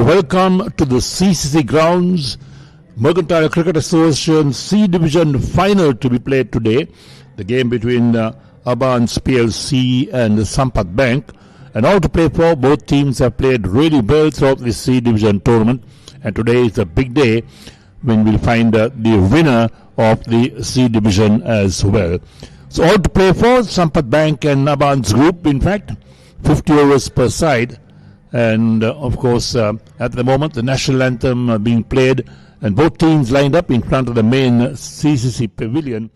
welcome to the CCC grounds. Mercantile Cricket Association C Division final to be played today. The game between ABANS PLC and SAMPATH Bank. And all to play for. Both teams have played really well throughout the C Division tournament. And today is a big day when we'll find the winner of the C Division as well. So all to play for. SAMPATH Bank and ABANS group, in fact, 50 overs per side. And of course, at the moment, the national anthem being played, and both teams lined up in front of the main CCC pavilion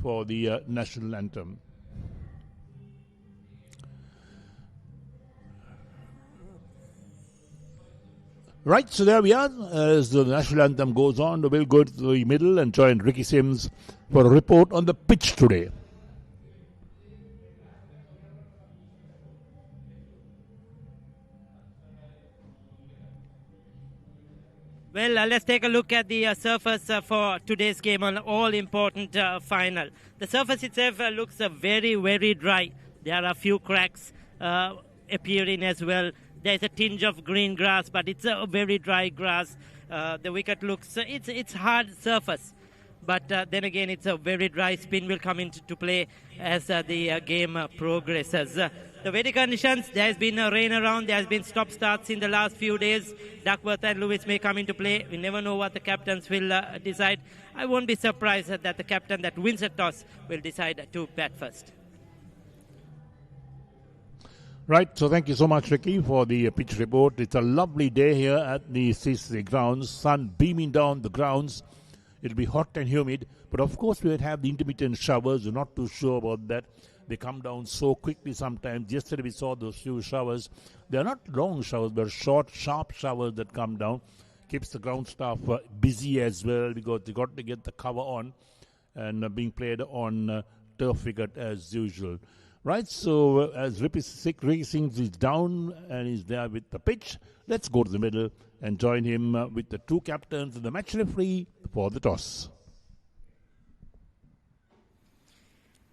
for the national anthem. Right, so there we are. As the national anthem goes on, we'll go to the middle and join Ricky Sims for a report on the pitch today. Well, let's take a look at the surface for today's game, an all-important final. The surface itself looks very, very dry. There are a few cracks appearing as well. There's a tinge of green grass, but it's a very dry grass. The wicket looks, it's hard surface. But then again, it's a very dry. Spin will come into play as the game progresses. The weather conditions, there has been rain around, there has been stop-starts in the last few days. Duckworth and Lewis may come into play. We never know what the captains will decide. I won't be surprised that the captain that wins a toss will decide to bat first. Right, so thank you so much, Ricky, for the pitch report. It's a lovely day here at the CCC grounds. Sun beaming down the grounds. It'll be hot and humid, but of course we will have the intermittent showers. We're not too sure about that. They come down so quickly sometimes. Yesterday we saw those few showers. They are not long showers, but short, sharp showers that come down. Keeps the ground staff busy as well because they got to get the cover on and being played on turf wicket as usual. Right, so as Ricky Sings is down and is there with the pitch, let's go to the middle and join him with the two captains and the match referee for the toss.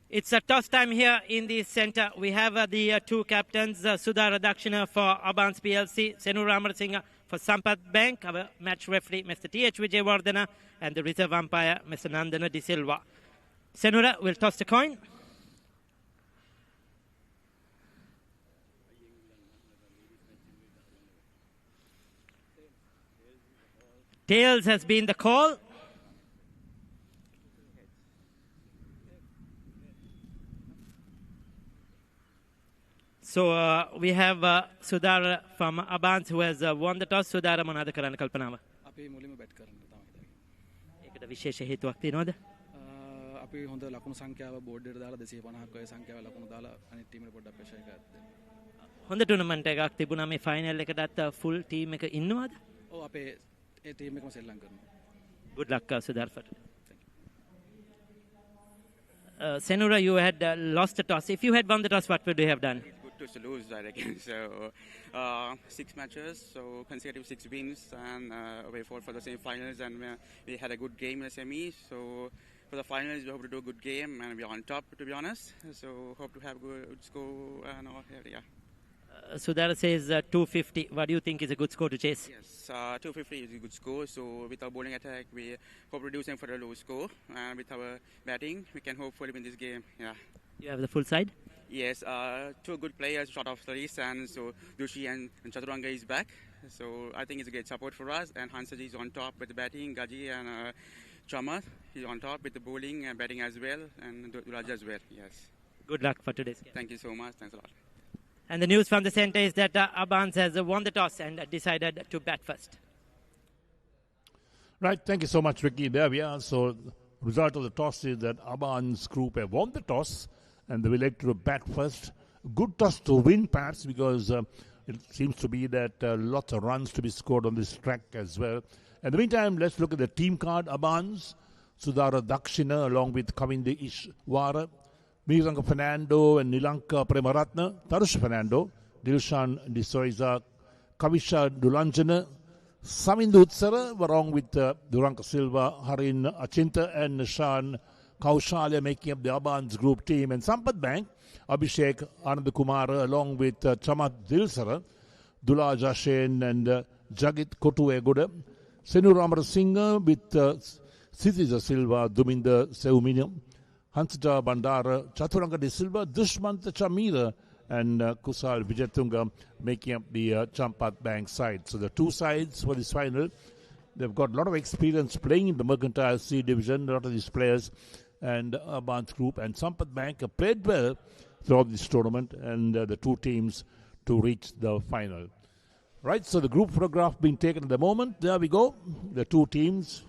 It's a toss time here in the centre. We have the two captains, Sudha Radakshina for ABANS PLC, Senu Ramarasinghe for SAMPATH Bank, our match referee, Mr. T.H. Vijayawardena, and the reserve umpire, Mr. Nandana De Silva. Senura will toss the coin. Tails has been the call. So we have Sudhara from ABANS who has won the toss. Sudhara මොනවද කරන්න කල්පනාව? අපි මුලින්ම bat කරන්න තමයි. ඒකට විශේෂ හේතුවක් තියෙනවද? අපි හොඳ ලකුණු සංඛ්‍යාව බෝඩ් එකට දාලා 250ක් වගේ සංඛ්‍යාව ලකුණු දාලා අනිත් ටීම් එකට පොඩ්ඩක් ප්‍රෙෂර් එකක් දෙන්න. හොඳ ටූර්නමන්ට් එකක් තිබුණා මේ ෆයිනල් එකටත් ෆුල් ටීම් එක ඉන්නවද? ඔව් අපේ ඒ ටීම් එකම සෙල්ලම් කරනවා. Good luck, Sudhara. Senura, you had lost the toss. If you had won the toss, what would you have done? To lose, I reckon. So 6 matches, so consecutive 6 wins, and we fought for the semi-finals, and we had a good game in the semis. So for the finals, we hope to do a good game, and we're on top, to be honest. So hope to have good score and all here. Yeah. Sudhara says 250. What do you think is a good score to chase? Yes, 250 is a good score. So with our bowling attack, we hope to reduce them for a low score, and with our batting, we can hopefully win this game. Yeah. You have the full side? Yes, two good players short of 30, and so Dushi and Chaturanga is back. So I think it's a great support for us. And Hansaji is on top with the batting, Gaji and Chamath is on top with the bowling and batting as well, and Duraja as well. Yes. Good luck for today's game. Thank you so much. Thanks a lot. And the news from the centre is that ABANS has won the toss and decided to bat first. Right, thank you so much, Ricky. There we are. So result of the toss is that ABANS group have won the toss and they will like to bat first. Good toss to win, perhaps, because it seems to be that lots of runs to be scored on this track as well. In the meantime, let's look at the team card. ABANS, Sudha Radakshina, along with Kavinda Ishwara, Miranga Fernando and Nilanka Premaratna, Tarush Fernando, Dilshan D'Souza, Kavisha Dulanjana, Samindu Utsara, along with Duranka Silva, Harin Achinta and Nishan Kaushalya making up the ABANS group team. And SAMPATH Bank, Abhishek Anand Kumar along with Chamath Dilsara, Dula Jashen and Jagit Kotuegoda, Senu Ramarasinghe with Sithisa Silva, Duminda Seuminam, Hansita Bandara, Chaturanga de Silva, Dushmanta Chamira, and Kusal Vijayatunga making up the Sampath Bank side. So the two sides for this final, they've got a lot of experience playing in the Mercantile C division, a lot of these players, and ABANS group and Sampath Bank have played well throughout this tournament, and the two teams to reach the final. Right, so the group photograph being taken at the moment. There we go, the two teams,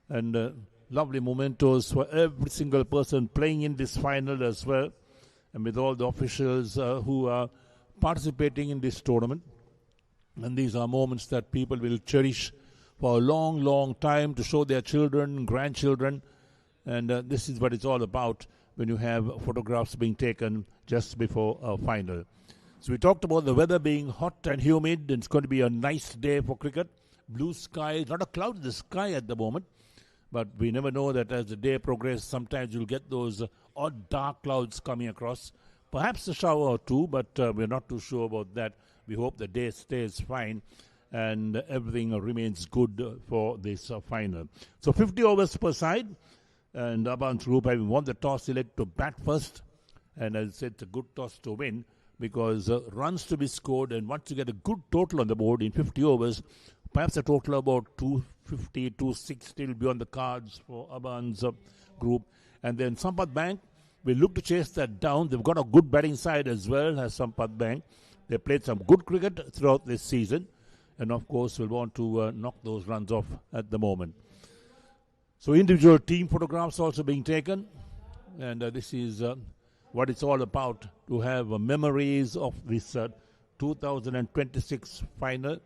and lovely mementos for every single person playing in this final as well, and with all the officials who are participating in this tournament. And these are moments that people will cherish for a long, long time to show their children, grandchildren, and this is what it's all about when you have photographs being taken just before a final. So we talked about the weather being hot and humid, and it's going to be a nice day for cricket. Blue sky, not a cloud in the sky at the moment. But we never know that as the day progresses, sometimes you'll get those odd dark clouds coming across. Perhaps a shower or two, but we're not too sure about that. We hope the day stays fine and everything remains good for this final. So 50 overs per side, and ABANS group having won the toss, select to bat first. And as I said, it's a good toss to win because runs to be scored, and once you get a good total on the board in 50 overs, perhaps a total about 250, 260 will be on the cards for ABANS group. And then Sampath Bank will look to chase that down. They've got a good batting side as well as Sampath Bank. They played some good cricket throughout this season, and of course will want to knock those runs off at the moment. So individual team photographs also being taken, and this is what it's all about, to have memories of this 2026 final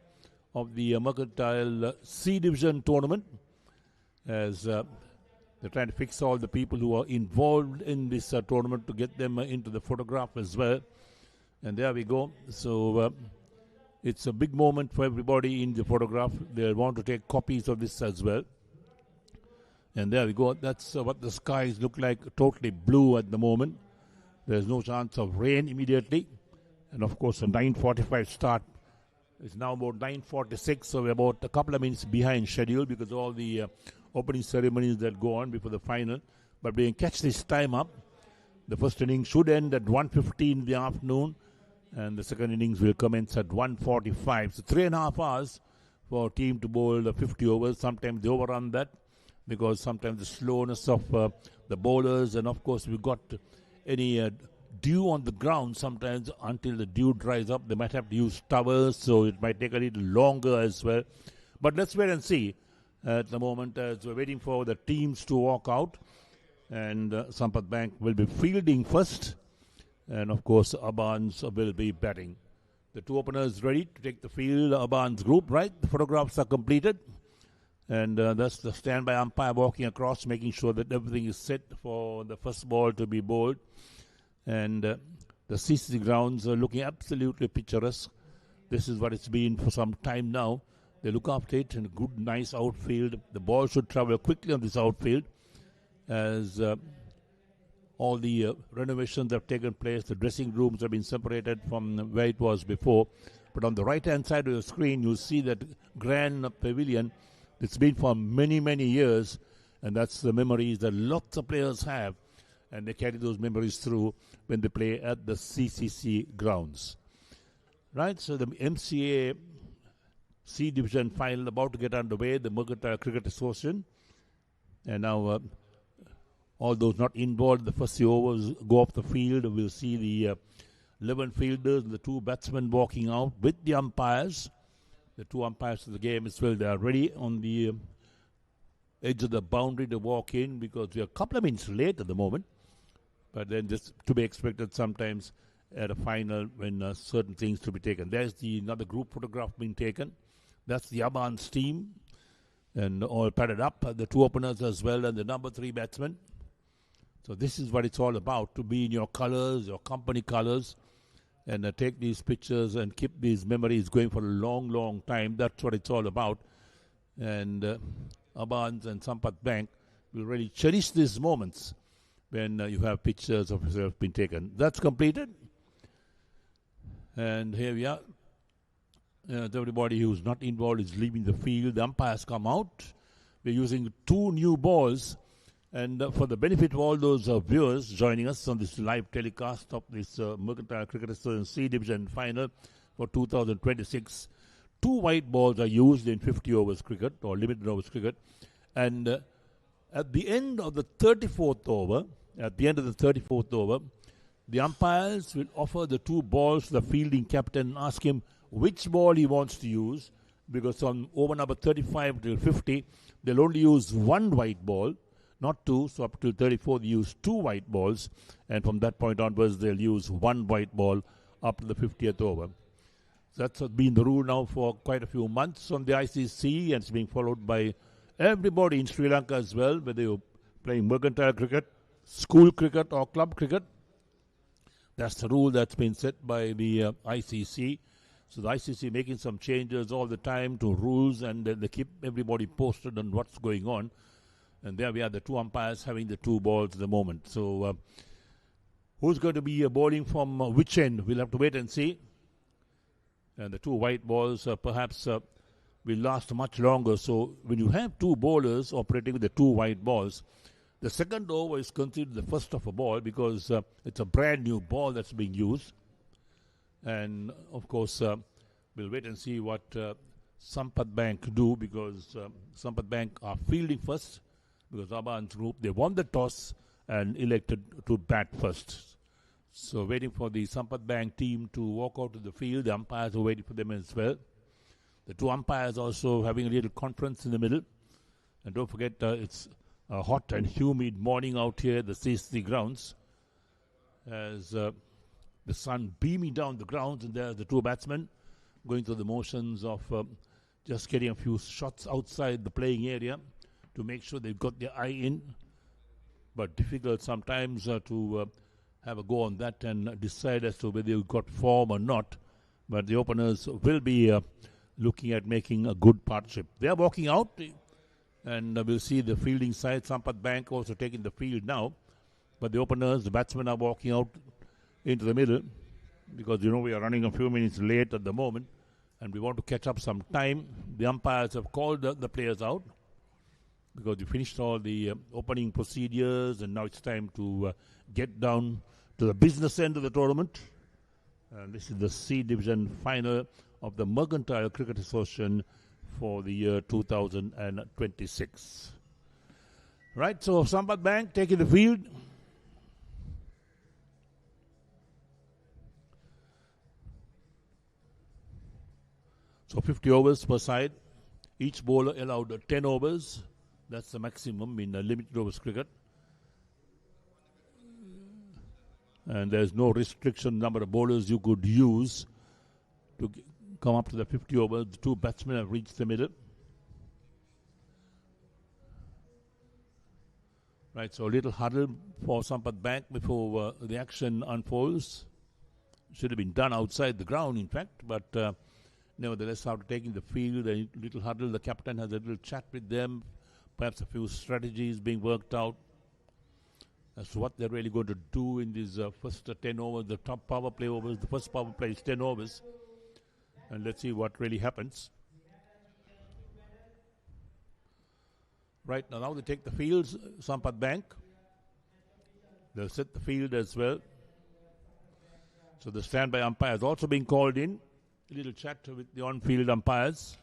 of the Mercantile C Division tournament, as they're trying to fix all the people who are involved in this tournament to get them into the photograph as well. And there we go. So it's a big moment for everybody in the photograph. They want to take copies of this as well. And there we go. That's what the skies look like, totally blue at the moment. There's no chance of rain immediately. And of course, a 9:45 start. It's now about 9:46, so we're about a couple of minutes behind schedule because all the opening ceremonies that go on before the final. But we can catch this time up. The first innings should end at 1:15 in the afternoon, and the second innings will commence at 1:45. So 3.5 hours for a team to bowl 50 overs. Sometimes they overrun that because sometimes the slowness of the bowlers, and of course we've got any dew on the ground. Sometimes until the dew dries up, they might have to use towels, so it might take a little longer as well. But let's wait and see at the moment as we're waiting for the teams to walk out. And Sampath Bank will be fielding first, and of course ABANS will be batting. The two openers ready to take the field. ABANS group, right? The photographs are completed, and that's the standby umpire walking across, making sure that everything is set for the first ball to be bowled. And the CCC grounds are looking absolutely picturesque. This is what it's been for some time now. They look after it in a good, nice outfield. The ball should travel quickly on this outfield as all the renovations have taken place. The dressing rooms have been separated from where it was before. But on the right-hand side of the screen, you'll see that grand pavilion. It's been for many, many years, and that's the memories that lots of players have. And they carry those memories through when they play at the CCC grounds. Right, so the MCA C Division final about to get underway, the Mercantile Cricket Association. And now all those not involved in the first few overs go off the field. We'll see the 11 fielders and the two batsmen walking out with the umpires. The two umpires of the game as well, they are ready on the edge of the boundary to walk in because we are a couple of minutes late at the moment. But then just to be expected sometimes at a final when certain things to be taken. There's another group photograph being taken. That's the ABANS team, and all padded up. The two openers as well, and the number 3 batsman. So this is what it's all about, to be in your colors, your company colors, and take these pictures and keep these memories going for a long, long time. That's what it's all about. And ABANS and Sampath Bank will really cherish these moments when you have pictures of yourself being taken. That's completed. And here we are. Everybody who's not involved is leaving the field. The umpires come out. We're using 2 new balls. And for the benefit of all those viewers joining us on this live telecast of this Mercantile Cricket Association C Division final for 2026, 2 white balls are used in 50 overs cricket or limited overs cricket. And at the end of the 34th over, the umpires will offer the 2 balls to the fielding captain and ask him which ball he wants to use, because on over number 35 till 50, they'll only use 1 white ball, not 2. So up till 34, they use 2 white balls, and from that point onwards, they'll use 1 white ball up to the 50th over. So that's been the rule now for quite a few months on the ICC, and it's being followed by everybody in Sri Lanka as well, whether you're playing mercantile cricket, school cricket, or club cricket. That's the rule that's been set by the ICC. So the ICC making some changes all the time to rules, and they keep everybody posted on what's going on. And there we are, the 2 umpires having the 2 balls at the moment. So who's going to be bowling from which end? We'll have to wait and see. And the 2 white balls perhaps will last much longer. So when you have 2 bowlers operating with the 2 white balls, the second over is considered the first of a ball, because it's a brand new ball that's being used. And of course, we'll wait and see what SAMPATH Bank do, because SAMPATH Bank are fielding first, because ABANS group, they won the toss and elected to bat first. So waiting for the SAMPATH Bank team to walk out to the field. The umpires are waiting for them as well. The 2 umpires also having a little conference in the middle. And don't forget, it's a hot and humid morning out here at the CC grounds, as the sun beaming down the grounds, and there's the 2 batsmen going through the motions of just getting a few shots outside the playing area to make sure they've got their eye in. But difficult sometimes to have a go on that and decide as to whether you've got form or not. But the openers will be looking at making a good partnership. They are walking out, and we'll see the fielding side. SAMPATH Bank also taking the field now. But the openers, the batsmen, are walking out into the middle, because we are running a few minutes late at the moment, and we want to catch up some time. The umpires have called the players out, because we finished all the opening procedures, and now it's time to get down to the business end of the tournament. And this is the C Division final of the Mercantile Cricket Association for the year 2026. Right, so SAMPATH Bank taking the field. So 50 overs per side. Each bowler allowed 10 overs. That's the maximum in limited overs cricket. And there's no restriction number of bowlers you could use to come up to the 50 overs. The 2 batsmen have reached the middle. Right, so a little huddle for SAMPATH Bank before the action unfolds. Should have been done outside the ground, in fact, but nevertheless, after taking the field, a little huddle, the captain has a little chat with them, perhaps a few strategies being worked out as to what they're really going to do in these first 10 overs, the top power play overs. The first power play is 10 overs. And let's see what really happens. Right, now they take the fields, SAMPATH Bank. They'll set the field as well. So the standby umpire is also being called in. A little chat with the on-field umpires.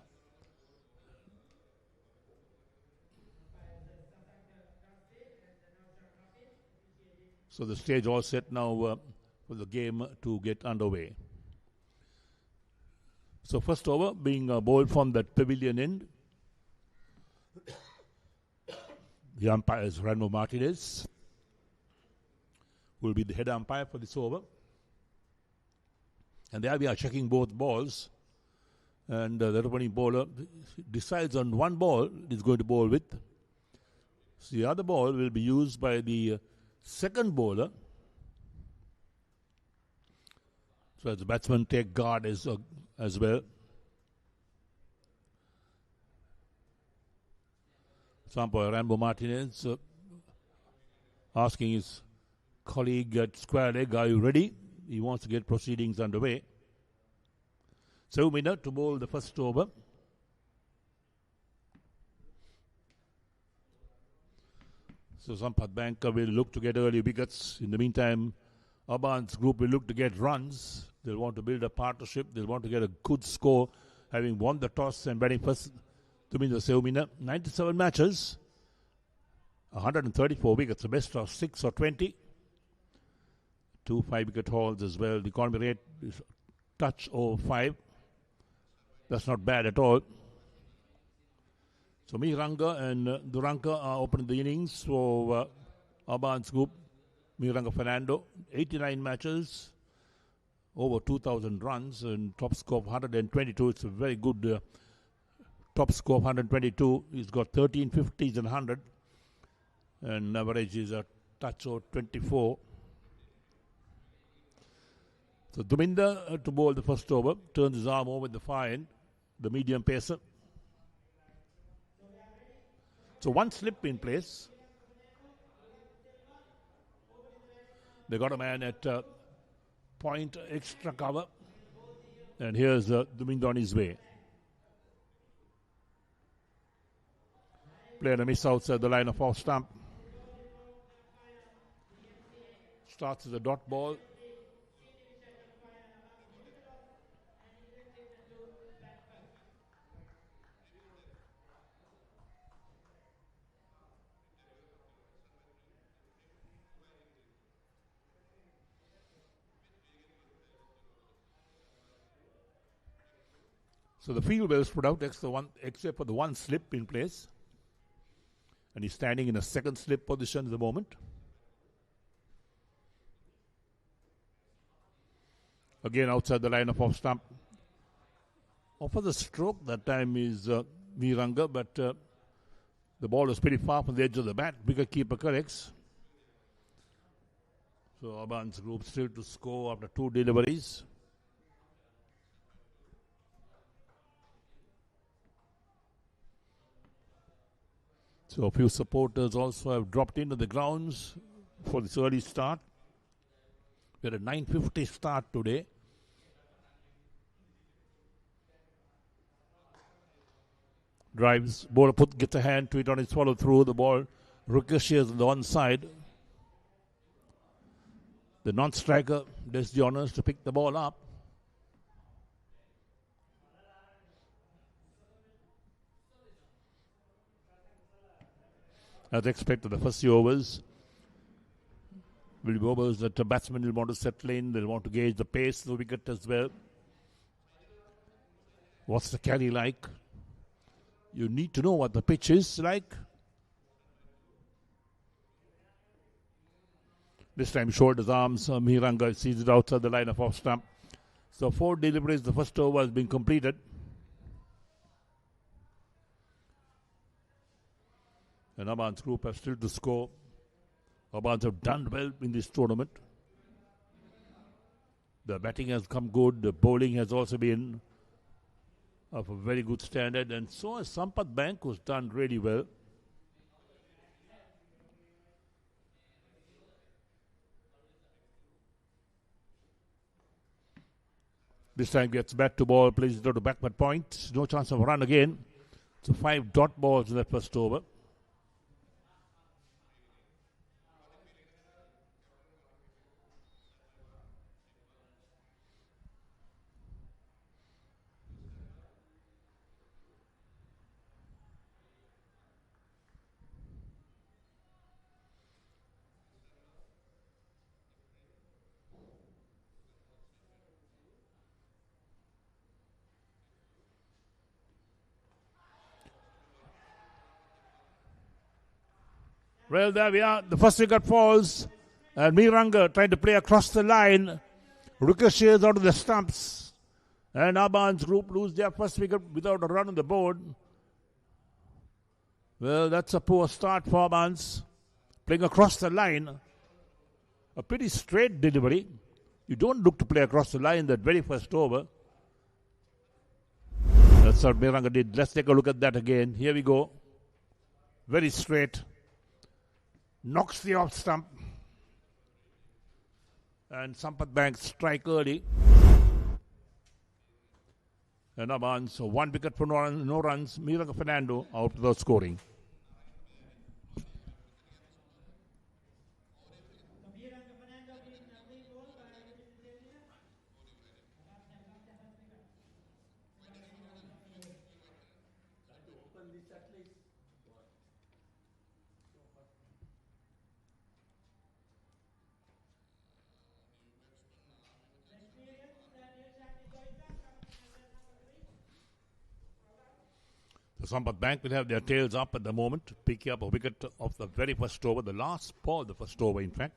So the stage all set now for the game to get underway. So first over being bowled from that pavilion end. The umpire is Ranmo Martinez, who will be the head umpire for this over. And there we are checking both balls. And the opening bowler decides on one ball he's going to bowl with. So the other ball will be used by the second bowler. So as the batsmen take guard as well. So umpire Ranmo Martinez asking his colleague at square leg, are you ready? He wants to get proceedings underway. Sevmina to bowl the first over. So Sampath Bank will look to get early wickets. In the meantime, ABANS group will look to get runs. They'll want to build a partnership. They'll want to get a good score, having won the toss and batting first. Tuminda Sevmina, 97 matches, 134 wickets, the best of 6 or 20. 2 5-wicket hauls as well. The economy rate is touch over 5. That's not bad at all. So Miranga and Duranka are opening the innings for ABANS group. Miranga Fernando, 89 matches, over 2,000 runs, and top score of 122. It's a very good top score of 122. He's got 13 50s and 100, and average is a touch over 24. So Duminda to bowl the first over, turns his arm over the far end, the medium pacer. So one slip in place. They got a man at point extra cover. And here's Duminda on his way. Player a miss outside the line of off stump. Starts as a dot ball. So the field well spread out except for the one slip in place. And he's standing in a second slip position at the moment. Again outside the line of off stump. Offers a stroke that time is Miranga, but the ball is pretty far from the edge of the bat. Wicket keeper corrects. So ABANS group still to score after 2 deliveries. So a few supporters also have dropped into the grounds for this early start. We had a 9:50 start today. Drives, bowler gets a hand to it on his follow through. The ball ricochets on the one side. The non-striker does the honors to pick the ball up. As expected, the first few overs will be overs that the batsman will want to settle in. They'll want to gauge the pace of the wicket as well. What's the carry like? You need to know what the pitch is like. This time shoulders, arms, Miranga sees it outside the line of off stump. So 4 deliveries, the first over has been completed. And ABANS group have still to score. ABANS have done well in this tournament. The batting has come good. The bowling has also been of a very good standard. And so has Sampath Bank, who's done really well. This time gets back to ball, plays it out to backward point. No chance of a run again. So 5 dot balls in that first over. Well, there we are. The first wicket falls. And Miranga trying to play across the line. Ricochets out of the stumps. And ABANS group lose their first wicket without a run on the board. Well, that's a poor start for ABANS. Playing across the line. A pretty straight delivery. You don't look to play across the line that very first over. That's what Miranga did. Let's take a look at that again. Here we go. Very straight. Knocks the off stump. And Sampath Bank strike early. And ABANS, 1 wicket for no runs. Miranga Fernando out without scoring. The SAMPATH Bank will have their tails up at the moment, picking up a wicket of the very first over, the last ball of the first over, in fact.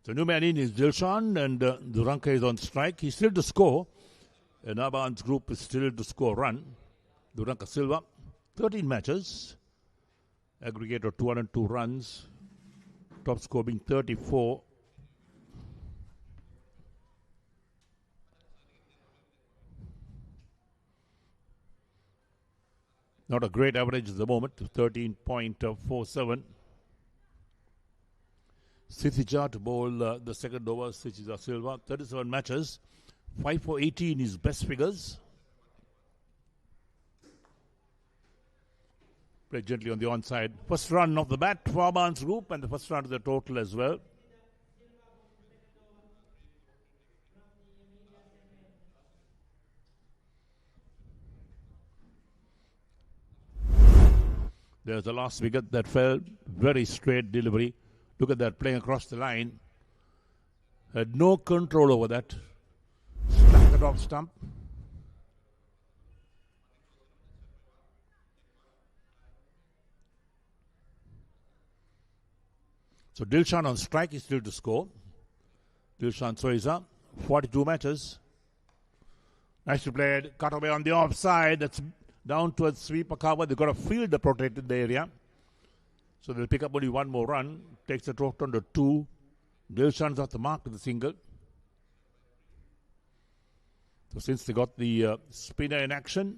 So new man in is Dilshan, and Duranka is on strike. He's still to score, and ABANS group is still to score a run. Duranka Silva, 13 matches, aggregate of 202 runs, top score being 34. Not a great average at the moment, 13.47. Sithija to bowl the second over, Sithija Silva, 37 matches, 5 for 18 is best figures. Play gently on the onside. First run of the bat for ABANS group, and the first run of the total as well. There's the last wicket that fell. Very straight delivery. Look at that, playing across the line. Had no control over that. Struck the off stump. So Dilshan on strike is still to score. Dilshan Soiza, 42 matches. Nicely played. Cut away on the offside. That's down towards sweeper cover. They've got a fielder protected the area. So they'll pick up only one more run. Takes the total to 2. Dilshan's off the mark with the single. So since they got the spinner in action,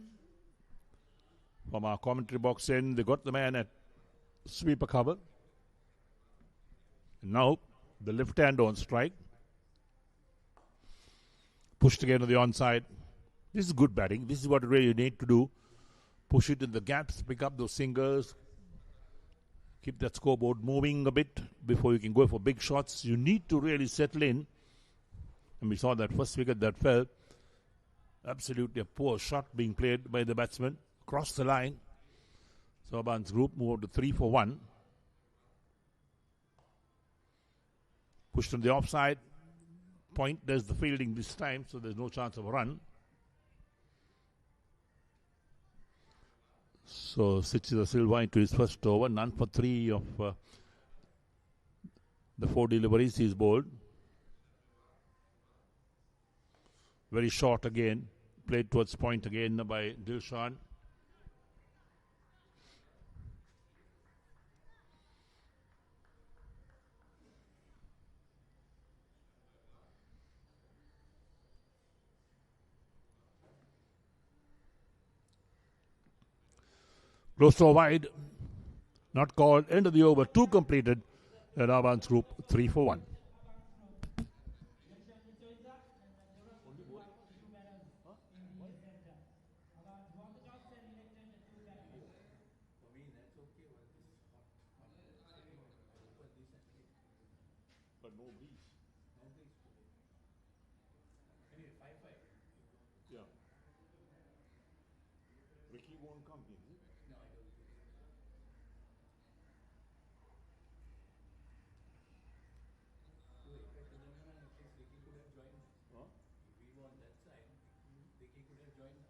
from our commentary box in, they got the man at sweeper cover. And now the left hand on strike. Pushed again to the onside. This is good batting. This is what you really need to do. Push it in the gaps, pick up those singles, keep that scoreboard moving a bit before you can go for big shots. You need to really settle in. And we saw that first wicket that fell. Absolutely a poor shot being played by the batsman. Across the line. So ABANS group moved to 3 for 1. Pushed on the offside. Point, there's the fielding this time, so there's no chance of a run. So Sithija Silva into his first over, none for 3 of the 4 deliveries he's bowled. Very short again, played towards point again by Dilshan. Close to a wide, not called, end of the over, 2 completed, and ABANS group 3 for 1. But no breeze. Anyway, 5-5. Yeah. Ricky won't come here, is it? No, I don't. Ricky could have joined. Huh? If we were on that side, Ricky could have joined.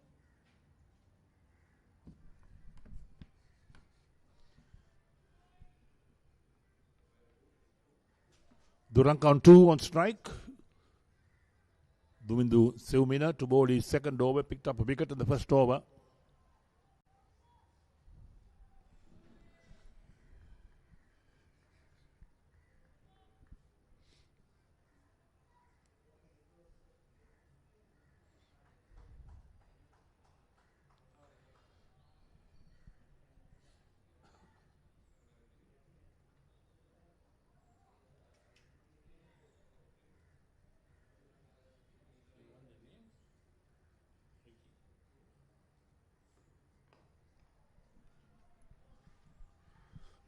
Duranka on 2 on strike. Dumindu Seumina to bowl his second over, picked up a wicket in the first over.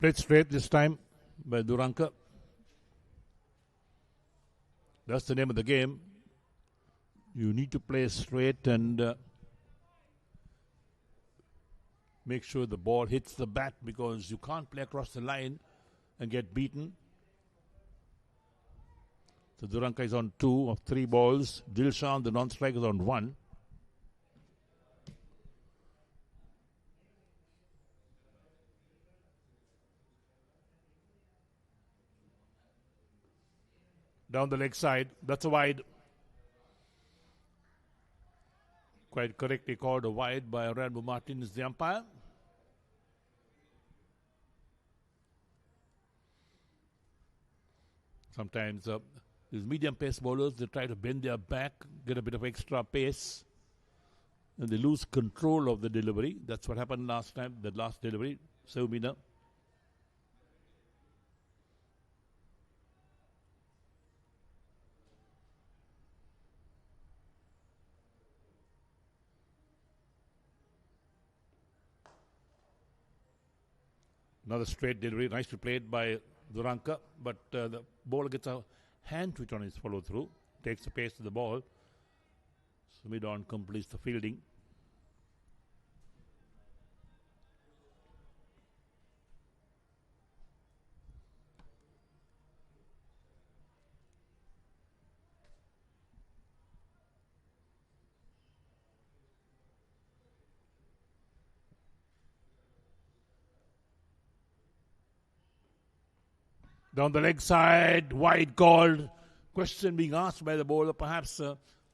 Played straight this time by Duranka. That's the name of the game. You need to play straight and make sure the ball hits the bat, because you can't play across the line and get beaten. So Duranka is on 2 of 3 balls. Dilshan, the non-striker, is on 1. Down the leg side, that's a wide. Quite correctly called a wide by Rambo Martinez, the umpire. Sometimes these medium pace bowlers, they try to bend their back, get a bit of extra pace, and they lose control of the delivery. That's what happened last time, the last delivery. Saumina. Another straight delivery, nicely played by Duranka, but the bowler gets a hand twitch on his follow through, takes the pace to the ball. Sumidon completes the fielding. Down the leg side, wide called. Question being asked by the bowler, perhaps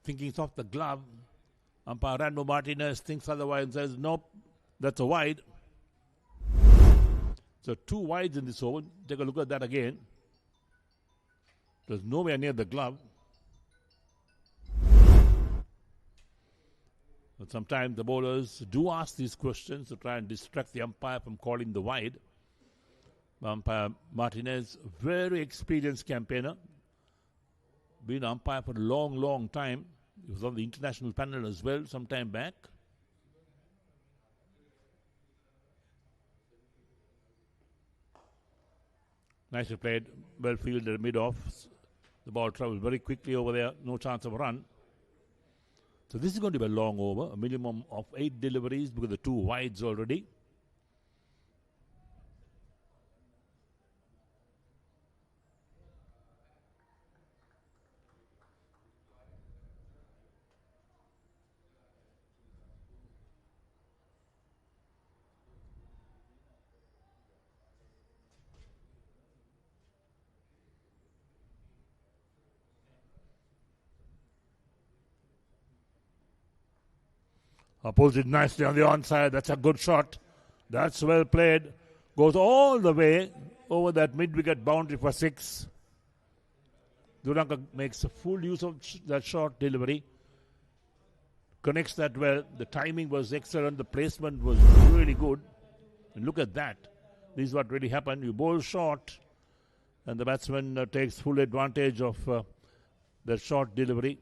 thinking it's off the glove. Umpire Rambo Martinez thinks otherwise and says, nope, that's a wide. So 2 wides in this over. Take a look at that again. There's nowhere near the glove. But sometimes the bowlers do ask these questions to try and distract the umpire from calling the wide. Umpire Martinez, very experienced campaigner, been umpire for a long, long time. He was on the international panel as well some time back. Nicely played, well fielded mid-off. The ball travels very quickly over there, no chance of a run. So this is going to be a long over, a minimum of 8 deliveries because the 2 wides already. Pulls it nicely on the onside. That's a good shot. That's well played. Goes all the way over that mid-wicket boundary for 6. Duranka makes a full use of that short delivery. Connects that well. The timing was excellent. The placement was really good. And look at that. This is what really happened. You bowl short, and the batsman takes full advantage of the short delivery.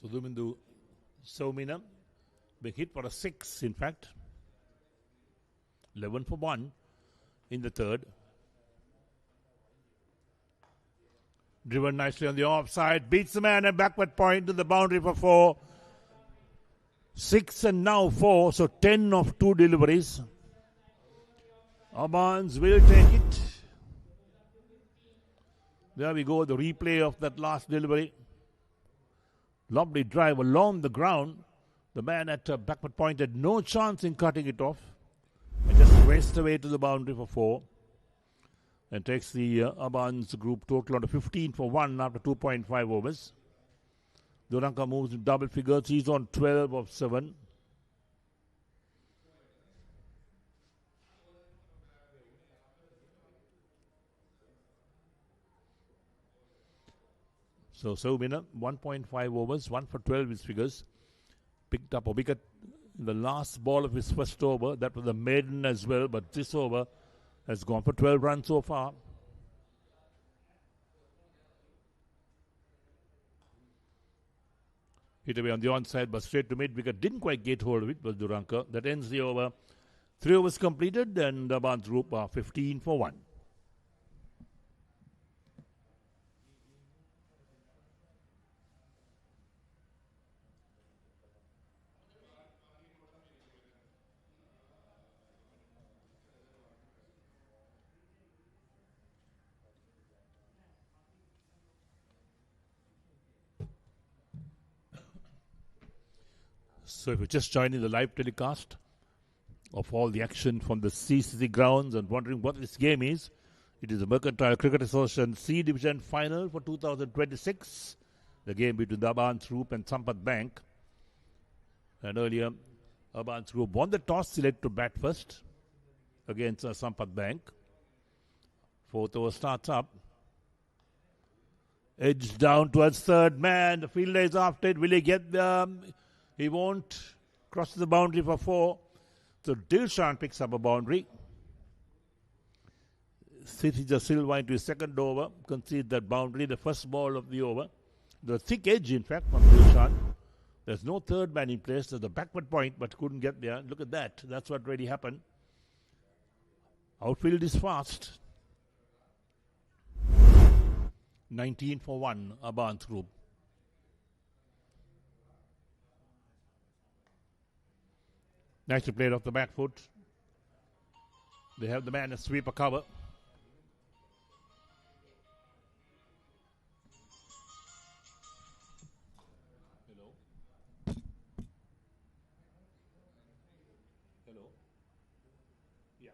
So Dumindu Saumina being hit for a 6, in fact. 11 for 1 in the third. Driven nicely on the offside. Beats the man and backward point to the boundary for 4. 6 and now 4. So 10 of 2 deliveries. ABANS will take it. There we go. The replay of that last delivery. Lovely drive along the ground. The man at backward point had no chance in cutting it off. And just raced away to the boundary for 4. And takes the ABANS group total on to 15 for 1 after 2.5 overs. Duranka moves in double figures. He's on 12 of 7. So Saumina, 1.5 overs, 1 for 12 his figures. Picked up a wicket in the last ball of his first over. That was a maiden as well, but this over has gone for 12 runs so far. Hit away on the onside, but straight to mid wicket. Didn't quite get hold of it, was Duranka. That ends the over. 3 overs completed, and the ABANS group are 15 for 1. So if you're just joining the live telecast of all the action from the CCC grounds and wondering what this game is, it is the Mercantile Cricket Association C Division Final for 2026. The game between the ABANS Group and SAMPATH Bank. And earlier, ABANS Group won the toss, select to bat first against SAMPATH Bank. 4th over starts up. Edge down towards third man. The fielder is after it. Will he get there? He won't. Crosses the boundary for 4. So Dilshan picks up a boundary. Sithija Silva into his second over. Concedes that boundary, the first ball of the over. The thick edge, in fact, from Dilshan. There's no third man in place. There's a backward point, but couldn't get there. Look at that. That's what really happened. Outfield is fast. 19 for 1, ABANS Group. Nicely played off the back foot. They have the man a sweeper cover. Hello. Hello. Yeah.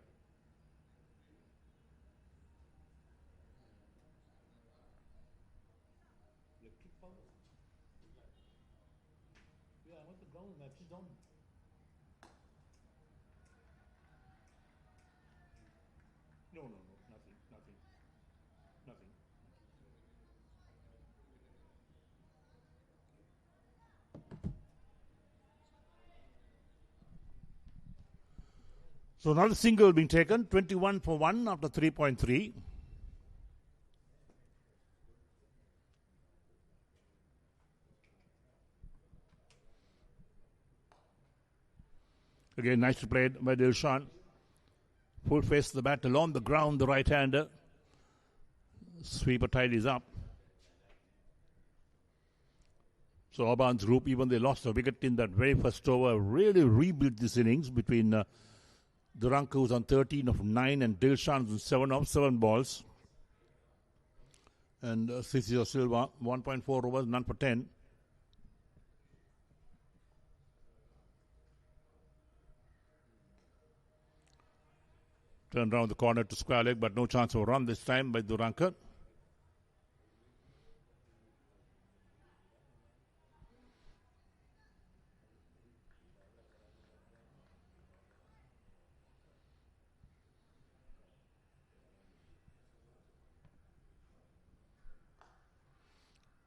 The kick power. Yeah, I want the ground match is on. No, nothing. So another single being taken, 21 for 1 after 3.3. Again, nicely played by Dilshan. Full face the bat along the ground, the right-hander. Sweeper tidies up. So ABANS Group, even they lost a wicket in that very first over, really rebuilt this innings between Duranka, who's on 13 of 9, and Dilshan, who's 7 of 7 balls. And Sithija Silva, 1.4 overs, none for 10. Turned around the corner to square leg, but no chance of a run this time by Duranka.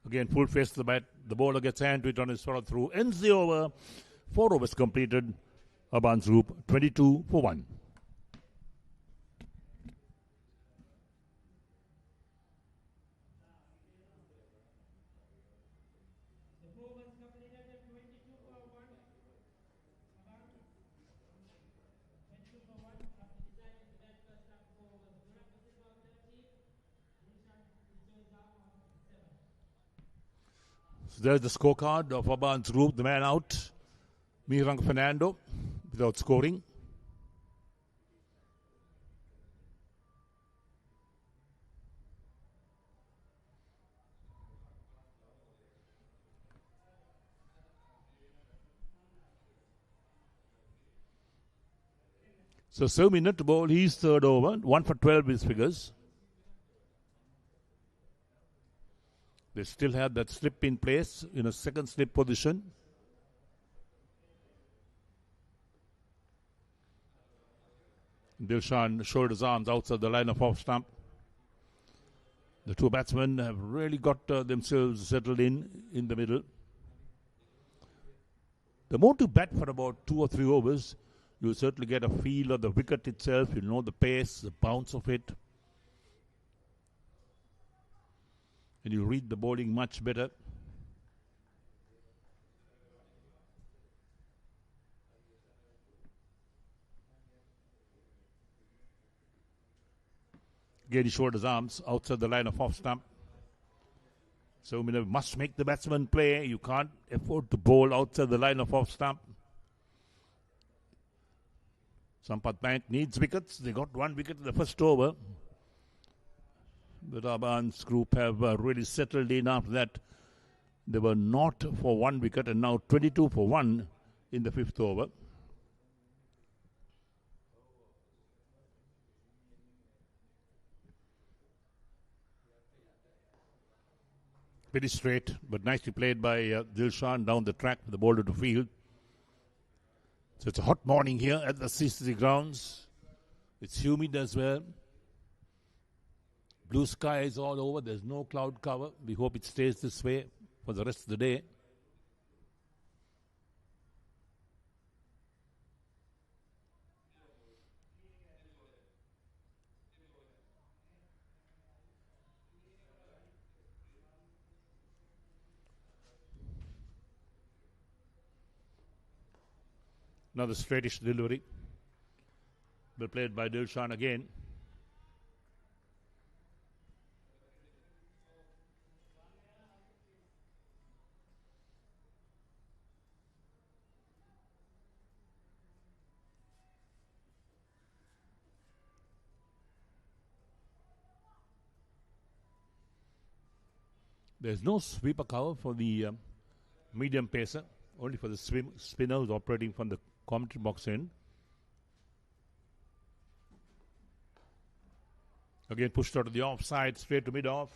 Again, full face to the bat. The bowler gets hand to it on his follow through. Ends the over. 4 overs completed. ABANS Group 22 for 1. So there's the scorecard of ABANS Group. The man out, Mirang Fernando, without scoring. So 7 minutes to bowl, he's third over, 1 for 12 his figures. They still have that slip in place in a second slip position. Dilshan showed his arms outside the line of off stump. The two batsmen have really got themselves settled in the middle. The more to bat for about 2 or 3 overs, you'll certainly get a feel of the wicket itself. You'll know the pace, the bounce of it. And you read the bowling much better. Again, he showed his arms outside the line of off stump. So Miller must make the batsman play. You can't afford to bowl outside the line of off stump. Sampath Bank needs wickets. They got 1 wicket in the first over. The ABANS group have really settled in after that. They were not for 1 wicket and now 22 for 1 in the 5th over. Pretty straight, but nicely played by Dilshan down the track with the bowler to field. So it's a hot morning here at the CCC grounds. It's humid as well. Blue skies all over. There's no cloud cover. We hope it stays this way for the rest of the day. Another straightish delivery. Well played by Dilshan again. There's no sweeper cover for the medium pacer, only for the spinners operating from the commentary box end. Again pushed out to the offside, straight to mid-off.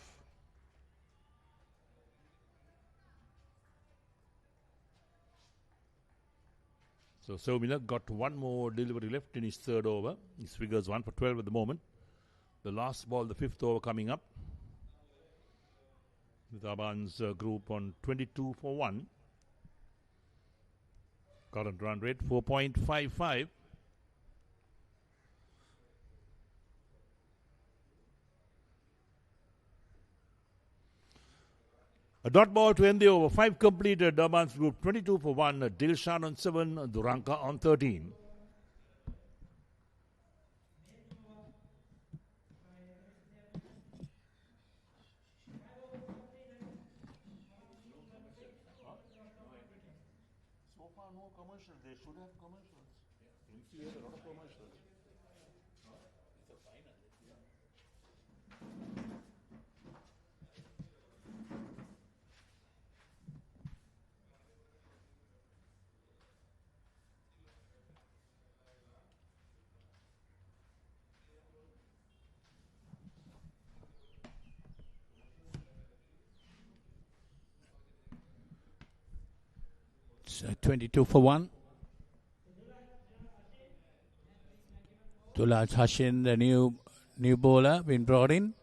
So Soumila got 1 more delivery left in his 3rd over. His figures 1 for 12 at the moment. The last ball, the 5th over coming up. With ABANS group on 22 for 1. Current run rate 4.55. A dot ball to end the over. 5 completed. ABANS group 22 for 1. Dilshan on 7. Duranka on 13. So far, no commercials. They should have commercials. MCA has a lot of commercials. It's a final. It's 22 for 1. Tulaj Hashin, the new bowler, been brought in.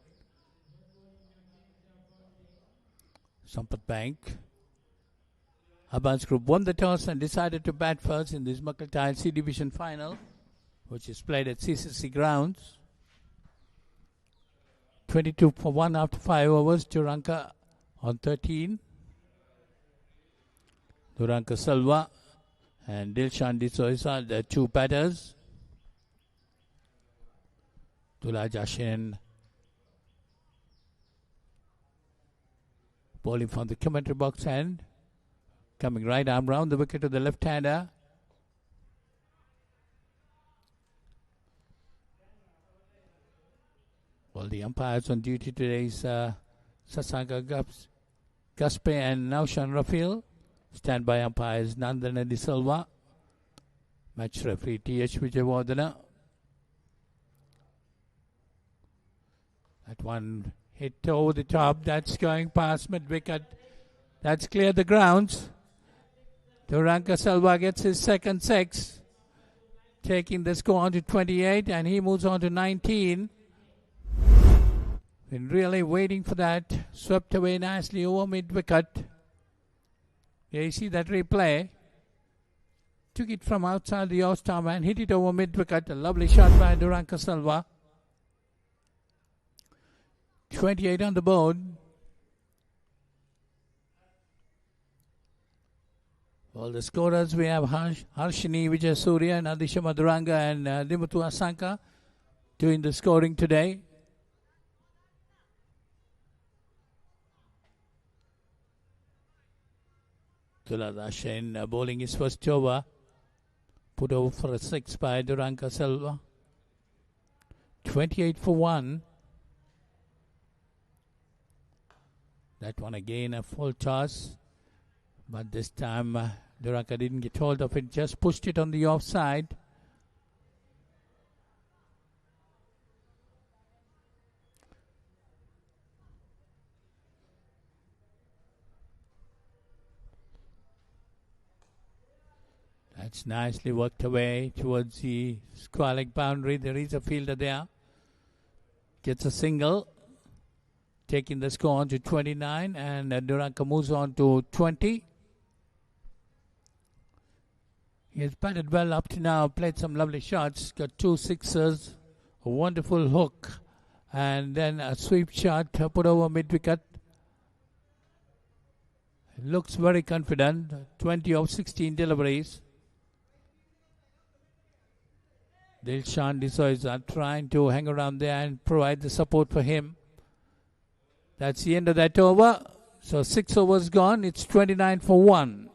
Sampath Bank. ABANS group won the toss and decided to bat first in this Mercantile C Division final, which is played at CCC grounds. 22 for 1 after 5 overs. Duranka on 13. Duranka Salva and Dilshan D'Souza, the 2 batters. Tulaj Hashin bowling from the commentary box end. Coming right arm round the wicket to the left-hander. Well, the umpires on duty today is Sasanka Gaspe and Naushan Rafil. Standby umpires Nandana De Silva. Match referee T.H. Vijayawardena. That one hit over the top. That's going past mid-wicket. That's cleared the grounds. Duranka Silva gets his 2nd 6. Taking the score on to 28 and he moves on to 19. Been really waiting for that. Swept away nicely over mid-wicket. Here you see that replay. Took it from outside the off-stump and hit it over mid-wicket. A lovely shot by Duranka Silva. 28 on the board. Well, the scorers, we have Harshini Vijayasuriya and Adisha Maduranga and Dimatu Asanka doing the scoring today. Tuladashen bowling his first over. Put over for a 6 by Duranka Silva. 28 for 1. That one again a full toss. But this time Duranka didn't get hold of it. Just pushed it on the offside. That's nicely worked away towards the square leg boundary. There is a fielder there. Gets a single. Taking the score on to 29. And Duranka moves on to 20. He has batted well up to now. Played some lovely shots. Got 2 sixes. A wonderful hook. And then a sweep shot. Put over mid-wicket. Looks very confident. 20 of 16 deliveries. Dilshan D'Souza trying to hang around there and provide the support for him. That's the end of that over. So 6 overs gone. It's 29 for 1.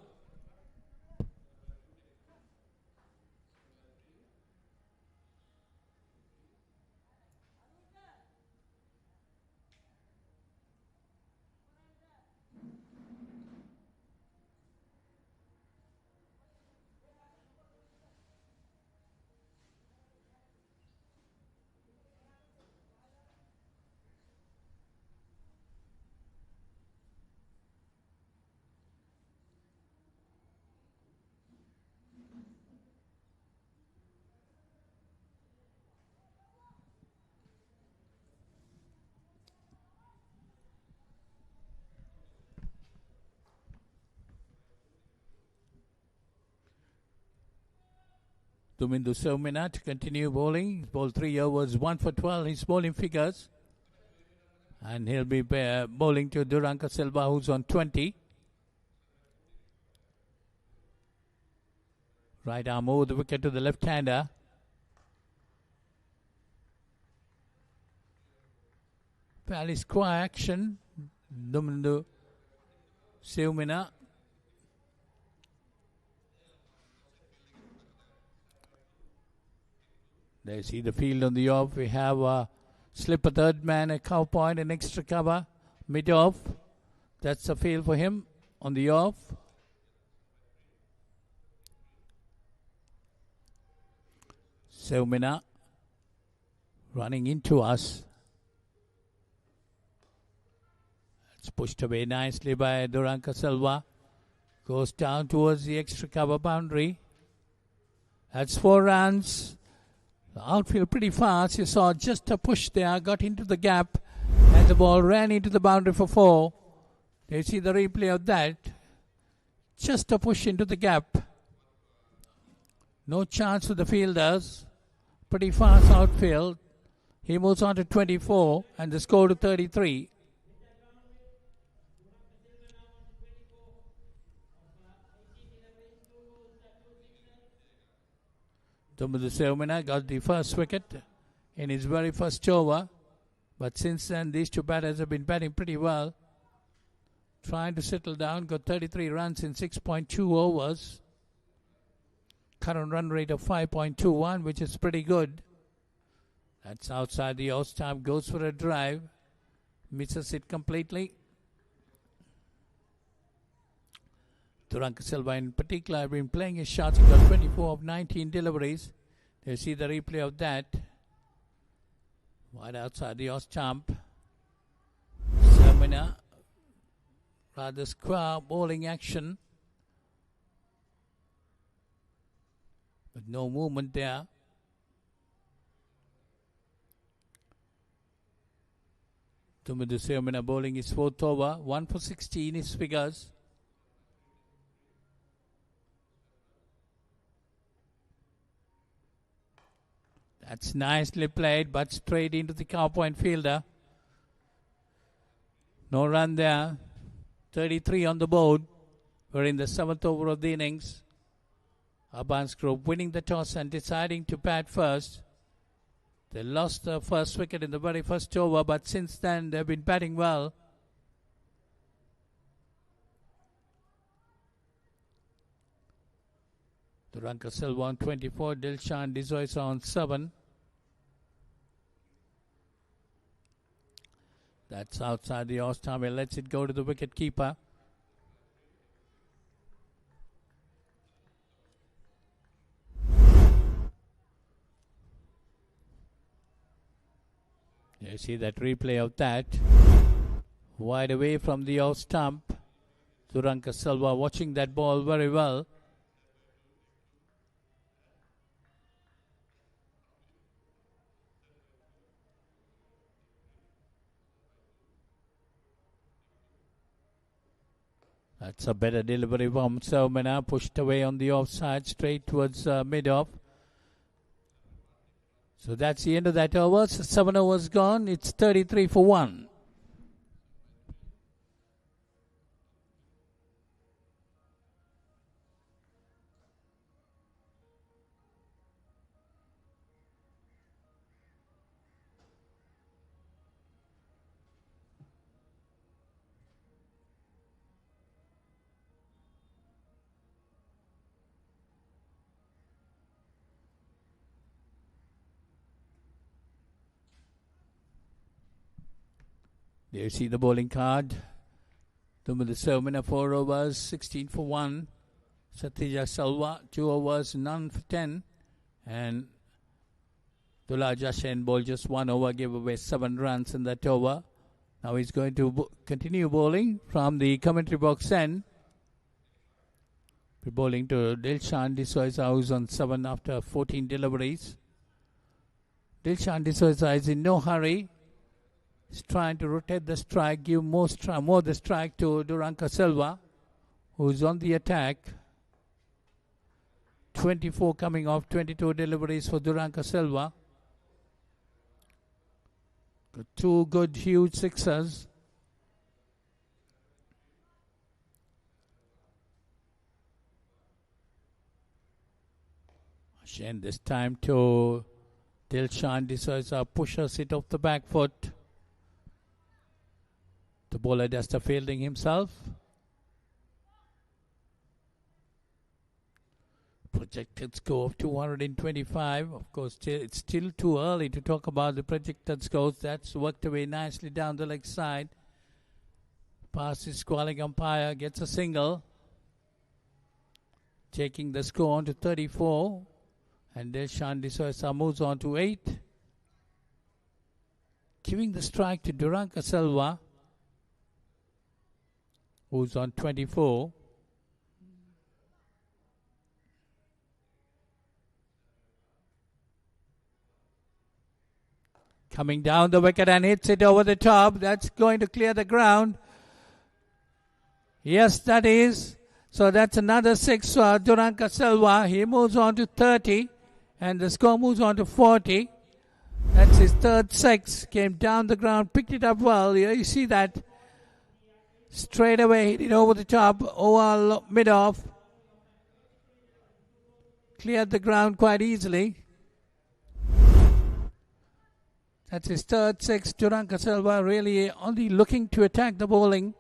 Tumindu Saumina to continue bowling. He's bowled 3 overs, 1 for 12. His bowling figures. And he'll be bowling to Duranka Silva, who's on 20. Right arm over the wicket to the left-hander. Fairly square action. Tumindu Saumina. They see the field on the off. We have a slip a third man, a cow point, an extra cover, mid off. That's the field for him on the off. Saumina running into us. It's pushed away nicely by Duranka Silva. Goes down towards the extra cover boundary. That's 4 runs. The outfield pretty fast. You saw just a push there, got into the gap, and the ball ran into the boundary for 4. You see the replay of that. Just a push into the gap. No chance for the fielders. Pretty fast outfield. He moves on to 24 and the score to 33. Tumindu Saumina got the first wicket in his very first over. But since then, these two batters have been batting pretty well. Trying to settle down. Got 33 runs in 6.2 overs. Current run rate of 5.21, which is pretty good. That's outside the off stump. Goes for a drive. Misses it completely. Duranka Silva in particular have been playing his shots. He got 24 of 19 deliveries. You see the replay of that. Right outside the off stump. Saumina. Rather square bowling action. But no movement there. Tumindu Saumina bowling his 4th over. 1 for 16 his figures. That's nicely played, but straight into the cow point fielder. No run there. 33 on the board. We're in the 7th over of the innings. ABANS group winning the toss and deciding to bat first. They lost the first wicket in the very first over, but since then they've been batting well. Duranka Silva on 24, Dilshan D'Souza on 7. That's outside the off stump. He lets it go to the wicket keeper. You see that replay of that. Wide away from the off stump. Duranka Silva watching that ball very well. That's a better delivery from Saumana, pushed away on the offside, straight towards mid-off. So that's the end of that over. So 7 overs gone. It's 33 for 1. There you see the bowling card. Tumula Saumana 4 overs, 16 for 1. Satija Salva 2 overs, none for 10. And Dula Jashen bowled just 1 over, gave away 7 runs in that over. Now he's going to continue bowling from the commentary box end. We're bowling to Dilshan D'Souza, who's on 7 after 14 deliveries. Dilshan D'Souza is in no hurry. He's trying to rotate the strike, give more the strike to Duranka Silva, who's on the attack. 24 coming off, 22 deliveries for Duranka Silva. Got 2 good, huge sixers. Again, this time to Dilshan D'Souza, pushes it off the back foot. The bowler does the fielding himself. Projected score of 225. Of course, it's still too early to talk about the projected scores. That's worked away nicely down the leg side. Past his squalling umpire, gets a single. Taking the score on to 34. And Dilshan D'Souza moves on to 8. Giving the strike to Duranka Silva, who's on 24. Coming down the wicket and hits it over the top. That's going to clear the ground. Yes, that is. So that's another 6 for Duranka Silva. He moves on to 30. And the score moves on to 40. That's his third 6. Came down the ground, picked it up well. Here you see that. Straight away, hit it over the top, over mid-off. Cleared the ground quite easily. That's his third 6. Duranka Silva really only looking to attack the bowling.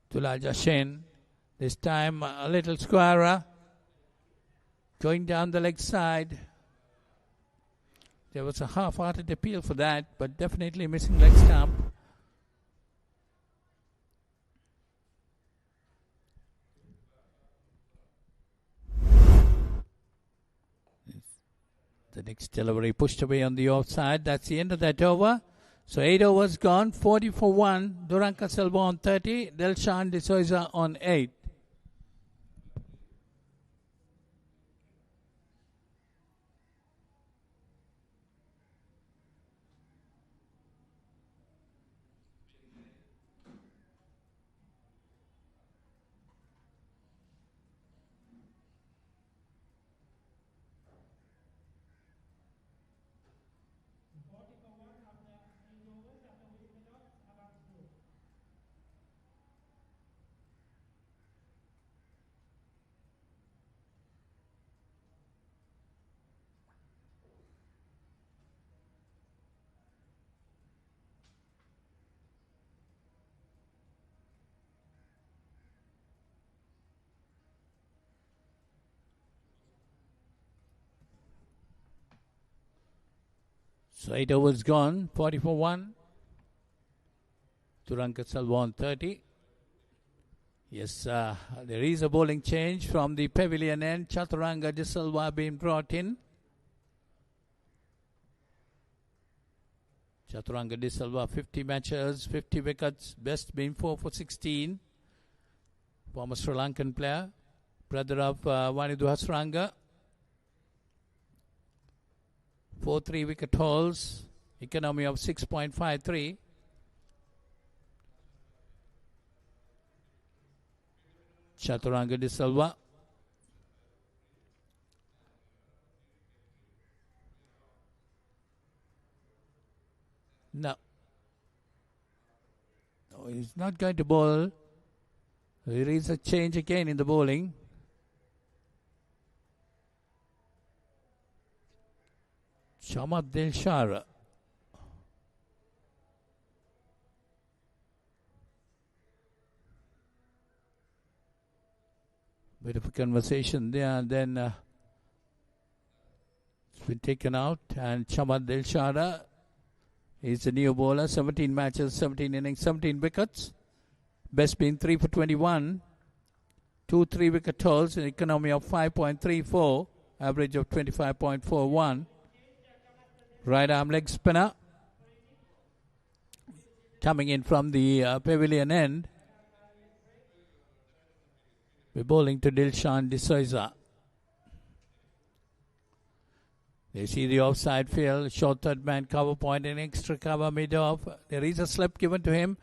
Dula Jashen, this time a little squarer. Going down the leg side. There was a half-hearted appeal for that, but definitely missing leg stump. The next delivery pushed away on the offside. That's the end of that over. So 8 overs gone, 40 for 1. Duranka Silva on 30, Dilshan D'Souza on 8. So 8 overs gone, 40-1. Turanka Selva on 30. Yes, there is a bowling change from the pavilion end. Chaturanga De Silva being brought in. Chaturanga De Silva, 50 matches, 50 wickets, best being 4 for 16. Former Sri Lankan player, brother of Vanidu Hasranga. 4 3-wicket hauls, economy of 6.53. Chaturanga De Silva. No, he's not going to bowl. There is a change again in the bowling. Shamat Dilshara. Bit of a conversation there, and then it's been taken out. And Shamat Dilshara is the new bowler. 17 matches, 17 innings, 17 wickets. Best being 3 for 21. 2 3-wicket hauls, an economy of 5.34, average of 25.41. Right arm leg spinner coming in from the pavilion end. We're bowling to Dilshan D'Souza. They see the offside field, short third man cover point, and extra cover mid-off. There is a slip given to him.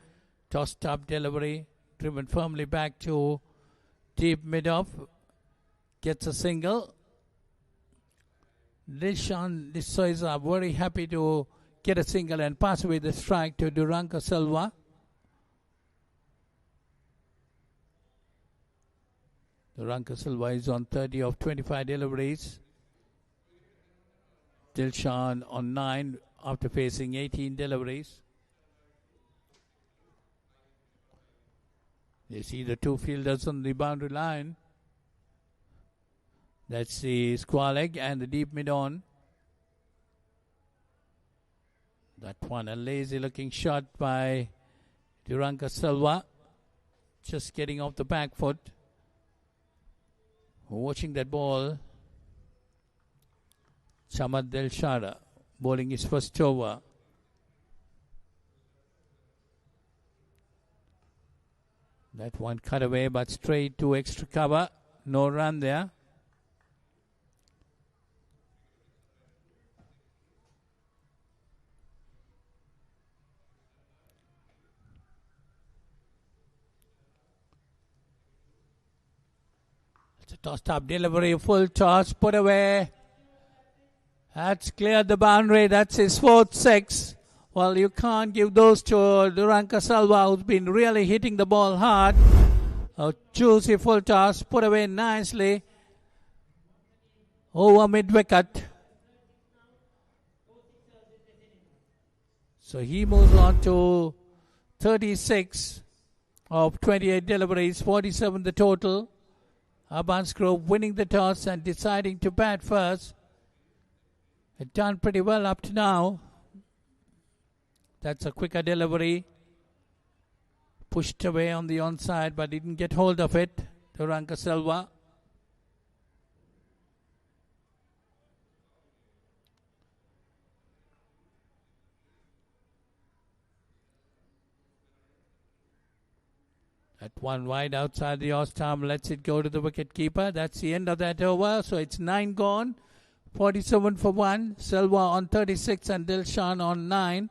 Tossed up delivery, driven firmly back to deep mid-off. Gets a single. Dilshan D'Souza very happy to get a single and pass away the strike to Turanka Selva. Turanka Selva is on 30 of 25 deliveries. Dilshan on 9 after facing 18 deliveries. You see the two fielders on the boundary line. That's the square leg and the deep mid-on. That one, a lazy looking shot by Turanka Selva. Just getting off the back foot. Watching that ball. Shamat Dilshara bowling his first over. That one cut away, but straight to extra cover. No run there. It's a tossed up delivery, full toss, put away. That's cleared the boundary. That's his 4th 6. Well, you can't give those to Turanka Selva, who's been really hitting the ball hard. A juicy full toss, put away nicely. Over mid-wicket. So he moves on to 36 of 28 deliveries, 47 the total. ABANS Group winning the toss and deciding to bat first. It done pretty well up to now. That's a quicker delivery. Pushed away on the onside, but didn't get hold of it. Turanka Selva. At one wide outside the off-stump, lets it go to the wicket keeper. That's the end of that over. So it's 9 gone. 47 for 1. Selva on 36 and Dilshan on 9.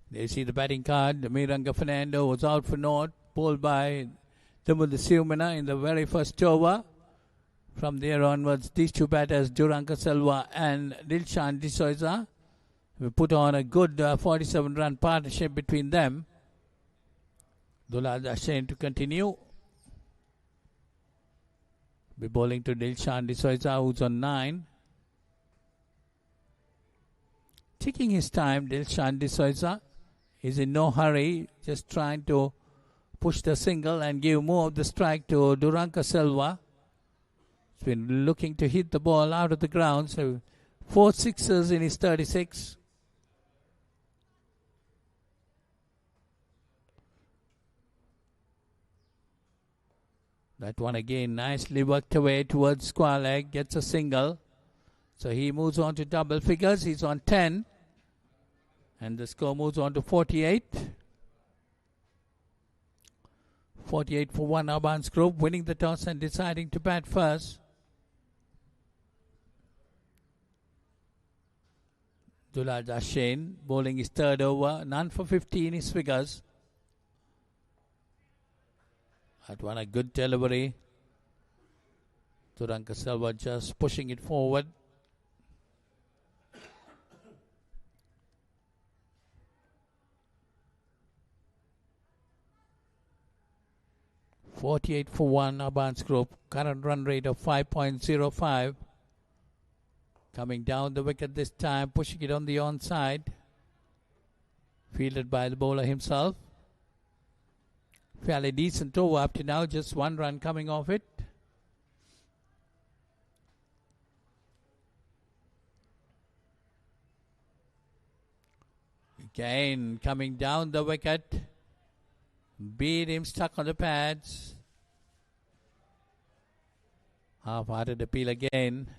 They see the batting card. Miranga Fernando was out for naught, bowled by Dimul Siumana in the very first over. From there onwards, these two batters, Turanka Selva and Dilshan D'Souza, will put on a good 47-run partnership between them. Dulad Ashain to continue. Be bowling to Dilshan D'Souza, who's on 9. taking his time. Dilshan D'Souza is in no hurry, just trying to push the single and give more of the strike to Duranka Silva. He's been looking to hit the ball out of the ground. So 4 sixes in his 36. That one again nicely worked away towards square leg, gets a single. So he moves on to double figures. He's on 10. And the score moves on to 48. 48 for 1, ABANS group, winning the toss and deciding to bat first. Dulal Dashain bowling his third over, none for 50 in his figures. That one a good delivery. Duranka Silva just pushing it forward. .48 for 1, ABANS group. Current run rate of 5.05. Coming down the wicket this time, pushing it on the onside. Fielded by the bowler himself. Fairly decent over up to now, just 1 run coming off it. Again, coming down the wicket. Beat him, stuck on the pads. Half-hearted appeal again.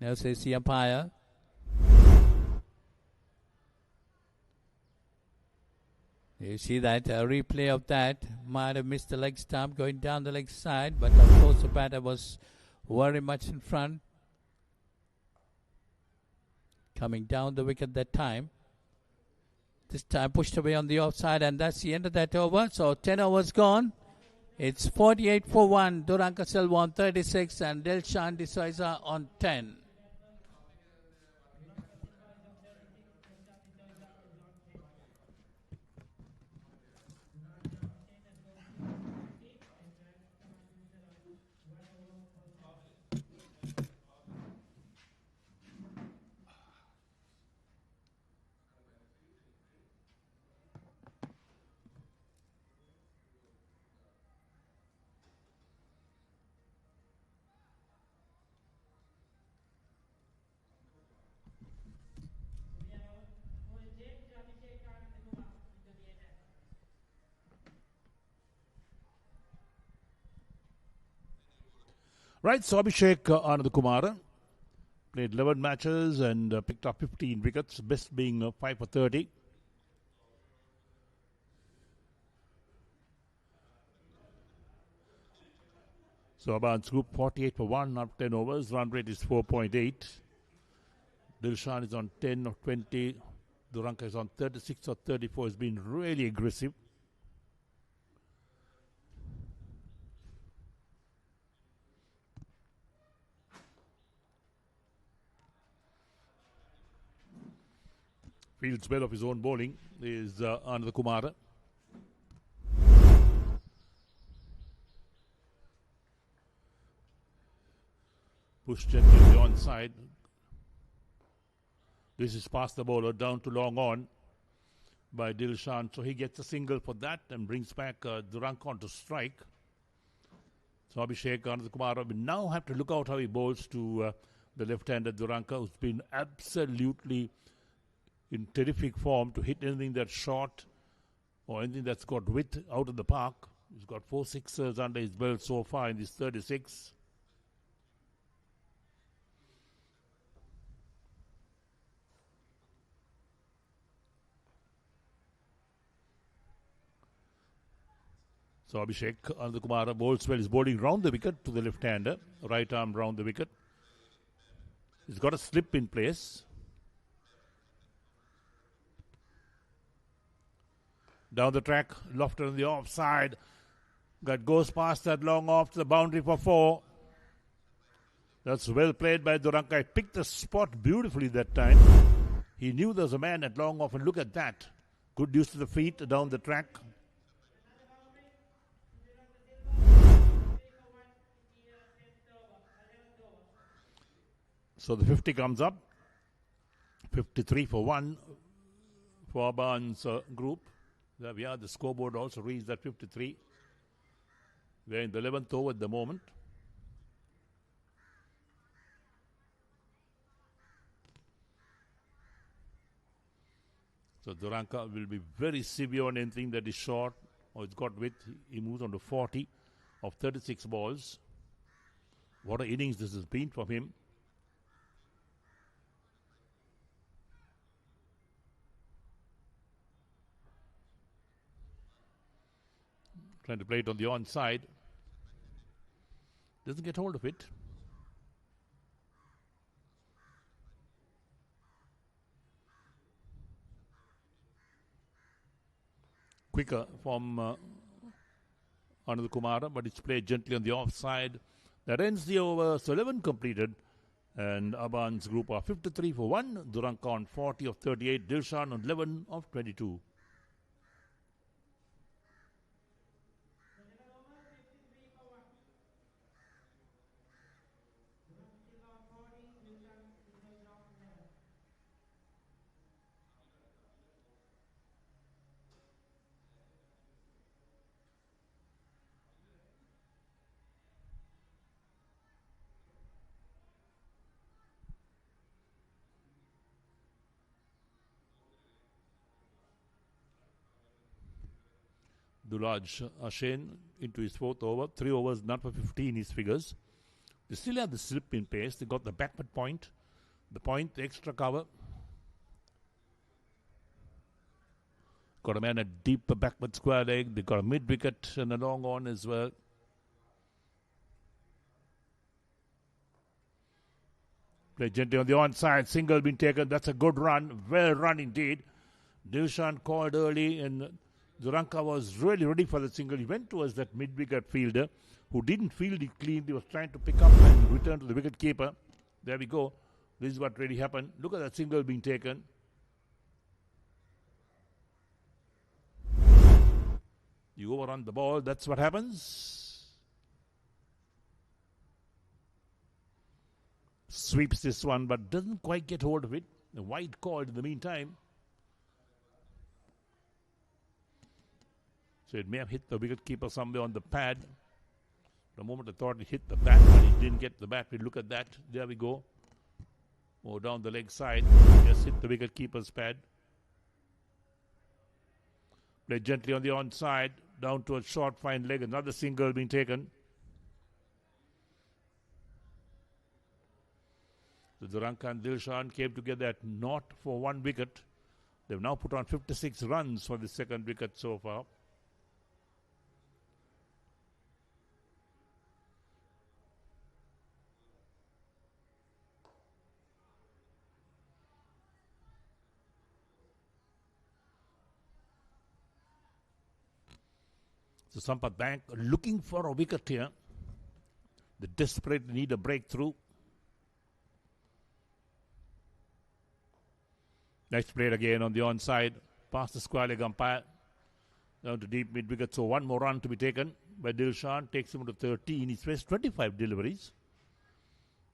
Now says the umpire. You see that replay of that. Might have missed the leg stump going down the leg side, but of course the batter was very much in front. Coming down the wicket that time. This time pushed away on the offside, and that's the end of that over. So 10 overs gone. It's 48 for 1. Duranka Silva on 36 and Dilshan D'Souza on 10. Right, so Abhishek Anandakumara played 11 matches and picked up 15 wickets, best being 5 for 30. So ABANS group 48 for 1 after 10 overs, run rate is 4.8. Dilshan is on 10 of 20. Duranka is on 36 or 34, has been really aggressive. Fields well of his own bowling is Anandakumara. Pushed gently to the onside. This is past the bowler, down to long on by Dilshan. So he gets a single for that and brings back Duranka on to strike. So Abhishek Anandakumara will now have to look out how he bowls to the left-hander Duranka, who's been absolutely in terrific form to hit anything that's short or anything that's got width out of the park. He's got 4 sixers under his belt so far in this 36. So Abhishek Anandakumara bowls well. He's bowling round the wicket to the left-hander, right arm round the wicket. He's got a slip in place. Down the track, lofted on the offside. That goes past that long off to the boundary for 4. That's well played by Duranka. He picked the spot beautifully that time. He knew there was a man at long off, and look at that. Good use to the feet down the track. So the 50 comes up 53 for 1 for ABANS group. There we are. The scoreboard also reads that 53. We're in the 11th over at the moment. So Duranka will be very severe on anything that is short or it's got width. He moves on to 40 of 36 balls. What an innings this has been from him. Trying to play it on the onside. Doesn't get hold of it. Quicker from Anand Kumara, but it's played gently on the offside. That ends the over. So 11 completed. And ABANS group are 53 for 1. Duranka on 40 of 38. Dilshan on 11 of 22. Dulaj Ashen into his 4th over. 3 overs, not for 50 in his figures. They still have the slip in pace. They got the backward point. The point, the extra cover. Got a man at deep backward square leg. They got a mid wicket and a long on as well. Play gently on the onside. Single been taken. That's a good run. Well run indeed. Dilshan called early and Duranka was really ready for the single. He went towards that mid-wicket fielder who didn't field it clean. He was trying to pick up and return to the wicket keeper. There we go. This is what really happened. Look at that single being taken. You overrun the ball. That's what happens. Sweeps this one but doesn't quite get hold of it. The wide called in the meantime. So it may have hit the wicketkeeper somewhere on the pad. The moment I thought it hit the bat, but it didn't get the bat. We look at that. There we go. Oh, down the leg side. Just hit the wicketkeeper's pad. Play gently on the onside. Down to a short, fine leg. Another single being taken. So Duranka and Dilshan came together at naught for 1 wicket. They've now put on 56 runs for the second wicket so far. So SAMPATH Bank looking for a wicket here. They desperately need a breakthrough. Next played again on the onside. Past the square leg umpire. Down to deep mid wicket. So 1 more run to be taken by Dilshan. Takes him to 13. He's faced 25 deliveries.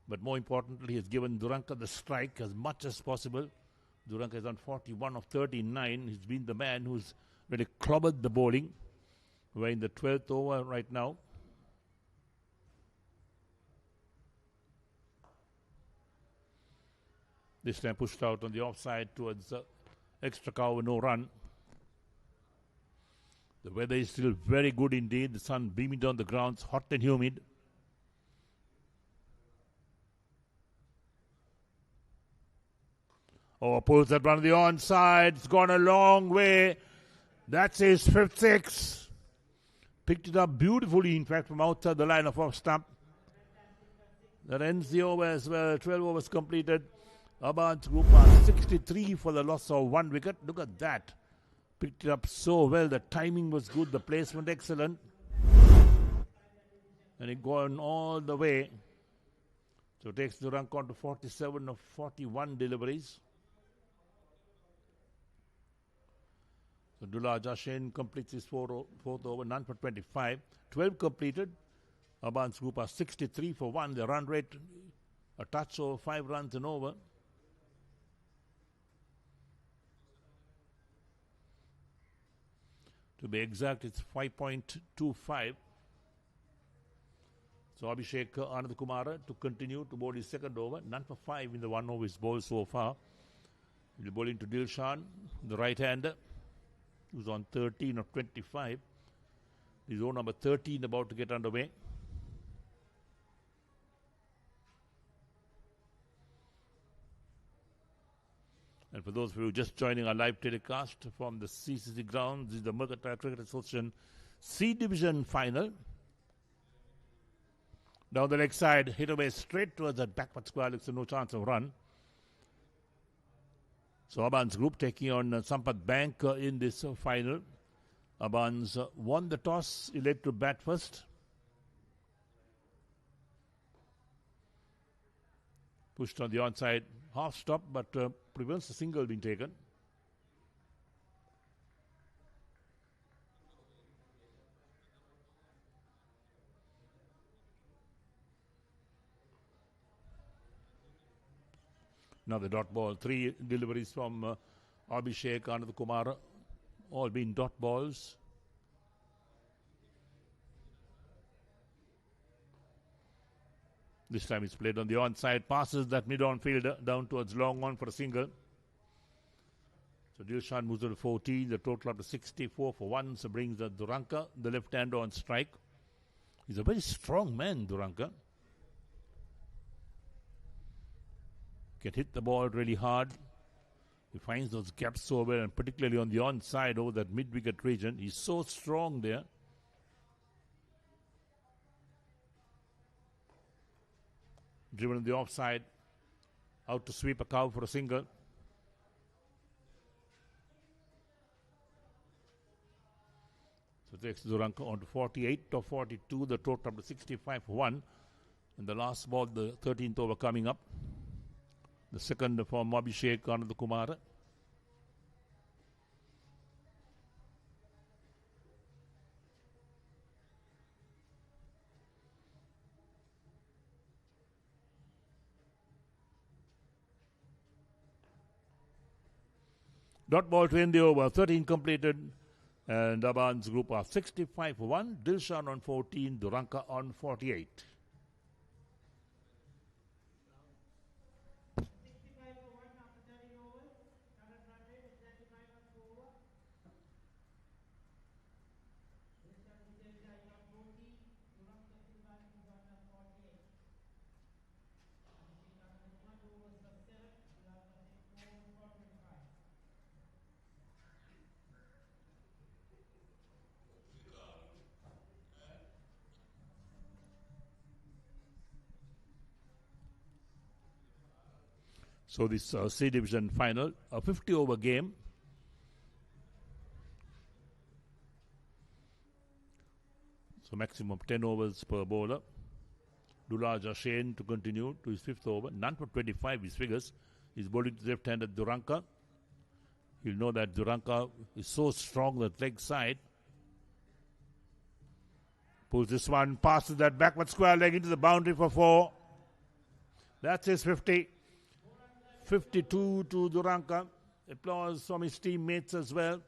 But more importantly, he has given Duranka the strike as much as possible. Duranka is on 41 of 39. He's been the man who's really clobbered the bowling. We're in the 12th over right now. This time pushed out on the offside towards extra cover, no run. The weather is still very good indeed. The sun beaming down the grounds, hot and humid. Oh, pulls that one on the onside. It's gone a long way. That's his 5th six. Picked it up beautifully, in fact, from outside the line of off stump. That ends the over as well. 12 overs completed. ABANS group are 63 for the loss of 1 wicket. Look at that. Picked it up so well. The timing was good. The placement excellent. And it gone all the way. So takes the rank on to 47 of 41 deliveries. So Dulaj Ashen completes his 4th over, none for 25. 12 completed. ABANS group are 63 for 1. The run rate, a touch over 5 runs and over. To be exact, it's 5.25. So Abhishek Anand Kumara to continue to bowl his second over. None for 5 in the 1 over his ball so far. He'll bowl into Dilshan, the right-hander, who's on 13 of 25. His own number 13 about to get underway. And for those of you just joining our live telecast from the CCC grounds, this is the Mercantile Cricket Association C Division final. Down the leg side, hit away straight towards that backward square. Looks no chance of run. So ABANS group taking on SAMPATH Bank in this final. ABANS won the toss, elected to bat first. Pushed on the onside half stop, but prevents the single being taken. Now the dot ball, 3 deliveries from Abhishek Anand Kumar, all being dot balls. This time it's played on the onside, passes that mid-on fielder down towards long on for a single. So Dilshan moves to 14, the total up to 64 for 1, so brings Duranka, the left-hander, on strike. He's a very strong man, Duranka. Can hit the ball really hard. He finds those gaps so well, and particularly on the onside over that mid-wicket region. He's so strong there. Driven on the offside, out to sweep a cow for a single. So takes Duranka on to 48 of 42, the total up to 65 for 1. And the last ball, the 13th over coming up. The second from Abhishek Anand Kumara. Dot ball to end the over, 13 completed, and ABANS group are 65 for 1, Dilshan on 14, Duranka on 48. So this C Division final, a 50-over game. So maximum 10 overs per bowler. Dulaja Shane to continue to his 5th over. None for 25 his figures. He's bowling to left-handed Duranka. You'll know that Duranka is so strong that leg side. Pulls this one, passes that backward square leg into the boundary for 4. That's his 50. 52 to Duranka. Applause from his teammates as well.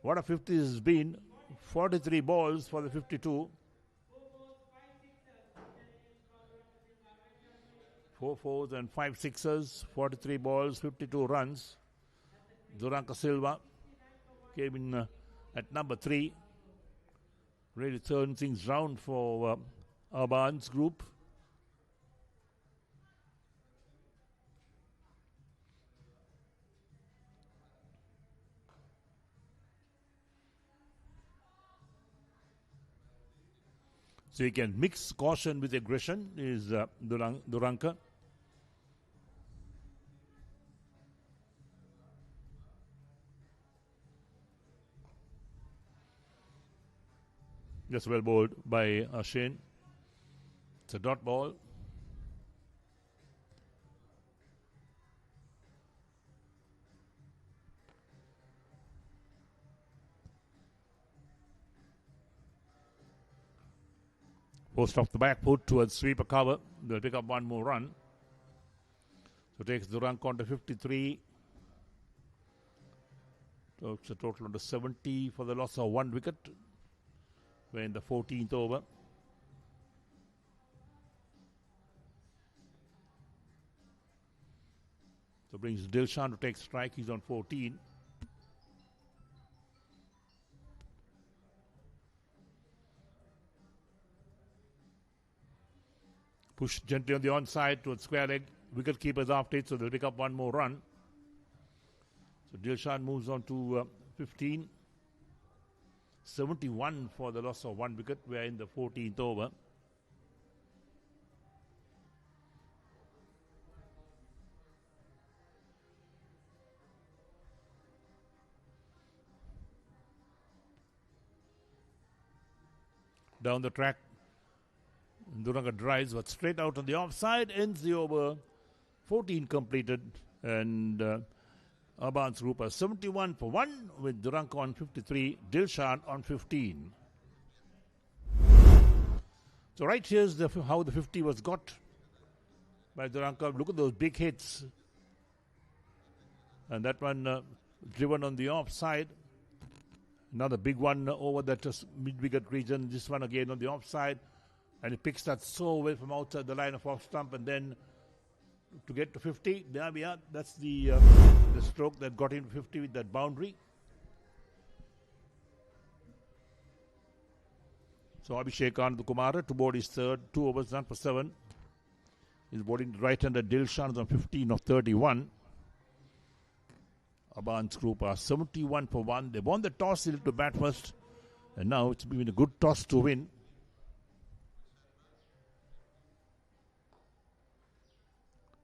What a 50 has been. 43 balls for the 52. 4 fours and 5 sixes. 43 balls, 52 runs. Duranka Silva came in at number 3. Really turn things round for ABANS group. So you can mix caution with aggression, is Duranka. Just well bowled by Shane. It's a dot ball. Post off the back foot towards sweeper cover. They'll pick up one more run. So takes Duranka on to 53. So it's a total of 70 for the loss of 1 wicket. We're in the 14th over. So brings Dilshan to take strike. He's on 14. Push gently on the onside towards square leg. Wicket keepers after it, so they'll pick up one more run. So Dilshan moves on to 15. 71 for the loss of 1 wicket. We're in the 14th over. Down the track, Duranga drives, but straight out on the offside, ends the over. 14 completed, and ABANS group are 71 for 1 with Duranga on 53, Dilshan on 15. So right here's how the 50 was got by Duranga. Look at those big hits. And that one driven on the offside. Another big one over that mid-wicket region. This one again on the offside. And he picks that so well from outside the line of off stump. And then to get to 50, there we are. That's the stroke that got him 50 with that boundary. So Abhishek Anandakumara to board his third. 2 overs, none for 7. He's boarding right-hander Dilshan on 15 of 31. ABANS group are 71 for 1. They won the toss to bat first. And now it's been a good toss to win.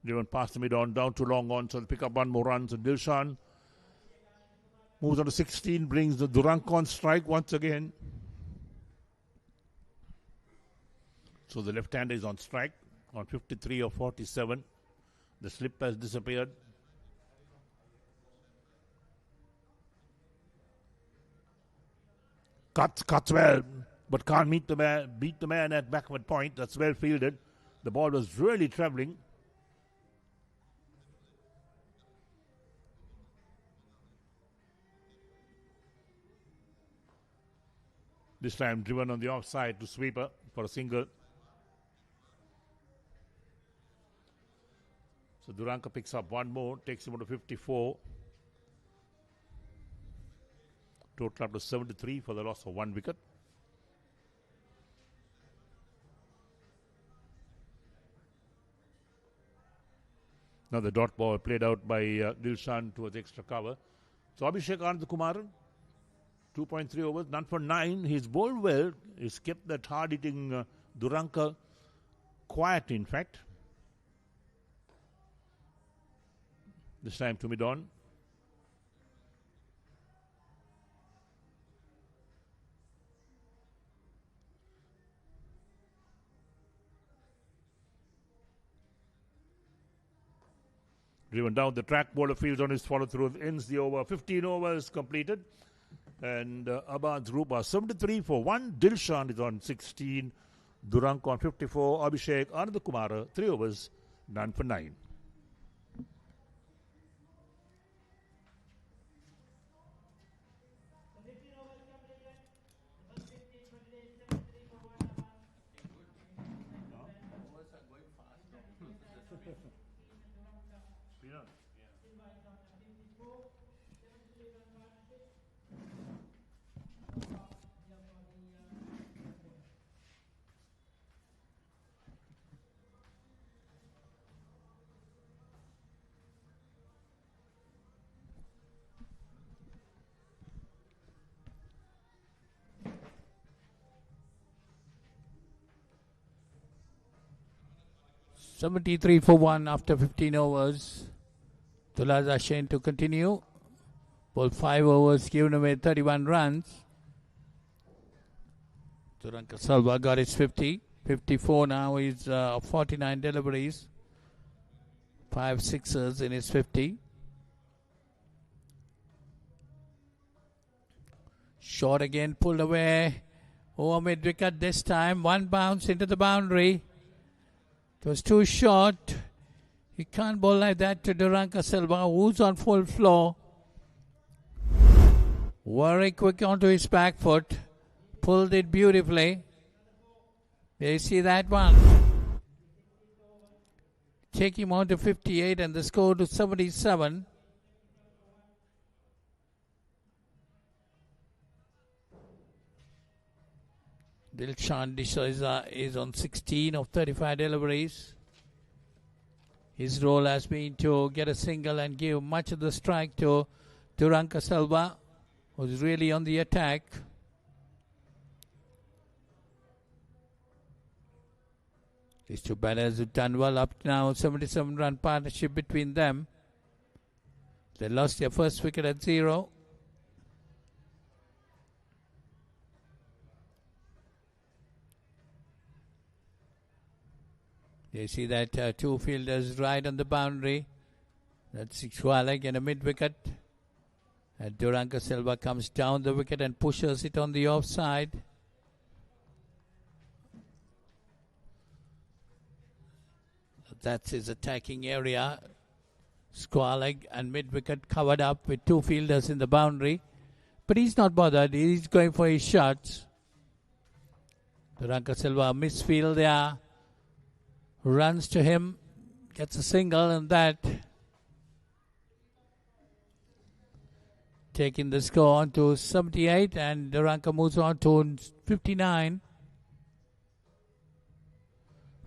Driven past the mid-on, down to long on. So they'll pick up one more run. So Dilshan moves on to 16. Brings the Duranga on strike once again. So the left-hander is on strike on 53 of 47. The slip has disappeared. Cuts well, but can't beat the man at backward point. That's well fielded. The ball was really travelling. This time driven on the offside to sweeper for a single. So Duranga picks up one more, takes him on to 54. Total up to 73 for the loss of 1 wicket. Now the dot ball played out by Dilshan towards extra cover. So Abhishek Anandakumar, 2.3 overs, none for 9. He's bowled well. He's kept that hard-hitting Duranga quiet, in fact. This time to mid-on. Driven down the track, bowler fields on his follow-through, ends the over. 15 overs completed. And ABANS group are 73 for 1. Dilshan is on 16. Duranga on 54. Abhishek Anandakumara, 3 overs, none for 9. $73 for 1 after 15 overs. Tulaza Shane to continue. Bowled 5 overs, given away 31 runs. Duranga Salva got his 50. 54 now. He's 49 deliveries. 5 sixers in his 50. Short again, pulled away. Over mid-wicket this time. One bounce into the boundary. It was too short. You can't bowl like that to Duranga Silva, who's on full floor. Very quick onto his back foot. Pulled it beautifully. There you see that one. Take him on to 58 and the score to 77. Dilshan D'Souza is on 16 of 35 deliveries. His role has been to get a single and give much of the strike to Turanka Silva, who's really on the attack. These two batters have done well up to now. 77-run partnership between them. They lost their first wicket at 0. You see that two fielders right on the boundary. That's Sixwalag and a mid-wicket. And Turanka Silva comes down the wicket and pushes it on the offside. That's his attacking area. Squalag and mid-wicket covered up with two fielders in the boundary. But he's not bothered. He's going for his shots. Turanka Silva misfield there. Runs to him. Gets a single and that. Taking the score on to 78 and Turanka moves on to 59.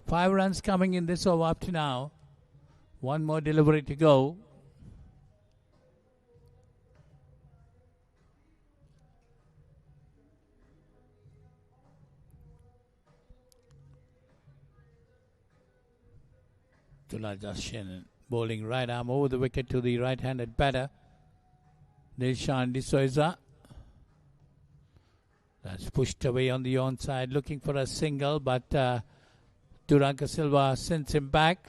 5 runs coming in this over up to now. One more delivery to go. Tulajashin bowling right arm over the wicket to the right-handed batter. Dilshan D'Souza. That's pushed away on the onside, looking for a single, but Turanka Silva sends him back.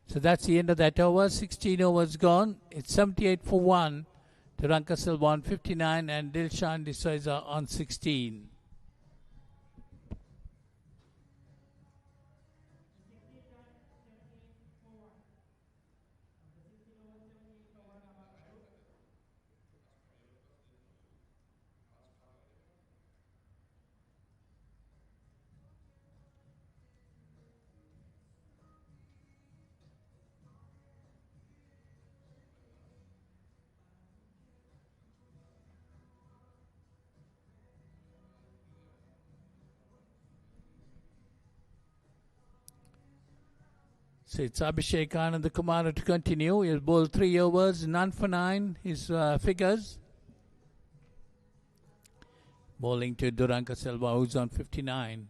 So that's the end of that over. 16 overs gone. It's 78 for 1. Turanka Silva on 59 and Dilshan D'Souza on 16. So it's Abhishek Anand Kumar to continue. He'll bowl 3 overs, none for 9. His figures. Bowling to Turanka Silva, who's on 59.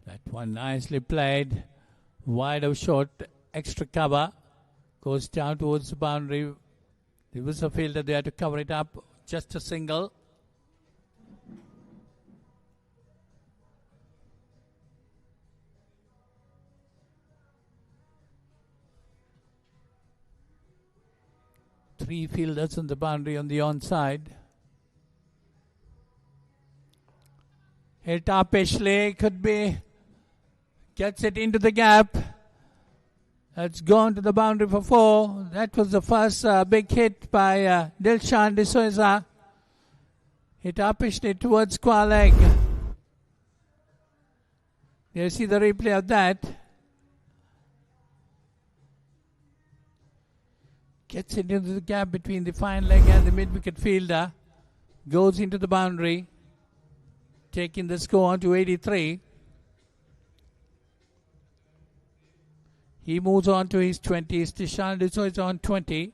That one nicely played. Wide of short, extra cover. Goes down towards the boundary. There was a fielder there to cover it up. Just a single. Three fielders on the boundary on the onside. Hit Apeshli could be. Gets it into the gap. It's gone to the boundary for 4. That was the first big hit by Dilshan D'Souza. Hit Apeshli towards Squalag. You see the replay of that. Gets it into the gap between the fine leg and the mid-wicket fielder. Goes into the boundary. Taking the score on to 83. He moves on to his 20s. Dilshan D'Souza on 20.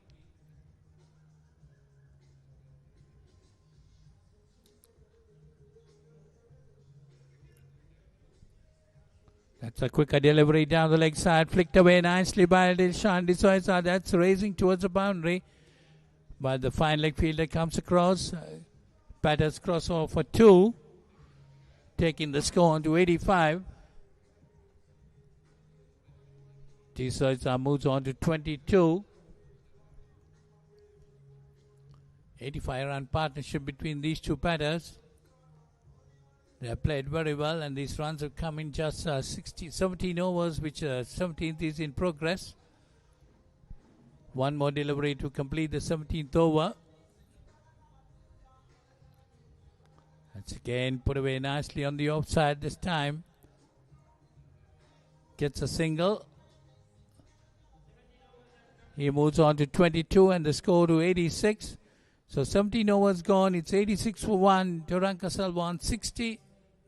That's a quicker delivery down the leg side. Flicked away nicely by Dilshan D'Souza. That's racing towards the boundary. But the fine leg fielder comes across. Batters crossover for 2. Taking the score on to 85. D'Souza moves on to 22. 85-run partnership between these two batters. They have played very well, and these runs have come in just 17 overs, which 17th is in progress. One more delivery to complete the 17th over. That's again put away nicely on the offside this time. Gets a single. He moves on to 22 and the score to 86. So 17 overs gone. It's 86 for 1. Taranka Selva on 60.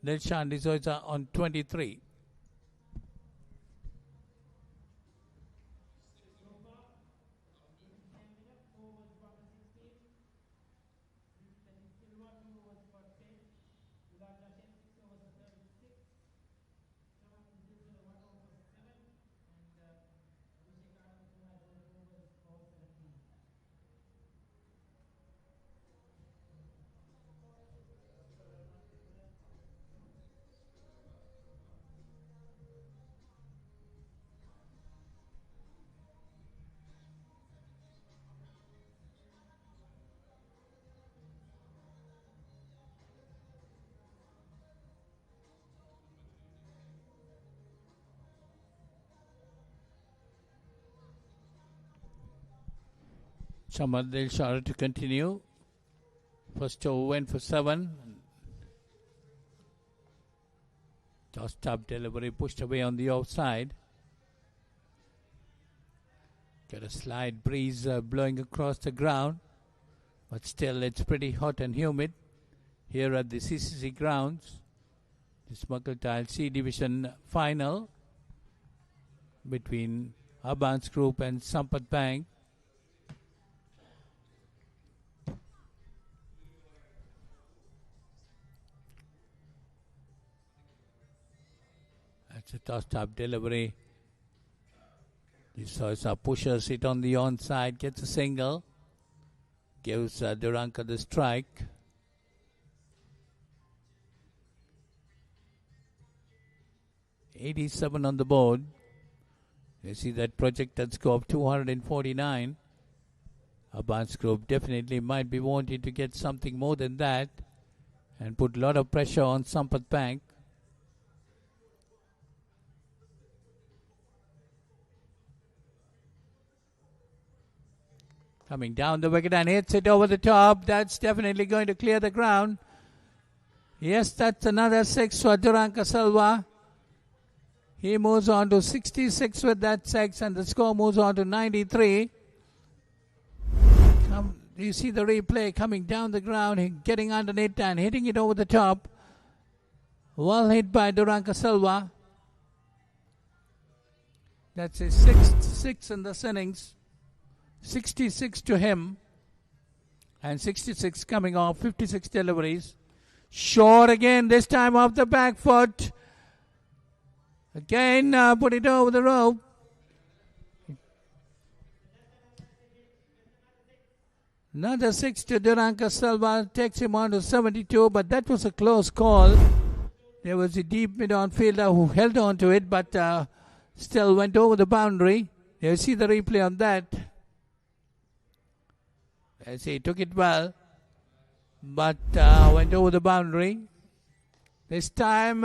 Dilshan D'Souza on 23. Samad Dilshara to continue. First over went for 7. Tossed up delivery pushed away on the outside. Got a slight breeze blowing across the ground. But still it's pretty hot and humid here at the CCC grounds. This Mercantile C Division final between ABANS Group and SAMPATH Bank. That's a tossed-up delivery. D'Souza pushes it on the onside, gets a single, gives Taranka the strike. $87 on the board. You see that projected score of 249. ABANS Group definitely might be wanting to get something more than that and put a lot of pressure on SAMPATH Bank. Coming down the wicket and hits it over the top. That's definitely going to clear the ground. Yes, that's another 6 for Taranka Selva. He moves on to 66 with that 6 and the score moves on to 93. You see the replay coming down the ground, getting underneath and hitting it over the top. Well hit by Taranka Selva. That's his 6th 6 in this innings. 66 to him and 66 coming off 56 deliveries. Short again, this time off the back foot. Again put it over the rope. Another 6 to Taranka Selva, takes him on to 72, but that was a close call. There was a deep mid-on fielder who held on to it, but still went over the boundary. You see the replay on that. As he took it well, but went over the boundary. This time,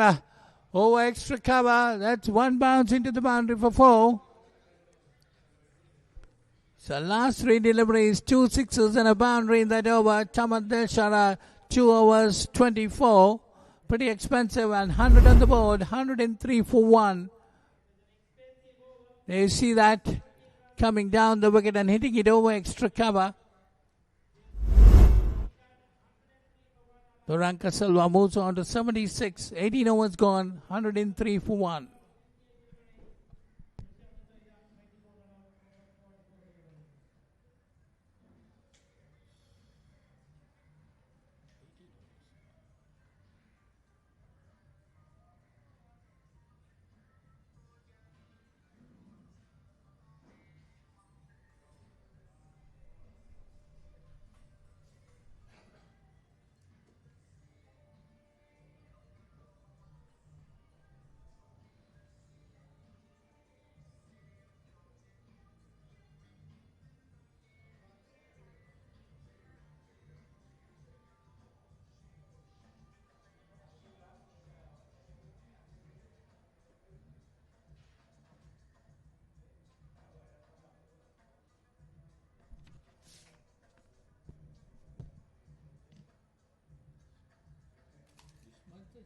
over extra cover. That's one bounce into the boundary for 4. So last 3 deliveries, 2 sixes and a boundary in that over. Samad Dilshara, 2 overs, 24. Pretty expensive and 100 on the board, 103 for 1. There you see that coming down the wicket and hitting it over extra cover. Taranka Selva moves on to 76. 18 overs gone, 103 for 1.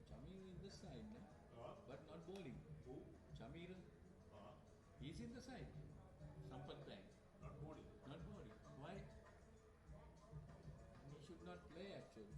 Chamir in this side, no? But not bowling. Chamir, he's in the side. Sampath playing. Not bowling. Not bowling. Why? He should not play actually.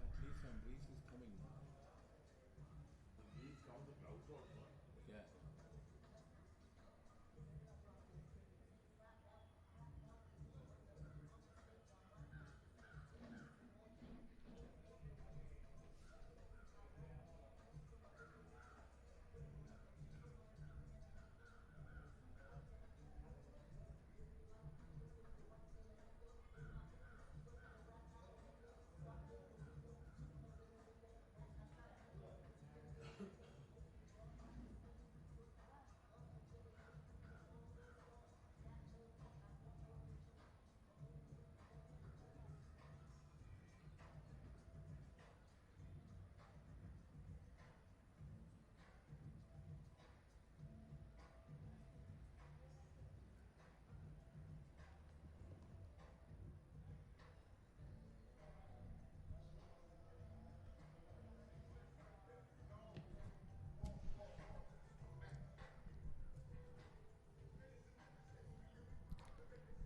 At least some breeze is coming. The breeze from the clouds also. Yeah.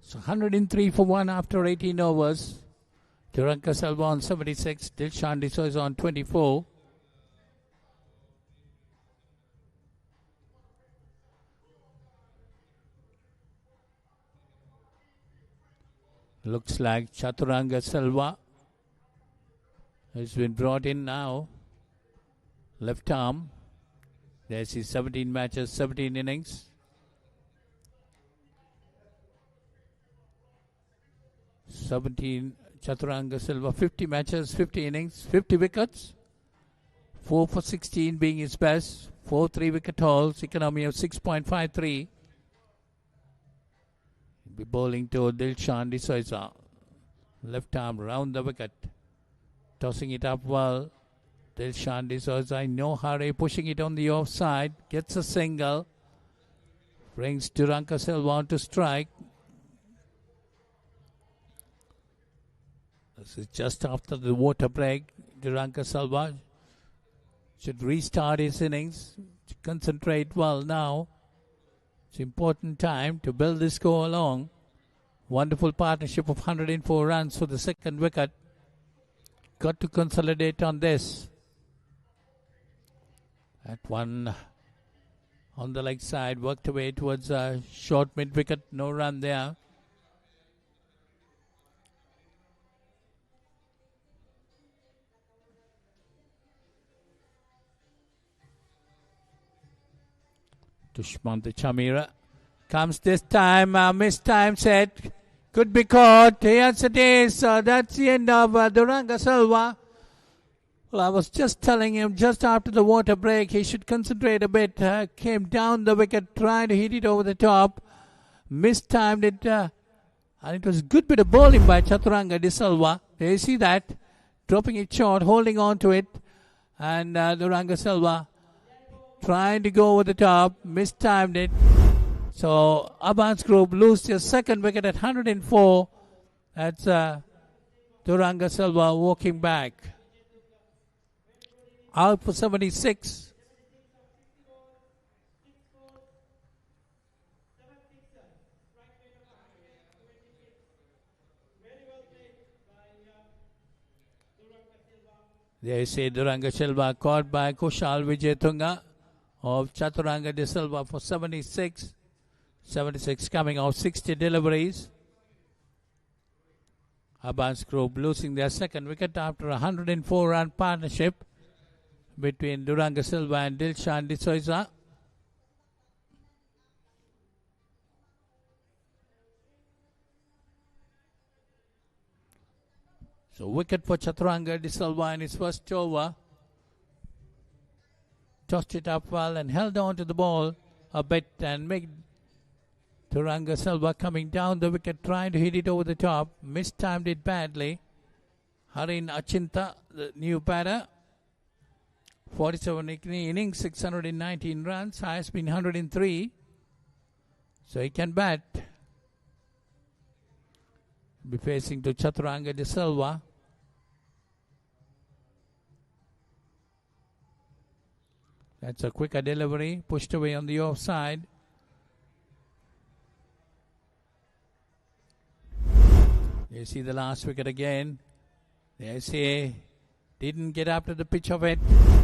So 103 for 1 after 18 overs. Turanka Selva on 76. Dilshan D'Souza on 24. Looks like Chaturanga Selva has been brought in now. Left arm. There's his 17 matches, 17 innings. 17 Chaturanga Silva, 50 matches, 50 innings, 50 wickets. 4 for 16 being his best. 4 3-wicket hauls, economy of 6.53. He'll be bowling to Dilshan D'Souza. Left arm round the wicket. Tossing it up well. Dilshan D'Souza in no hurry, pushing it on the offside. Gets a single. Brings Turanka Silva on to strike. This is just after the water break. Turanka Silva should restart his innings. Concentrate well now. It's important time to build this score along. Wonderful partnership of 104 runs for the second wicket. Got to consolidate on this. At one on the leg side, worked away towards a short mid-wicket. No run there. Dushmanta Chamira comes this time, missed time set, could be caught, yes it is, that's the end of Turanka Silva. Well, I was just telling him just after the water break he should concentrate a bit, came down the wicket trying to hit it over the top, mistimed it, and it was a good bit of bowling by Chaturanga D'Souza. There you see that, dropping it short, holding on to it, and Turanka Silva trying to go over the top, mistimed it. So ABANS group lose their second wicket at 104. That's Duranga Silva walking back. Out for 76. There you see Duranga Silva caught by Kushal Vijayatunga of Chaturanga de Silva for 76. 76 coming out, 60 deliveries. ABANS group losing their second wicket after a 104-run partnership between Duranga Silva and Dilshan D'Souza. So wicket for Chaturanga De Silva in his first over. Tossed it up well and held on to the ball a bit and made Duranga Silva coming down the wicket trying to hit it over the top. Mistimed it badly. Harin Achinta, the new batter. 47 innings, 619 runs. Highest been 103. So he can bat. Be facing to Chaturanga De Silva. That's a quicker delivery, pushed away on the offside. You see the last wicket again. The SAA didn't get up to the pitch of it,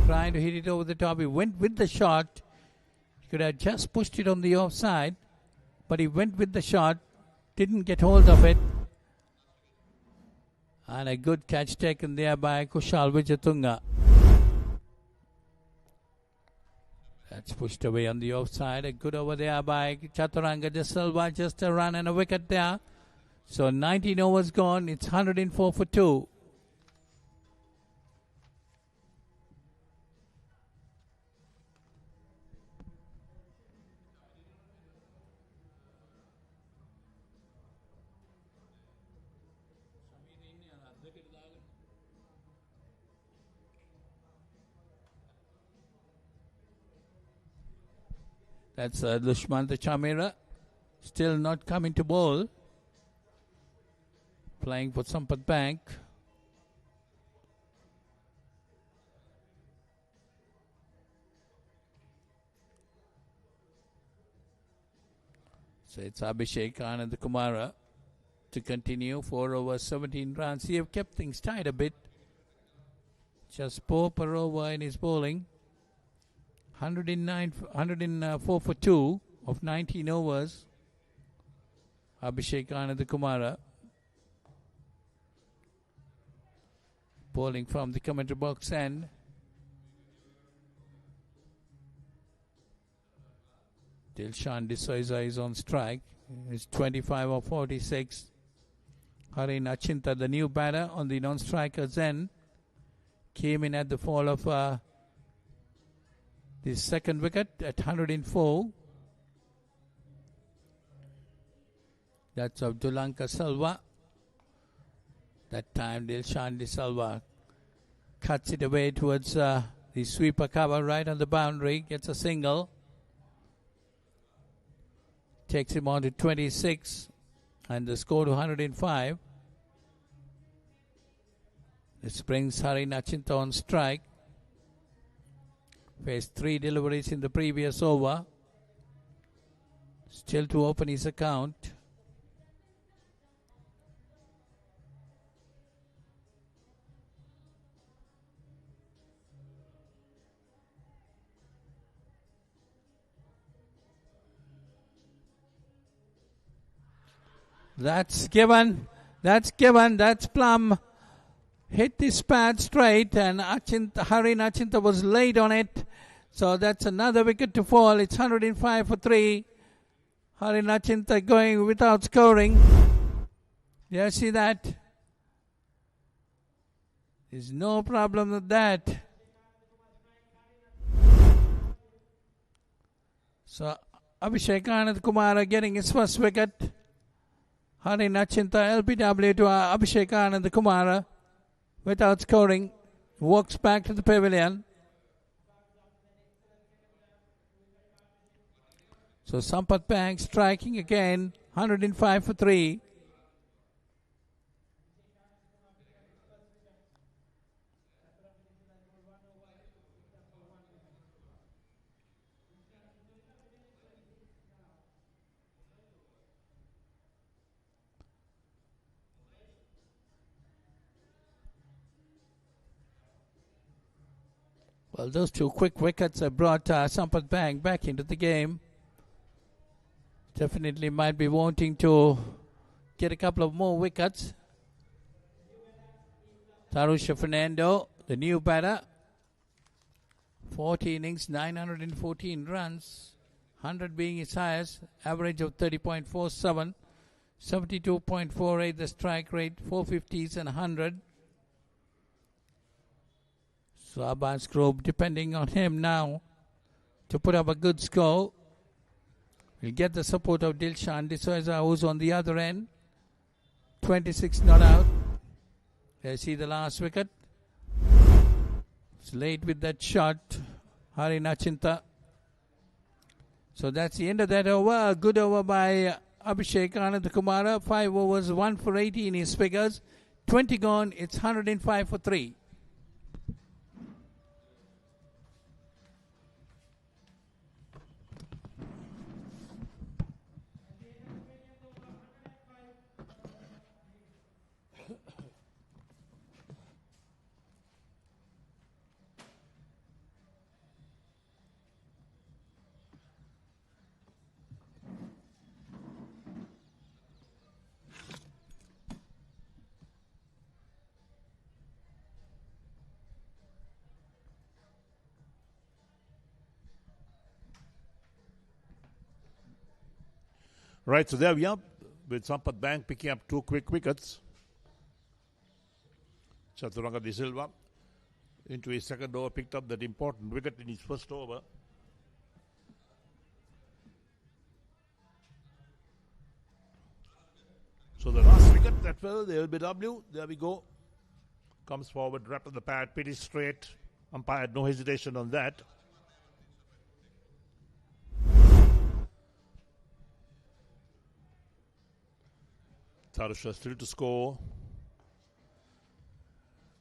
trying to hit it over the top. He went with the shot. He could have just pushed it on the offside, but he went with the shot, didn't get hold of it. And a good catch taken there by Kushal Vijayatunga. That's pushed away on the offside. A good over there by Chaturanga De Silva. Just a run and a wicket there. So 19 overs gone. It's 104 for 2. That's Dushmanta Chamira. Still not coming to bowl. Playing for Sampath Bank. So it's Abhishek Anand Kumara to continue. 4 overs, 17 runs. He have kept things tight a bit. Just 4 per over in his bowling. 104 for 2 of 19 overs. Abhishek Anand Kumara bowling from the commentary box end. Dilshan D'Souza is on strike. It's 25 of 46. Harin Achinta, the new batter on the non-striker's end, came in at the fall of the second wicket at 104. That's of Duranga Silva. That time Dilshan De Silva cuts it away towards the sweeper cover right on the boundary. Gets a single. Takes him on to 26. And the score to 105. This brings Harin Achinta on strike. Faced 3 deliveries in the previous over. Still to open his account. That's given. That's plumb. Hit this pad straight, and Harin Achinta was late on it. So that's another wicket to fall. It's 105 for 3. Harin Achinta going without scoring. You see that? There's no problem with that. So Abhishek Anand Kumara getting his first wicket. Harin Achinta LBW to Abhishek Anand Kumara without scoring. Walks back to the pavilion. So Sampath Bank striking again. 105 for 3. Well, those two quick wickets have brought Sampath Bank back into the game. Definitely might be wanting to get a couple of more wickets. Tarusha Fernando, the new batter. 40 innings, 914 runs. 100 being his highest. Average of 30.47. 72.48 the strike rate. 450s and 100. So ABANS group depending on him now to put up a good score. We'll get the support of Dilshan D'Souza, who's on the other end. 26 not out. There see the last wicket. It's late with that shot. Hari Nachinta. So that's the end of that over. A good over by Abhishek Anandakumara. 5 overs, 1 for 80 in his figures. 20 gone. It's 105 for 3. Right, so there we are with Sampath Bank picking up 2 quick wickets. Chaturanga De Silva into his second over picked up that important wicket in his first over. So the last wicket that fell, the LBW, there we go. Comes forward, wrapped on the pad, pretty straight. Umpire had no hesitation on that. Tarusha still to score.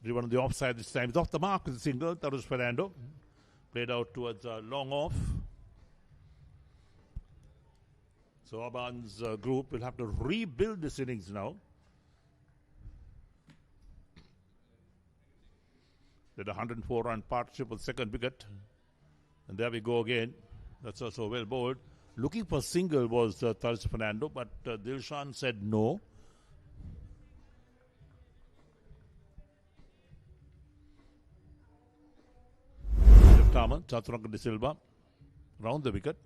Driven on the offside this time. It's off the mark with the single. Tarusha Fernando played out towards long off. So ABANS group will have to rebuild this innings now. Did a 104-run partnership with second wicket. And there we go again. That's also well bowled. Looking for single was Tarusha Fernando, but Dilshan said no. Chaturanga De Silva round the wicket.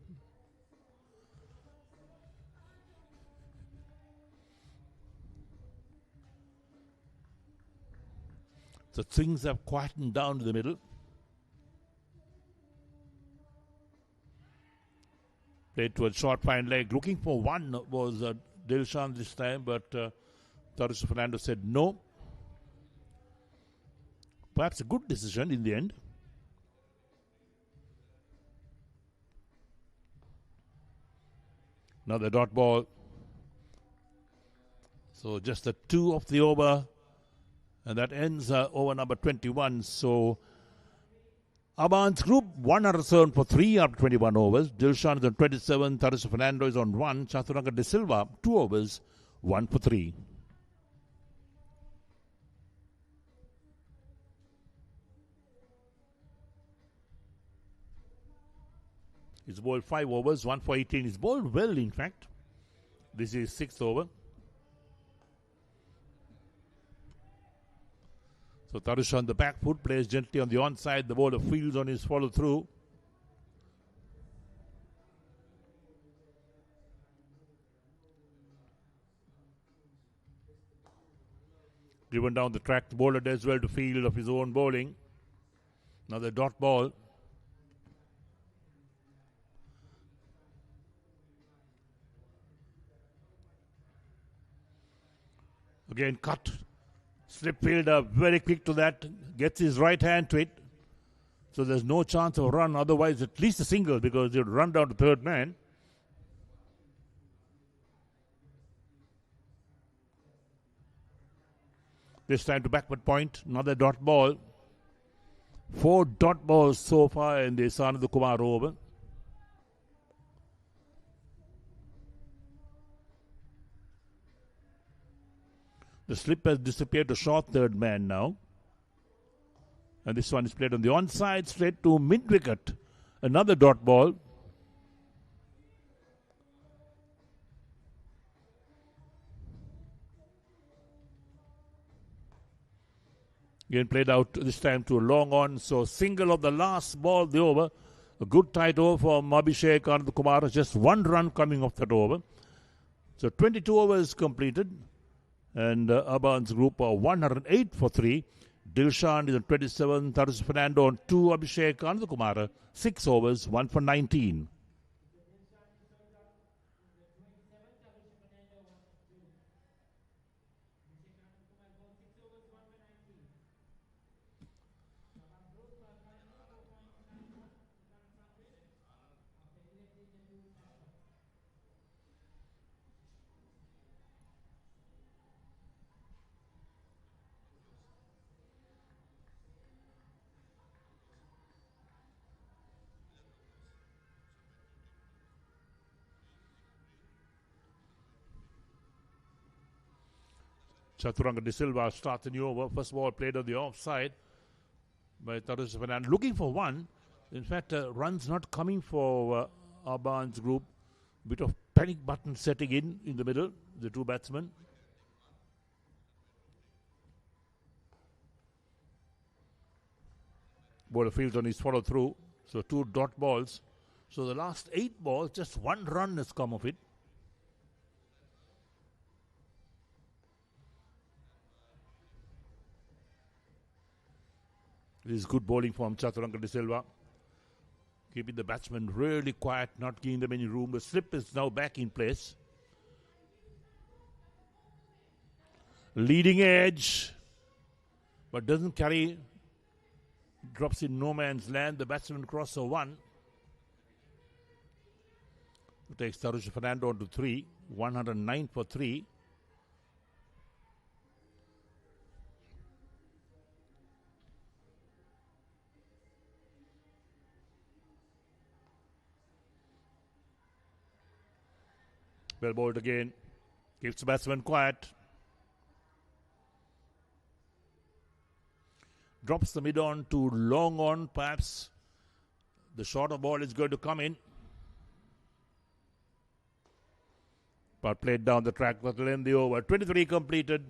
So things have quietened down to the middle. Played towards short fine leg. Looking for one was Dilshan this time, but Tarusha Fernando said no. Perhaps a good decision in the end. Now the dot ball. So just a 2 of the over. And that ends over number 21. So ABANS group 107 for 3 after 21 overs. Dilshan is on 27. Tarusha Fernando is on 1. Chaturanga De Silva 2 overs, 1 for 3. He's bowled 5 overs, 1 for 18. He's bowled well, in fact. This is 6th over. So Tarusha on the back foot, plays gently on the onside. The bowler fields on his follow through. Driven down the track, the bowler does well to field of his own bowling. Now the dot ball. Again cut. Slip fielder, very quick to that. Gets his right hand to it. So there's no chance of a run. Otherwise, at least a single because he'll run down to third man. This time to backward point. Another dot ball. 4 dot balls so far in the Anandakumara over. The slip has disappeared to short third man now. And this one is played on the onside, straight to mid-wicket. Another dot ball. Again played out this time to a long on. So single of the last ball of the over. A good tight over for Abhishek Anandakumar. Just one run coming off that over. So 22 overs completed. And ABANS group are 108 for 3. Dilshan is on 27. Tarus Fernando on 2. Abhishek Anandakumar 6 overs, 1 for 19. Chaturanga De Silva starts the new over. First ball played on the offside by Tarus Fernando. Looking for one. In fact, runs not coming for ABANS group. Bit of panic button setting in the middle. The two batsmen. Bowler fields on his follow through. So 2 dot balls. So the last 8 balls, just 1 run has come of it. This is good bowling from Chaturanga De Silva. Keeping the batsmen really quiet, not giving them any room. The slip is now back in place. Leading edge, but doesn't carry. Drops in no man's land. The batsman crosses 1. Takes Tarus Fernando on to 3. 109 for 3. Well bowled again. Keeps the batsman quiet. Drops the mid on to long on. Perhaps the shorter ball is going to come in. But played down the track. That will end the over. 23 completed.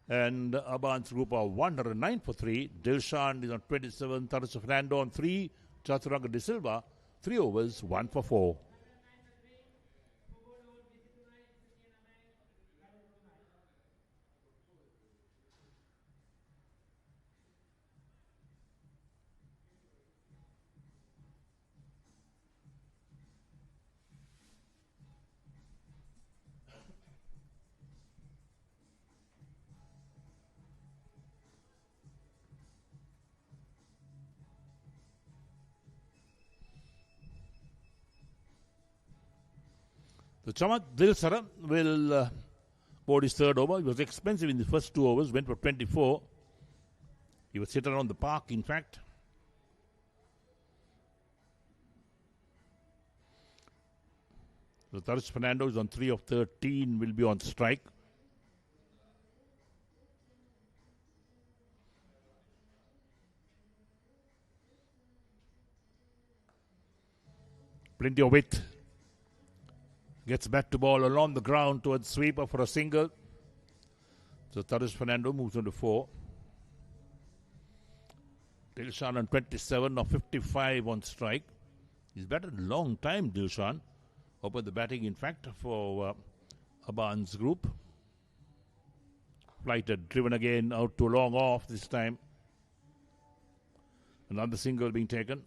And ABANS group are 109 for 3. Dilshan is on 27. Tarus Fernando on 3. Chaturanga De Silva 3 overs, 1 for 4. The Chamat Dilsara will bowl his third over. He was expensive in the first 2 overs, went for 24. He was hit around the park, in fact. So Tarus Fernando is on 3 of 13, will be on strike. Plenty of width. Gets back to ball along the ground towards sweeper for a single. So Tarus Fernando moves on to 4. Dilshan on 27 of 55 on strike. He's batted a long time, Dilshan. Opened the batting, in fact, for ABANS group. Flighted, driven again out to long off this time. Another single being taken.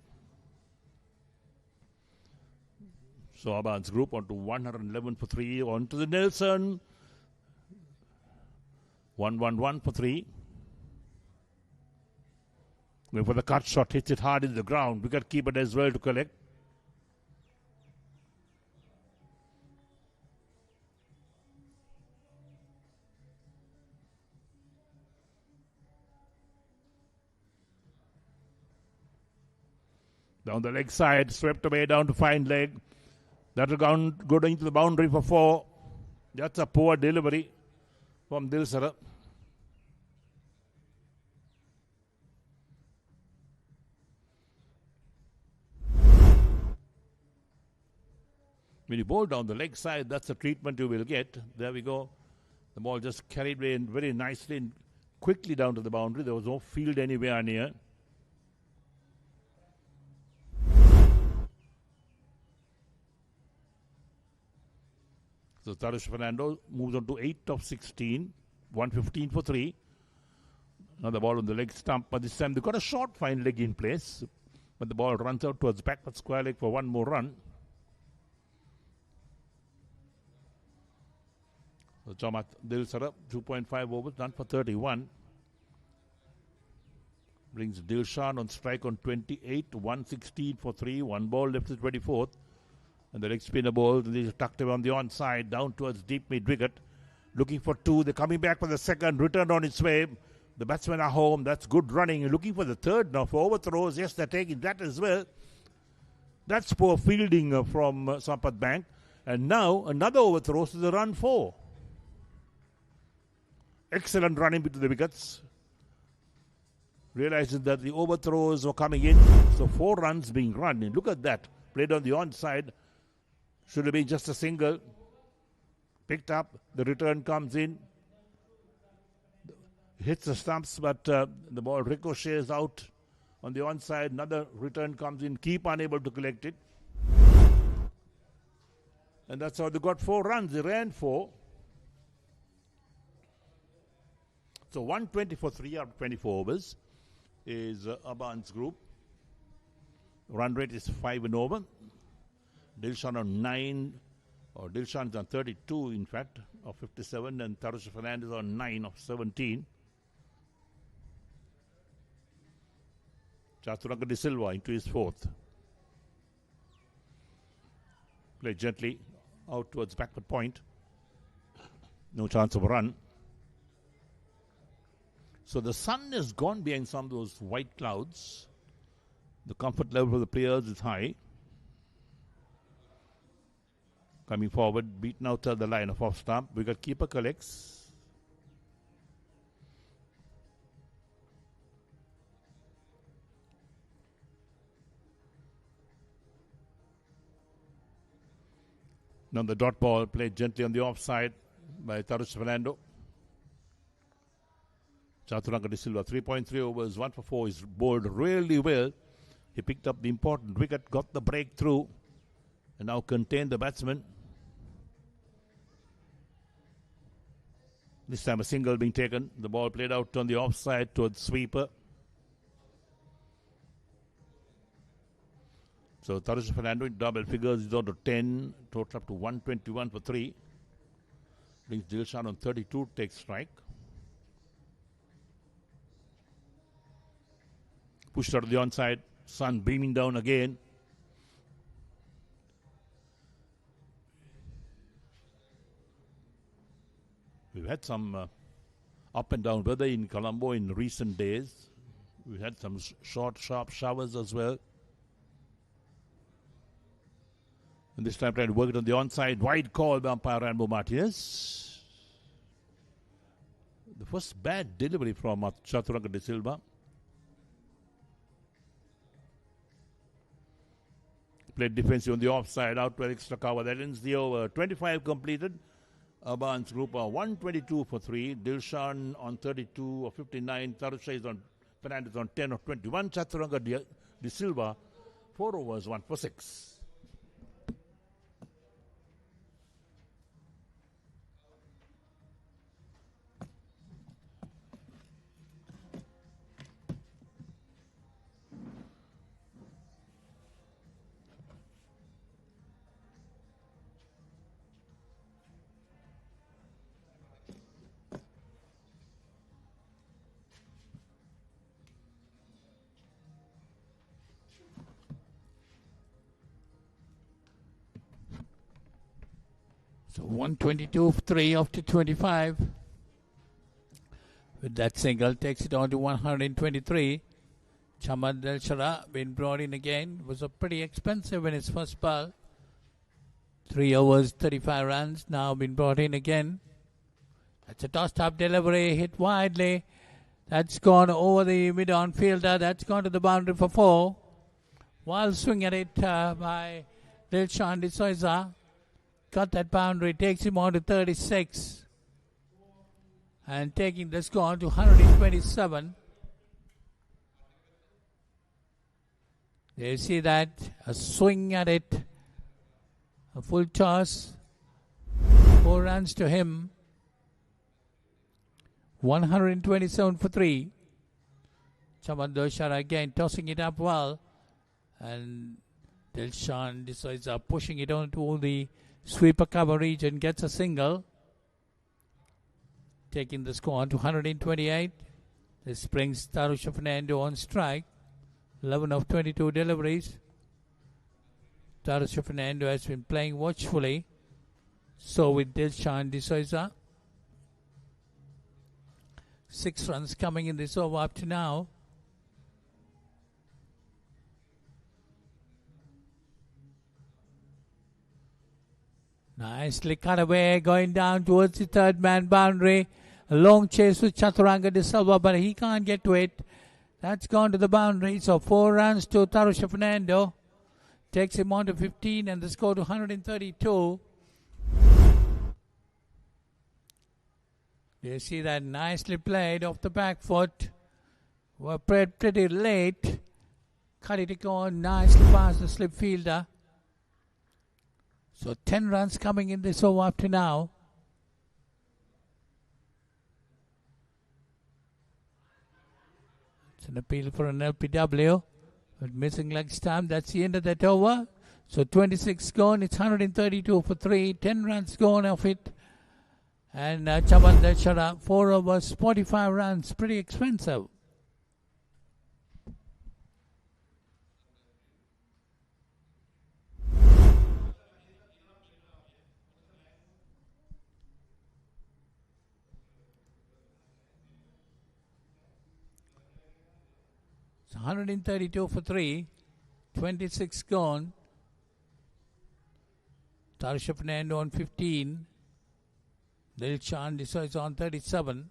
So ABANS group on to 111 for 3. On to the Nelson. 111 for 3. Going for the cut shot, hits it hard in the ground. Wicket keeper as well to collect. Down the leg side, swept away down to fine leg. That will go into the boundary for 4. That's a poor delivery from Dilsara. When you bowl down the leg side, that's the treatment you will get. There we go. The ball just carried in very nicely and quickly down to the boundary. There was no field anywhere near. So Tarush Fernando moves on to 8 of 16, 115 for 3. Now the ball on the leg stump, but this time they've got a short fine leg in place. But the ball runs out towards backward square leg for one more run. So Chamat Dilsara, 2.5 overs, done for 31. Brings Dilshan on strike on 28, 116 for 3. One ball left is 24th. And the leg spinner ball, they tucked him on the onside, down towards deep mid-wicket. Looking for 2, they're coming back for the second, returned on its way. The batsmen are home, that's good running. Looking for the third now for overthrows. Yes, they're taking that as well. That's poor fielding from Sampath Bank. And now another overthrow to the run 4. Excellent running between the wickets. Realizing that the overthrows were coming in. So 4 runs being run. And look at that. Played on the onside. Should have been just a single. Picked up. The return comes in. Hits the stumps, but the ball ricochets out on the onside. Another return comes in. Keep unable to collect it. And that's how they got 4 runs. They ran 4. So 120 for 3 out of 24 overs is ABANS group. Run rate is 5 and over. Dilshan on 9, or Dilshan is on 32 in fact, of 57, and Tarush Fernandez on 9 of 17. Chaturanga De Silva into his 4th. Play gently out towards backward point. No chance of a run. So the sun has gone behind some of those white clouds. The comfort level for the players is high. Coming forward, beaten out at the line of off stump. Wicket keeper collects. Now the dot ball played gently on the offside by Tarush Fernando. Chaturanga De Silva, 3.3 overs, 1 for 4. He's bowled really well. He picked up the important wicket, got the breakthrough, and now contained the batsman. This time a single being taken. The ball played out on the offside towards sweeper. So Tarush Fernando in double figures is on to 10, total up to 121 for 3. Brings Dilshan on 32, takes strike. Pushed out of the onside, sun beaming down again. We've had some up and down weather in Colombo in recent days. We've had some short, sharp showers as well. And this time trying to work it on the onside. Wide call by umpire Rambo Martinez. The first bad delivery from Chaturanga De Silva. Played defensive on the offside, out to extra cover. That ends the over. 25 completed. ABANS group are 122 for 3. Dilshan on 32 of 59. Tarush is on Fernandez on 10 of 21. Chaturanga De Silva, 4 overs, 1 for 6. So 122 for 3 after 25. With that single, takes it on to 123. Chamad Delshara been brought in again. Was a pretty expensive in his first ball. 3 overs, 35 runs. Now been brought in again. That's a tossed-up delivery, hit widely. That's gone over the mid-on fielder. That's gone to the boundary for 4. While swing at it by Dilshan D'Souza. got that boundary, takes him on to 36. And taking the score to 127. There you see that, a swing at it, a full toss, 4 runs to him, 127 for 3. Chaman Doshara again tossing it up well, and Dilshan decides pushing it on to the sweeper cover region, gets a single, taking the score on to 128. This brings Tarusha Fernando on strike. 11 of 22 deliveries. Tarusha Fernando has been playing watchfully. So with Dilshan D'Souza. 6 runs coming in this over up to now. Nicely cut away, going down towards the third man boundary. A long chase with Chaturanga De Silva, but he can't get to it. That's gone to the boundary. So 4 runs to Tarusha Fernando. Takes him on to 15 and the score to 132. You see that nicely played off the back foot. Were pretty late. Cut it on nicely past the slip fielder. So 10 runs coming in this over up to now. It's an appeal for an LPW. But missing leg stump. That's the end of that over. So 26 gone. It's 132 for 3. 10 runs gone off it. And Chaman Deshara, 4 overs, 45 runs. Pretty expensive. It's 132 for 3. 26 gone. Tarusha Fernando on 15. Dilshan D'Souza on 37.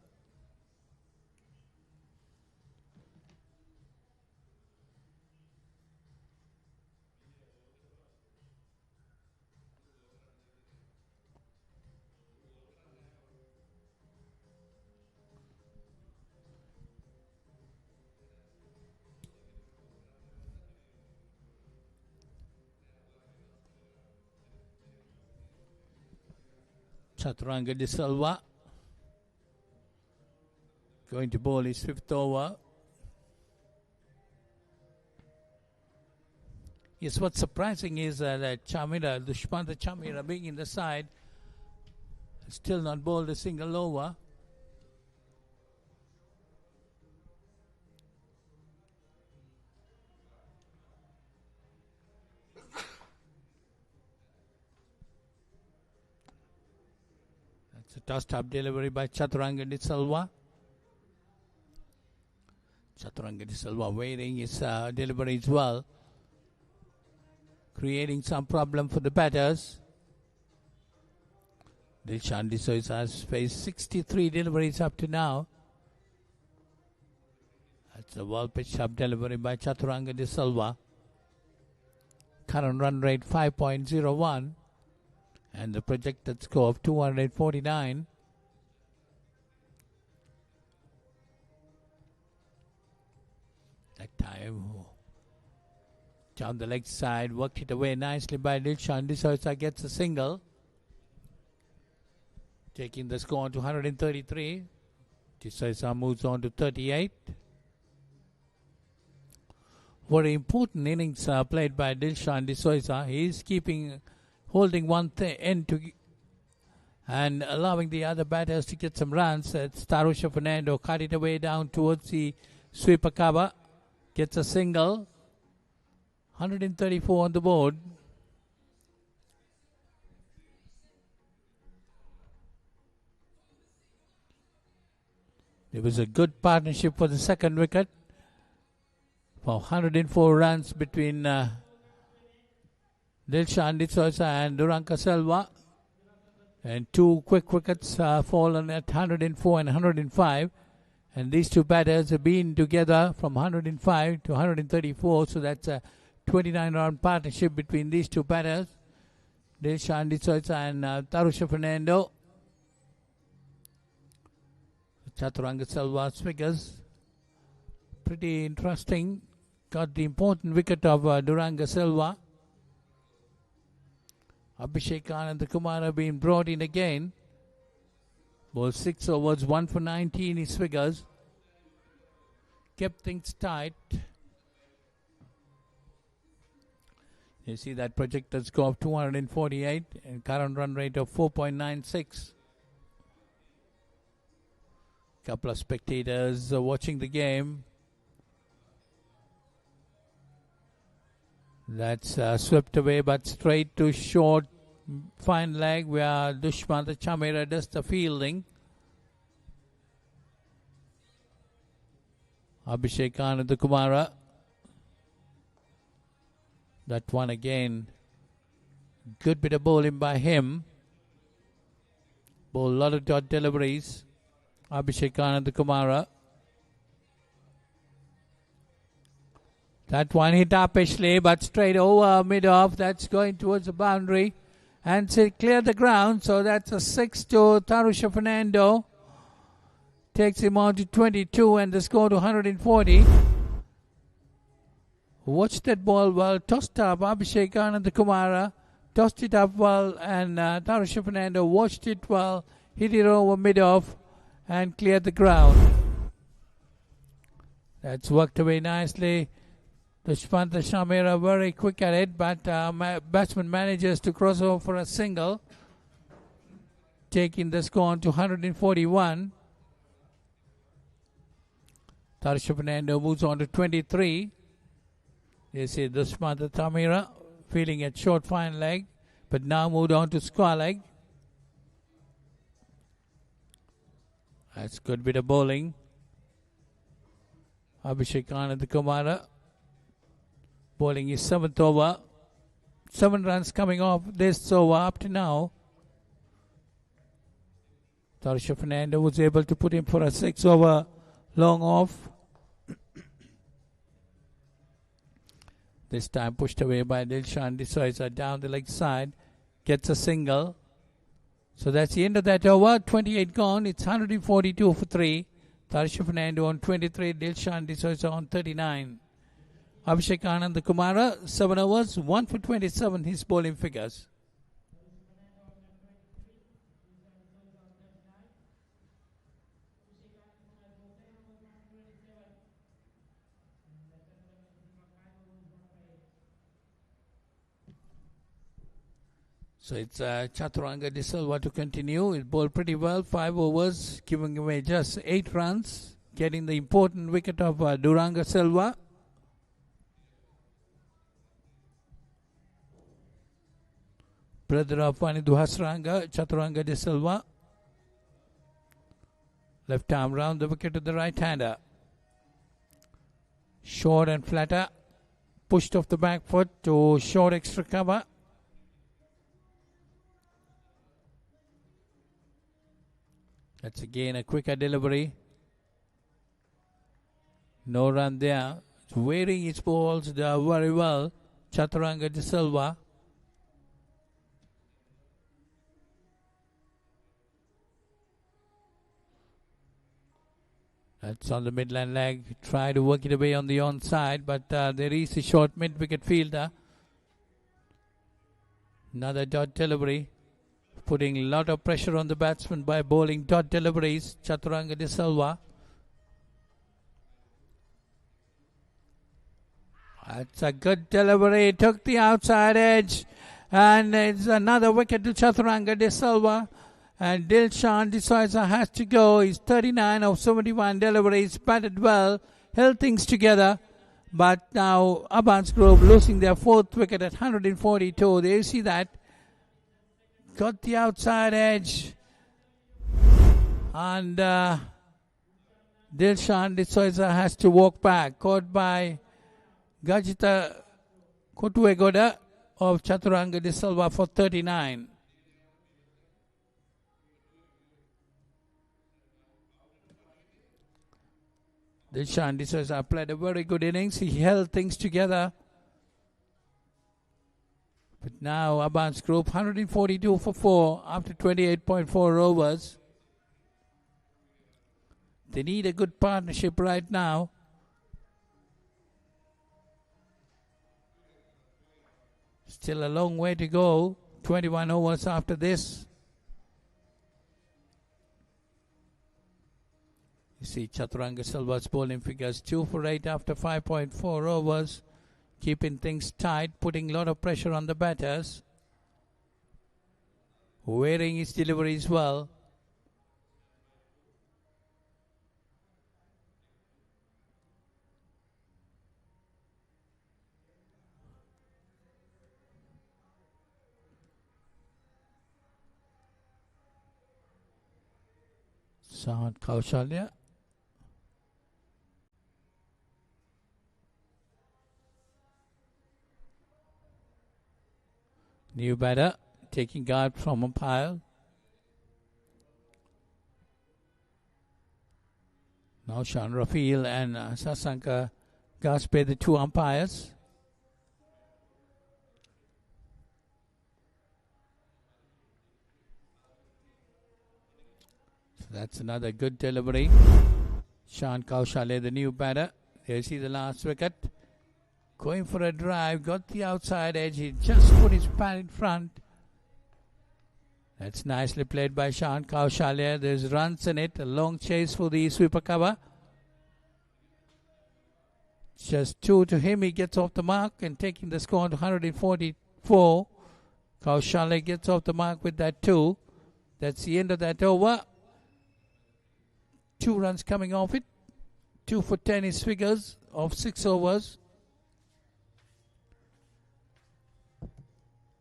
Chaturanga De Silva going to bowl his 5th over. Yes, what's surprising is that Chamira, Dushmantha Chamira being in the side, still not bowled a single over. It's a tossed-up delivery by Chaturanga De Silva. Chaturanga De Silva waiting his delivery as well, creating some problem for the batters. Dilshan D'Souza has faced 63 deliveries up to now. That's a well-pitched up delivery by Chaturanga De Silva. Current run rate 5.01. And the projected score of 249. That time, down the leg side, worked it away nicely by Dilshan D'Souza, gets a single. Taking the score on to 133. D'Souza moves on to 38. Very important innings played by Dilshan D'Souza. He is holding one end to and allowing the other batters to get some runs. It's Tarusha Fernando cut it away down towards the sweeper cover. Gets a single. 134 on the board. It was a good partnership for the second wicket. For 104 runs between Dilshan D'Souza and Duranka Selva. And 2 quick wickets fallen at 104 and 105. And these 2 batters have been together from 105 to 134. So that's a 29-round partnership between these 2 batters. Dilshan D'Souza and Tarusha Fernando. Chaturanga Selva's figures. Pretty interesting. Got the important wicket of Duranga Silva. Abhishek Anand Kumara being brought in again. Bowled 6 overs, 1 for 19 his figures. Kept things tight. You see that projected score of 248 and current run rate of 4.96. Couple of spectators watching the game. That's swept away, but straight to short, fine leg where Dushmantha Chameera does the fielding. Abhishek Anand Kumara. That one again. Good bit of bowling by him. Bowled a lot of dot deliveries. Abhishek Anand Kumara. That one hit upishly, but straight over mid-off. That's going towards the boundary. And clear the ground. So that's a 6 to Tarusha Fernando. Takes him on to 22 and the score to 140. Watch that ball well. Tossed up. Abhishek Anand Kumara. Tossed it up well. And Tarusha Fernando watched it well. Hit it over mid-off. And cleared the ground. That's worked away nicely. Dushmantha Chameera very quick at it, but batsman manages to cross over for a single, taking the score on to 141. Tarusha Fernando moves on to 23. You see Dushmantha Chameera feeling at short fine leg, but now moved on to square leg. That's good bit of bowling. Abhishek Anand Kumara bowling his 7th over. 7 runs coming off this over up to now. Tarusha Fernando was able to put him for a 6 over long off. This time pushed away by Dilshan D'Souza down the leg side. Gets a single. So that's the end of that over. 28 gone. It's 142 for 3. Tarusha Fernando on 23. Dilshan D'Souza on 39. Abhishek Anand Kumara, 7 overs, 1 for 27, his bowling figures. So it's Chaturanga De Silva to continue. He bowled pretty well, 5 overs, giving away just 8 runs, getting the important wicket of Duranga Silva. Brother of Vanidu Hasranga, Chaturanga De Silva. Left arm round the wicket to the right hander. Short and flatter. Pushed off the back foot to short extra cover. That's again a quicker delivery. No run there. It's wearing his balls very well. Chaturanga De Silva. That's on the midland leg. Try to work it away on the onside, but there is a short mid-wicket fielder. Another dot delivery. Putting a lot of pressure on the batsman by bowling dot deliveries. Chaturanga De Silva. That's a good delivery. Took the outside edge. And it's another wicket to Chaturanga De Silva. And Dilshan D'Souza has to go. He's 39 of 71 deliveries. Batted well. Held things together. But now ABANS Group losing their 4th wicket at 142. There you see that. Got the outside edge. And Dilshan D'Souza has to walk back. Caught by Gajita Kotuegoda of Chaturanga De Silva for 39. Dilshan D'Souza played a very good innings. He held things together. But now ABANS Group 142 for 4 after 28.4 overs. They need a good partnership right now. Still a long way to go. 21 overs after this. You see Chaturanga Silva's bowling figures 2 for 8 after 5.4 overs. Keeping things tight, putting a lot of pressure on the batters. Wearing his deliveries well. Sahan Kaushalya. New batter taking guard from umpire. Now Shan Rafiel and Sasanka Gaspe, the two umpires. So that's another good delivery. Shan Kaushale, the new batter. There you see the last wicket. Going for a drive, got the outside edge. He just put his bat in front. That's nicely played by Shan Kaushale. There's runs in it. A long chase for the sweeper cover. Just 2 to him. He gets off the mark and taking the score to 144. Kaushale gets off the mark with that 2. That's the end of that over. 2 runs coming off it. 2 for 10 is figures of 6 overs.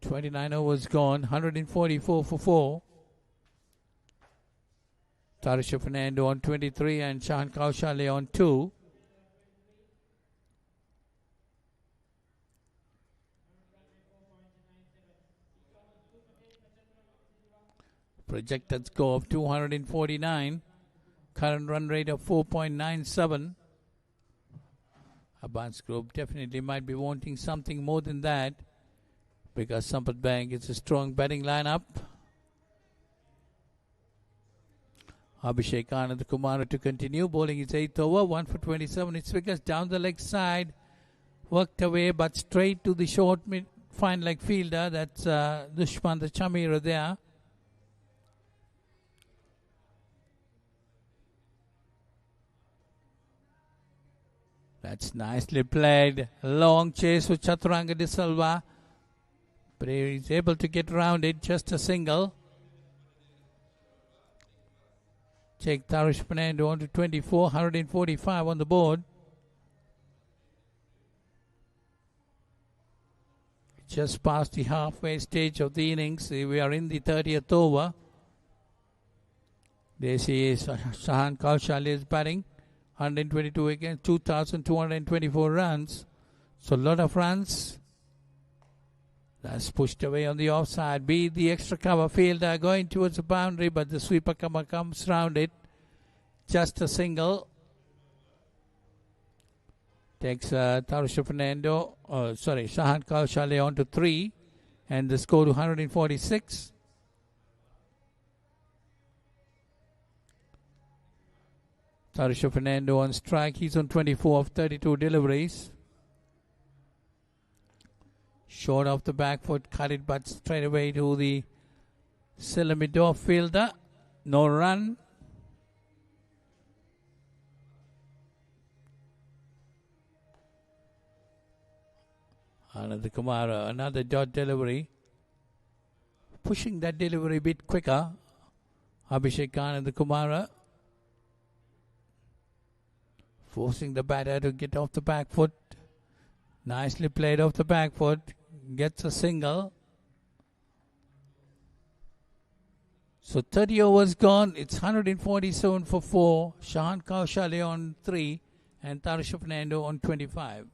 29 overs gone, 144 for 4. Tarisha Fernando on 23 and Shahan Kaushale on 2. Projected score of 249. Current run rate of 4.97. ABANS Group definitely might be wanting something more than that, because Sampath Bank is a strong batting lineup. Abhishek Anand Kumar to continue. Bowling his 8th over. 1 for 27. It's wickets down the leg side. Worked away but straight to the short fine leg fielder. That's Dushman the Chamira there. That's nicely played. Long chase for Chaturanga de Silva. But he is able to get around it, just a single. Take Tarish Fernando on to 24, 145 on the board. Just past the halfway stage of the innings. We are in the 30th over. There she is, Shahan Kaushale is batting. 122 against 2,224 runs. So a lot of runs. That's pushed away on the offside. Be the extra cover fielder going towards the boundary, but the sweeper cover comes round it. Just a single. Takes Tarisha Fernando, Shahan Kaushale on to 3. And the score to 146. Tarisha Fernando on strike. He's on 24 of 32 deliveries. Short off the back foot, cut it, but straight away to the Silamidor fielder. No run. Another Kumara, another dot delivery. Pushing that delivery a bit quicker. Abhishek Anand Kumara. Forcing the batter to get off the back foot. Nicely played off the back foot. Gets a single. So 30 overs gone. It's 147 for 4. Shahan Kaushale on 3 and Tarisha Fernando on 25.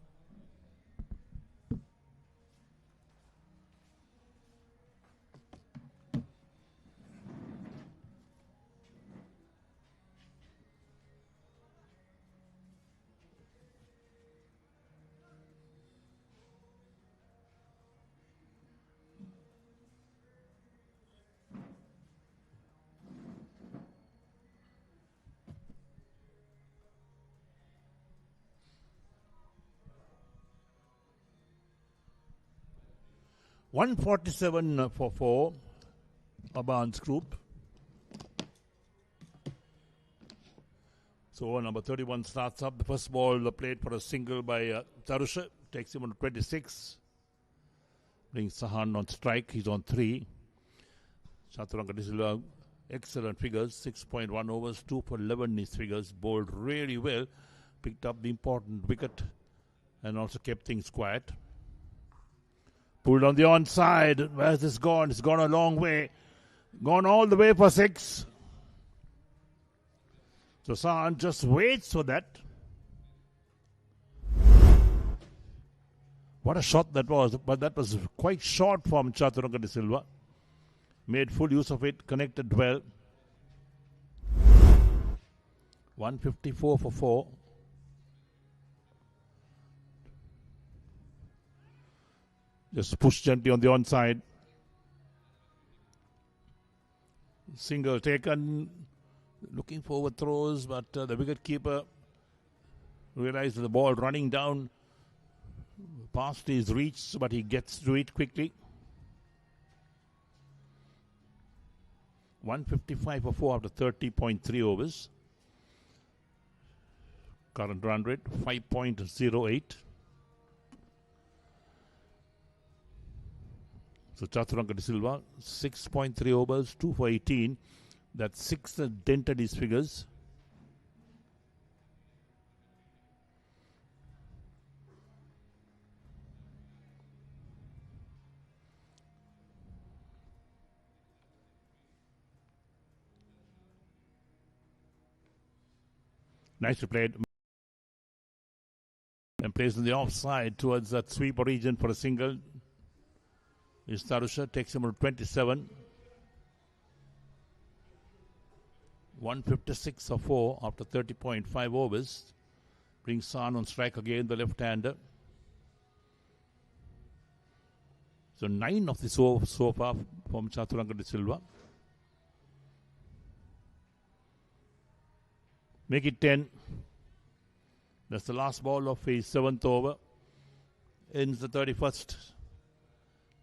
147 for 4, ABANS group. So number 31 starts up. The first ball played for a single by Tarusha. Takes him on 26. Brings Sahan on strike. He's on 3. Chaturanga De Silva, excellent figures. 6.1 overs, 2 for 11 his figures. Bowled really well. Picked up the important wicket and also kept things quiet. Pulled on the onside. Where's this gone? It's gone a long way. Gone all the way for 6. So Sahan just waits for that. What a shot that was. But that was quite short from Chaturanga De Silva. Made full use of it. Connected well. 154 for 4. Just push gently on the onside. Single taken. Looking for overthrows, but the wicketkeeper realized the ball running down past his reach, but he gets to it quickly. 155 for 4 after 30.3 overs. Current run rate 5.08. So Chaturanga De Silva, 6.3 overs, 2 for 18. That's 6 that dented his figures. Nicely played. And plays on the offside towards that sweeper region for a single. Is Tarusha, takes him on 27. 156 for 4 after 30.5 overs. Brings San on strike again, the left-hander. So 9 of the so far from Chaturanga De Silva. Make it 10. That's the last ball of his 7th over. Ends the 31st.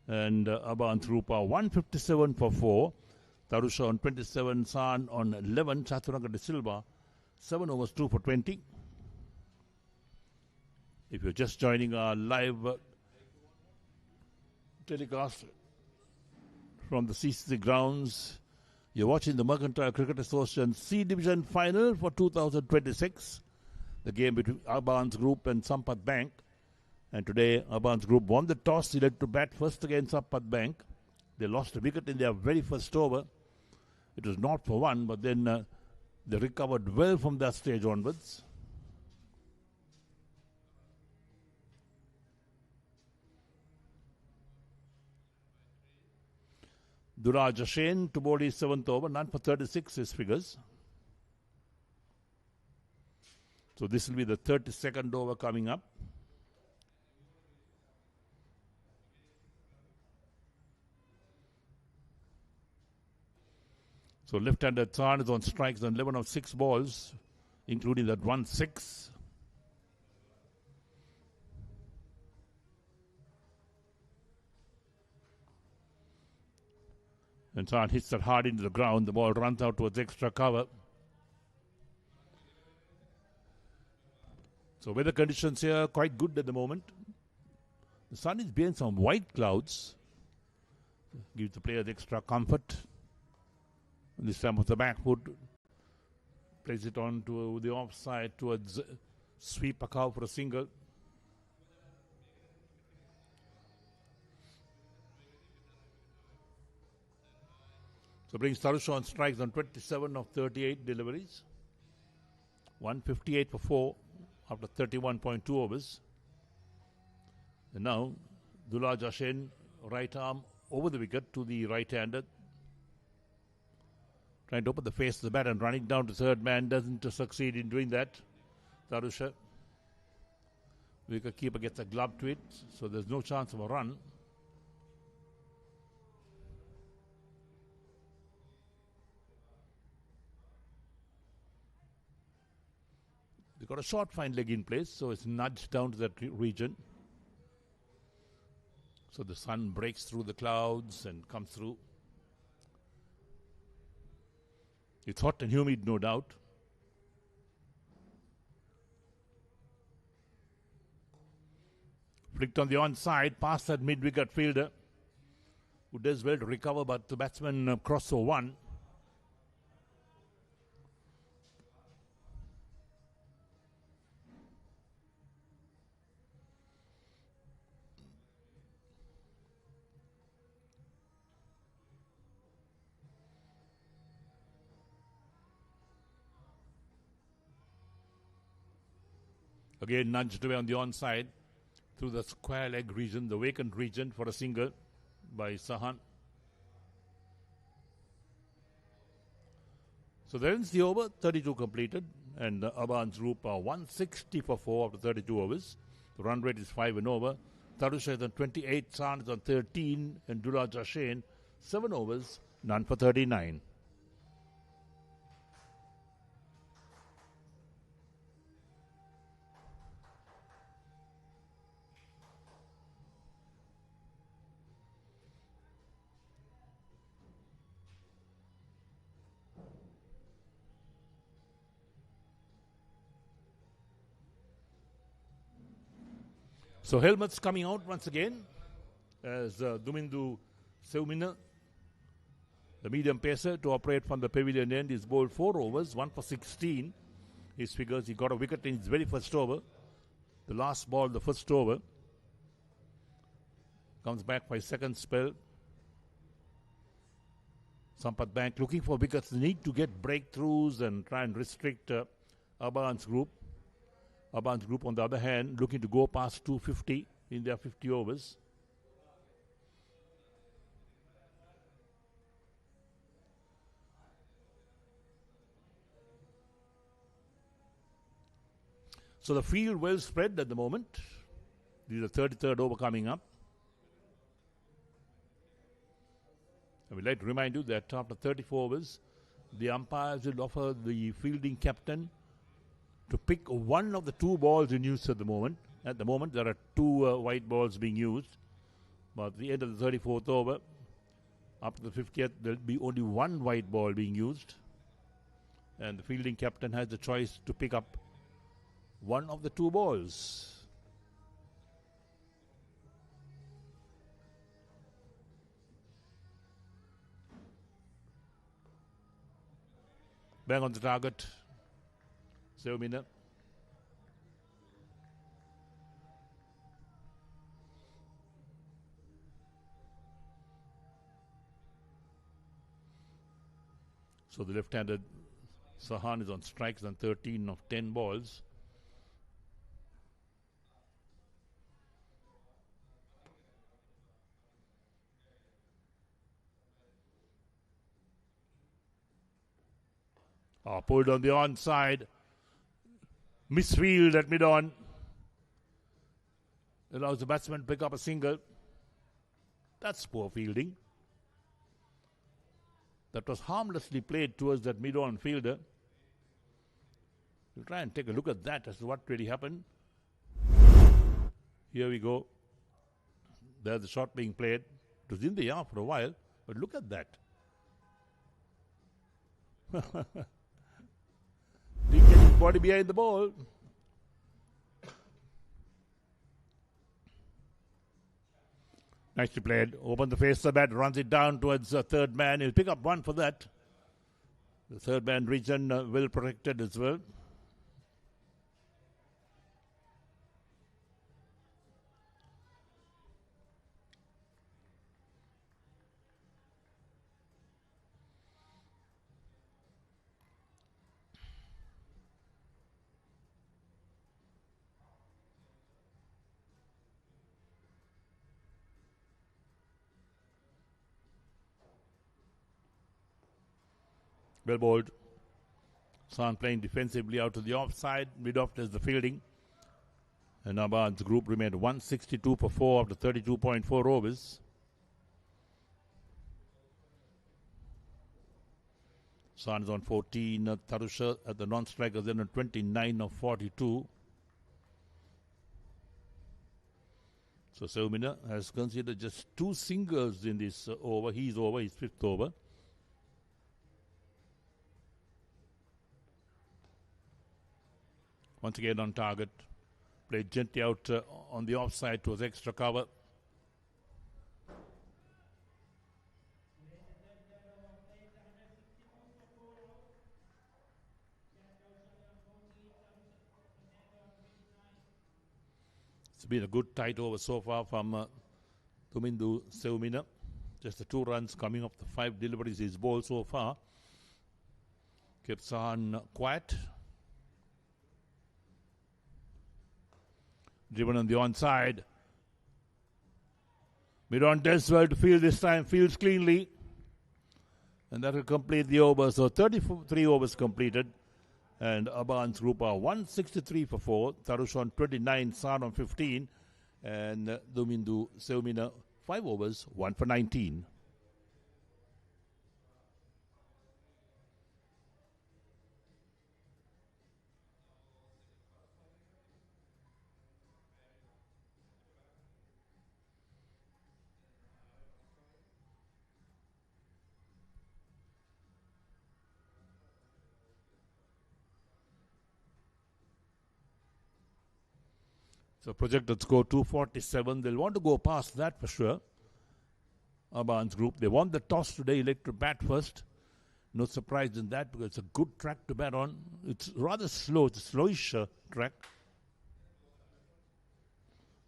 And ABANS group are 157 for 4. Tarusha on 27, San on 11, Chaturanga De Silva, 7 overs, 2 for 20. If you're just joining our live telecast from the CCC grounds, you're watching the Mercantile Cricket Association C Division Final for 2026, the game between ABANS Group and SAMPATH Bank. And today, ABANS Group won the toss, elected to bat first against SAMPATH Bank. They lost a wicket in their very first over. It was not for 1, but then they recovered well from that stage onwards. Duraj Ashen to bowl his 7th over, none for 36 his figures. So this will be the 32nd over coming up. So left-hander Tsan is on strikes on 11 of 6 balls, including that 1-6. And Tsan hits that hard into the ground. The ball runs out towards extra cover. So weather conditions here quite good at the moment. The sun is behind some white clouds. Gives the players extra comfort. This time with the back foot, plays it on to the offside towards sweep a cow for a single. So brings Tarusha on strikes on 27 of 38 deliveries. 158 for 4 after 31.2 overs. And now Duraj Ashen, right arm over the wicket to the right-hander. Trying to open the face of the bat and running down to third man, doesn't succeed in doing that. Tarusha. Wicket-keeper gets a glove to it, so there's no chance of a run. They've got a short fine leg in place, so it's nudged down to that region. So the sun breaks through the clouds and comes through. It's hot and humid, no doubt. Flicked on the onside, past that mid-wicket fielder, who does well to recover, but the batsman crossed for one. Again nudged away on the onside through the square leg region, the vacant region, for a single by Sahan. So there ends the over, 32 completed, and the ABANS group are 160 for 4 after 32 overs. The run rate is 5 and over. Tarusha is on 28, San is on 13, and Dula Jashain 7 overs, none for 39. So helmets coming out once again as Dumindu Seumina, the medium pacer, to operate from the pavilion end. He's bowled 4 overs, 1 for 16. His figures, he got a wicket in his very first over. The last ball, the first over. Comes back for his second spell. Sampath Bank looking for wickets. They need to get breakthroughs and try and restrict ABANS group. ABANS group, on the other hand, looking to go past 250 in their 50 overs. So the field well spread at the moment. This is the 33rd over coming up. I would like to remind you that after 34 overs, the umpires will offer the fielding captain to pick one of the 2 balls in use at the moment. At the moment, there are 2 white balls being used. But at the end of the 34th over, up to the 50th, there will be only 1 white ball being used. And the fielding captain has the choice to pick up one of the 2 balls. Bang on the target. Seumina. So the left-handed Sahan is on strikes on 13 of 10 balls. Pulled on the onside. Misfield at mid-on. Allows the batsman to pick up a single. That's poor fielding. That was harmlessly played towards that mid-on fielder. We'll try and take a look at that as to what really happened. Here we go. There's the shot being played. It was in the air for a while, but look at that. Didn't get his body behind the ball. Nicely played. Open the face of the bat, runs it down towards the third man. He'll pick up 1 for that. The third man region well protected as well. Well bowled. San playing defensively out to the offside. Mid-off is the fielding. And ABANS group remained 162 for 4 after 32.4 overs. San is on 14. Tarusha at the non-strikers then on 29 of 42. So Seumina has considered just 2 singles in this over. He's over, his 5th over. Once again on target. Played gently out on the offside towards extra cover. It's been a good tight over so far from Tumindu Seumina. Just the 2 runs coming off the 5 deliveries he's bowled so far. Kept Sahan quiet. Driven on the onside. Mid-on Deswell to field this time. Fields cleanly. And that will complete the over. So 33 overs completed. And ABANS group are 163 for 4. Tarush on 29, Sahan on 15. And Tumindu Seumina 5 overs, 1 for 19. So projected score 247. They'll want to go past that for sure. ABANS group. They won the toss today, elect to bat first. No surprise in that because it's a good track to bat on. It's rather slow. It's a slowish track.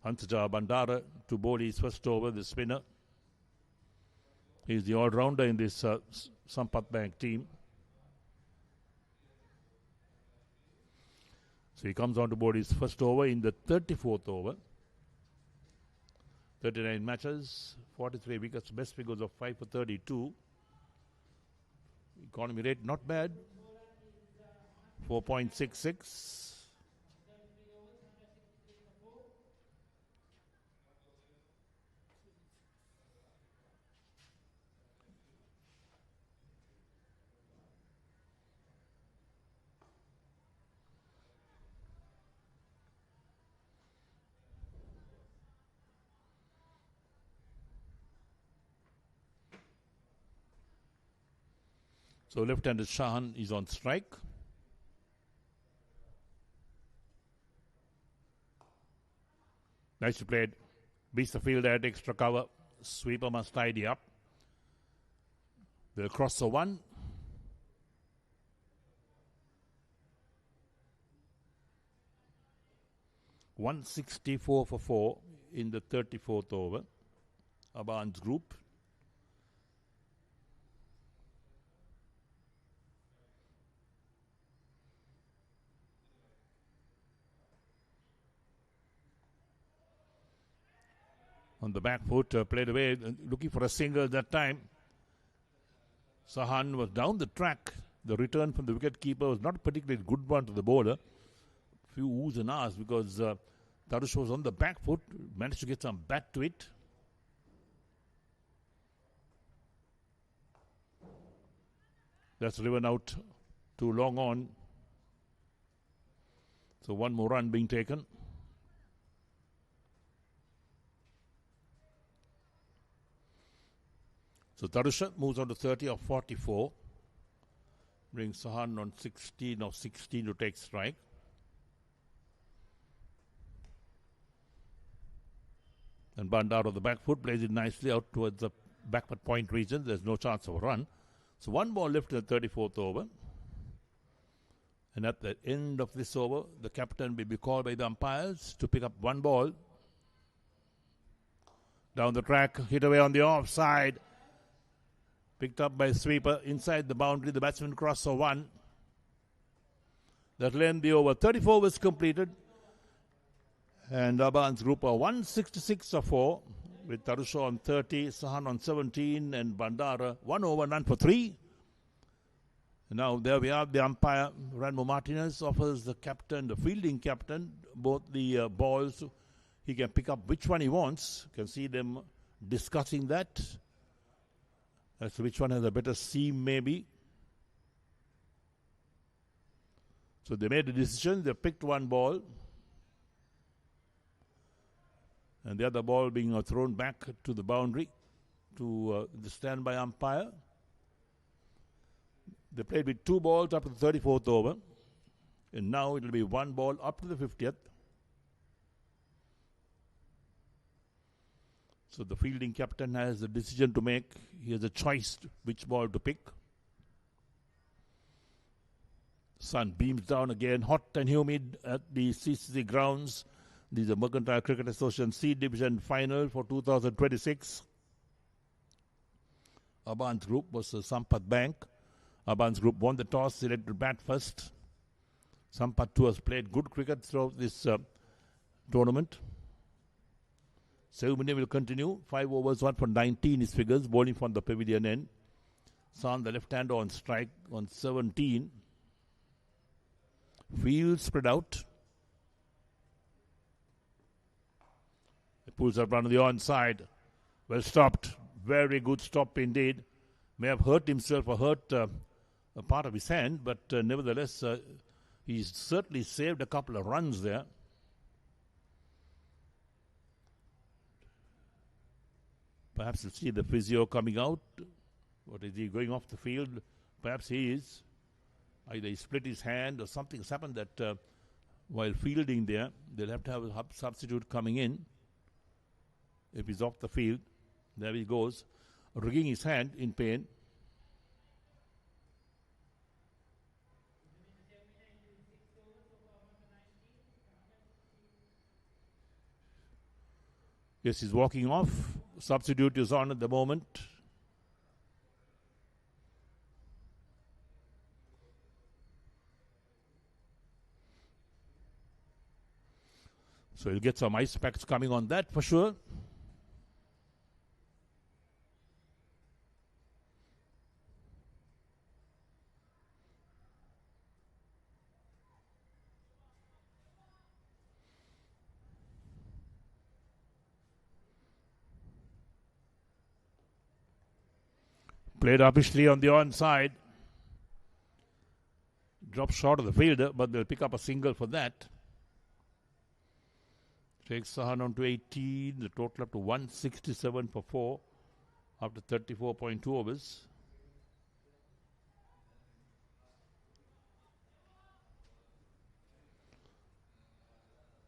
Hansaja Bandara to bowl his first over, the spinner. He's the all-rounder in this SAMPATH Bank team. So he comes on to board his first over in the 34th over. 39 matches, 43 wickets, best figures of 5 for 32. Economy rate not bad, 4.66. So left-handed Shahan is on strike. Nicely played. Beats the field at extra cover. Sweeper must tidy up. They'll cross the 1. $164 for 4 in the 34th over. ABANS group. On the back foot, played away, looking for a single that time. Sahan was down the track. The return from the wicket-keeper was not a particularly good one to the bowler. Few oohs and ahs because Tarush was on the back foot, managed to get some bat to it. That's driven out too long on. So 1 more run being taken. So Tarusha moves on to 30 of 44. Brings Sahan on 16 of 16 to take strike. And Bandar on the back foot plays it nicely out towards the backward point region. There's no chance of a run. So 1 ball left in the 34th over. And at the end of this over, the captain will be called by the umpires to pick up 1 ball. Down the track, hit away on the offside. Picked up by sweeper inside the boundary. The batsman crossed for 1. That'll end the over. 34 overs completed. And ABANS group are 166 for 4. With Tarusha on 30, Sahan on 17, and Bandara 1 over, none for 3. And now there we have the umpire. Ranmo Martinez offers the captain, the fielding captain, both the balls. He can pick up which one he wants. You can see them discussing that. As to which one has a better seam, maybe. So they made a decision. They picked 1 ball. And the other ball being thrown back to the boundary to the standby umpire. They played with 2 balls up to the 34th over. And now it will be 1 ball up to the 50th. So the fielding captain has a decision to make. He has a choice which ball to pick. Sun beams down again, hot and humid at the CCC grounds. This is the Mercantile Cricket Association C Division Final for 2026. ABANS Group versus SAMPATH Bank. ABANS Group won the toss, selected to bat first. SAMPATH too has played good cricket throughout this tournament. 7 minutes will continue. 5 overs, 1 for 19 is figures, bowling from the pavilion end. San, the left-hander, on strike on 17. Field spread out. He pulls up run on the onside. Well stopped. Very good stop indeed. May have hurt himself or hurt a part of his hand, but nevertheless, he's certainly saved a couple of runs there. Perhaps we'll see the physio coming out. What is he going off the field? Perhaps he is. Either he split his hand or something's happened that while fielding there, they'll have to have a substitute coming in. If he's off the field, there he goes, wringing his hand in pain. Yes, he's walking off. Substitute is on at the moment. So you'll get some ice packs coming on that for sure. Played upishly on the onside. Drops short of the fielder, but they'll pick up a single for that. Takes Sahan on to 18, the total up to 167 for 4 after 34.2 overs.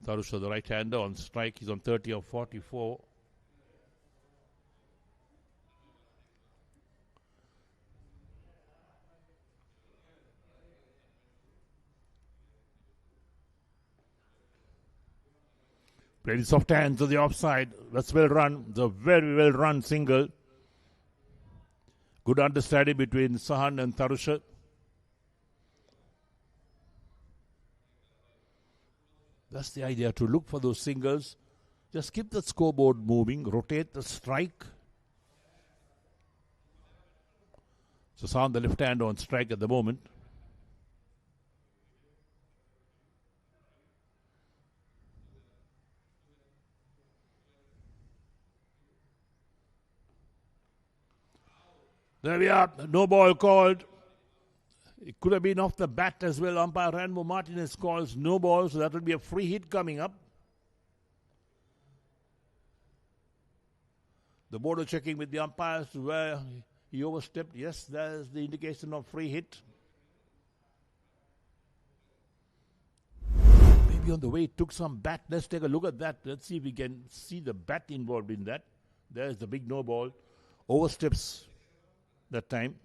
Tarusha, the right-hander, on strike. He's on 30 of 44. Played in soft hands to the offside. That's well run. It's a very well run single. Good understanding between Sahan and Tarusha. That's the idea, to look for those singles. Just keep the scoreboard moving. Rotate the strike. So Sahan, the left hand, on strike at the moment. There we are. No ball called. It could have been off the bat as well. Umpire Ranmo Martinez calls no ball, so that will be a free hit coming up. The border checking with the umpires where he overstepped. Yes, there's the indication of free hit. Maybe on the way it took some bat. Let's take a look at that. Let's see if we can see the bat involved in that. There's the big no ball. Oversteps that time.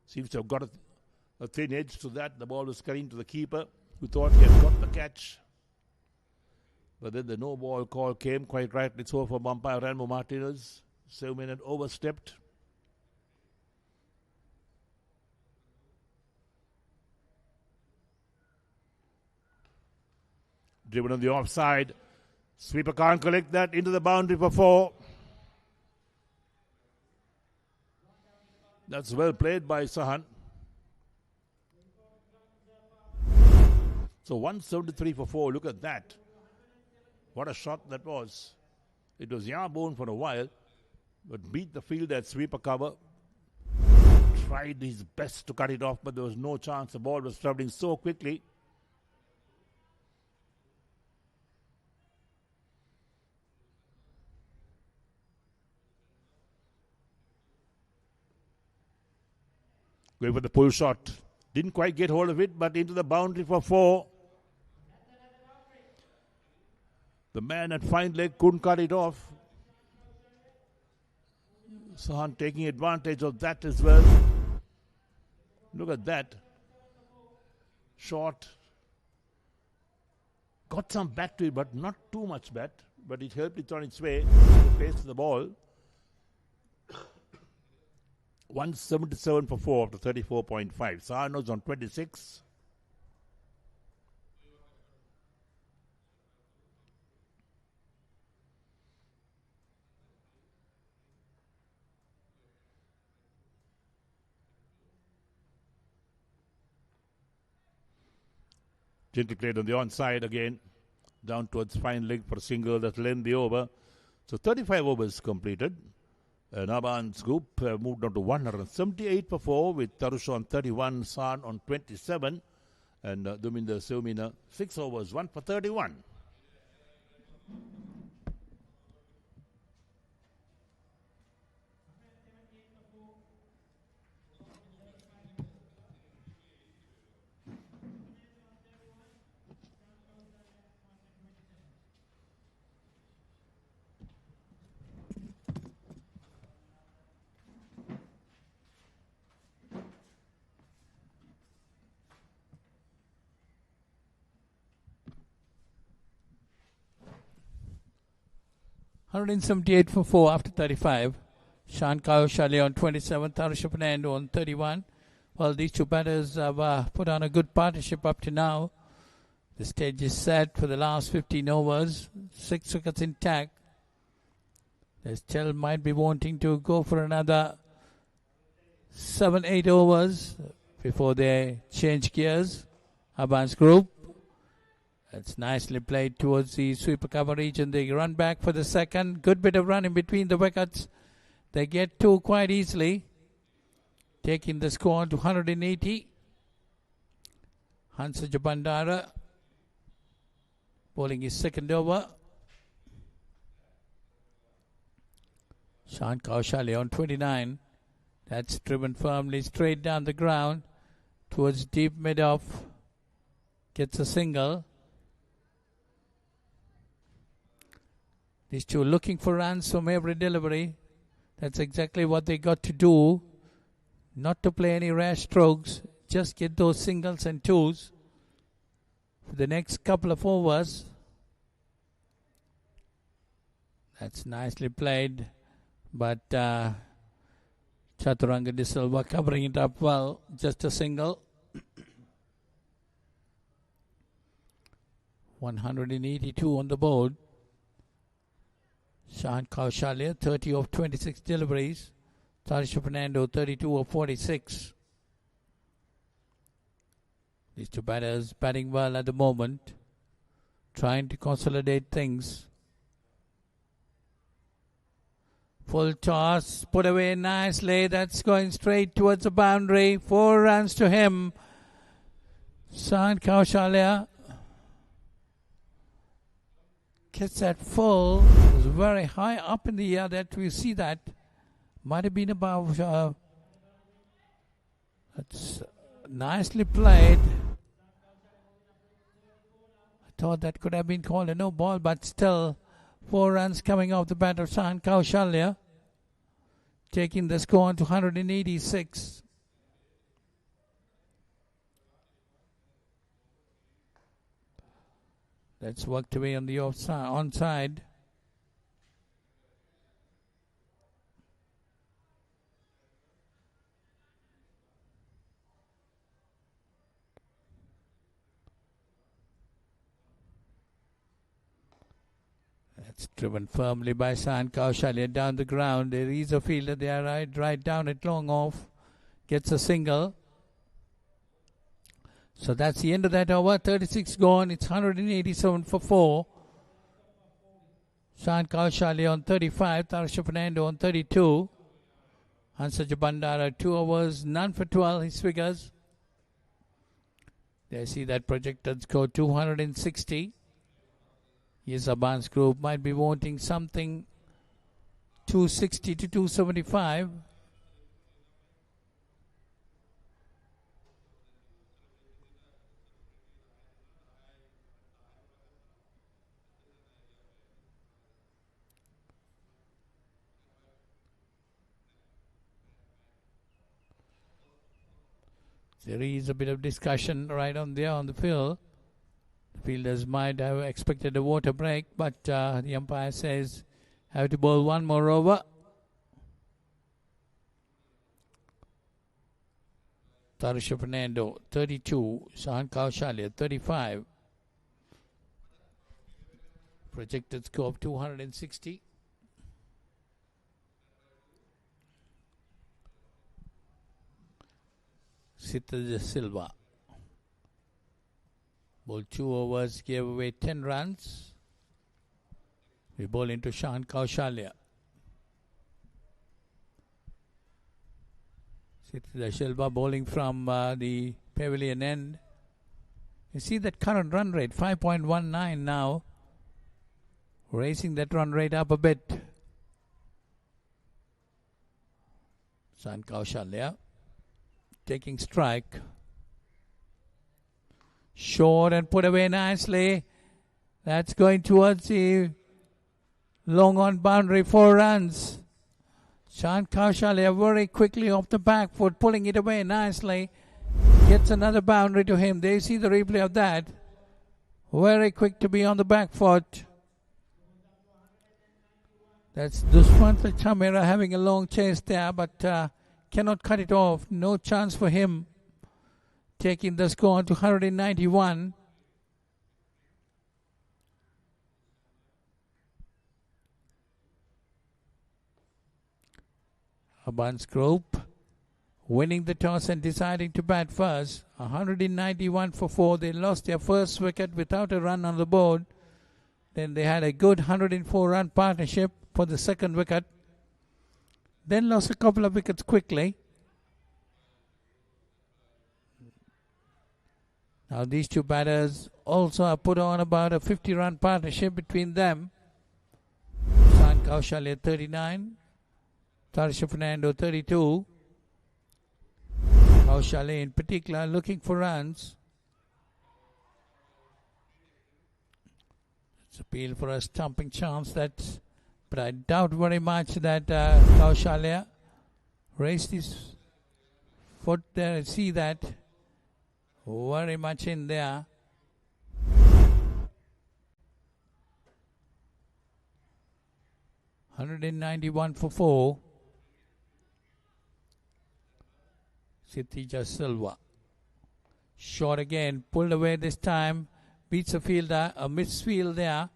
Seems to have got a thin edge to that. The ball was carrying to the keeper, who thought he had got the catch. But then the no ball call came quite rightly so from umpire Ranmo Martinez. 7 minutes overstepped. Driven on the offside. Sweeper can't collect that, into the boundary for 4. That's well played by Sahan. So 173 for 4. Look at that. What a shot that was. It was Yarbone for a while, but beat the field at sweeper cover. Tried his best to cut it off, but there was no chance. The ball was traveling so quickly. Going for the pull shot. Didn't quite get hold of it, but into the boundary for 4. The man at fine leg couldn't cut it off. Sahan taking advantage of that as well. Look at that. Short. Got some bat to it, but not too much bat. But it helped it on its way to face the ball. 177 for 4 after 34.5. Sahan on 26. Gently played on the onside again. Down towards fine leg for a single that length the over. So 35 overs completed. And ABANS group moved on to 178 for 4 with Tarusha on 31, Sahan on 27. And Duminder Seumina 6 overs, 1 for 31. $178 for 4 after 35. Shan Kaushali on 27, Tarusha Fernando on 31. Well, these two batters have put on a good partnership up to now. The stage is set for the last 15 overs. 6 wickets intact. They still might be wanting to go for another 7-8 overs before they change gears. ABANS group. That's nicely played towards the sweeper cover region. They run back for the second. Good bit of run in between the wickets. They get 2 quite easily. Taking the score to 180. Hansa Jabandara bowling his second over. Shan Kaushali on 29. That's driven firmly straight down the ground towards deep mid-off. Gets a single. These two looking for runs from every delivery. That's exactly what they got to do. Not to play any rash strokes. Just get those singles and twos for the next couple of overs. That's nicely played. But Chaturanga De Silva covering it up well. Just a single. 182 on the board. Shan Kaushali, 30 of 26 deliveries. Tarusha Fernando, 32 of 46. These two batters batting well at the moment. Trying to consolidate things. Full toss, put away nicely. That's going straight towards the boundary. 4 runs to him. Shan Kaushali gets that full. It was very high up in the air that we see that. Might have been above. That's nicely played. I thought that could have been called a no ball, but still 4 runs coming off the bat of Shan Kaushali, taking the score on to 186. That's worked away on the onside. That's driven firmly by Shan Kaushali down the ground. There is a fielder there right down it long off. Gets a single. So that's the end of that over. 36 gone. It's 187 for 4. Shan Kaushali on 35. Tarusha Fernando on 32. Hansa Jabandara 2 overs. None for 12. His figures. They see that projected score 260. Yes, ABANS group might be wanting something 260 to 275. There is a bit of discussion right on there on the field. The fielders might have expected a water break, but the umpire says have to bowl one more over. Tarisha Fernando, 32. Shahan Kaushalya, 35. Projected score of 260. Sita Silva. Bowled 2 overs, gave away 10 runs. We bowl into Shahan Kaushalya. Sita Silva bowling from the pavilion end. You see that current run rate, 5.19 now. Raising that run rate up a bit. Shahan Kaushalya taking strike. Short and put away nicely. That's going towards the long on boundary, 4 runs. Shahan Kaushalya very quickly off the back foot, pulling it away nicely. Gets another boundary to him. They see the replay of that. Very quick to be on the back foot. That's Dushmantha Chamera having a long chase there, but cannot cut it off. No chance for him. Taking the score on to 191. ABANS group winning the toss and deciding to bat first. 191 for 4. They lost their first wicket without a run on the board. Then they had a good 104-run partnership for the second wicket. Then lost a couple of wickets quickly. Now these two batters also have put on about a 50-run partnership between them. Shahan Kaushalya 39. Tarisha Fernando 32. Kaushalya in particular looking for runs. It's appeal for a stumping chance, but I doubt very much that Kaushalya raised his foot there. See that very much in there. $191 for 4. Sitija Silva. Short again, pulled away this time. Beats a fielder, a misfield there.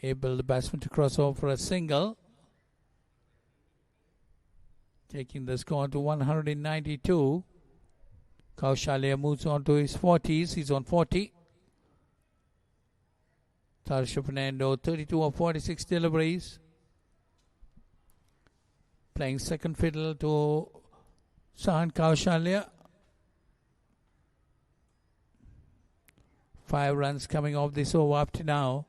Able the batsman to cross over for a single. Taking the score to 192. Kaushalya moves on to his 40s. He's on 40. Tarisha Fernando, 32 of 46 deliveries. Playing second fiddle to Shahan Kaushalya. 5 runs coming off this over up to now.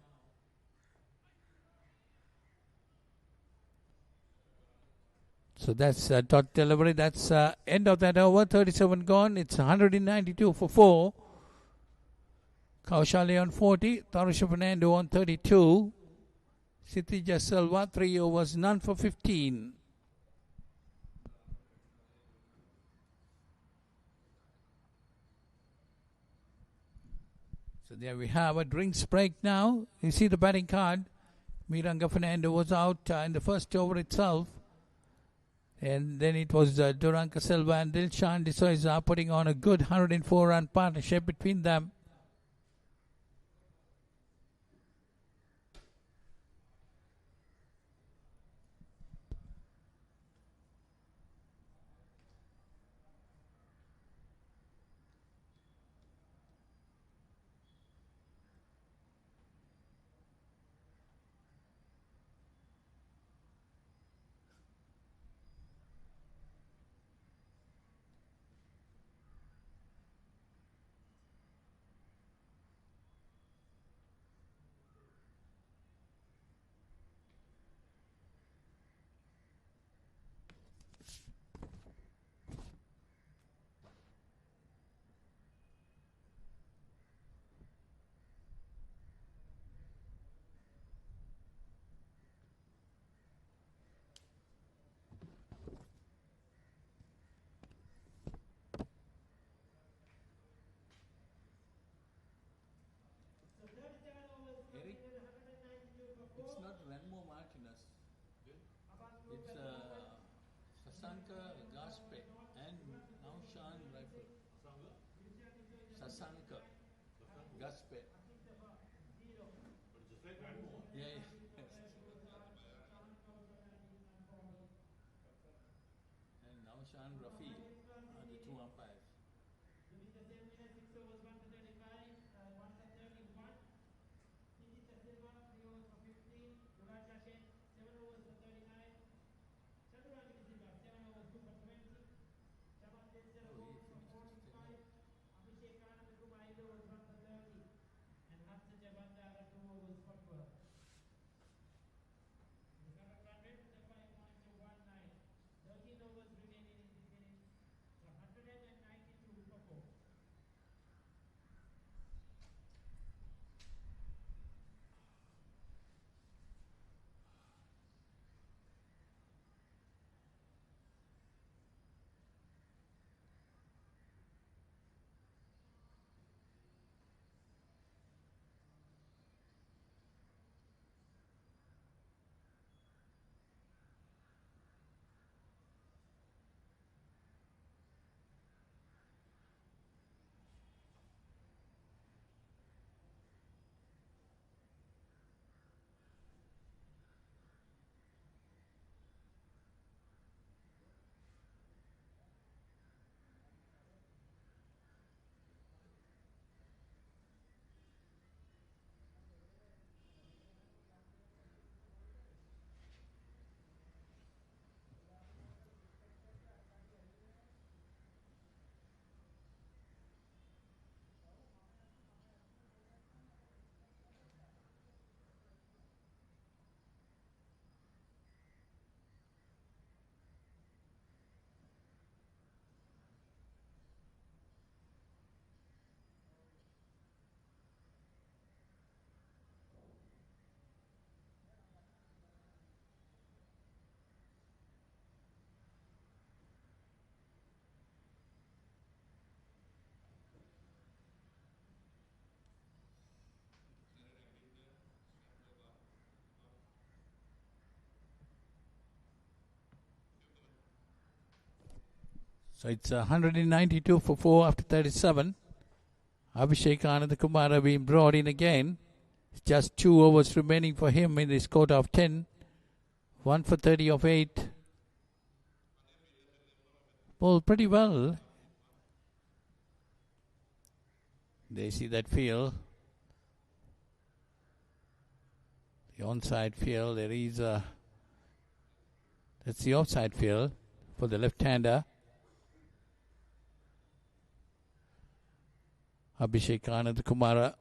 So that's dot delivery. That's end of that over. 37 gone. It's 192 for 4. Kaushalya on 40. Tarisha Fernando on 32. Sitija Silva, 3 overs, none for 15. So there we have a drinks break now. You see the batting card. Miranga Fernando was out in the first over itself. And then it was Duranka Silva and Dilshan De Souza putting on a good 104-run partnership between them. more Martinez. It's Sasanka Gaspe and Naushan rifle. Sasanka Gaspe. Yeah, yeah. And Naushan Rafi are the two umpires. So it's 192 for 4 after 37. Abhishek Anandakumara being brought in again. It's just 2 overs remaining for him in his quota of 10. 1 for 30 of 8. Bowled pretty well. They see that field. The onside field. There is a... That's the offside field for the left-hander. Abhishek Anandakumara.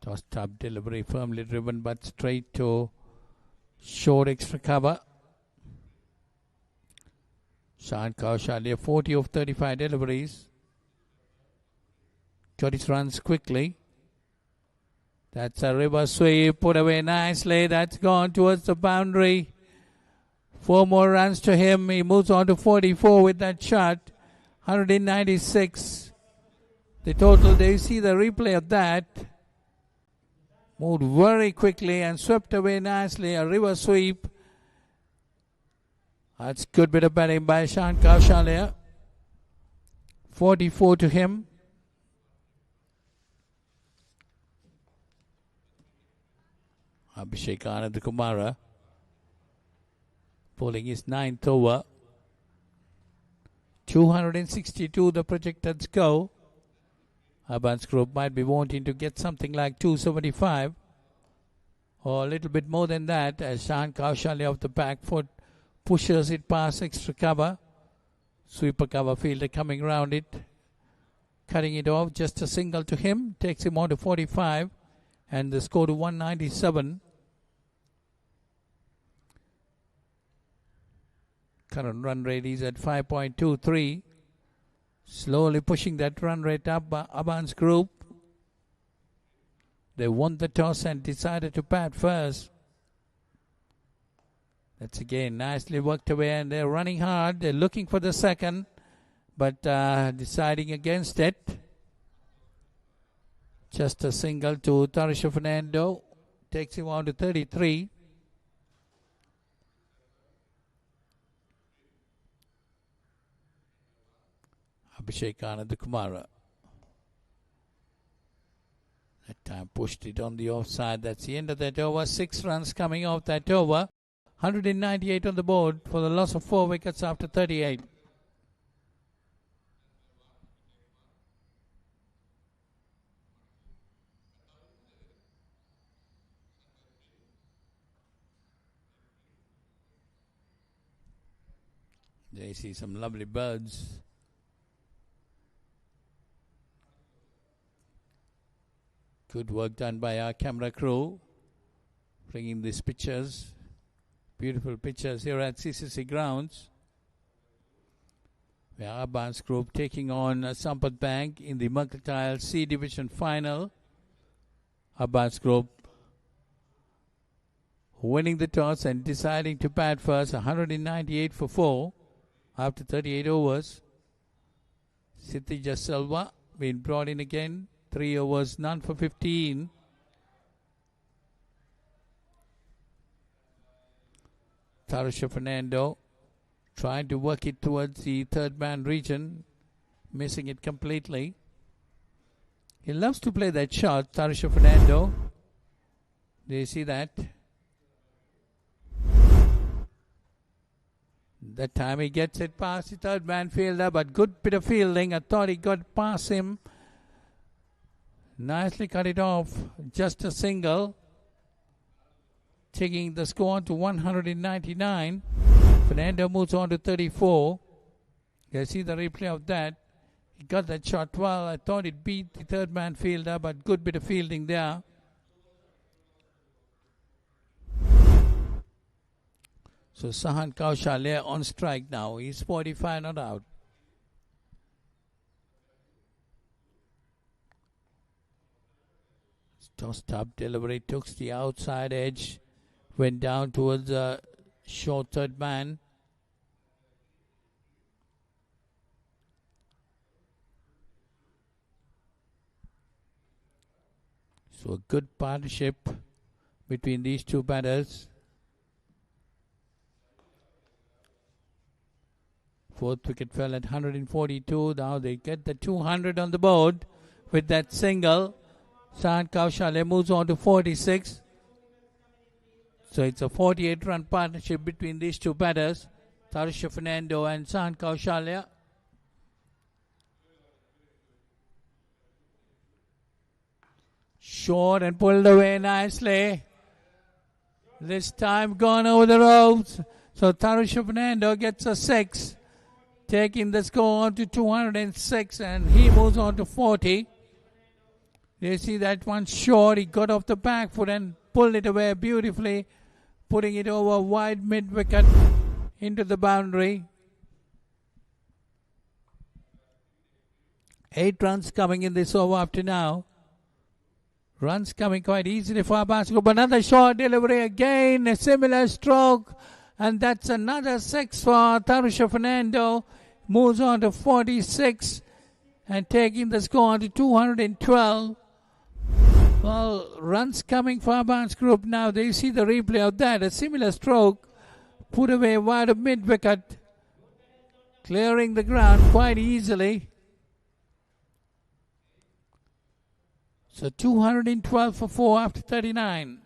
Tossed up delivery, firmly driven but straight to short extra cover. Shan Kaushalya, 40 of 35 deliveries. Got his runs quickly. That's a reverse sweep, put away nicely. That's gone towards the boundary. 4 more runs to him. He moves on to 44 with that shot. 196. The total, there you see the replay of that. Moved very quickly and swept away nicely. A reverse sweep. That's good bit of batting by Shan Kaushalya. 44 to him. Abhishek Anandakumara bowling his 9th over. 262 the projected score. ABANS group might be wanting to get something like 275 or a little bit more than that as Shan Kaushalya of the back foot pushes it past extra cover. Sweeper cover fielder coming round it, cutting it off. Just a single to him, takes him on to 45 and the score to 197. Current run rate is at 5.23. Slowly pushing that run rate up by ABANS group. They won the toss and decided to bat first. That's again nicely worked away and they're running hard. They're looking for the second but deciding against it. Just a single to Tarisha Fernando. Takes him on to 33. Abhishek Anandakumara. That time pushed it on the offside. That's the end of that over. 6 runs coming off that over. 198 on the board for the loss of 4 wickets after 38. There you see some lovely birds. Good work done by our camera crew, bringing these pictures, beautiful pictures here at CCC Grounds. We are ABANS Group taking on SAMPATH Bank in the Mercantile C Division Final. ABANS Group winning the toss and deciding to bat first, 198 for 4 after 38 overs. Sithija Selva being brought in again. 3 overs, none for 15. Tarisha Fernando trying to work it towards the third man region, missing it completely. He loves to play that shot, Tarisha Fernando. Do you see that? That time he gets it past the third man fielder, but good bit of fielding. I thought he got past him. Nicely cut it off. Just a single. Taking the score to 199. Fernando moves on to 34. You see the replay of that. He got that shot well. I thought it beat the third man fielder, but good bit of fielding there. So Sahan Kaushalya on strike now. He's 45 not out. Tossed up delivery, took the outside edge, went down towards the short third man. So a good partnership between these two batters. Fourth wicket fell at 142. Now they get the 200 on the board with that single. Sahan Kaushalya moves on to 46. So it's a 48-run partnership between these two batters, Tarisha Fernando and Sahan Kaushalya. Short and pulled away nicely. This time gone over the ropes. So Tarisha Fernando gets a 6, taking the score on to 206, and he moves on to 40. You see that one short. He got off the back foot and pulled it away beautifully, putting it over wide mid-wicket into the boundary. 8 runs coming in this over up to now. Runs coming quite easily for ABANS Group. Another short delivery again, a similar stroke, and that's another 6 for Tarisha Fernando. Moves on to 46 and taking the score on to 212. Well, runs coming for ABANS Group now. They see the replay of that. A similar stroke put away wide of mid-wicket, clearing the ground quite easily. So 212 for 4 after 39.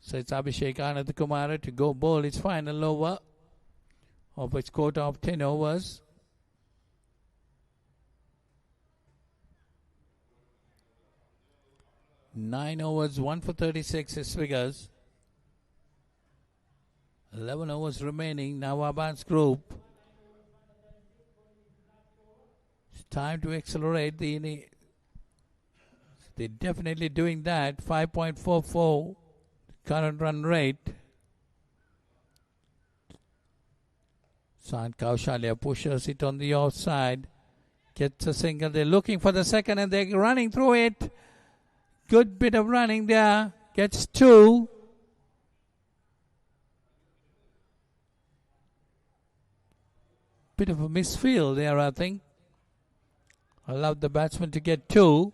So it's Abhishek Anandakumara to go bowl his final over of its quota of 10 overs. Nine overs, 1 for 36 his figures. 11 overs remaining. Now ABANS Group. It's time to accelerate the inning. They're definitely doing that. 5.44 current run rate. Sahan Kaushalya pushes it on the offside. Gets a single. They're looking for the second and they're running through it. Good bit of running there. Gets 2. bit of a misfield there, I think. Allowed the batsman to get 2,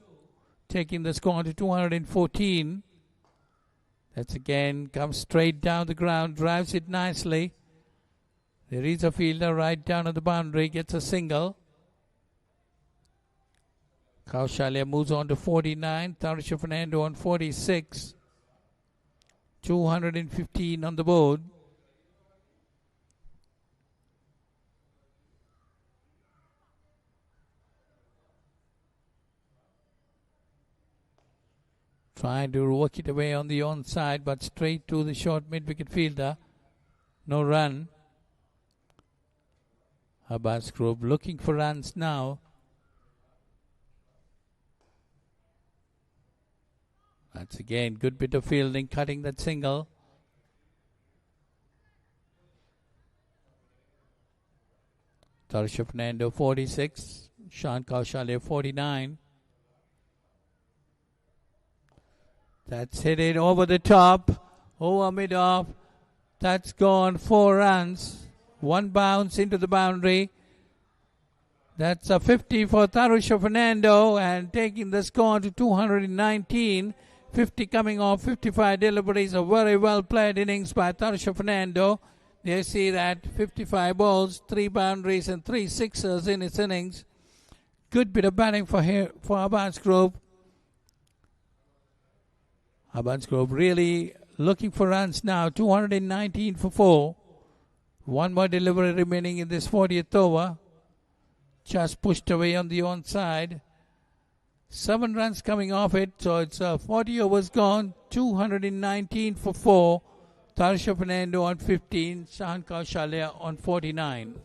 taking the score to 214. That's again comes straight down the ground, drives it nicely. There is a fielder right down at the boundary, gets a single. Kaushalya moves on to 49. Tarisha Fernando on 46. 215 on the board. Trying to work it away on the onside, but straight to the short mid-wicket fielder. No run. ABANS group looking for runs now. That's again good bit of fielding, cutting that single. Tarisha Fernando 46, Shan Kaushalya 49. That's hit it over the top, over mid-off. That's gone 4 runs. 1 bounce into the boundary. That's a 50 for Tarisha Fernando and taking the score to 219. 50 coming off 55 deliveries. A very well played innings by Tarisha Fernando. They see that 55 balls, 3 boundaries and 3 sixers in its innings. Good bit of batting for ABANS group. ABANS group really looking for runs now. 219 for 4. 1 more delivery remaining in this 40th over. Just pushed away on the onside. 7 runs coming off it, so it's 40 overs gone. 219 for 4. Tarisha Fernando on 15. Shahan Kaushalya on 49.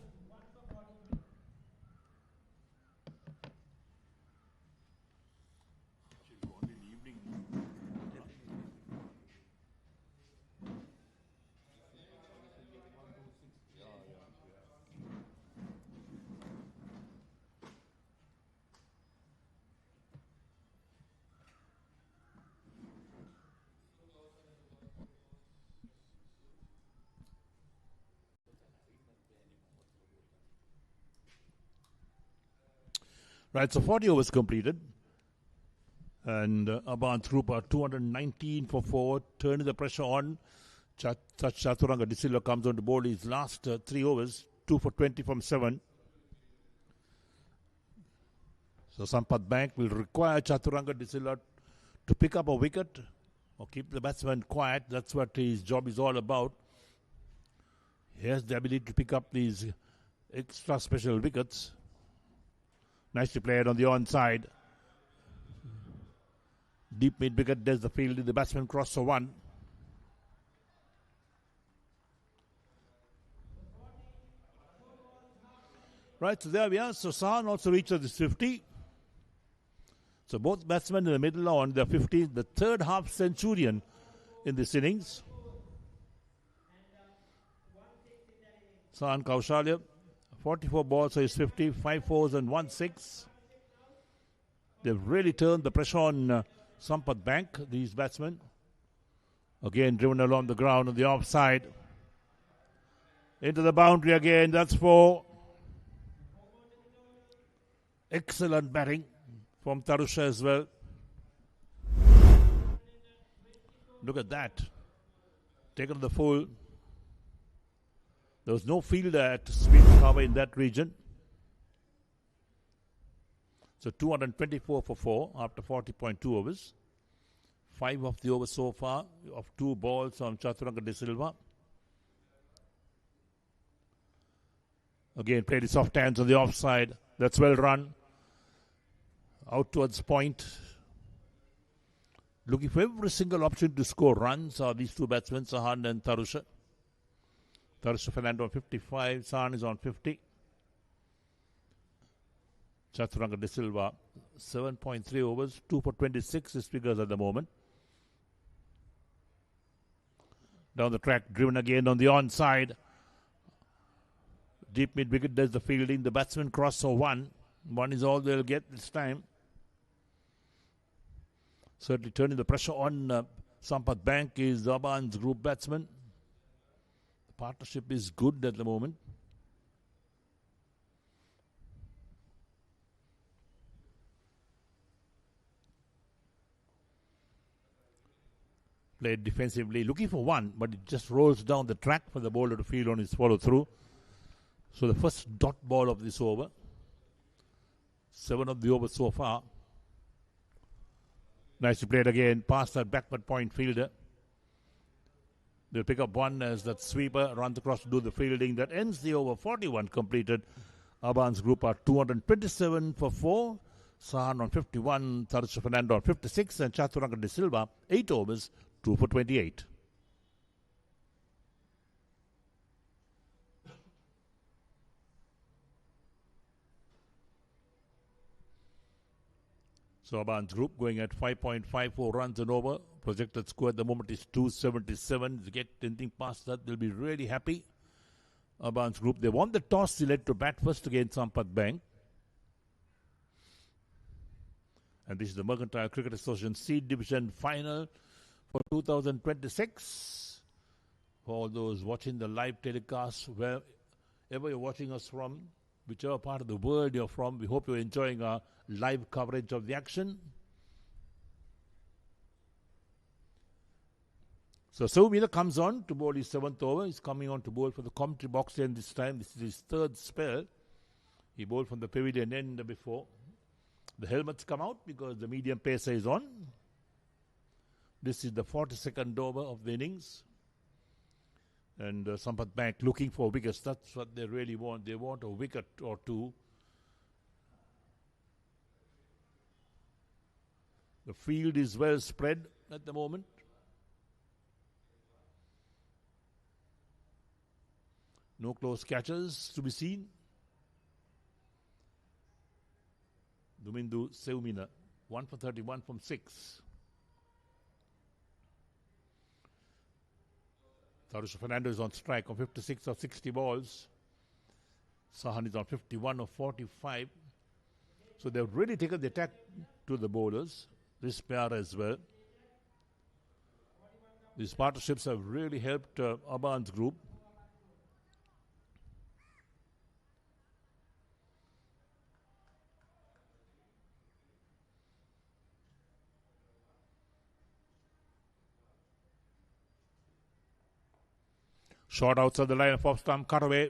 Right, so 40 overs completed. And ABANS group are 219 for 4, turning the pressure on. Chaturanga De Silva comes on the board his last 3 overs, 2 for 20 from 7. So SAMPATH Bank will require Chaturanga De Silva to pick up a wicket or keep the batsman quiet. That's what his job is all about. He has the ability to pick up these extra special wickets. Nicely played on the onside. Deep mid wicket does the field. The batsman cross for 1. Right, so there we are. So Sahan also reaches this 50. So both batsmen in the middle are on their 50. The third half centurion in this innings. Sahan Kaushalya. 44 balls, so he's 50, 5 fours and 1 6. They've really turned the pressure on SAMPATH Bank, these batsmen. Again, driven along the ground on the offside. Into the boundary again, that's 4. Excellent batting from Tarusha as well. Look at that. Taken the full. There was no fielder at sweep cover in that region. So 224 for 4 after 40.2 overs. 5 of the overs so far of 2 balls on Chaturanga De Silva. Again, played his soft hands on the offside. That's well run. Out towards point. Looking for every single option to score runs are these 2 batsmen, Sahan and Tarusha. Tarisha Fernando on 55, Sahan is on 50. Chaturanga De Silva, 7.3 overs, 2 for 26 his figures at the moment. Down the track, driven again on the onside. Deep mid wicket does the fielding. The batsman cross for 1. 1 is all they'll get this time. Certainly turning the pressure on SAMPATH Bank is the ABANS group batsman. Partnership is good at the moment. played defensively, looking for one, but it just rolls down the track for the bowler to field on his follow through. So the first dot ball of this over. 7 of the over so far. Nicely played again, past that backward point fielder. They'll pick up one as that sweeper runs across to do the fielding. That ends the over. 41 completed. ABANS group are 227 for 4. Sahan on 51, Tharush Fernando on 56, and Chaturanga de Silva, 8 overs, 2 for 28. So ABANS group going at 5.54 runs and over. Projected score at the moment is 277. If they get anything past that, they'll be really happy. ABANS group, they won the toss, they led to bat first against SAMPATH Bank. And this is the Mercantile Cricket Association C Division Final for 2026. For all those watching the live telecast, wherever you're watching us from, whichever part of the world you're from, we hope you're enjoying our live coverage of the action. So Saumila comes on to bowl his 7th over. He's coming on to bowl for the commentary box end this time. This is his 3rd spell. He bowled from the pavilion end before. The helmets come out because the medium pacer is on. This is the 42nd over of the innings. And Sampath Bank looking for wickets. That's what they really want. They want a wicket or two. The field is well spread at the moment. No close catches to be seen. Dumindu Seumina, 1 for 31 from 6. Tharush Fernando is on strike on 56 of 60 balls. Sahan is on 51 of 45. So they've really taken the attack to the bowlers. This pair as well. These partnerships have really helped ABANS group. Short outside the line of off stump, cut away.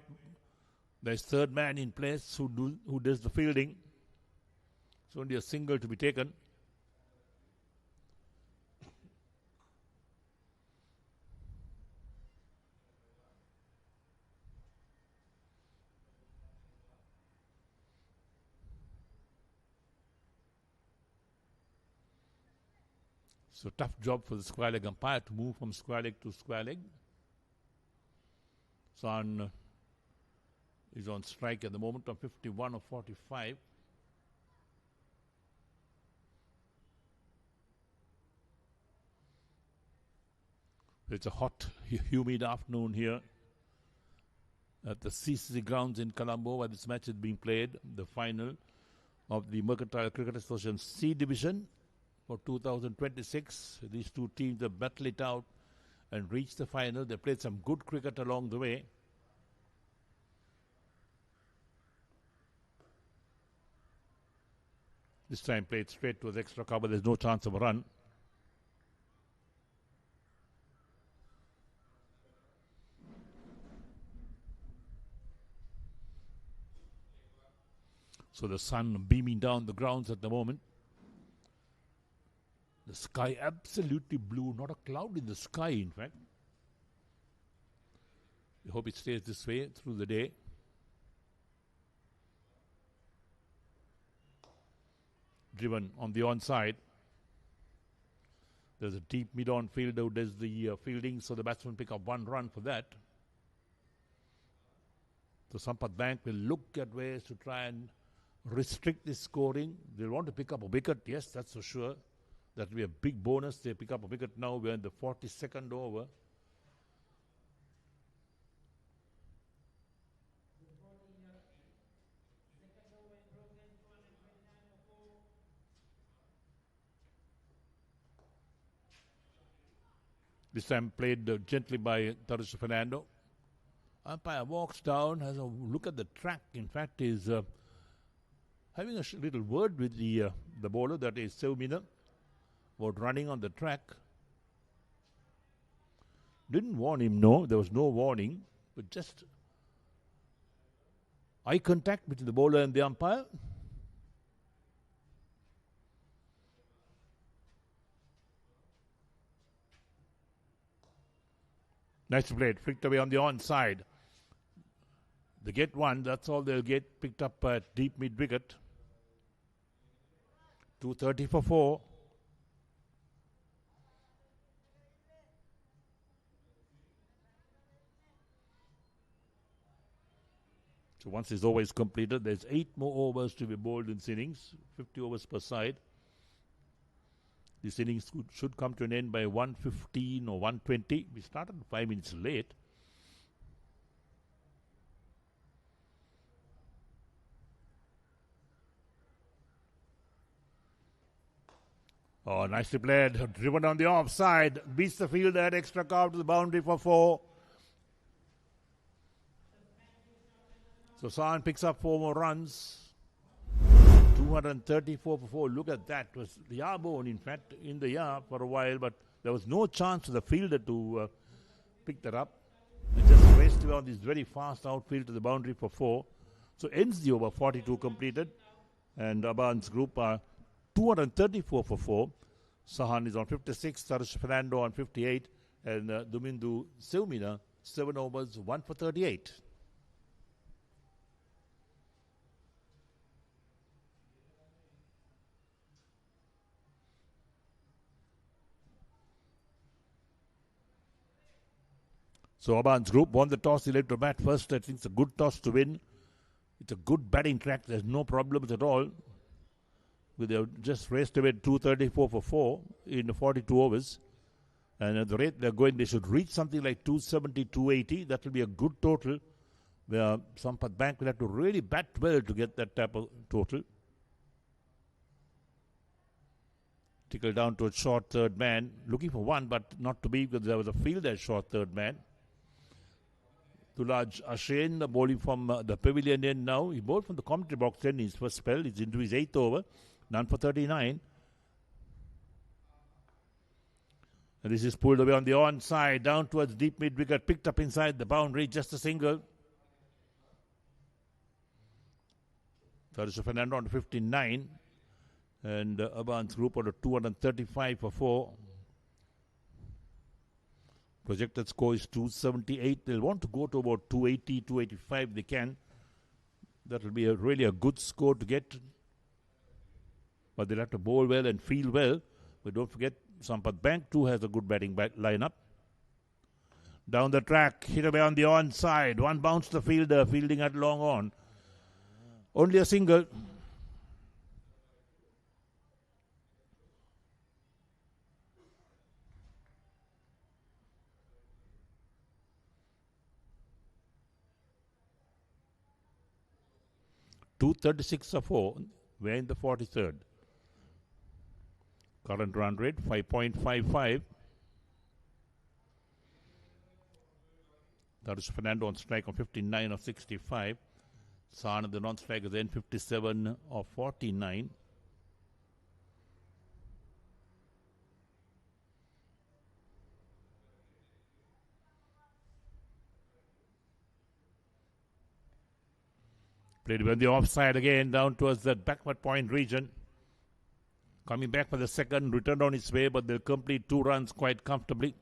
There's 3rd man in place who does the fielding. It's only a single to be taken. So tough job for the square leg umpire to move from square leg to square leg. Son is on strike at the moment on 51 of 45. It's a hot, humid afternoon here at the CCC grounds in Colombo where this match is being played, the final of the Mercantile Cricket Association C Division for 2026. These two teams have battled it out and reached the final. They played some good cricket along the way. This time played straight towards extra cover. There's no chance of a run. So the sun beaming down the grounds at the moment. The sky absolutely blue, not a cloud in the sky, in fact. We hope it stays this way through the day. Driven on the onside. There's a deep mid-on fielder who does the fielding, so the batsman pick up 1 run for that. So Sampath Bank will look at ways to try and restrict this scoring. They'll want to pick up a wicket, yes, that's for sure. That will be a big bonus. They pick up a wicket now. We're in the 42nd over. This time played gently by Tharush Fernando. Umpire walks down, has a look at the track. In fact, is having a little word with the bowler, that is Seumina, about running on the track. Didn't warn him, no. There was no warning. But just eye contact between the bowler and the umpire. Nice play. Flicked away on the onside. They get one. That's all they'll get. Picked up at deep mid wicket. 230 for 4. So once this over is completed, there's 8 more overs to be bowled in this innings. 50 overs per side. This innings should come to an end by 1:15 or 1:20. We started 5 minutes late. Oh, nicely played. Driven on the offside. Beats the fielder at extra cover to the boundary for 4. So San picks up 4 more runs. 234 for 4. Look at that. It was the Yarbone, in fact, in the yard for a while, but there was no chance for the fielder to pick that up. It just raced away on this very fast outfield to the boundary for 4. So ends the over, 42 completed. And ABANS group are 234 for 4. Sahan is on 56, Tarish Fernando on 58, and Dumindu Silmina, 7 overs, 1 for 38. So ABANS group won the toss, they led to bat first. I think it's a good toss to win. It's a good batting track, there's no problems at all. They have just raced away 234 for 4 in 42 overs. And at the rate they're going, they should reach something like 270, 280. That will be a good total, where Sampath Bank will have to really bat well to get that type of total. Tickle down to a short third man. Looking for one, but not to be, because there was a fielder short third man. Tulaj Ashen bowling from the pavilion end now. He bowled from the commentary box in his first spell. He's into his 8th over. None for 39. And this is pulled away on the onside, down towards deep mid wicket, picked up inside the boundary, just a single. Tarish Fernando on 59. And ABANS group on 235 for 4. Projected score is 278. They'll want to go to about 280, 285 they can. That will be really a good score to get. But they'll have to bowl well and feel well. But don't forget, Sampath Bank too has a good batting lineup. Down the track, hit away on the onside. One bounce the fielder, fielding at long on. Only a single. .236 for 4. We're in the 43rd. Current run rate 5.55. Tarish Fernando on strike on 59 of 65. San the non-strike is in 57 of 49. Played on the offside again, down towards that backward point region. Coming back for the second, returned on its way, but they'll complete 2 runs quite comfortably.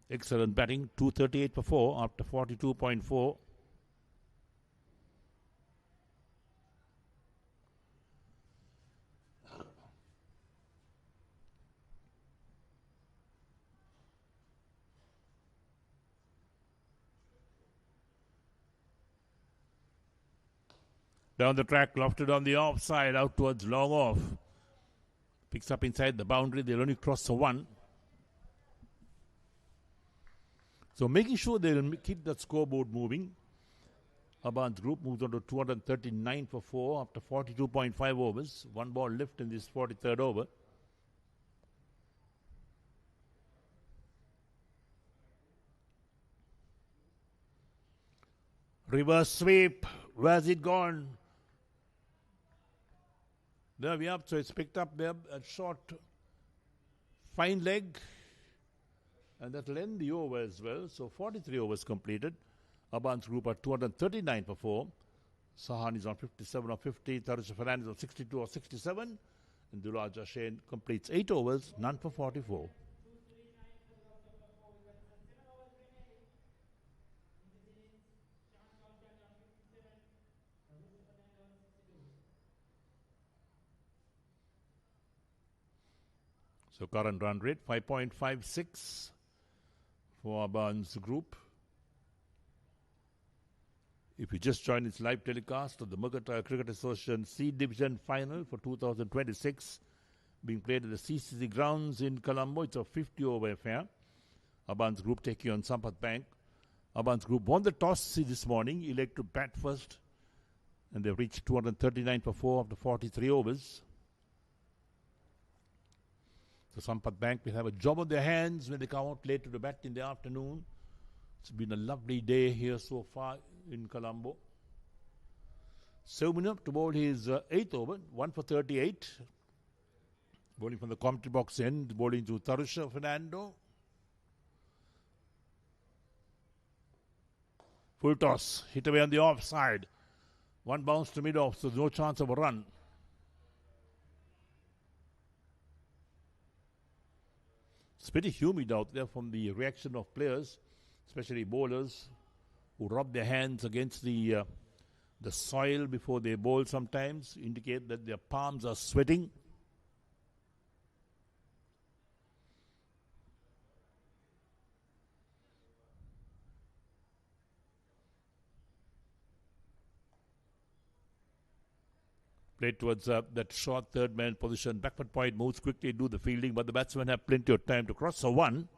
Excellent batting, 238 for 4 after 42.4. Down the track, lofted on the offside, out towards long off. Picks up inside the boundary, they'll only cross the 1. So making sure they'll keep that scoreboard moving. ABANS group moves on to 239 for 4 after 42.5 overs. 1 ball left in this 43rd over. Reverse sweep. Where's it gone? There we are. So it's picked up there. A short, fine leg. And that'll end the over as well. So 43 overs completed. ABANS group are 239 for 4. Sahan is on 57 or 50. Tarisha Fernandez on 62 or 67. And Dulaj Ashain completes 8 overs, none for 44. So current run rate 5.56 for ABANS group. If you just joined its live telecast of the Mercantile Cricket Association C Division Final for 2026 being played at the CCC grounds in Colombo, it's a 50-over affair. ABANS group taking on SAMPATH Bank. ABANS group won the toss this morning, elect to bat first, and they've reached 239 for 4 after 43 overs. So SAMPATH Bank will have a job on their hands when they come out late to the bat in the afternoon. It's been a lovely day here so far in Colombo. Saumina to bowl his 8th over, 1 for 38. Bowling from the commentary box end, bowling to Tarisha Fernando. Full toss, hit away on the offside. One bounce to mid-off, so no chance of a run. It's pretty humid out there from the reaction of players, especially bowlers, who rub their hands against the soil before they bowl sometimes, indicate that their palms are sweating. Played towards that short third man position. Backward point moves quickly, do the fielding, but the batsmen have plenty of time to cross. So 1.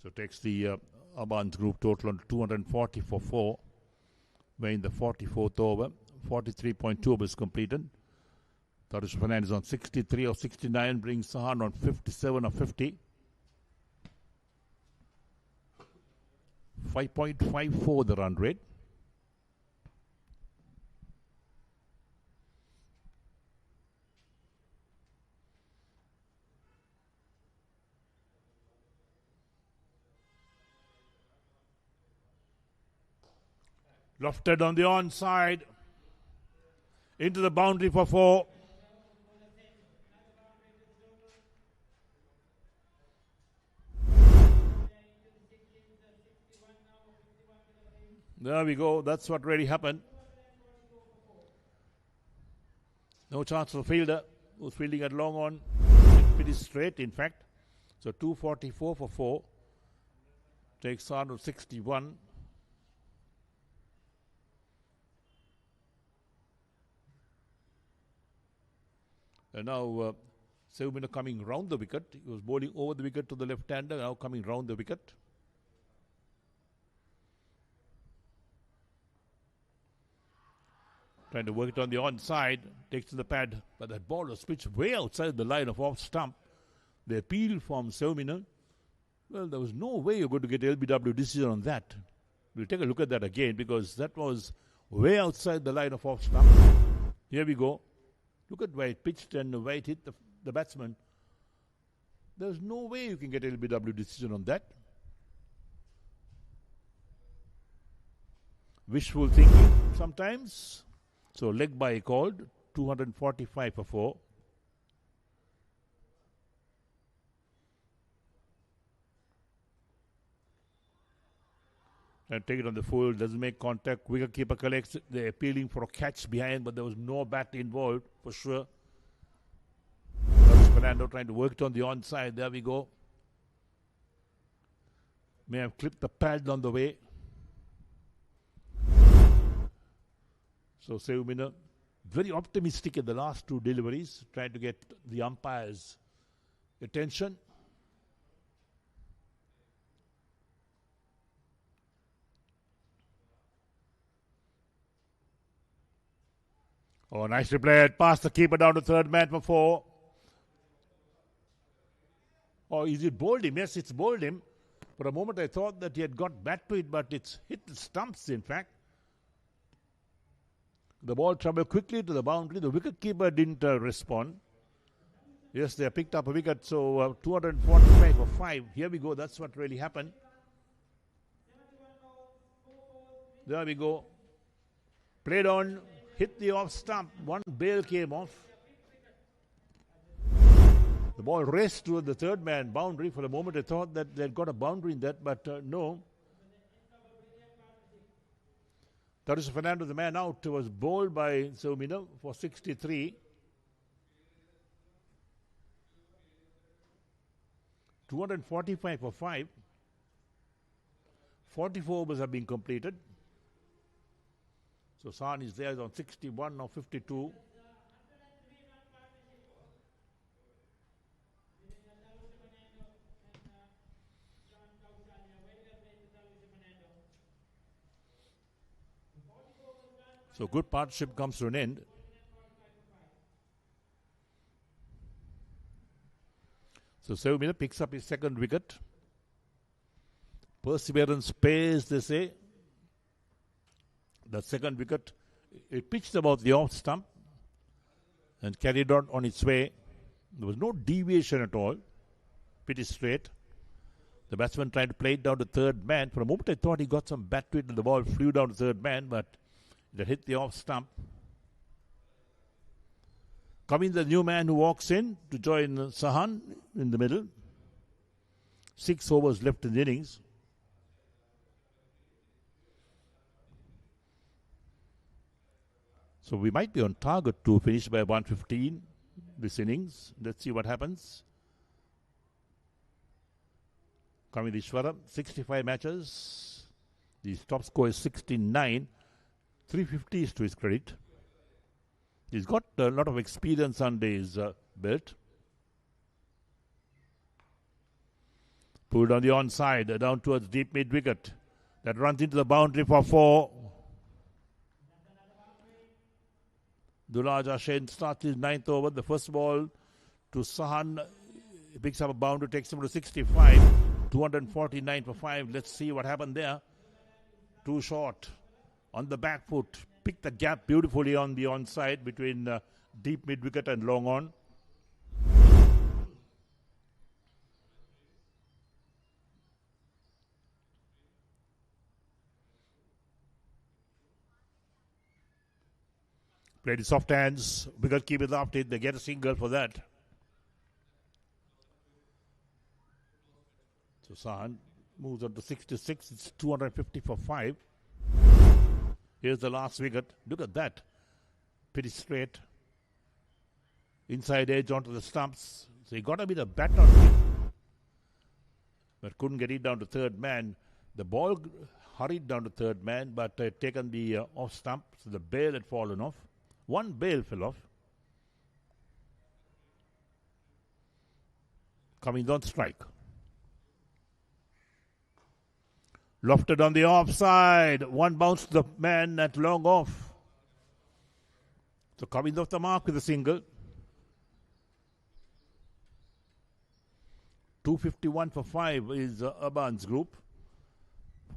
So takes the ABANS group total on 240 for 4. We're in the 44th over. 43.2 overs completed. Tarisha Fernandez on 63 or 69 brings Sahan on 57 or 50. 5.54 the run rate. Lofted on the onside. Into the boundary for 4. There we go. That's what really happened. No chance for fielder who's fielding at long on. Pretty straight, in fact. So 244 for 4. Takes on to 61. And now Saumina coming round the wicket. He was bowling over the wicket to the left-hander. Now coming round the wicket. Trying to work it on the onside, takes to the pad, but that ball was pitched way outside the line of off stump. The appeal from Saumina, well, there was no way you're going to get LBW decision on that. We'll take a look at that again because that was way outside the line of off stump. Here we go. Look at where it pitched and where it hit the batsman. There's no way you can get LBW decision on that. Wishful thinking sometimes. So leg by called, 245 for 4. And take it on the full, doesn't make contact. Wicketkeeper collects. They're appealing for a catch behind, but there was no bat involved for sure. Fernando trying to work it on the onside. There we go. May have clipped the pad on the way. So Saumina very optimistic in the last 2 deliveries, trying to get the umpire's attention. Oh, nicely played. Past the keeper down to third man for 4. Oh, is it bowled him? Yes, it's bowled him. For a moment I thought that he had got back to it, but it's hit the stumps in fact. The ball travelled quickly to the boundary. The wicketkeeper didn't respond. Yes, they picked up a wicket, so 245 for 5. Here we go, that's what really happened. There we go. Played on, hit the off stump. One bail came off. The ball raced toward the third man boundary. For a moment I thought that they'd got a boundary in that, but no. Tarish Fernando, the man out, was bowled by Saumina for 63. 245 for 5. 44 overs have been completed. So San is there on 61 or 52. So good partnership comes to an end. So Saumina picks up his second wicket. Perseverance pays, they say. The second wicket, it pitched about the off stump and carried on its way. There was no deviation at all. Pretty straight. The batsman tried to play it down to third man. For a moment I thought he got some bat to it and the ball flew down to third man, but it hit the off stump. Coming the new man who walks in to join Sahan in the middle. 6 overs left in the innings. So we might be on target to finish by 115 this innings. Let's see what happens. Coming Ishwara, 65 matches. The top score is 69. 350 is to his credit. He's got a lot of experience under his belt. Pulled on the onside, down towards deep mid wicket. That runs into the boundary for 4. Dulaj Ashen starts his 9th over. The first ball to Sahan. He picks up a boundary, takes him to 65. 249 for 5. Let's see what happened there. Too short. On the back foot. Picked the gap beautifully on the onside between deep mid wicket and long on. Played his soft hands. Wicket keepers after it. They get a single for that. So Sahan moves on to 66. It's 250 for 5. Here's the last wicket. Look at that. Pretty straight. Inside edge onto the stumps. So he got a bit of bat on it, but couldn't get it down to third man. The ball hurried down to third man, but had taken the off stump. So the bail had fallen off. One bail fell off. Coming on strike. Lofted on the offside. One bounce to the man at long off. So coming off the mark with a single. 251 for 5 is ABANS group.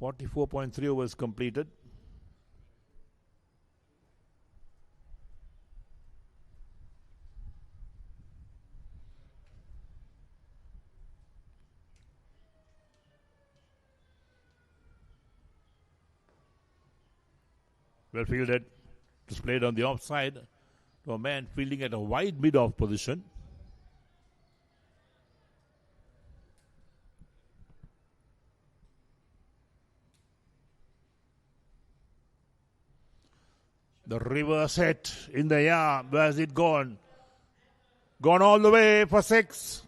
44.3 overs completed. Well fielded. It was played on the offside to a man fielding at a wide mid-off position. The reverse hit in the air. Where's it gone? Gone all the way for 6.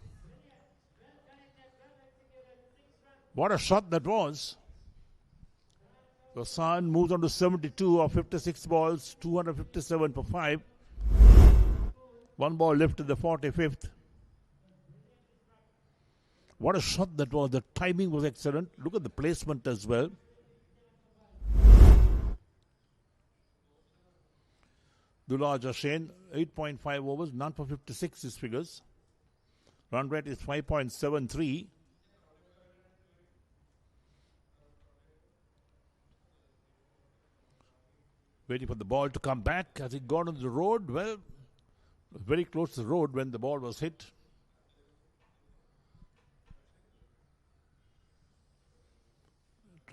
What a shot that was. The Sun moves on to 72 of 56 balls, 257 for 5. One ball left in the 45th. What a shot that was. The timing was excellent. Look at the placement as well. Dulaj Ashen, 8.5 overs, none for 56 his figures. Run rate is 5.73. Waiting for the ball to come back. Has it gone on the road? Well, very close to the road when the ball was hit.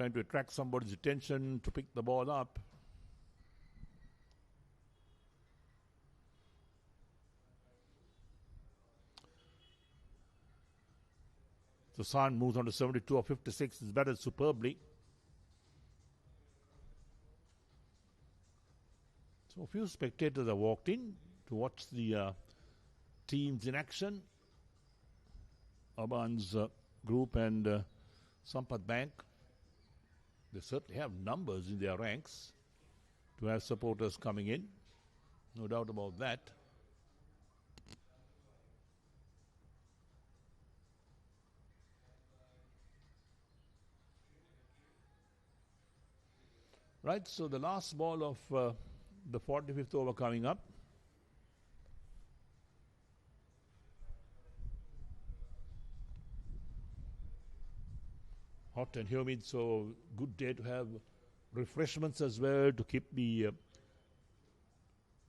trying to attract somebody's attention to pick the ball up. So San moves on to 72 or 56. He's batted superbly. So a few spectators have walked in to watch the teams in action. ABANS group and SAMPATH Bank. They certainly have numbers in their ranks to have supporters coming in. No doubt about that. Right, so the last ball of the 45th over coming up. Hot and humid, so good day to have refreshments as well to keep the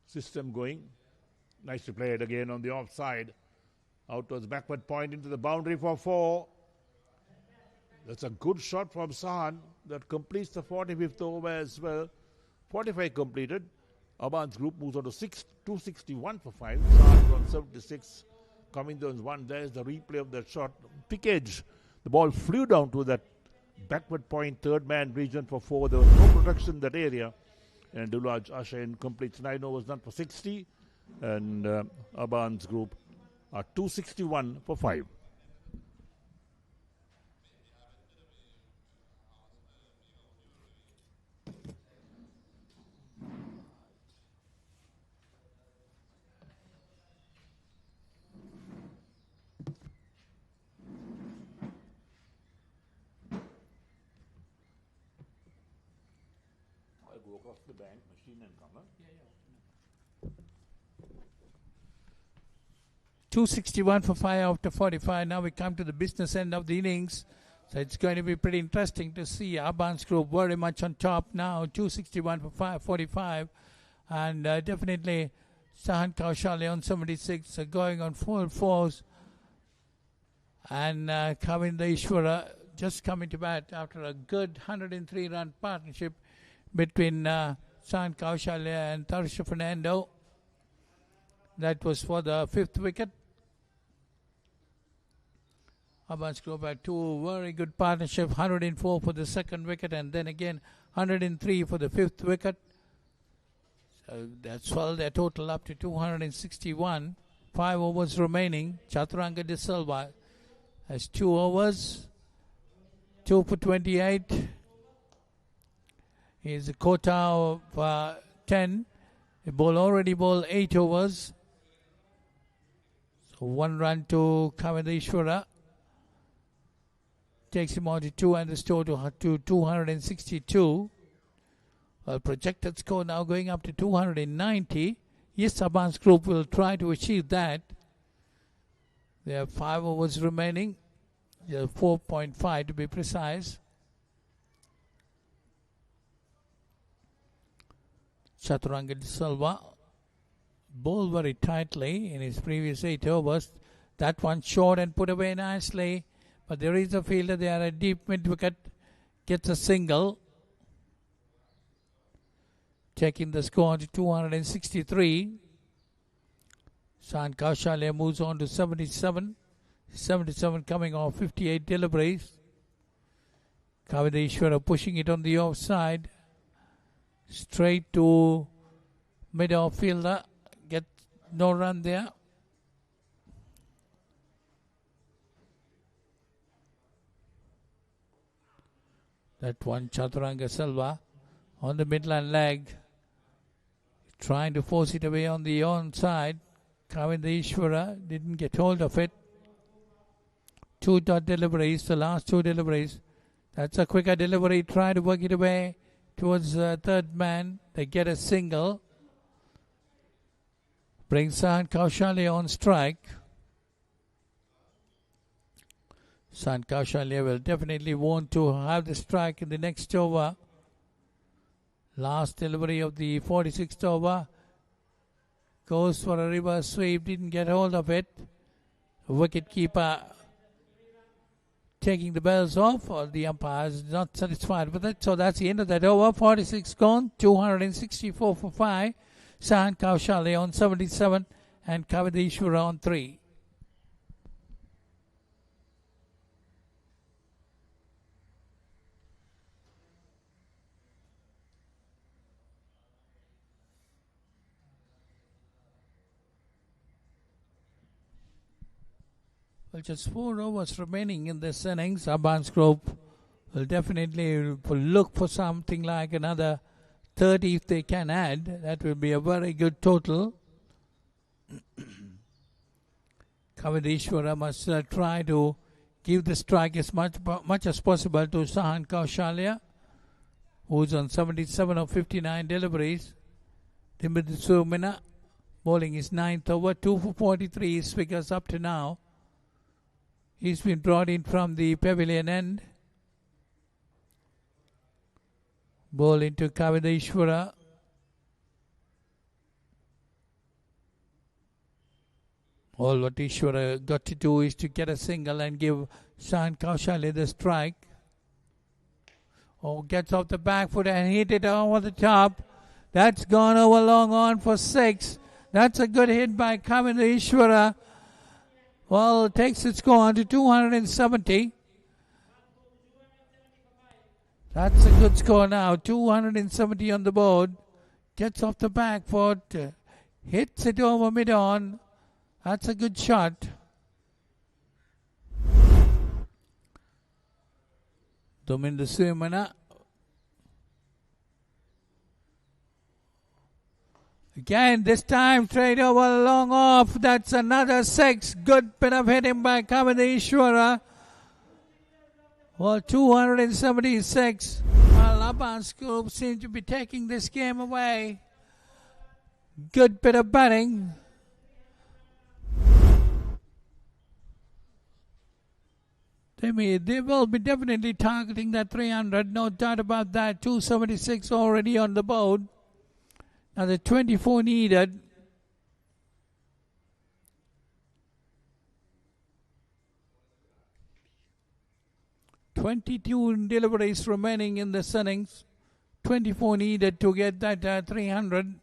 system going. Nicely played again on the offside. Out towards backward point into the boundary for 4. That's a good shot from Sahan that completes the 45th over as well. 45 completed. ABANS group moves on to 261 for 5. Sahan on 76. Coming down 1. There's the replay of that shot. Pick edge. The ball flew down to that backward point, third man region for 4. There was no protection in that area. And Dulaj Ashain completes 9 overs, done for 60. And ABANS group are 261 for 5. Across the bank, machine and cover. 261 for 5 after 45. Now we come to the business end of the innings. So it's going to be pretty interesting to see ABANS group very much on top now. 261 for 45. And definitely Sahan Kaushale on 76 going on full force. And Kavinda Ishwara just coming to bat after a good 103-run partnership between Sahan Kaushale and Tarsha Fernando. That was for the 5th wicket. ABANS group had 2 very good partnerships, 104 for the 2nd wicket and then again 103 for the 5th wicket. So that swelled their total up to 261. 5 overs remaining. Chaturanga De Silva has 2 overs, 2 for 28. He's a quota of 10. He already bowled 8 overs. So 1 run to Kavinda Ishwara. Takes him on to 2 and the score to 262. Well, projected score now going up to 290. Yes, ABANS group will try to achieve that. They have 5 overs remaining. They have 4.5 to be precise. Chaturanga De Silva bowled very tightly in his previous 8 overs. That one short and put away nicely. But there is a fielder there, a deep mid wicket, gets a single. Taking the score to 263. Sahan Kaushale moves on to 77. 77 coming off 58 deliveries. Kavinda Ishwara pushing it on the offside. Straight to mid-off fielder. Get no run there. That one, Chaturanga Silva on the midland leg. Trying to force it away on the onside. Kavinda Ishwara didn't get hold of it. 2 dot deliveries, the last 2 deliveries. That's a quicker delivery. Try to work it away towards the third man. They get a single. Brings Sahan Kaushale on strike. Sahan Kaushale will definitely want to have the strike in the next over. Last delivery of the 46th over. Goes for a reverse sweep. Didn't get hold of it. Wicket keeper taking the bells off, or the umpire is not satisfied with it. So that's the end of that over. 46 gone, 264 for 5. Sahan Kaushale on 77 and Kavadishwara on 3. Well, just 4 overs remaining in this innings. ABANS group will definitely look for something like another 30 if they can add. That will be a very good total. Kavadishwara must try to give the strike as much as possible to Sahan Kaushalya, who's on 77 of 59 deliveries. Dimitri Mina bowling his 9th over, 2 for 43 his figures up to now. He's been brought in from the pavilion end. Ball into Kavadishwara. All what Ishwara got to do is to get a single and give Sahan Kaushalya the strike. Oh, gets off the back foot and hit it over the top. That's gone over long on for 6. That's a good hit by Kavadishwara. Well, it takes its score on to 270. That's a good score now. 270 on the board. Gets off the back foot. Hits it over mid-on. That's a good shot. Dominda Sumana. Again, this time straight over long off. That's another 6. Good bit of hitting by Kavadishwara. Well, 276. Well, ABANS group seem to be taking this game away. Good bit of batting. They will be definitely targeting that 300. No doubt about that. 276 already on the board. Now the 24 needed. "22 deliveries remaining in the innings. 24 needed to get that 300.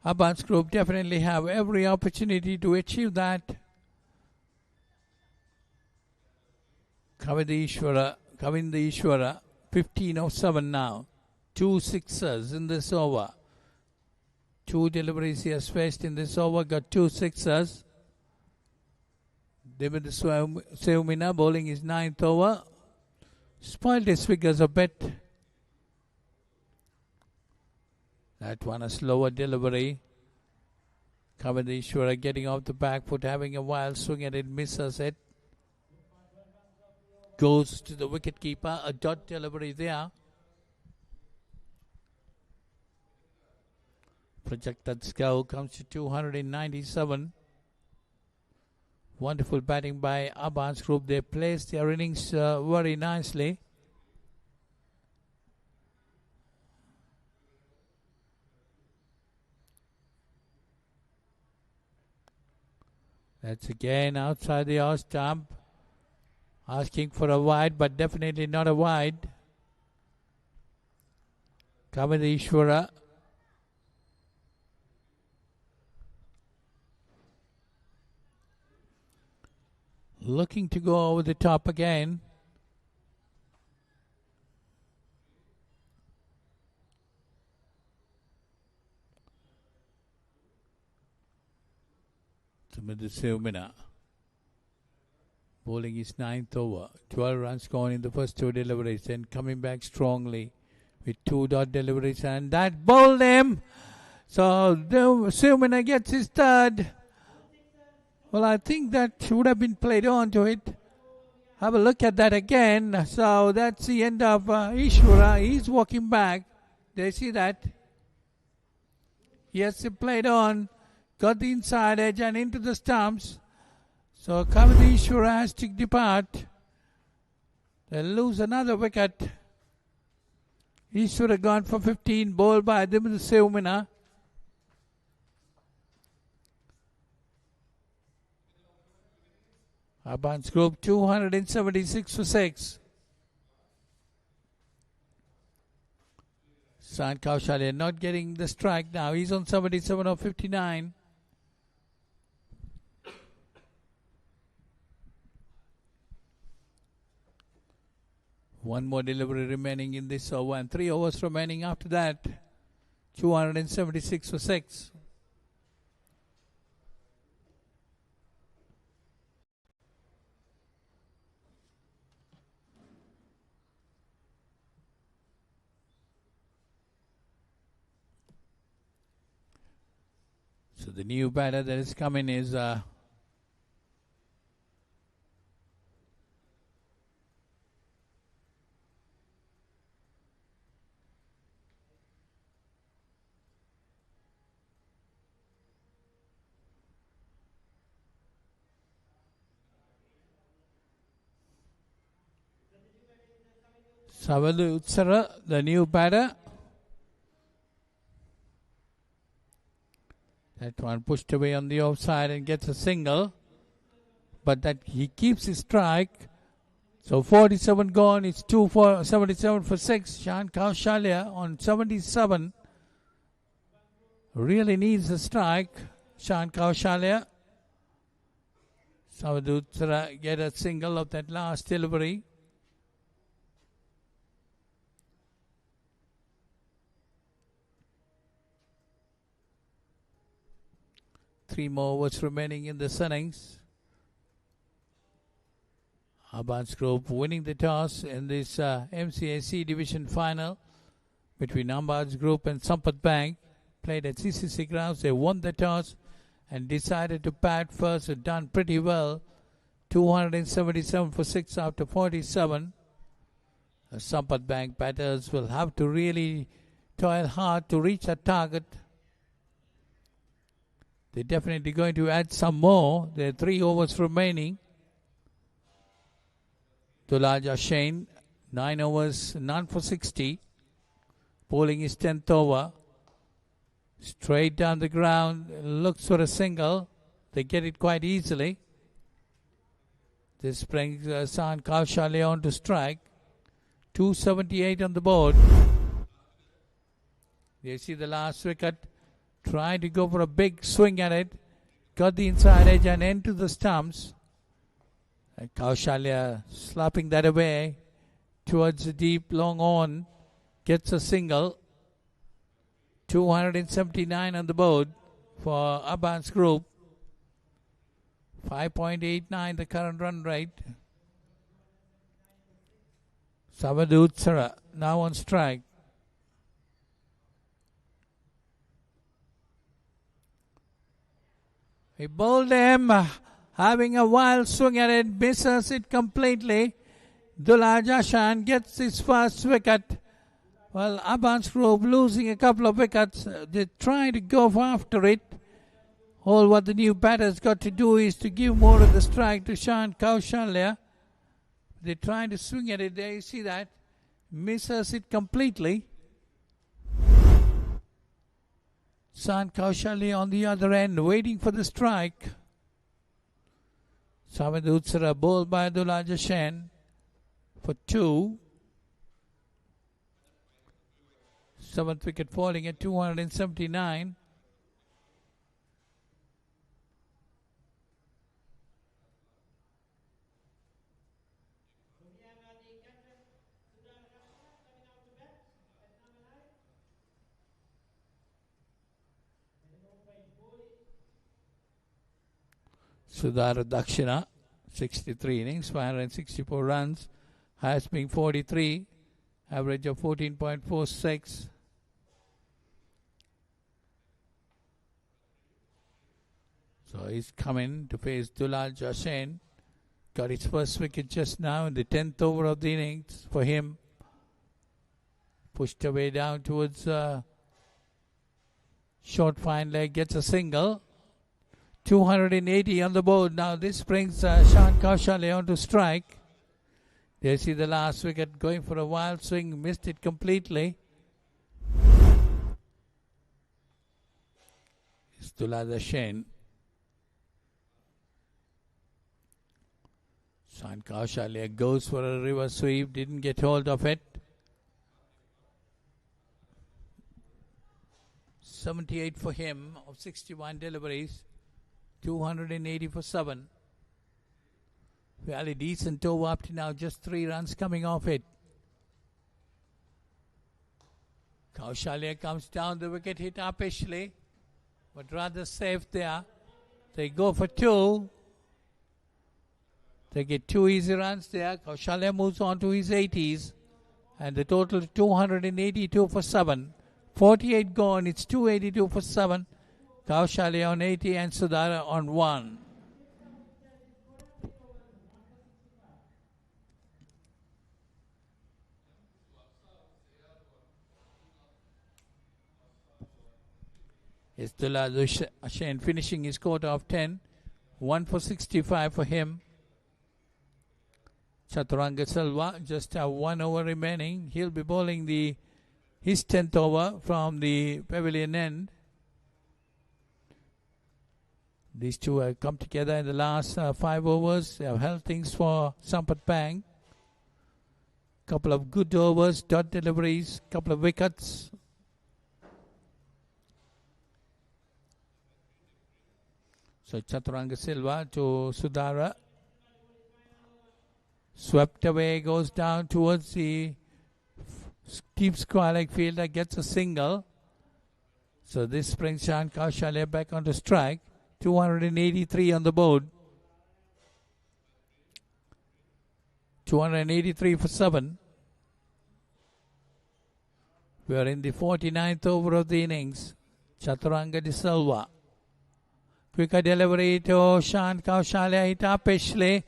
ABANS group definitely have every opportunity to achieve that. Kavindishwara, 15:07 now. 2 sixers in this over. 2 deliveries he has faced in this over, got 2 sixers. David Seumina bowling his 9th over. Spoiled his figures a bit. That one a slower delivery. Kavadishwara getting off the back foot, having a wild swing at it, misses it. Goes to the wicket keeper, a dot delivery there. Projected score comes to 297. Wonderful batting by ABANS group. They placed their innings very nicely. That's again outside the off stump. Asking for a wide, but definitely not a wide. Kavadishwara. Looking to go over the top again. Seumina. Bowling his 9th over. 12 runs gone in the first 2 deliveries. Then coming back strongly with 2 dot deliveries. And that bowled him. So Seumina gets his 3rd. Well, I think that should have been played on to it. Have a look at that again. So that's the end of Ishwara. He's walking back. They see that. Yes, he played on. Got the inside edge and into the stumps. So Kavadishwara has to depart. They'll lose another wicket. Ishwara gone for 15. Bowled by Dimitri Seumina. ABANS Group 276 for 6. San Kaushalya not getting the strike now. He's on 77 or 59. One more delivery remaining in this over and 3 overs remaining after that. 276 for 6. So the new batter that is coming is Savadu Utsara, the new batter. That one pushed away on the offside and gets a single. But that he keeps his strike. So 47 gone. It's 77 for 6. San Kaushalya on 77. Really needs a strike. San Kaushalya. Savadu Utsara get a single of that last delivery. Three more overs remaining in the innings. ABANS Group winning the toss in this MCA C Division final between ABANS Group and SAMPATH Bank. Played at CCC grounds. They won the toss and decided to bat first. Had done pretty well. 277 for 6 after 47. The SAMPATH Bank batters will have to really toil hard to reach a target. They're definitely going to add some more. There are 3 overs remaining. Dulaja Shane, 9 overs, none for 60. Bowling his 10th over. Straight down the ground, looks for a single. They get it quite easily. This brings San Kaushalya on to strike. 278 on the board. You see the last wicket. Trying to go for a big swing at it. Got the inside edge and into the stumps. And Kaushalya slapping that away towards the deep long on. Gets a single. 279 on the board for ABANS Group. 5.89 the current run rate. Savadu Utsara now on strike. He bowled him, having a wild swing at it, misses it completely. Dulaja Shan gets his first wicket. Well, ABANS Group losing a couple of wickets. They're trying to go after it. All what the new batter's got to do is to give more of the strike to San Kaushalya. They're trying to swing at it. There you see that. Misses it completely. San Kaushalya on the other end, waiting for the strike. Savadu Utsara bowled by Dulaja Shen for 2. 7th wicket falling at 279. Sudhara Dakshina, 63 innings, 564 runs, highest being 43, average of 14.46. So he's coming to face Dulaja Shen. Got his first wicket just now in the 10th over of the innings for him. Pushed away down towards short fine leg, gets a single. 280 on the board. Now this brings San Kaushalya on to strike. There you see the last wicket going for a wild swing, missed it completely. It's Dulaja Shen. Shan Kaushalya goes for a reverse sweep, didn't get hold of it. 78 for him of 61 deliveries, 280 for 7. Fairly decent over up to now, just 3 runs coming off it. Kaushalya comes down the wicket, hit upishly, but rather safe there. They go for 2. They get 2 easy runs there. Kaushalya moves on to his 80s. And the total is 282 for 7. 48 gone. It's 282 for 7. Kaushalya on 80 and Sudhara on 1. Istula Dushen finishing his quota of 10. 1 for 65 for him. Chaturanga Selva just have 1 over remaining. He'll be bowling his 10th over from the pavilion end. These two have come together in the last 5 overs. They have held things for Sampath Bank. Couple of good overs, dot deliveries, couple of wickets. So Chaturanga Silva to Sudhara. Swept away, goes down towards the deep square leg fielder, gets a single. So this brings Shan Kaushalya back onto strike. 283 on the board. 283 for 7. We are in the 49th over of the innings. Chaturanga de Silva. Quicker delivery to Shan Kaushalya, hit upishly,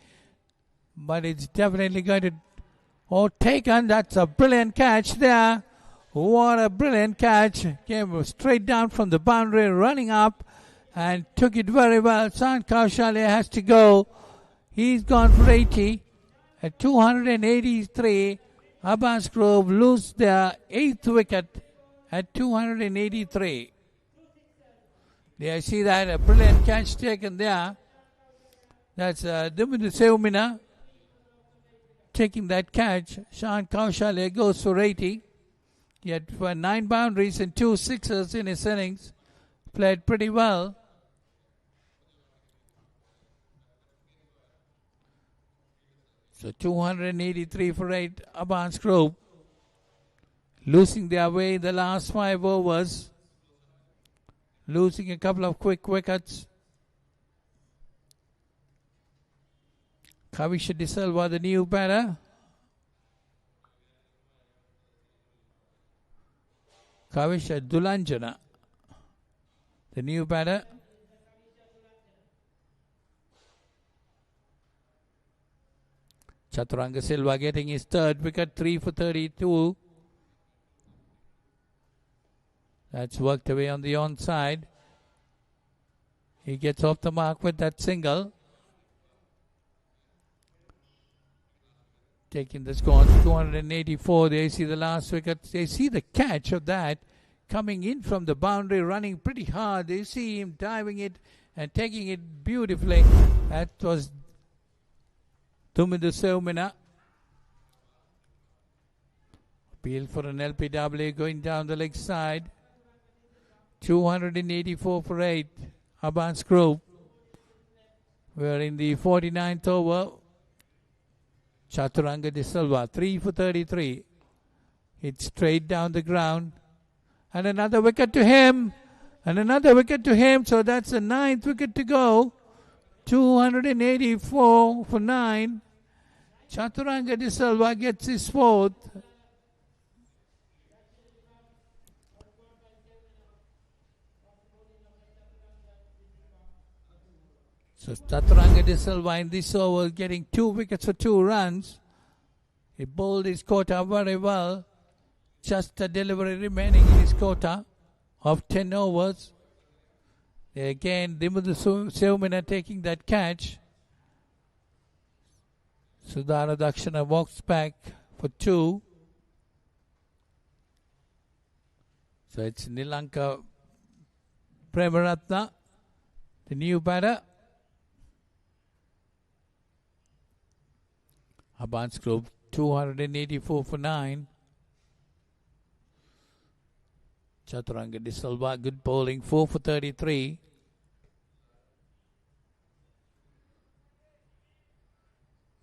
but it's definitely going to taken. That's a brilliant catch there. What a brilliant catch. Came straight down from the boundary, running up and took it very well. Shan Kaushalya has to go. He's gone for 80 at 283. ABANS Grove lose their 8th wicket at 283. Yeah, I see that, a brilliant catch taken there. That's Dimitri Seumina taking that catch. Shan Kaushalya goes for 80. He had 9 boundaries and 2 sixes in his innings. Played pretty well. So 283 for 8, ABANS Group. Losing their way in the last 5 overs. Losing a couple of quick wickets. Kavisha De Silva, the new batter. Kavisha Dulanjana, the new batter. Chaturanga Silva getting his 3rd wicket, 3 for 32. That's worked away on the onside. He gets off the mark with that single. Taking the score to 284. They see the last wicket. They see the catch of that coming in from the boundary, running pretty hard. They see him diving it and taking it beautifully. That was Tumindu Seumina. Appeal for an LPW going down the leg side. 284 for 8. ABANS Group. We're in the 49th over. Chaturanga De Silva, 3 for 33. Hit straight down the ground. And another wicket to him. And another wicket to him. So that's the 9th wicket to go. 284 for 9. Chaturanga De Silva gets his 4th. So Chaturanga De Silva in this over getting 2 wickets for 2 runs. He bowled his quota very well. Just a delivery remaining in his quota of 10 overs. Again, Dimudu Seumina taking that catch. Sudhara Dakshana walks back for 2. So it's Nilanka Premaratna, the new batter. ABANS Group 284 for 9. Chaturanga De Silva, good bowling, 4 for 33.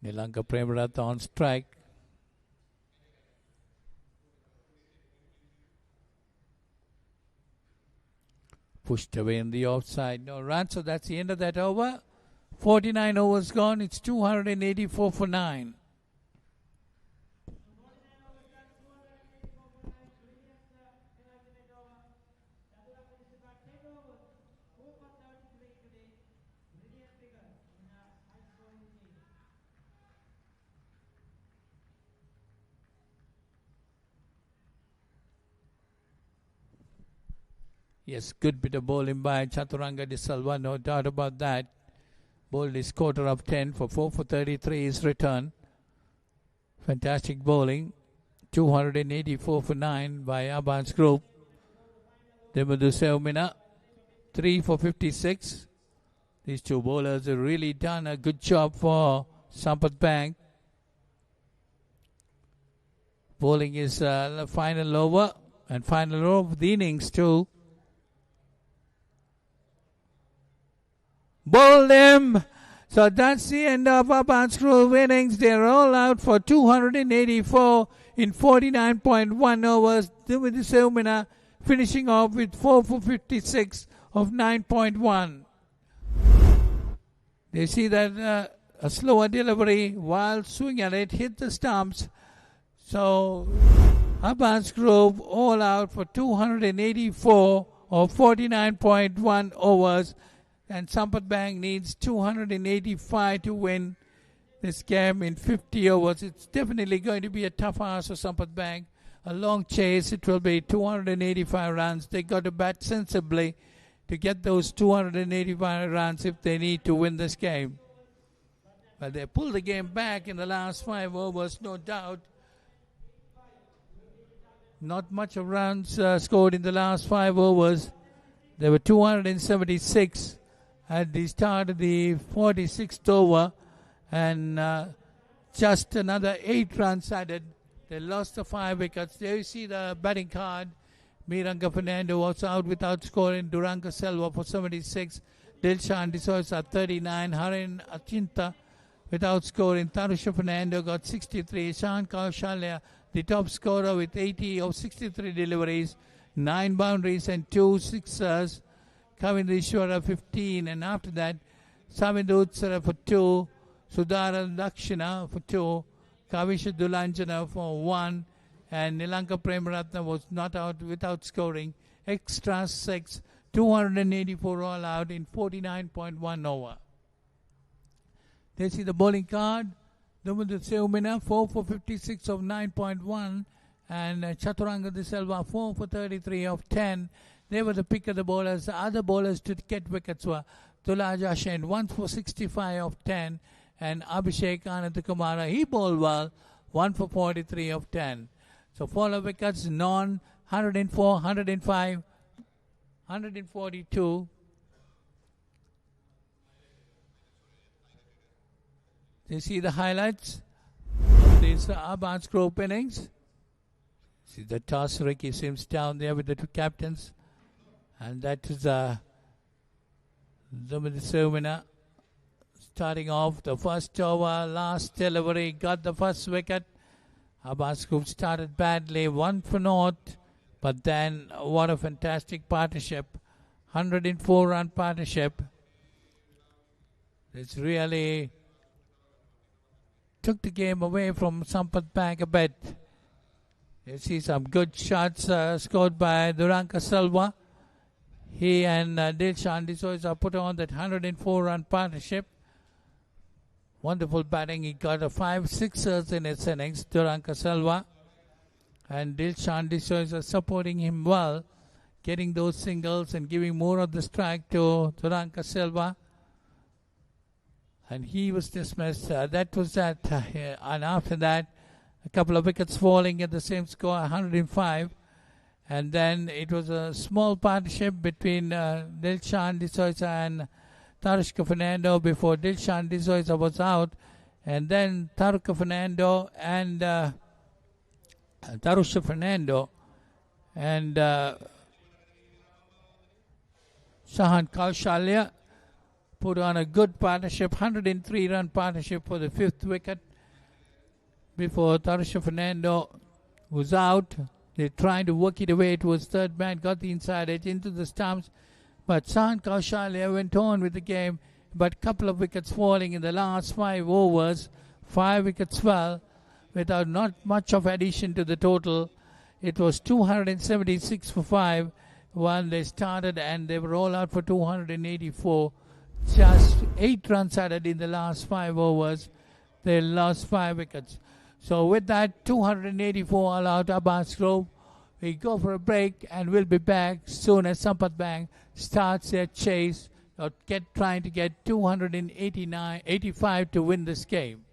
Nilanka Premaratha on strike. Pushed away in the offside. No run, so that's the end of that over. 49 overs gone. It's 284 for 9. Yes, good bit of bowling by Chaturanga De Silva, no doubt about that. Bowled his quarter of 10 for 4 for 33 his return. Fantastic bowling. 284 for 9 by ABANS Group. Demudu Seumina, 3 for 56. These two bowlers have really done a good job for Sampath Bank. Bowling is the final over and final over of the innings too. Bowled him. So that's the end of ABANS Group innings. They're all out for 284 in 49.1 overs. Demudu Seumina finishing off with 4 for 56 of 9.1. They see that a slower delivery while swinging at it hit the stumps. So ABANS Group all out for 284 of 49.1 overs. And Sampath Bank needs 285 to win this game in 50 overs. It's definitely going to be a tough ask for Sampath Bank. A long chase. It will be 285 runs. They got to bat sensibly to get those 285 runs if they need to win this game. But they pulled the game back in the last 5 overs, no doubt. Not much of runs scored in the last 5 overs. There were 276 at the start of the 46th over, and just another 8 runs added. They lost the 5 wickets. There you see the batting card. Miranga Fernando was out without scoring. Duranka Selva for 76. Dilshan D'Souza 39. Harin Achinta without scoring. Tarusha Fernando got 63. Shan Kaushalya, the top scorer with 80 of 63 deliveries, 9 boundaries and 2 sixers. Kavindishwara 15, and after that Savindu Utsara for 2, Sudhara Dakshina for 2, Kavisha Dulanjana for 1, and Nilanka Premaratna was not out without scoring. Extra 6, 284 all out in 49.1 over. They see the bowling card. Demudu Seumina 4 for 56 of 9.1, and Chaturanga De Silva 4 for 33 of 10. They were the pick of the bowlers. The other bowlers to get wickets were Tulaja Shen 1 for 65 of 10, and Abhishek Anandakumara, he bowled well, 1 for 43 of 10. So 4 wickets, 104, 105, 142. You see the highlights of these ABANS Group innings. See the toss, Ricky Sims down there with the 2 captains. And that is Demudu Seumina starting off the first over, last delivery, got the first wicket. ABANS Group started badly, 1 for naught, but then what a fantastic partnership, 104 run partnership. It's really took the game away from Sampath Bank a bit. You see some good shots scored by Duranka Silva. He and Dilshan D'Souza put on that 104 run partnership. Wonderful batting. He got 5 sixers in his innings, Duranka Silva. And Dilshan D'Souza supporting him well, getting those singles and giving more of the strike to Duranka Silva. And he was dismissed. That was that. And after that, a couple of wickets falling at the same score, 105. And then it was a small partnership between Dilshan D'Souza and Tarishka Fernando before Dilshan D'Souza was out. And then Tarusha Fernando and Sahan Kaushalya put on a good partnership, 103-run partnership for the 5th wicket. Before Tarusha Fernando was out, they're trying to work it away towards third man, got the inside edge into the stumps, but Sahan Kaushalya went on with the game, but a couple of wickets falling in the last 5 overs. 5 wickets fell without not much of addition to the total. It was 276 for 5 when they started, and they were all out for 284. Just 8 runs added in the last 5 overs. They lost 5 wickets. So with that, 284 all out, ABANS Grove. We go for a break and we'll be back soon as Sampath Bank starts their chase or trying to get 285 to win this game.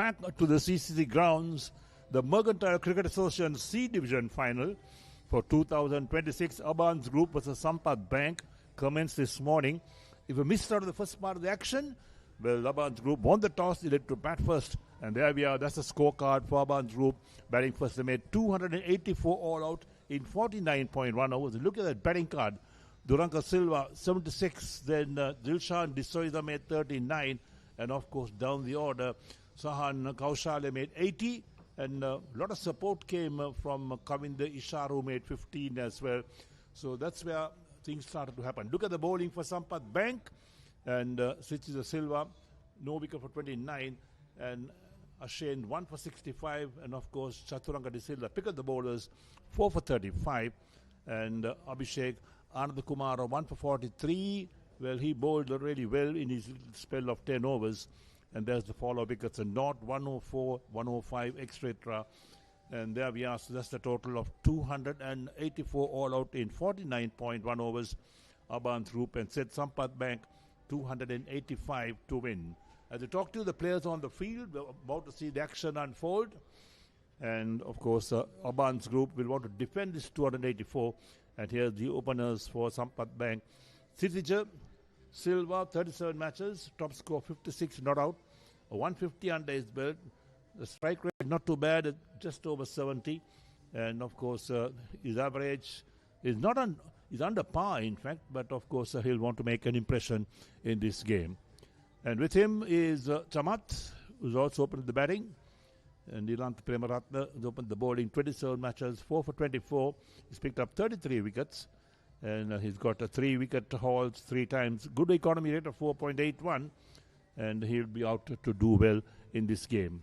back to the CCC grounds. The Mercantile Cricket Association C Division final for 2026 ABANS Group versus Sampath Bank commenced this morning. If you missed out of the first part of the action, well, ABANS Group won the toss, they led to bat first. And there we are, that's the scorecard for ABANS Group. Batting first, they made 284 all out in 49.1 overs. Look at that batting card. Duranka Silva, 76. Then Dilshan D'Souza made 39. And of course, down the order, Sahan Kaushale made 80. And a lot of support came from Kavinder Ishar, who made 15 as well. So that's where things started to happen. Look at the bowling for Sampath Bank. And Srichitra Silva, no wicket for 29. And Ashen, 1 for 65. And of course, Chaturanga De Silva picked up the bowlers, 4 for 35. And Abhishek Anand Kumar, 1 for 43. Well, he bowled really well in his spell of 10 overs. And there's the follow wickets. And not 104, 105, etc. And there we are. So that's the total of 284 all out in 49.1 overs. ABANS Group and said Sampath Bank 285 to win. As I talk to the players on the field, we're about to see the action unfold. And of course, ABANS Group will want to defend this 284. And here's the openers for Sampath Bank. Sitija Silva, 37 matches, top score 56, not out. 150 under his belt. The strike rate not too bad, at just over 70. And of course, his average is not is under par, in fact. But of course, he'll want to make an impression in this game. And with him is Chamath, who's also opened the batting. And Nilant Premaratna has opened the bowling, 27 matches, 4 for 24. He's picked up 33 wickets. And he's got a 3-wicket hauls 3 times. Good economy rate of 4.81. And he'll be out to do well in this game.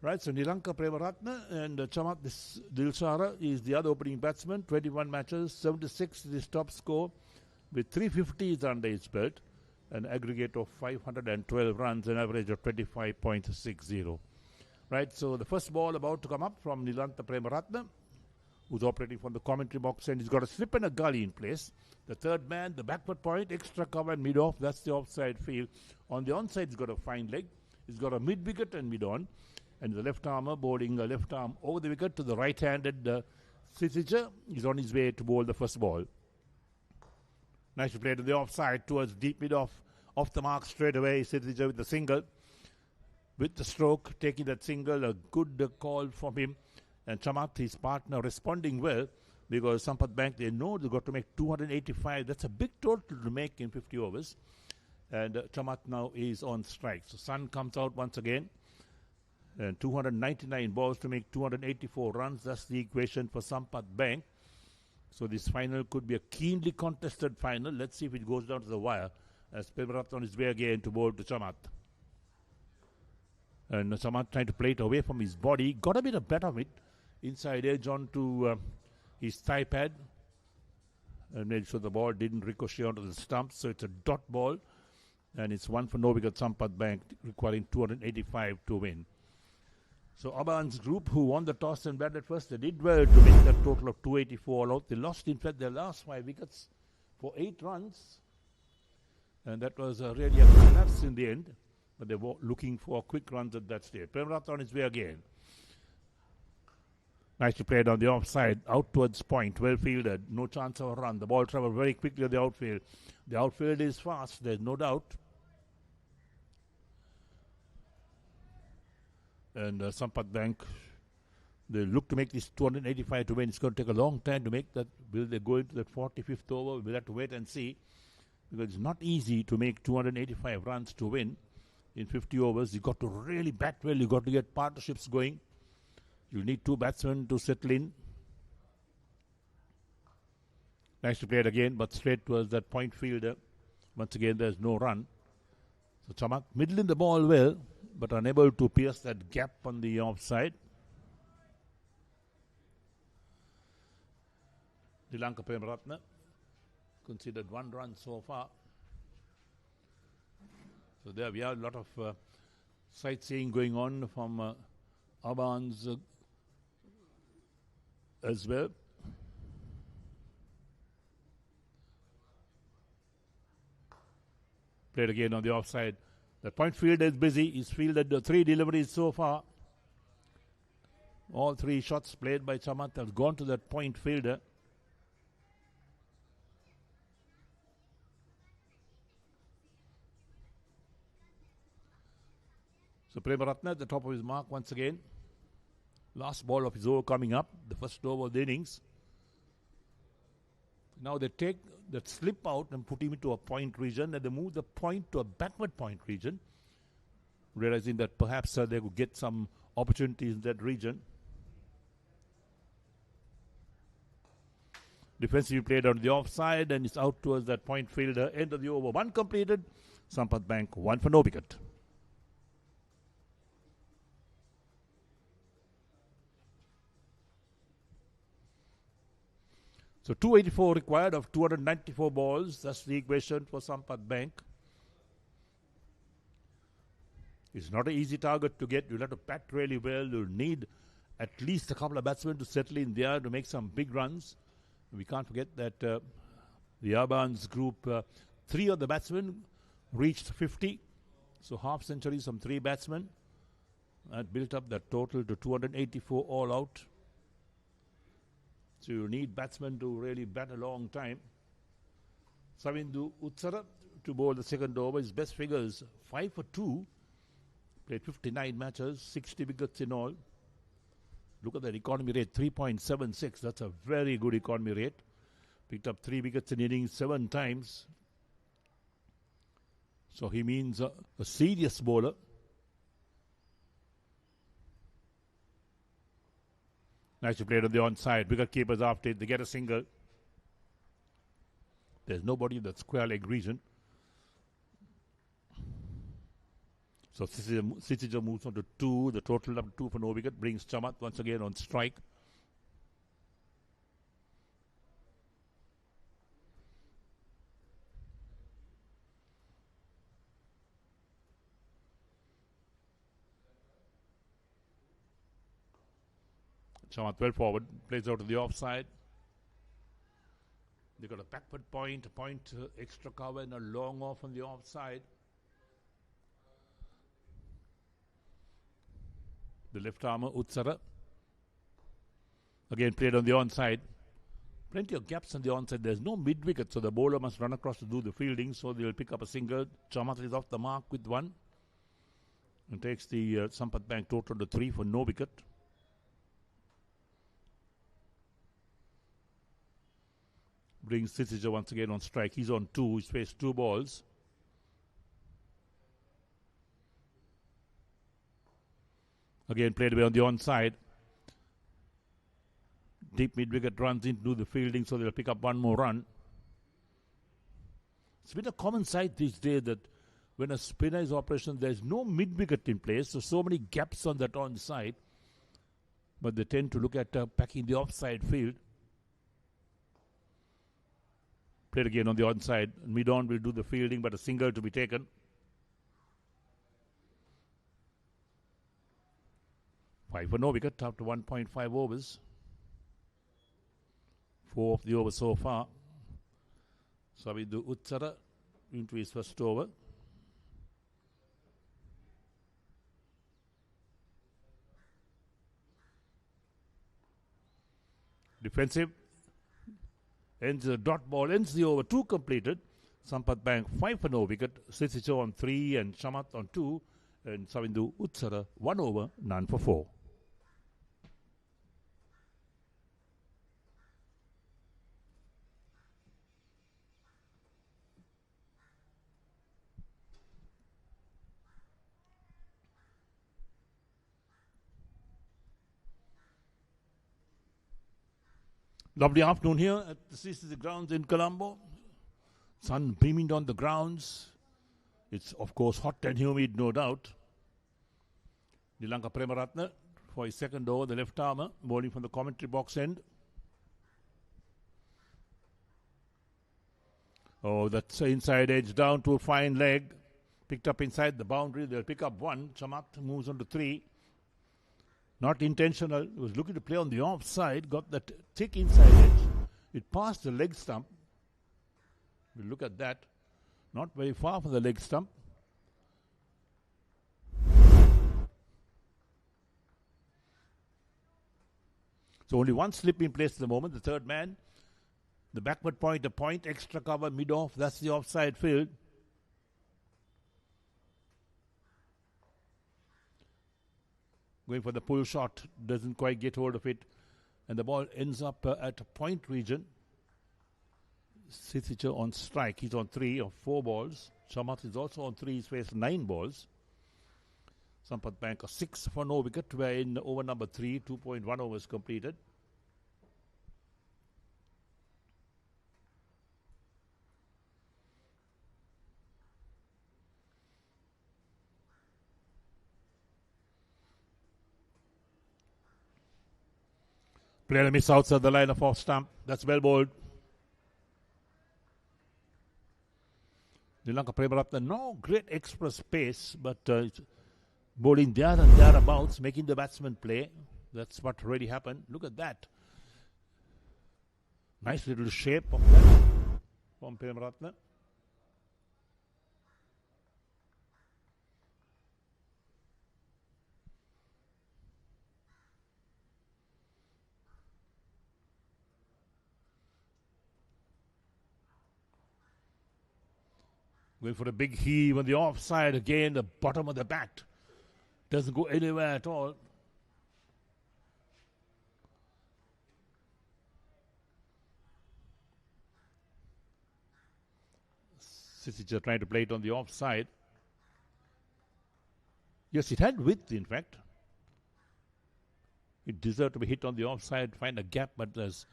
Right, so Nilanka Premaratna and Chamath Dilshara is the other opening batsman. 21 matches, 76 is his top score. With 350s under his belt. An aggregate of 512 runs, an average of 25.60. Right, so the first ball about to come up from Nilanta Premaratna, who's operating from the commentary box, and he's got a slip and a gully in place. The third man, the backward point, extra cover and mid-off, that's the offside field. On the onside, he's got a fine leg. He's got a mid-wicket and mid-on. And the left armer bowling a left arm over the wicket to the right-handed Sisija. He's on his way to bowl the first ball. Nice to play to the offside towards deep mid-off. Off the mark straight away, Sisija with the single. With the stroke, taking that single, a good call from him. And Chamath, his partner, responding well because Sampath Bank, they know they've got to make 285. That's a big total to make in 50 overs. And Chamath now is on strike. So Sun comes out once again. And 299 balls to make 284 runs. That's the equation for Sampath Bank. So this final could be a keenly contested final. Let's see if it goes down to the wire. As Premaratna on his way again to bowl to Chamath. And Chamath trying to play it away from his body. Got a bit of bet of it. Inside edge onto his thigh pad. And made sure the ball didn't ricochet onto the stumps. So it's a dot ball. And it's 1 for no wicket Sampath Bank, requiring 285 to win. So ABANS Group, who won the toss and batted first, they did well to make that total of 284 all out. They lost, in fact, their last 5 wickets for 8 runs. And that was really a collapse in the end. But they were looking for quick runs at that stage. Premaratna on his way again. Nicely played on the offside, out towards point, well fielded, no chance of a run. The ball travelled very quickly on the outfield. The outfield is fast, there's no doubt. And Sampath Bank, they look to make this 285 to win. It's going to take a long time to make that. Will they go into that 45th over? We'll have to wait and see. Because it's not easy to make 285 runs to win in 50 overs. You've got to really bat well. You've got to get partnerships going. You need 2 batsmen to settle in. Nice to play it again, but straight towards that point fielder. Once again, there's no run. So Chamath middling the ball well, but unable to pierce that gap on the offside. Nilanka Premaratna considered 1 run so far. So there we are, a lot of sightseeing going on from ABANS as well. Played again on the offside. The point fielder is busy. He's fielded 3 deliveries so far. All 3 shots played by Chamath have gone to that point fielder. So Premaratna at the top of his mark once again. Last ball of his over coming up. The first over of the innings. Now they take that slip out and put him into a point region, and they move the point to a backward point region, realizing that perhaps they could get some opportunities in that region. Defensively played on the offside, and it's out towards that point fielder. End of the over. 1 completed. Sampath Bank 1 for no wicket. So 284 required of 294 balls. That's the equation for Sampath Bank. It's not an easy target to get. You'll have to bat really well. You'll need at least a couple of batsmen to settle in there to make some big runs. We can't forget that the ABANS group, 3 of the batsmen reached 50. So half centuries from 3 batsmen. That built up that total to 284 all out. So you need batsmen to really bat a long time. Savindu Utsara to bowl the second over. His best figures 5 for 2. Played 59 matches, 60 wickets in all. Look at that economy rate, 3.76. That's a very good economy rate. Picked up 3 wickets in innings 7 times. So he means a serious bowler. Nicely played on the onside. Wicket keepers after it. They get a single. There's nobody in that square leg region. So Sisija moves on to 2. The total up 2 for no wicket brings Chamath once again on strike. Chamath well forward, plays out to the offside. They got a backward point, extra cover, and a long off on the offside. The left armour, Utsara. Again played on the onside. Plenty of gaps on the onside. There's no mid-wicket, so the bowler must run across to do the fielding, so they'll pick up a single. Chamath is off the mark with 1. And takes the Sampath Bank total to 3 for no wicket. Brings Sisija once again on strike. He's on 2. He's faced 2 balls. Again played away on the onside. Deep mid-wicket runs in to do the fielding, so they'll pick up 1 more run. It's been a common sight these days that when a spinner is operational, there's no mid-wicket in place, so many gaps on that onside. But they tend to look at packing the offside field. Played again on the onside. Mid-on will do the fielding, but a single to be taken. Five for no wicket after 1.5 overs. 4 of the overs so far. Savindu Utsara into his first over. Defensive. Ends the dot ball, ends the over. 2 completed. Sampath Bank 5 for no wicket. Sisija on 3 and Chamath on 2. And Savindu Utsara 1 over, none for 4. Lovely afternoon here at the CCC grounds in Colombo. Sun beaming on the grounds. It's, of course, hot and humid, no doubt. Nilanka Premaratna for his second over, the left armour, bowling from the commentary box end. Oh, that's inside edge down to a fine leg. Picked up inside the boundary. They'll pick up 1. Chamath moves on to 3. Not intentional. He was looking to play on the offside. Got that thick inside edge. It passed the leg stump. We'll look at that. Not very far from the leg stump. So only one slip in place at the moment. The third man, the backward point, a point, extra cover, mid-off. That's the offside field. Going for the pull shot, doesn't quite get hold of it. And the ball ends up at a point region. Sithicha on strike. He's on 3 of 4 balls. Chamath is also on 3. He's faced 9 balls. Sampath Bank a 6 for no wicket. We're in over number 3. 2.1 overs completed. Player miss outside the line of off stump. That's well bowled. Sri Lanka Premaratna, no great express pace, but bowling there and thereabouts, making the batsman play. That's what really happened. Look at that. Nice little shape of that from Premaratna. Going for a big heave on the offside again, the bottom of the bat. Doesn't go anywhere at all. Sisija trying to play it on the offside. Yes, it had width, in fact. It deserved to be hit on the offside, find a gap, but there's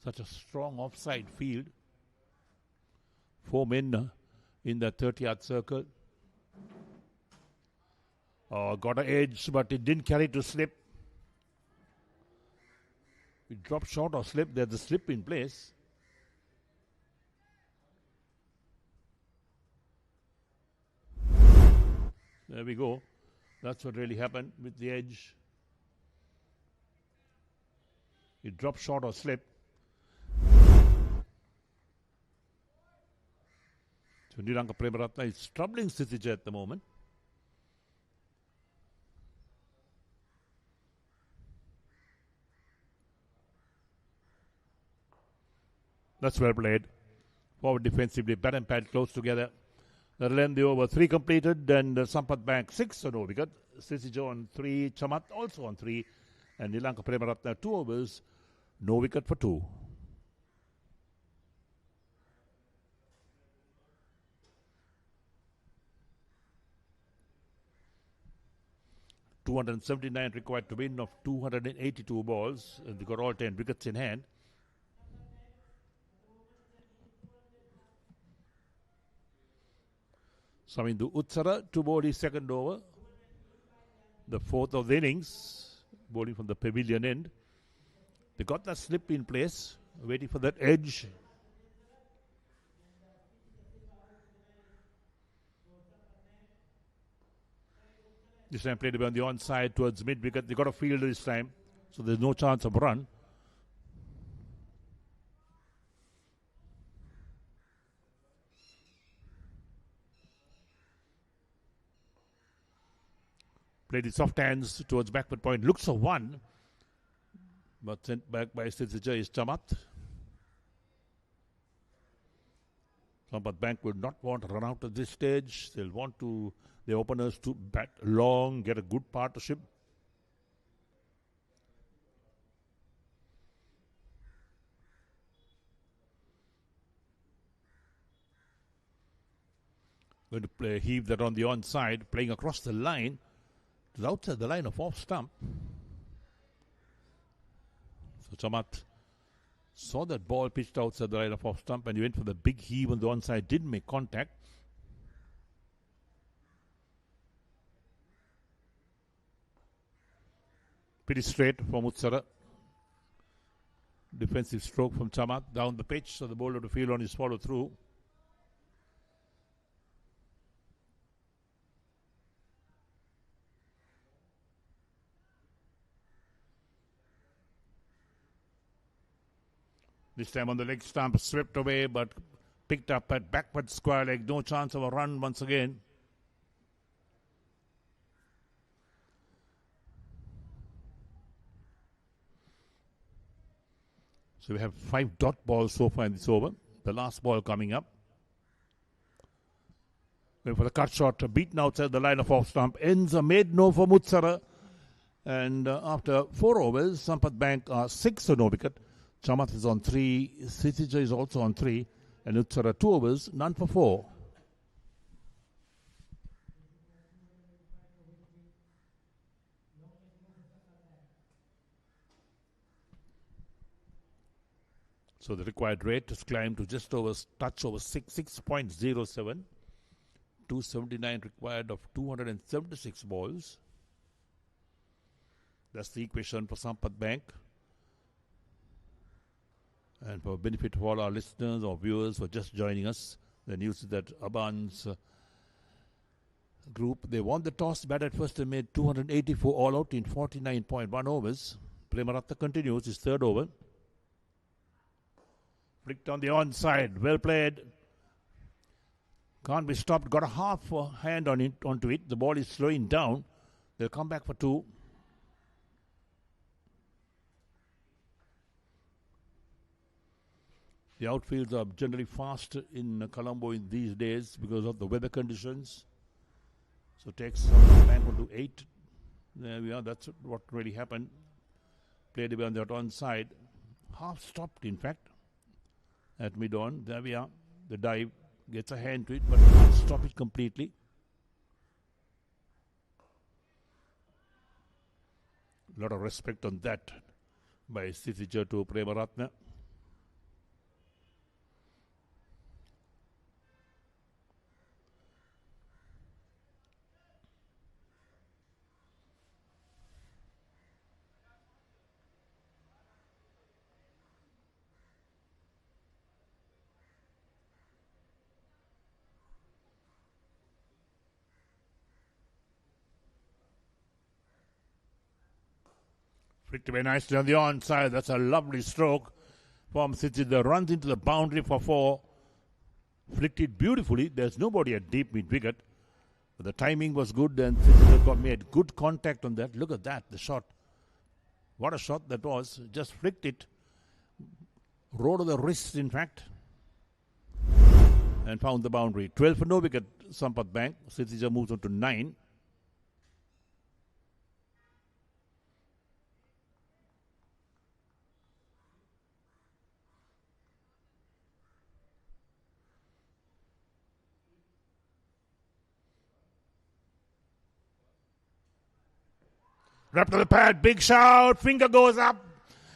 such a strong offside field. 4 men in the 30-yard circle. Got an edge, but it didn't carry to slip. It dropped short or slip. There's a slip in place. There we go. That's what really happened with the edge. It dropped short or slip. So Sri Lanka Premaratna is troubling Sisija at the moment. That's well played. Forward defensively, bat and pad close together. That'll end the over. 3 completed, and Sampath Bank 6 for no wicket. Sisija on 3, Chamath also on 3, and Sri Lanka Premaratna 2 overs, no wicket for 2. .279 required to win of 282 balls, and they got all 10 wickets in hand. Samindu Utsara to bowl his second over, the 4th of the innings, bowling from the pavilion end. They got that slip in place, waiting for that edge. This time played on the onside towards mid-wicket. They got a fielder this time, so there's no chance of run. Played his soft hands towards backward point. Looks a 1, but sent back by Sisija is Chamath. Sampath Bank would not want to run out at this stage. They'll want to the openers to bat long, get a good partnership. Going to play heave that on the onside, playing across the line. It was outside the line of off stump. So Chamath saw that ball pitched outside the line of off stump, and he went for the big heave on the onside. Didn't make contact. Pretty straight from Utsara. Defensive stroke from Chamath down the pitch, so the bowler to field on his follow through. This time on the leg stump, swept away, but picked up at backward square leg. No chance of a run once again. So we have 5 dot balls so far in this over. The last ball coming up. Going for the cut shot, beaten outside the line of off stump. Ends a made no for Mutsara. And after 4 overs, Sampath Bank are 6 so no wicket. Chamath is on 3. Sithija is also on 3. And Mutsara 2 overs, none for 4. So the required rate has climbed to just over, touch over 6.07. 279 required of 276 balls. That's the equation for Sampath Bank. And for benefit of all our listeners or viewers who are just joining us, the news is that ABANS group, they won the toss, batted first and made 284 all out in 49.1 overs. Premaratha continues his 3rd over. Flicked on the onside, well played. Can't be stopped, got a half hand on it, onto it. The ball is slowing down. They'll come back for 2. The outfields are generally fast in Colombo in these days because of the weather conditions. So takes some bank onto 8. There we are, that's what really happened. Played away on that onside. Half stopped, in fact, at mid-on. There we are. The dive gets a hand to it, but can't stop it completely. A lot of respect on that by Sithija to Premaratna. Flicked away nicely on the onside. That's a lovely stroke from Sithija. Runs into the boundary for 4. Flicked it beautifully. There's nobody at deep mid wicket. But the timing was good and Sithija made good contact on that. Look at that, the shot. What a shot that was. Just flicked it. Rolled to the wrist, in fact. And found the boundary. 12 for no wicket, Sampath Bank. Sithija moves on to 9. Wrapped to the pad, big shout, finger goes up.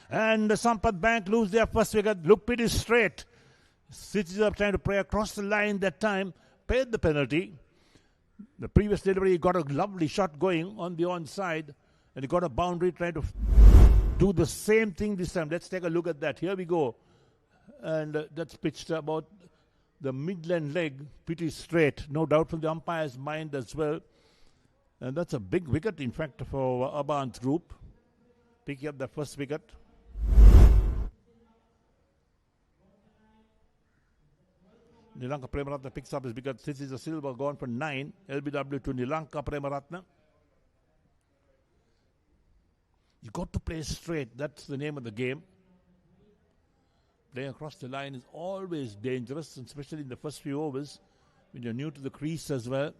And the Sampath Bank lose their first wicket. Look pretty straight. Sithija trying to play across the line that time. Paid the penalty. The previous delivery, he got a lovely shot going on the onside. And he got a boundary, trying to do the same thing this time. Let's take a look at that. Here we go. And that's pitched about the midland leg, pretty straight. No doubt from the umpire's mind as well. And that's a big wicket, in fact, for ABANS group. Picking up the first wicket. Nilanka Premaratna picks up his wicket. This is a silver gone for 9. LBW to Nilanka Premaratna. You got to play straight. That's the name of the game. Playing across the line is always dangerous, especially in the first few overs when you're new to the crease as well.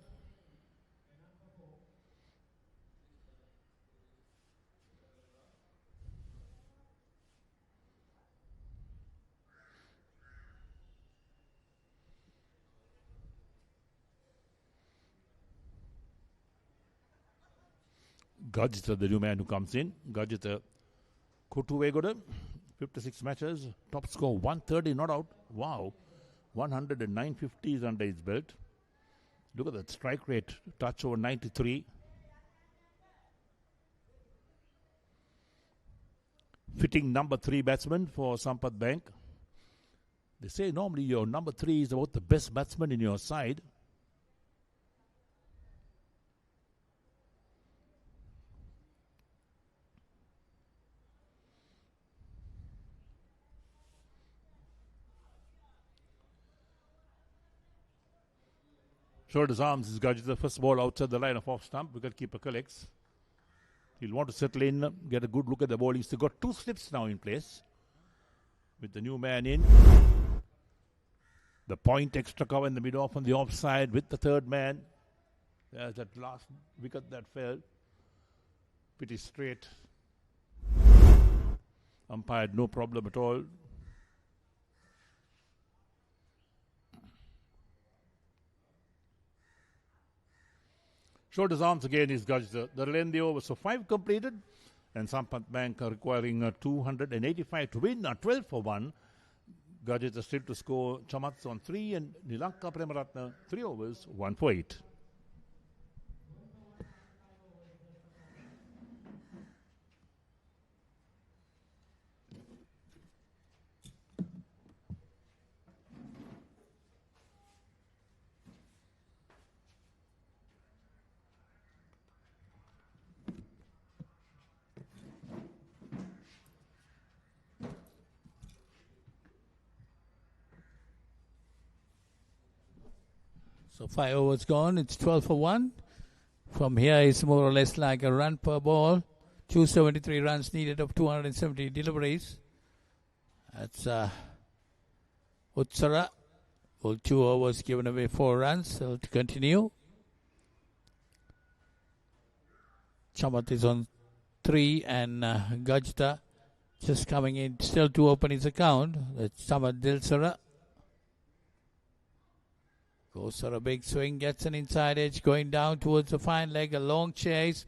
Gajita, the new man who comes in. Gajita Kotuvegoda, 56 matches, top score 130, not out. Wow, 109 50s under his belt. Look at that strike rate, touch over 93. Fitting number 3 batsman for Sampath Bank. They say normally your number 3 is about the best batsman in your side. Showed his arms, he's got the first ball outside the line of off stump. Wicketkeeper collects. He'll want to settle in, get a good look at the ball. He's got 2 slips now in place. with the new man in. The point extra cover in the mid-off on the offside with the third man. There's that last wicket that fell. Pretty straight. Umpired no problem at all. Shoulders arms again is Gajda. The lengthy over. So 5 completed. And Sampath Bank are requiring 285 to win. 12 for 1. Gajda still to score. Chamats on 3 and Nilanka Premaratna 3 overs, 1 for 8. So 5 overs gone. It's 12 for 1. From here, it's more or less like a run per ball. 273 runs needed of 270 deliveries. That's Utsara. Well, 2 overs given away 4 runs. So to continue. Chamath is on 3 and Gajda just coming in still to open his account. That's Chamath Dilsara. Goes for a big swing, gets an inside edge, going down towards the fine leg, a long chase,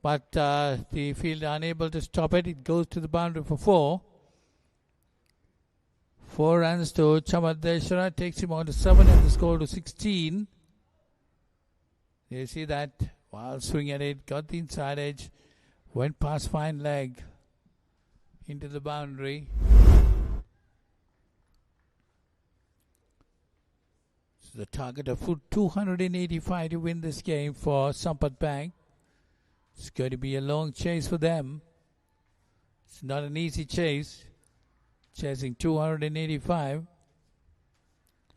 but the fielder unable to stop it. It goes to the boundary for 4. 4 runs to Chamath Deshara, takes him on to 7 and the score to 16. You see that wild swing at it, got the inside edge, went past fine leg into the boundary. The target of 285 to win this game for Sampath Bank. It's going to be a long chase for them. It's not an easy chase. Chasing 285.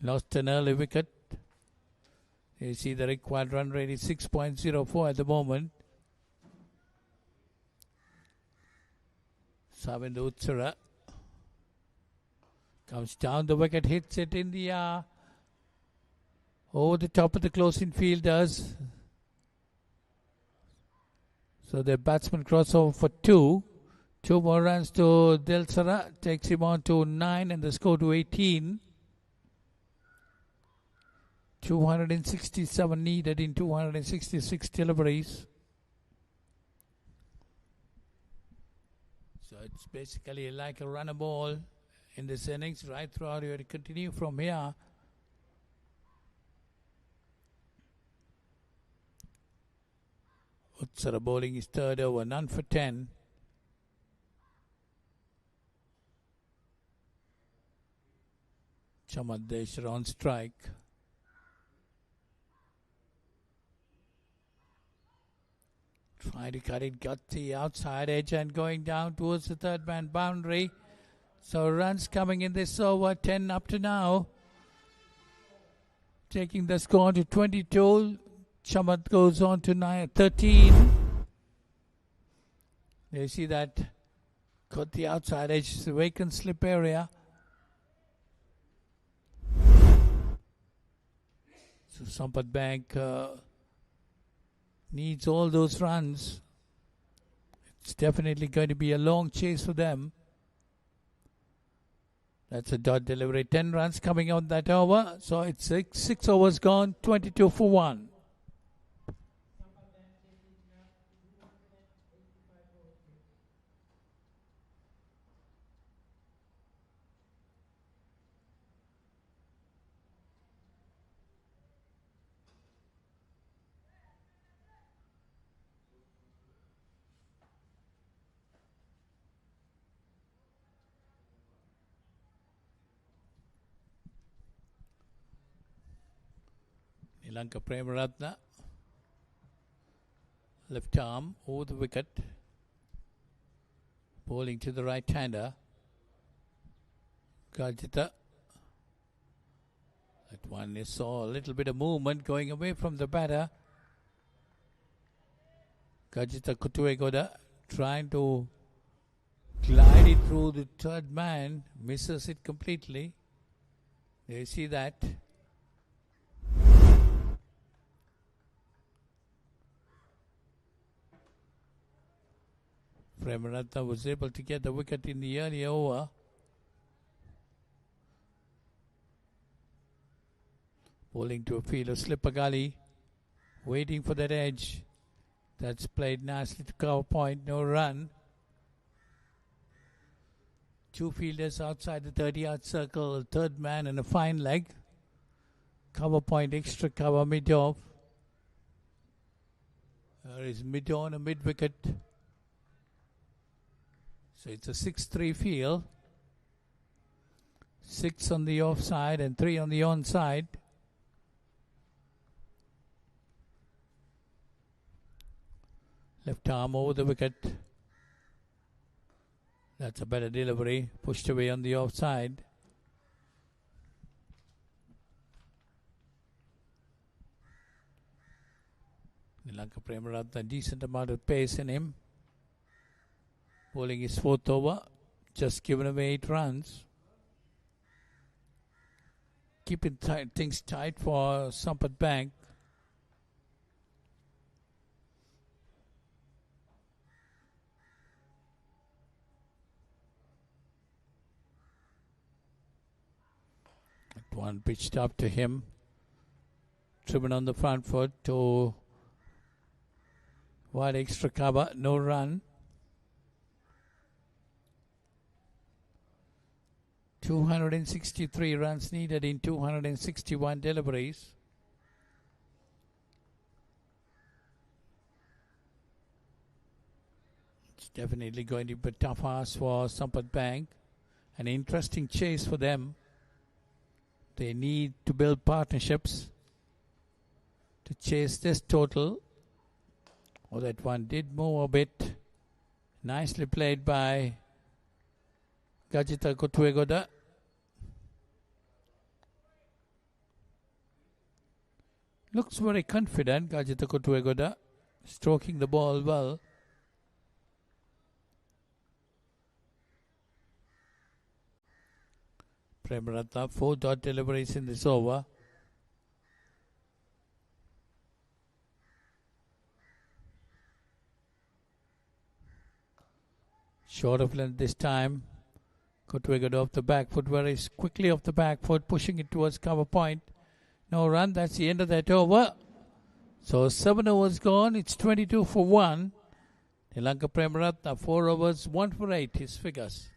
Lost an early wicket. You see the required run rate is 6.04 at the moment. Savindu Utsara comes down the wicket, hits it in the over the top of the close-in fielders. So the batsman crossover for 2. 2 more runs to Dilsara. Takes him on to 9 and the score to 18. 267 needed in 266 deliveries. So it's basically like a runner ball in this innings. Right throughout, you have to continue from here. Utsara bowling is 3rd over, none for 10. Chamath Deshara on strike. Trying to cut it, got the outside edge and going down towards the 3rd man boundary. So runs coming in this over, 10 up to now. Taking the score to 22. Chamath goes on to 13. You see that got the outside edge, the vacant slip area. So Sampath Bank needs all those runs. It's definitely going to be a long chase for them. That's a dot delivery. 10 runs coming on that over. So it's 6 overs gone, 22 for 1. Nilanka Premaratna, left arm over the wicket, bowling to the right-hander. Gajda. That one is saw a little bit of movement going away from the batter. Gajda Kutuegoda trying to Glided through the third man, misses it completely. You see that. Premaratha was able to get the wicket in the early over. Bowling to a field of slipper gully, waiting for that edge. That's played nicely to cover point, no run. Two fielders outside the 30-yard circle, a third man and a fine leg. Cover point, extra cover mid-off. There is mid-on, a mid-wicket. So it's a 6-3 field. 6 on the offside and 3 on the onside. Left arm over the wicket. That's a better delivery. Pushed away on the offside. Nilanka Premaratha, decent amount of pace in him. Bowling his fourth over. Just given away 8 runs. Keeping things tight for Sampath Bank. One pitched up to him. Driven on the front foot to wide extra cover, no run. 263 runs needed in 261 deliveries. It's definitely going to be a tough ask for Sampath Bank. An interesting chase for them. They need to build partnerships to chase this total. Oh, that one did move a bit. Nicely played by Gajitha Kotwegoda. Looks very confident, Gajitha Kotwegoda, stroking the ball well. Premaratha, 4 dot deliveries in this over. Short of length this time. Kotwegoda off the back foot, very quickly off the back foot, pushing it towards cover point. No run, that's the end of that over. So 7 overs gone, it's 22 for 1. Nilanka Premaratha, 4 overs, 1 for 8, his figures.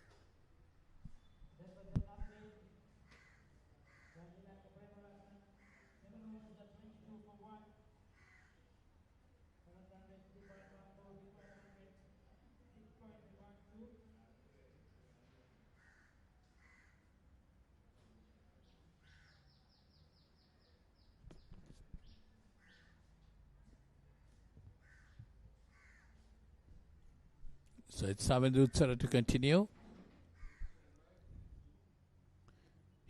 So it's Samindu Utsara to continue.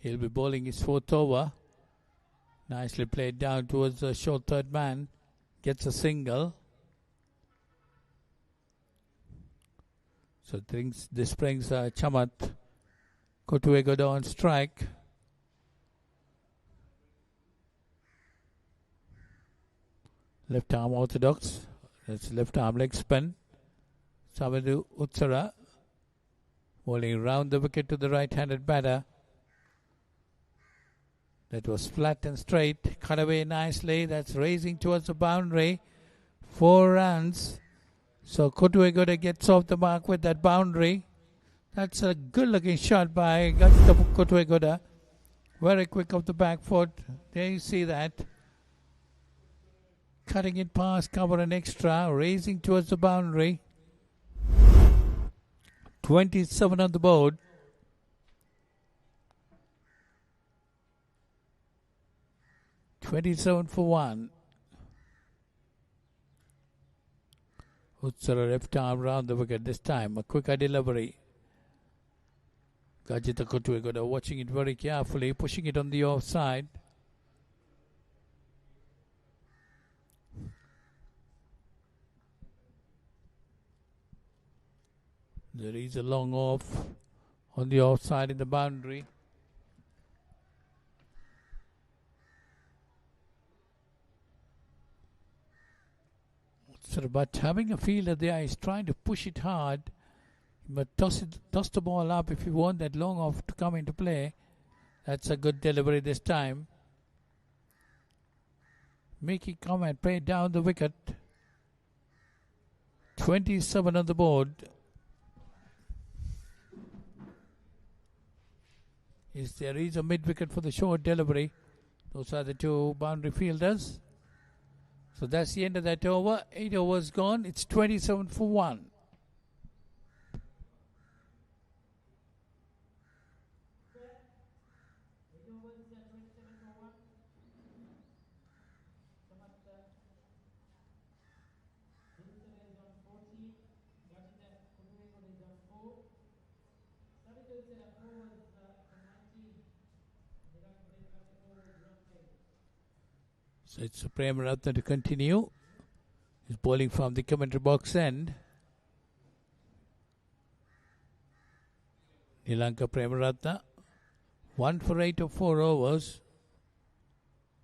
He'll be bowling his 4th over. Nicely played down towards the short third man. Gets a single. So this brings Chamath Kotwegoda on strike. Left arm orthodox. That's left arm leg spin. Samindu Utsara bowling round the wicket to the right-handed batter. That was flat and straight. Cut away nicely. That's raising towards the boundary. 4 runs. So Kotwegoda gets off the mark with that boundary. That's a good-looking shot by Gajitha Kotwegoda. Very quick off the back foot. There you see that. Cutting it past cover and extra. Raising towards the boundary. 27 on the board. $27 for 1. Utsara left arm round the wicket this time. A quicker delivery. Gajitha Kotwegoda watching it very carefully, pushing it on the offside. There is a long off on the offside in the boundary. But having a fielder there is trying to push it hard. But toss the ball up if you want that long off to come into play. That's a good delivery this time. Make it come and play down the wicket. 27 on the board. There is a mid-wicket for the short delivery. Those are the two boundary fielders. So that's the end of that over. 8 overs gone. It's 27 for 1. So it's Prem Ratna to continue. He's bowling from the commentary box end. Nilanka Prem Ratna. 1 for 8 of 4 overs.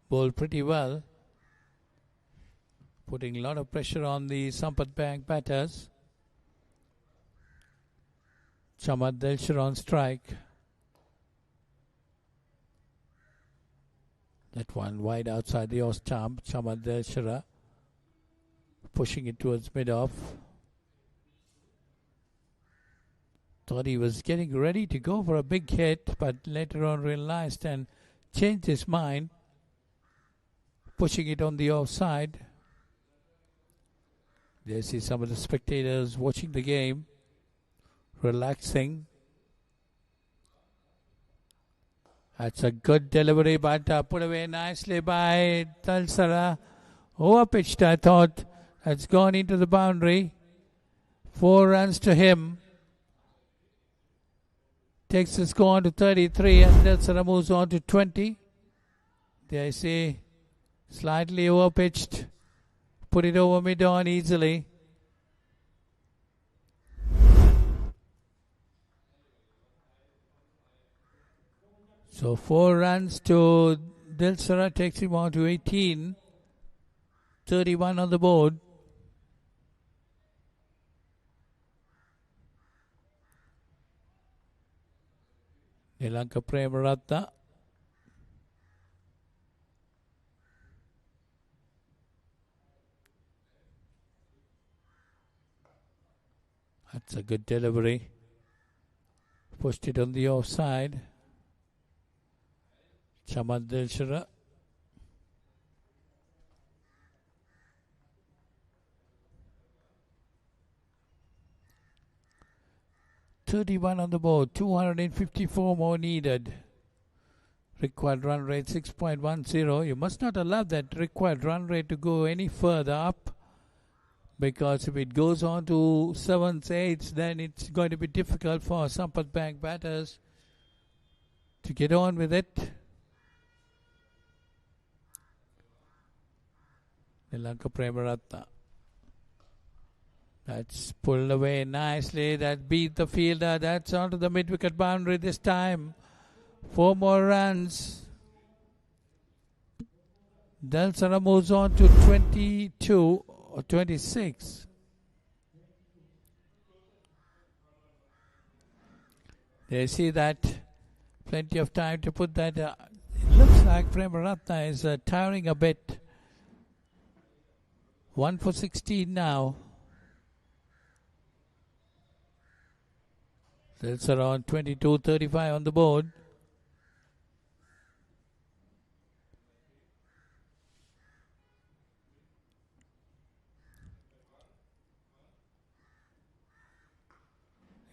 Bowled pretty well. Putting a lot of pressure on the Sampath Bank batters. Chamad Delshire on strike. That one wide outside the off stump. Chamad Delshire pushing it towards mid-off. Thought he was getting ready to go for a big hit, but later on realized and changed his mind. Pushing it on the offside. There see some of the spectators watching the game. Relaxing. That's a good delivery, but put away nicely by Talsara. Overpitched, I thought. That's gone into the boundary. 4 runs to him. Takes the score on to 33, and Talsara moves on to 20. There I see slightly overpitched. Put it over mid-on easily. So 4 runs to Dilsara takes him on to 18. 31 on the board. Nilanka Prem Ratna. That's a good delivery. Pushed it on the offside. Chamad Delshire. $31 on the board. 254 more needed. Required run rate 6.10. You must not allow that required run rate to go any further up, because if it goes on to 7s, 8s, then it's going to be difficult for Sampath Bank batters to get on with it. Nilanka Prem Ratna. That's pulled away nicely. That beat the fielder. That's onto the mid-wicket boundary this time. 4 more runs. Dalsara moves on to 22 or 26. They see that. Plenty of time to put that. It looks like Prem Ratna is tiring a bit. 1 for 16 now. That's around 22-35 on the board.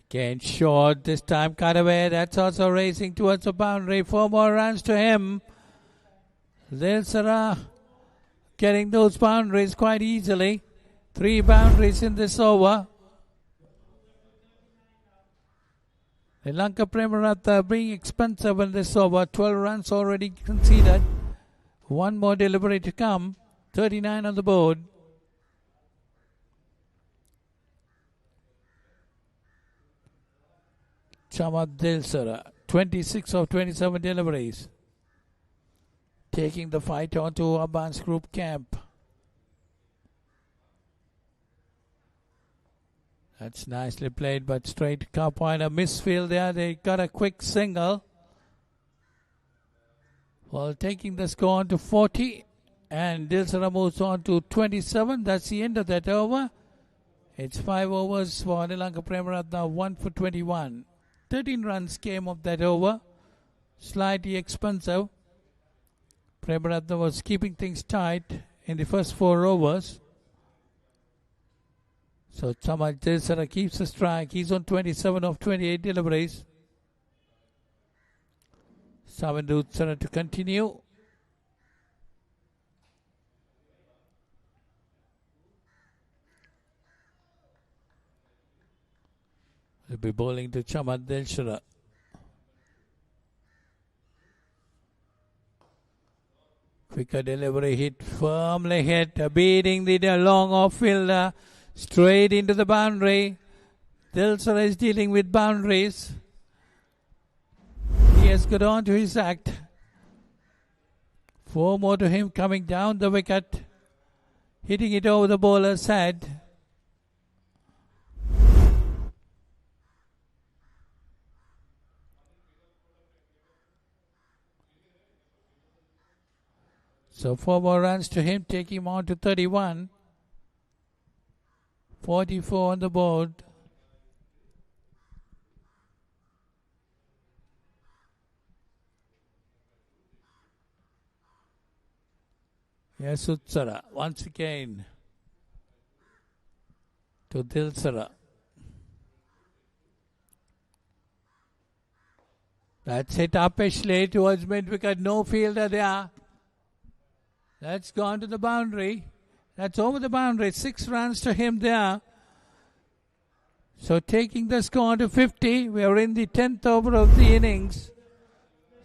Again short, this time cut away. That's also racing towards the boundary. 4 more runs to him. Dilsara getting those boundaries quite easily. 3 boundaries in this over. Nilanka Prem Ratna being expensive in this over. 12 runs already conceded. 1 more delivery to come. 39 on the board. . . . . . . . . . . . . . . . . . . . . . . . . . . . . . . . . . . . . . . . . . . . . . . . . . . . . . . . . . . Chamad Dilsara, 26 of 27 deliveries. Taking the fight on to ABANS group camp. That's nicely played, but straight cow pointer misfield there. They got a quick single. Well, taking the score on to 40, and Dilsara moves on to 27. That's the end of that over. It's 5 overs for Anilanka Premaratna, 1 for 21. 13 runs came of that over. Slightly expensive. Premaratna was keeping things tight in the first 4 overs. So Chamad Dilsara keeps the strike. He's on 27 of 28 deliveries. Savindu Utsara to continue. He'll be bowling to Chamad Dilsara. Quicker delivery, hit firmly hit, beating the long off fielder. Straight into the boundary. Dilsara is dealing with boundaries. He has got on to his act. 4 more to him coming down the wicket. Hitting it over the bowler's head. So 4 more runs to him, taking him on to 31. 44 on the board. Yes, Utsara once again to Dilsara. That's it uppishly towards mid-wicket. No fielder there. That's gone to the boundary. That's over the boundary. 6 runs to him there. So taking the score to 50. We are in the 10th over of the innings.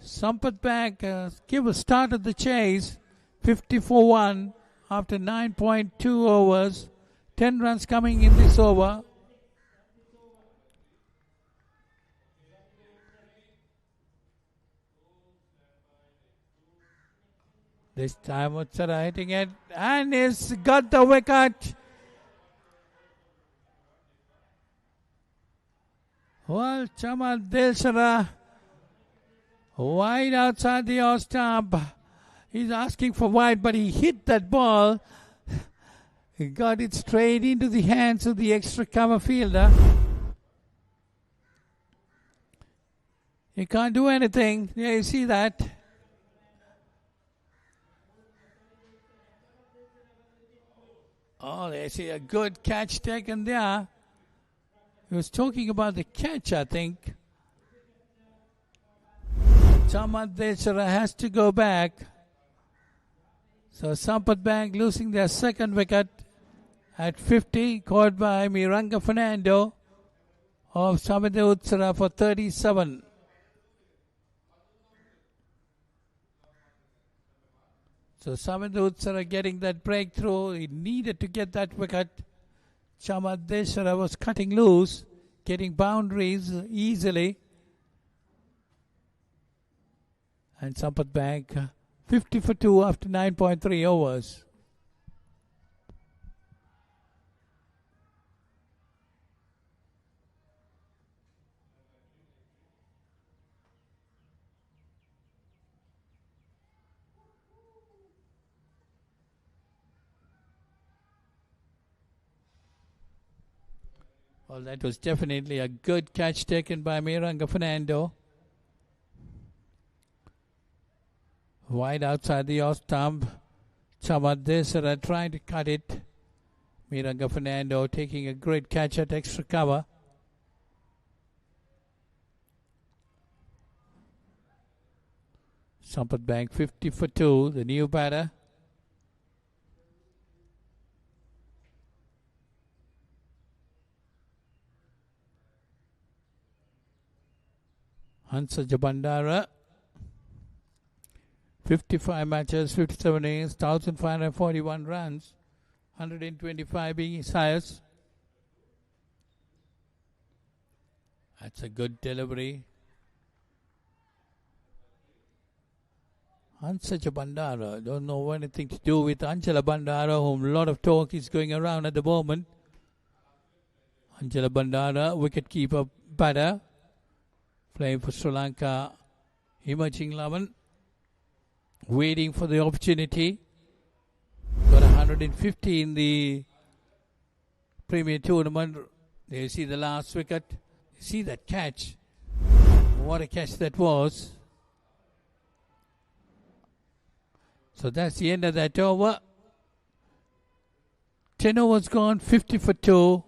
Sampath back. Give a start at the chase. 50-1 after 9.2 overs. 10 runs coming in this over. This time Utsara hitting it and he's got the wicket. Well, Chamad Dilsara wide outside the off stump. He's asking for wide, but he hit that ball. He got it straight into the hands of the extra cover fielder. He can't do anything. Yeah, you see that. Oh, they see a good catch taken there. He was talking about the catch, I think. Chamad Dilsara has to go back. So Sampath Bank losing their second wicket at 50, caught by Miranga Fernando of Savindu Utsara for 37. So Savindu Utsara getting that breakthrough. He needed to get that wicket. Chamad Dilsara was cutting loose, getting boundaries easily. And Sampath Bank 50-2 after 9.3 overs. Well, that was definitely a good catch taken by Miranga Fernando. Wide outside the off stump. Chamad Dilsara trying to cut it. Miranga Fernando taking a great catch at extra cover. Sampath Bank 50-2, the new batter. Hansa Jabandara, 55 matches, 57 innings, 1,541 runs, 125 being his highest. That's a good delivery. Ansaja Bandara, don't know anything to do with Angela Bandara, whom a lot of talk is going around at the moment. Angela Bandara, wicketkeeper batter, playing for Sri Lanka, emerging 11, waiting for the opportunity. Got 150 in the Premier Tournament. There you see the last wicket. You see that catch. What a catch that was. So that's the end of that over. 10 overs gone, 50 for 2.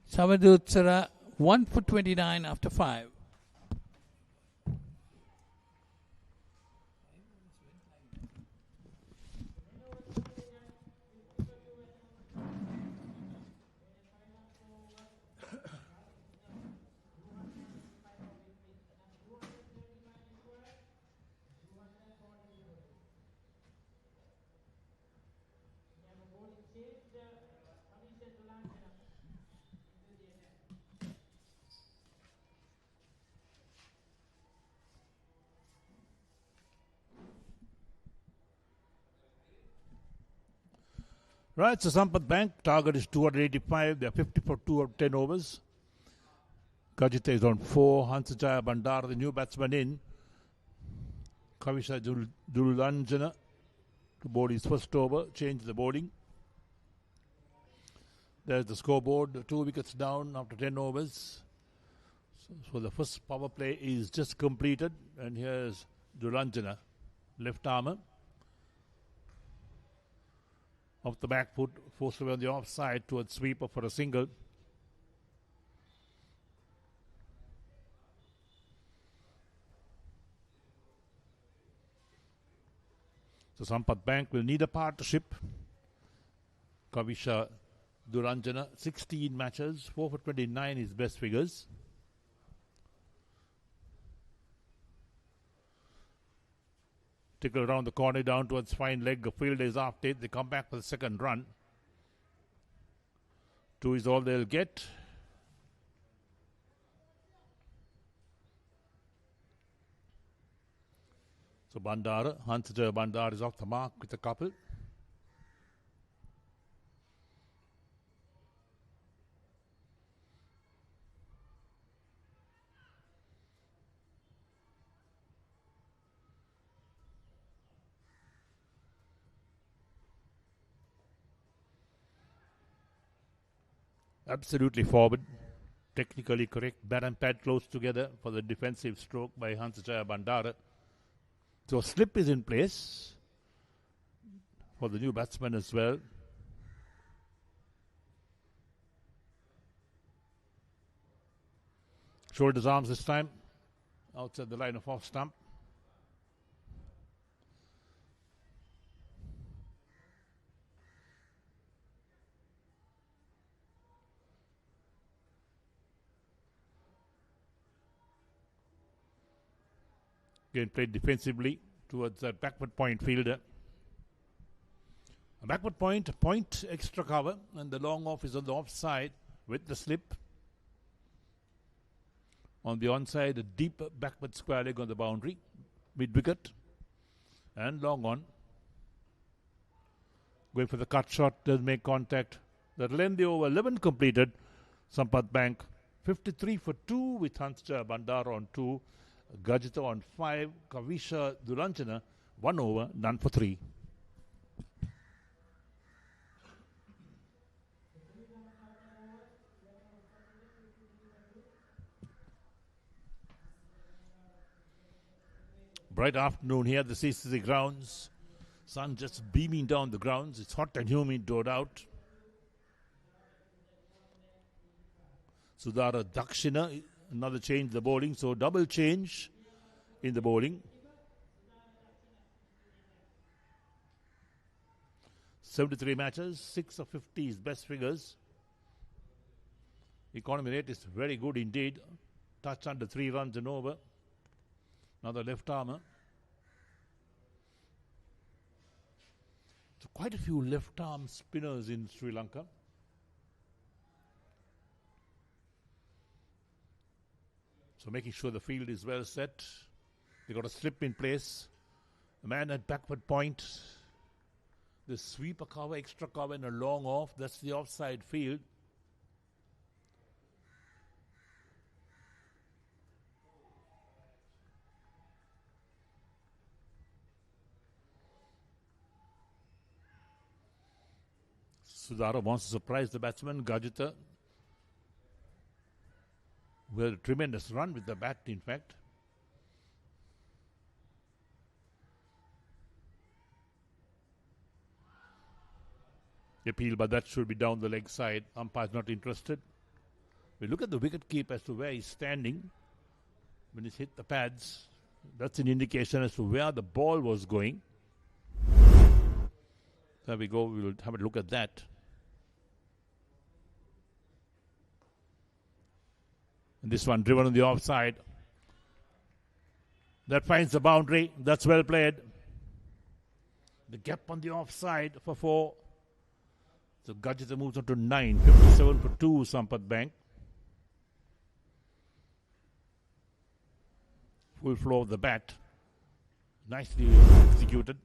Samadutsara 1 for 29 after 5. Right, so Sampath Bank, target is 285. They're 50 for 2 of 10 overs. Kajita is on 4. Hansajaya Bandara, the new batsman in. Kavisha Dulanjana to bowl his first over, change the bowling. There's the scoreboard, 2 wickets down after 10 overs. So the first power play is just completed. And here's Dulanjana, left armer. Off the back foot, forced away on the offside towards sweeper for a single. So Sampath Bank will need a partnership. Kavisha Duranjana, 16 matches, 4 for 29 is best figures. Tickle around the corner down towards fine leg. A field is after it. They come back for the second run. 2 is all they'll get. So Bandara, Hansajaya Bandara is off the mark with a couple. Absolutely forward, technically correct. Bat and pad close together for the defensive stroke by Hansajaya Bandara. So slip is in place for the new batsman as well. Shoulders, arms this time, outside the line of off stump. Again played defensively towards that backward point fielder. A backward point extra cover, and the long off is on the offside with the slip. On the onside, a deep backward square leg on the boundary, mid wicket, and long on. Going for the cut shot, does make contact. That'll end the over. 11 completed. Sampath Bank 53 for 2 with Hansajaya Bandara on 2. Gajita on 5, Kavisha Dulanjana 1 over, none for 3. Bright afternoon here at the CCC grounds. Sun just beaming down the grounds. It's hot and humid, no doubt. Sudhara Dakshina, another change the bowling, so double change in the bowling. 73 matches, 6 of 50 is best figures. Economy rate is very good indeed. Touch under 3 runs and over. Another left armer. So quite a few left arm spinners in Sri Lanka. So making sure the field is well set. They got a slip in place. A man at backward point. The sweeper cover, extra cover, and a long off. That's the offside field. Sudhara wants to surprise the batsman. Gajita with a tremendous run with the bat, in fact. Appeal, but that should be down the leg side. Umpire's not interested. We look at the wicket keeper as to where he's standing. When he's hit the pads, that's an indication as to where the ball was going. There we go. We will have a look at that. And this one driven on the offside. That finds the boundary. That's well played. The gap on the offside for 4. So Gajita moves on to 9. 57 for 2, Sampath Bank. Full flow of the bat. Nicely executed.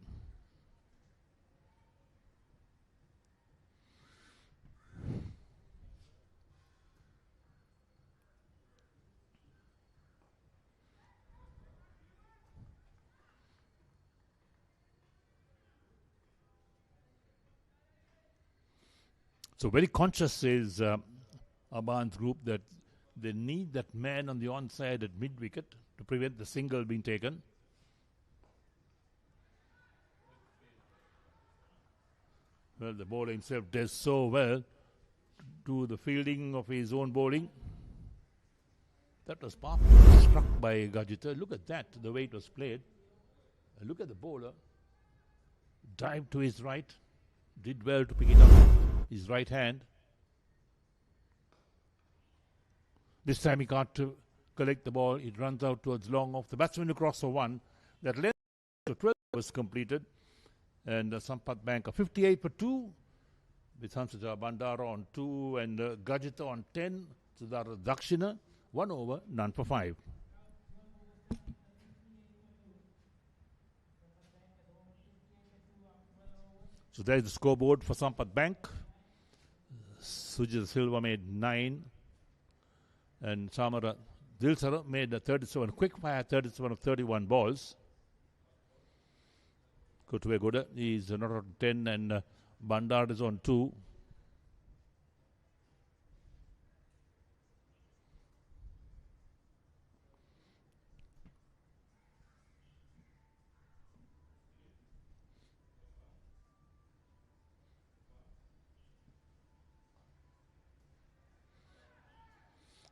So very conscious is ABANS group that they need that man on the onside at mid-wicket to prevent the single being taken. Well, the bowler himself does so well to the fielding of his own bowling. That was powerfully struck by Gajita. Look at that, the way it was played. Look at the bowler. Dived to his right. Did well to pick it up. His right hand. This time he can't collect the ball. It runs out towards long off. The batsman across for 1. That length to 12 was completed. And Sampath Bank 58 for 2. With Hamsaja Bandara on 2 and Gajita on 10. Sudhara Dakshina 1 over, none for 5. So there is the scoreboard for Sampath Bank. Sujit Silva made 9. And Samara Dilsara made 37. Quick fire 37 of 31 balls. Kutuvegoda is not on 10 and Bandar is on 2.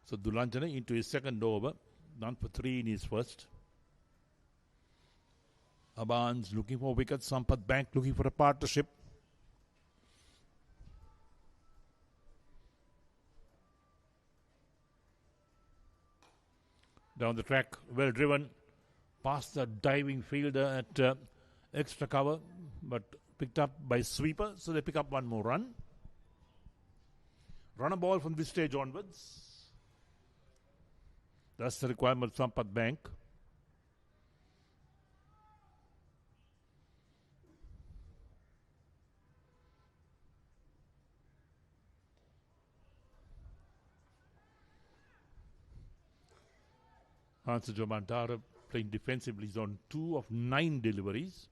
So Dulanjana into his second over, none for 3 in his first. ABANS looking for wickets, Sampath Bank looking for a partnership. Down the track, well driven, past the diving fielder at extra cover, but picked up by sweeper, so they pick up 1 more run. Run a ball from this stage onwards. That's the requirement of Sampath Bank. Hamsaja Bandara playing defensively is on 2 of 9 deliveries.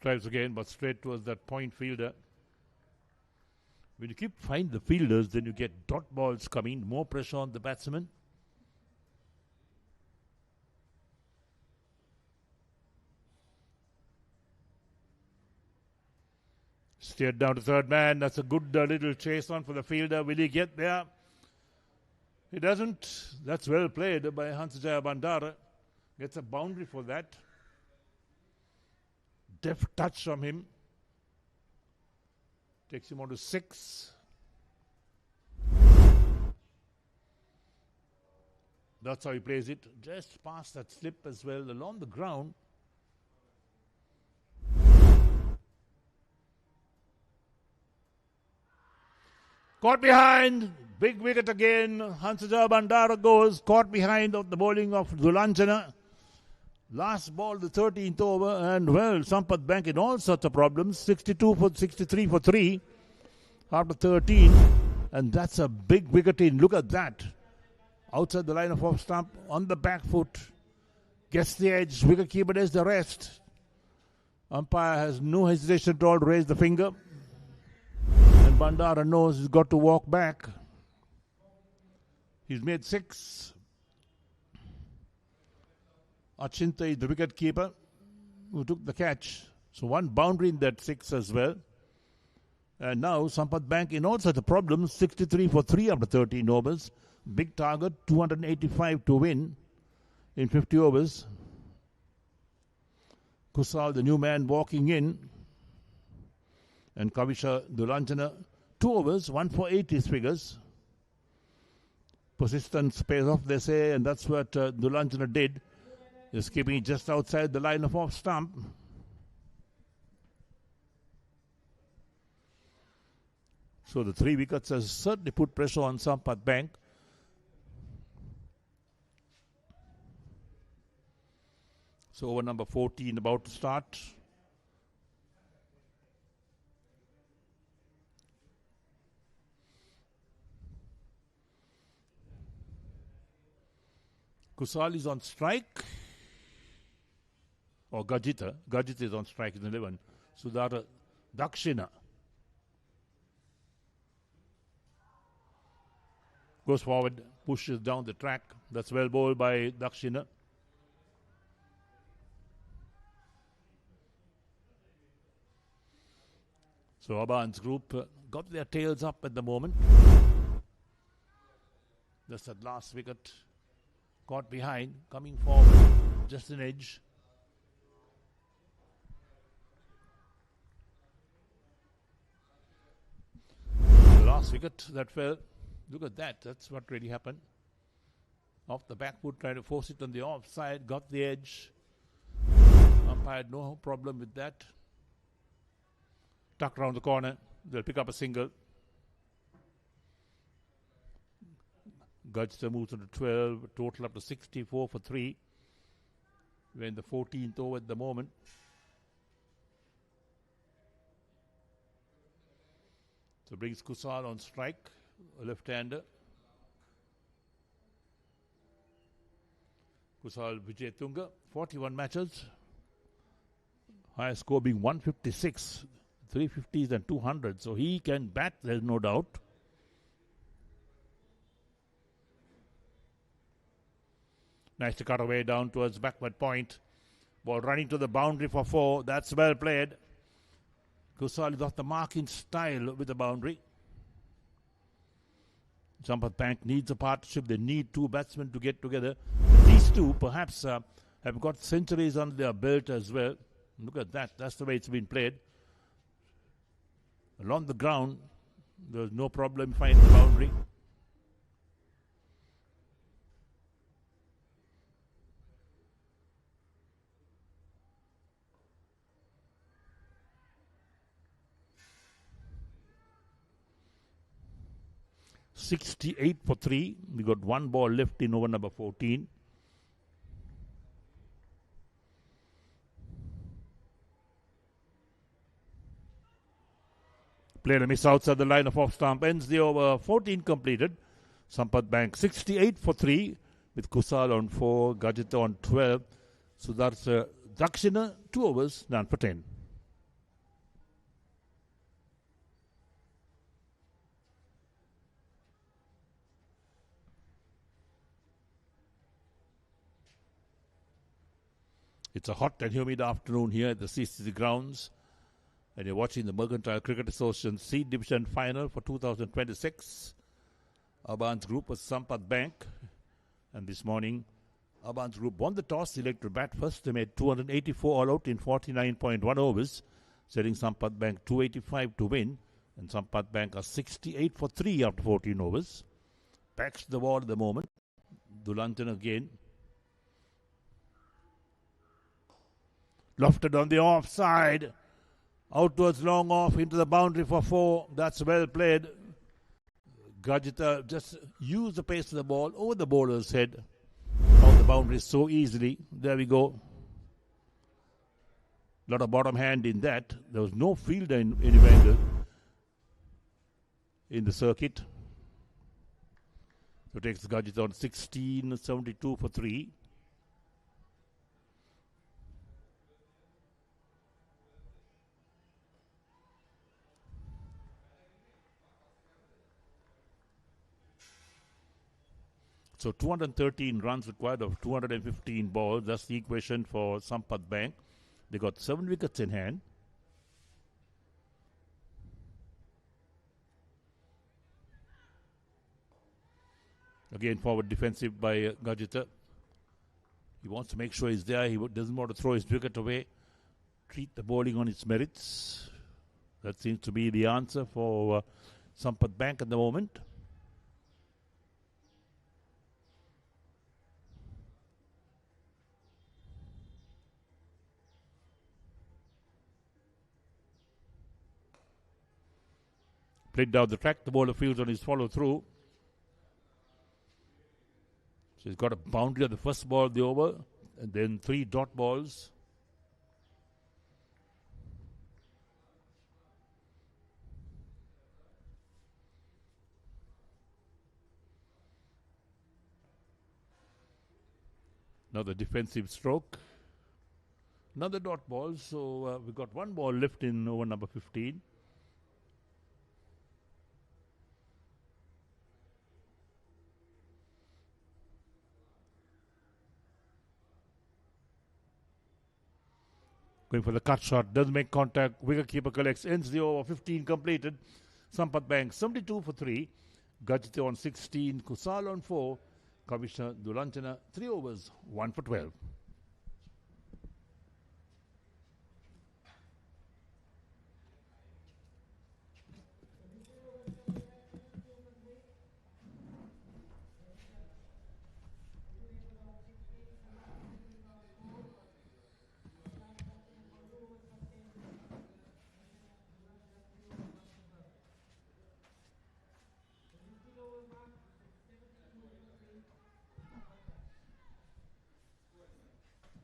Tries again, but straight towards that point fielder. When you keep find the fielders, then you get dot balls coming, more pressure on the batsman. Steered down to third man. That's a good little chase on for the fielder. Will he get there? He doesn't. That's well played by Hamsaja Bandara. Gets a boundary for that. Deft touch from him. Takes him on to 6. That's how he plays it. Just past that slip as well along the ground. Caught behind. Big wicket again. Hansaja Bandara goes. Caught behind of the bowling of Dulanjana. Last ball, the 13th over. And well, Sampath Bank in all sorts of problems. 63 for 3 after 13. And that's a big wicket in. Look at that. Outside the line of off stump. On the back foot. Gets the edge. Wicket keeper does the rest. Umpire has no hesitation at all to raise the finger. And Bandara knows he's got to walk back. He's made 6. Achinta is the wicket keeper who took the catch. So one boundary in that 6 as well. And now Sampath Bank in all sorts of problems. 63 for 3 after 13 overs. Big target, 285 to win in 50 overs. Kusal, the new man, walking in. And Kavisha Dulanjana, 2 overs, 1 for 8 his figures. Persistence pays off, they say, and that's what Dulanjana did. He's keeping it just outside the line of off stump. So the 3 wickets has certainly put pressure on Sampath Bank. So over number 14 about to start. Kusal is on strike. Or Gajita. Gajita is on strike in 11. Sudhara Dakshina goes forward, pushes down the track. That's well bowled by Dakshina. So ABANS group got their tails up at the moment. That's that last wicket. Caught behind, coming forward, just an edge. The last wicket that fell. Look at that, that's what really happened. Off the back foot, trying to force it on the offside, got the edge. Umpire had no problem with that. Tucked around the corner, they'll pick up a single. Gajta moves on to 12, total up to 64 for 3. We're in the 14th over at the moment. So brings Kusal on strike, a left-hander. Kusal Vijay Tunga, 41 matches. Highest score being 156, 350s and 200. So he can bat, there's no doubt. Nice to cut away down towards backward point. Ball running to the boundary for 4. That's well played. Kusal is off the mark in style with the boundary. Sampath Bank needs a partnership. They need 2 batsmen to get together. These 2 perhaps have got centuries under their belt as well. Look at that. That's the way it's been played. Along the ground, there's no problem finding the boundary. .68 for 3. We got 1 ball left in over number 14. Played a miss outside the line of off stump. Ends the over. 14 completed. Sampath Bank 68 for 3 with Kusal on 4, Gajita on 12. So that's Dakshina 2 overs, none for 10. It's a hot and humid afternoon here at the CCC grounds. And you're watching the Mercantile Cricket Association C Division Final for 2026. ABANS Group was Sampath Bank. And this morning, ABANS Group won the toss, elected to bat first. They made 284 all out in 49.1 overs, setting Sampath Bank 285 to win. And Sampath Bank are 68 for 3 after 14 overs. Backs the ball at the moment. Dulanjan again. Lofted on the offside. Out towards long off into the boundary for 4. That's well played. Gajita just used the pace of the ball over the bowler's head. Found the boundary so easily. There we go. Lot of bottom hand in that. There was no fielder anywhere in the circuit. So takes Gajit on 16, 72 for 3. So 213 runs required of 215 balls. That's the equation for Sampath Bank. They got 7 wickets in hand. Again, forward defensive by Gajita. He wants to make sure he's there. He doesn't want to throw his wicket away. Treat the bowling on its merits. That seems to be the answer for Sampath Bank at the moment. Played down the track. The bowler fields on his follow through. So he's got a boundary on the first ball of the over, and then 3 dot balls. Another defensive stroke. Another dot ball. So we've got 1 ball left in over number 15. Going for the cut shot, doesn't make contact. Wicketkeeper collects, ends the over. 15 completed. Sampath Bank 72 for 3. Gajite on 16. Kusal on 4. Commissioner Dulanchana 3 overs, 1 for 12.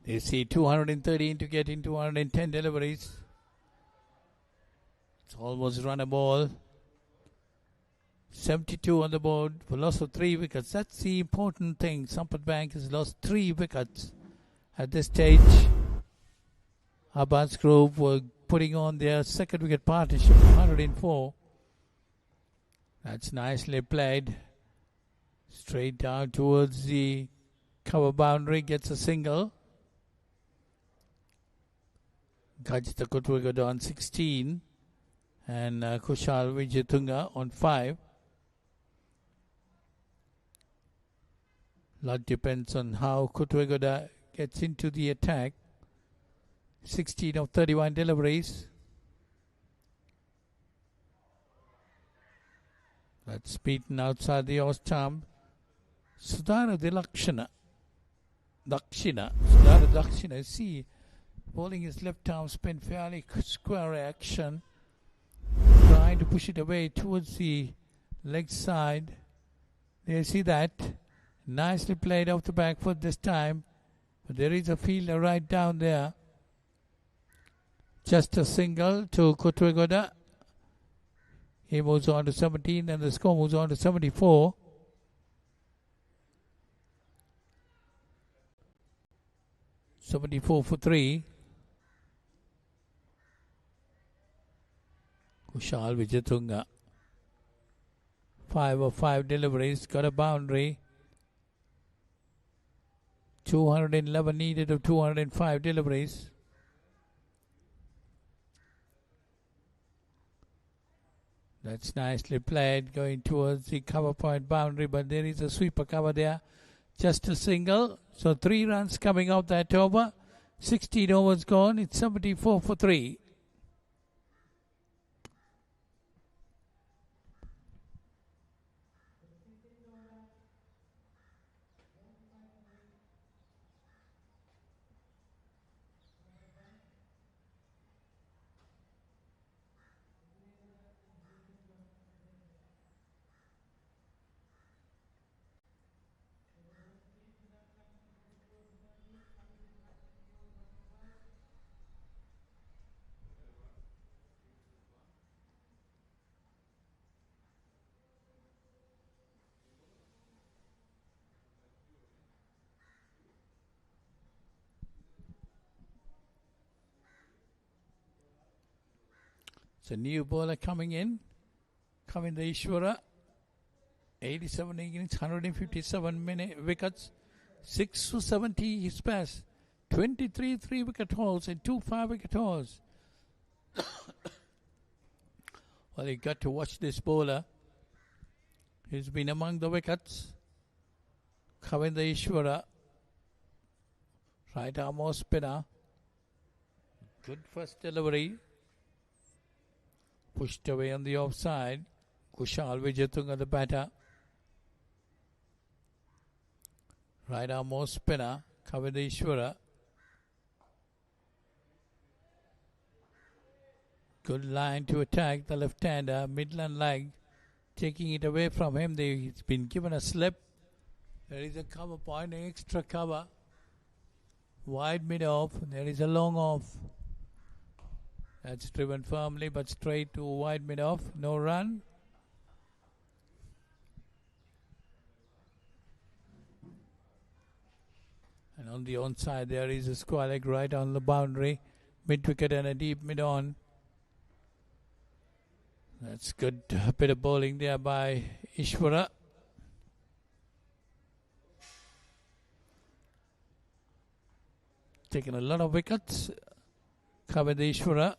They see 213 to get in 210 deliveries. It's almost run a ball. 72 on the board for loss of 3 wickets. That's the important thing. Sampath Bank has lost 3 wickets at this stage. ABANS Group were putting on their second wicket partnership, 104. That's nicely played. Straight down towards the cover boundary, gets a single. Gajita Kutwagada on 16 and Kushal Vijayatunga on 5. Lot depends on how Kutwagada gets into the attack. 16 of 31 deliveries. That's beaten outside the off stump. Sudhara Dakshina. Sudhara Dakshina. See, bowling his left arm spin, fairly square action. Trying to push it away towards the leg side. There you see that. Nicely played off the back foot this time. But there is a fielder right down there. Just a single to Kutwegoda. He moves on to 17 and the score moves on to 74. For 3. Kushal Vijayatunga. 5 of 5 deliveries, got a boundary. 211 needed of 205 deliveries. That's nicely played, going towards the cover point boundary, but there is a sweeper cover there. Just a single. So 3 runs coming out that over. 16 overs gone. It's 74 for 3. a new bowler coming in. Coming the Ishwara. 87 innings, 157 wickets. 6 for 70 his best. 23 3-wicket hauls and 2 5-wicket hauls. Well, you got to watch this bowler. He's been among the wickets. Kavinda Ishwara. Right arm off spinner. Good first delivery. Pushed away on the offside. Kushal Wijatunga the batter. Right arm off spinner. Kavinda Ishwara. Good line to attack the left-hander. Midland leg. Taking it away from him. He's been given a slip. There is a cover point. Extra cover. Wide mid-off. There is a long off. That's driven firmly but straight to wide mid-off. No run. And on the onside there is a square leg right on the boundary. Mid-wicket and a deep mid-on. That's good. A bit of bowling there by Ishwara. Taking a lot of wickets. Covered Ishwara.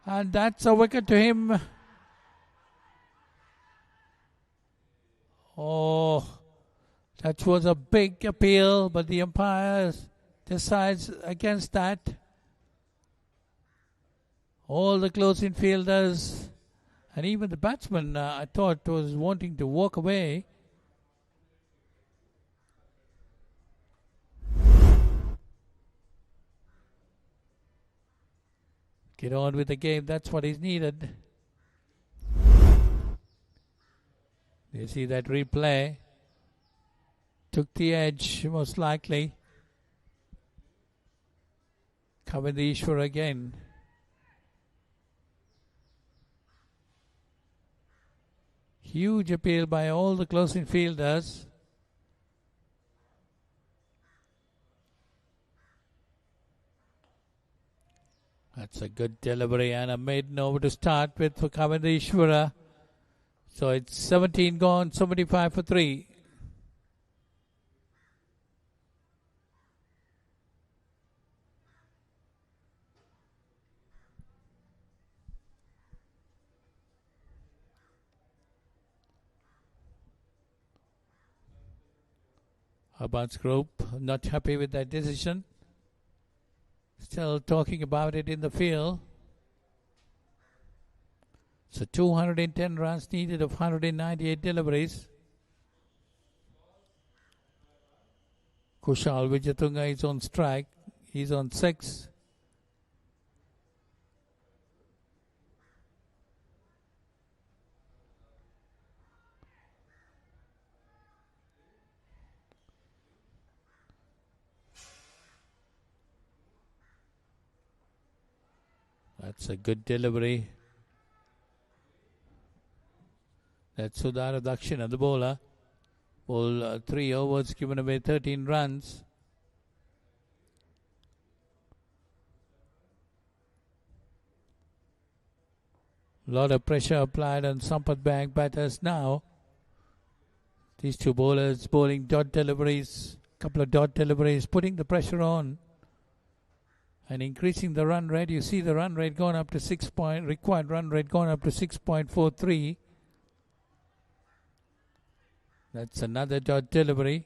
And that's a wicket to him. Oh, that was a big appeal, but the umpire decides against that. All the close-in fielders and even the batsman, I thought, was wanting to walk away. Get on with the game, that's what is needed. You see that replay. Took the edge, most likely. Coming the Ishwar again. Huge appeal by all the close-in fielders. That's a good delivery and a maiden over to start with for Kavinda Ishwara. So it's 17 gone, 75 for 3. ABANS group not happy with that decision. Still talking about it in the field. So 210 runs needed of 198 deliveries. Kushal Wijatunga is on strike. He's on 6. That's a good delivery. That's Sudhara Dakshina, the bowler. Ball 3 overs, given away 13 runs. A lot of pressure applied on SAMPATH Bank batters now. These two bowlers bowling dot deliveries, couple of dot deliveries, putting the pressure on. And increasing the run rate. You see the run rate gone up to 6 point, required run rate gone up to 6.43. That's another dot delivery.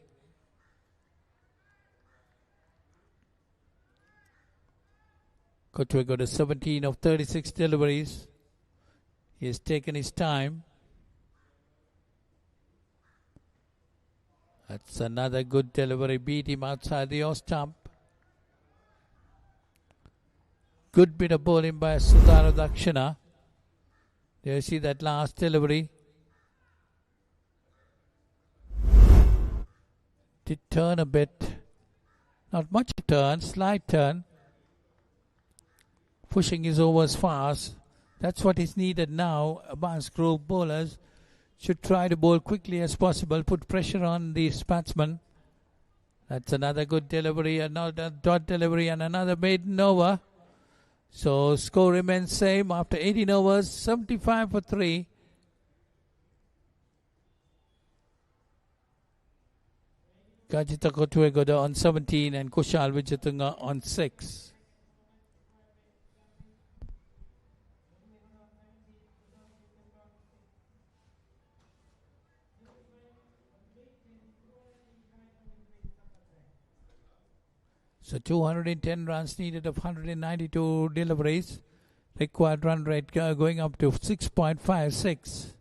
Kotwe got a 17 of 36 deliveries. He has taken his time. That's another good delivery. Beat him outside the off stump. Good bit of bowling by Sudhara Dakshina. There you see that last delivery. Did turn a bit. Not much turn, slight turn. Pushing his overs fast. That's what is needed now. ABANS group bowlers should try to bowl quickly as possible. Put pressure on the batsman. That's another good delivery, another dot delivery, and another maiden over. So score remains same after 18 overs, 75 for 3. Kajita Kotuegoda on 17 and Kushal Wijatunga on 6. So 210 runs needed of 192 deliveries. Required run rate going up to 6.56.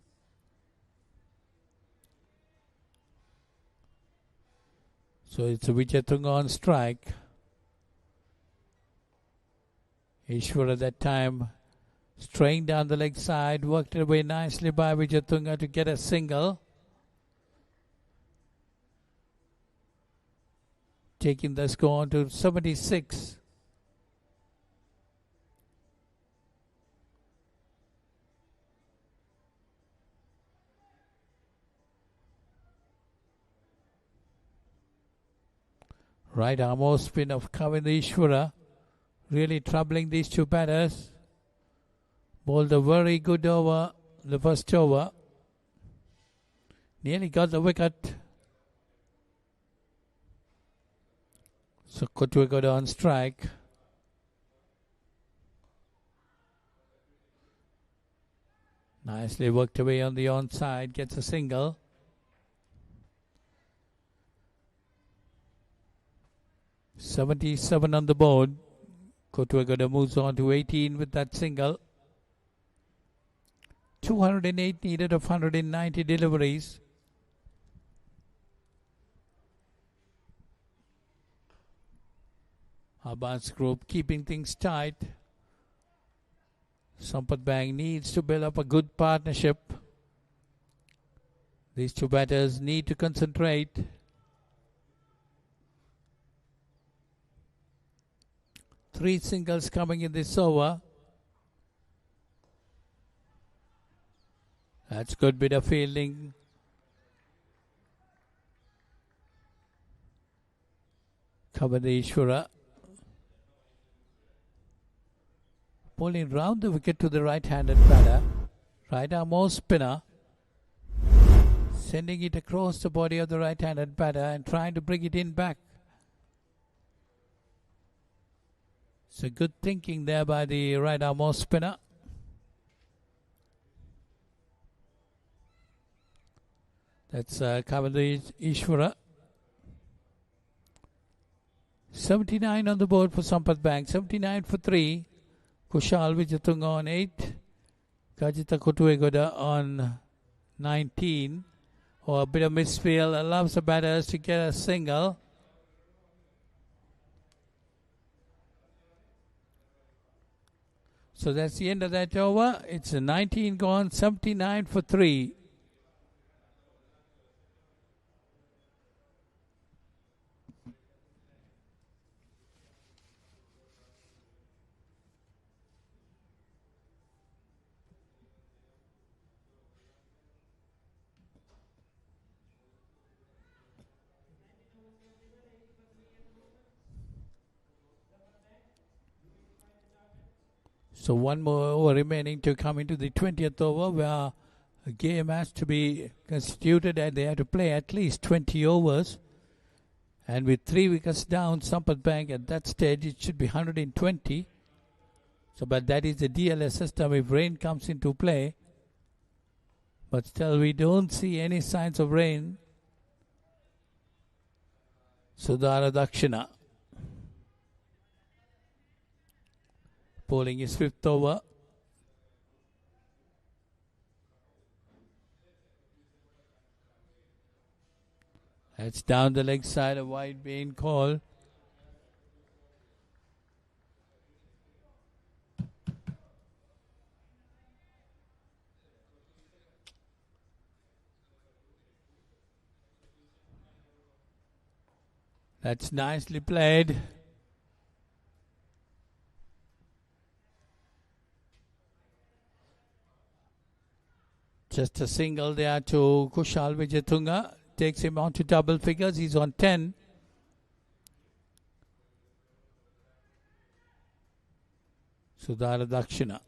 So it's Wijatunga on strike. Ishwar at that time straying down the leg side, worked away nicely by Wijatunga to get a single. Taking the score on to 76. Right arm off spin of Kavinda Ishwara, really troubling these two batters. Bowled a very good over, the first over. Nearly got the wicket. So Kotuegoda on strike. Nicely worked away on the onside, gets a single. .77 on the board. Kotuegoda moves on to 18 with that single. 208 needed of 190 deliveries. ABANS group keeping things tight. Sampath Bank needs to build up a good partnership. These two batters need to concentrate. Three singles coming in this over. That's good bit of fielding. Kavadeshwara. Pulling round the wicket to the right-handed batter. Right arm off spinner. Sending it across the body of the right-handed batter and trying to bring it in back. So good thinking there by the right arm off spinner. That's Kavadeshwara Ishwara. 79 on the board for Sampath Bank. 79 for 3. Kushal Wijatunga on 8. Kajita Kotuegoda on 19. A bit of misfield. Allows the batters to get a single. So that's the end of that over. It's a 19 gone, 79 for 3. So one more over remaining to come into the 20th over, where a game has to be constituted and they have to play at least 20 overs. And with 3 wickets down, Sampath Bank at that stage, it should be 120. So, but that is the DLS system if rain comes into play. But still, we don't see any signs of rain. Sudhara Dakshina. Bowling his 5th over. That's down the leg side, a wide being called. That's nicely played. Just a single there to Kushal Wijatunga. Takes him on to double figures. He's on 10. Sudhara Dakshina.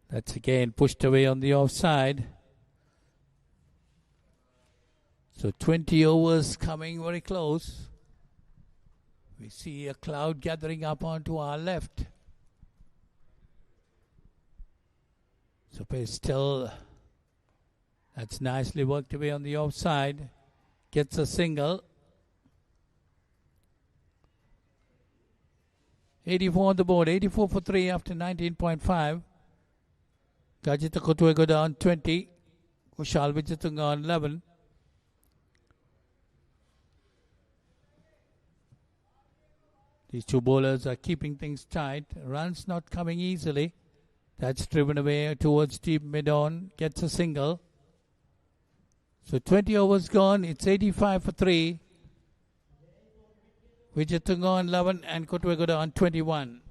That's again pushed away on the offside. So 20 overs coming very close. We see a cloud gathering up onto our left. So still, that's nicely worked away on the offside. Gets a single. 84 on the board, 84 for 3 after 19.5. Gajita Kotwe go down 20. Kushal Vijatunga on 11. These two bowlers are keeping things tight. Runs not coming easily. That's driven away towards deep mid-on. Gets a single. So 20 overs gone. It's 85 for 3. Vijatunga on 11 and Kotwe go down 21.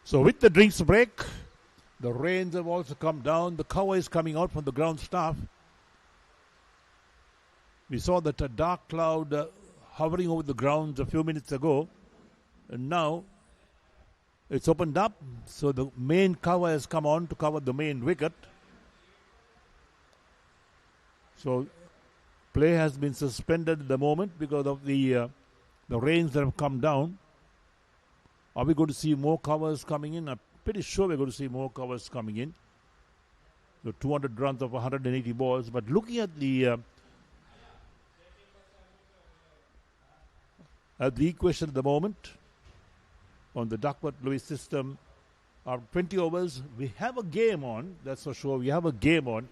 So with the drinks break, the rains have also come down. The cover is coming out from the ground staff. We saw that a dark cloud hovering over the grounds a few minutes ago. And now it's opened up. So the main cover has come on to cover the main wicket. So play has been suspended at the moment because of the rains that have come down. Are we going to see more covers coming in? I'm pretty sure we're going to see more covers coming in. So 200 runs of 180 balls. But looking at the equation at the moment on the Duckworth-Lewis system, our 20 overs, we have a game on. That's for sure. We have a game on.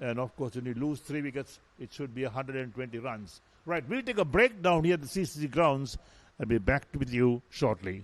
And of course, when you lose 3 wickets, it should be 120 runs. Right, we'll take a break down here at the CCC grounds. I'll be back with you shortly.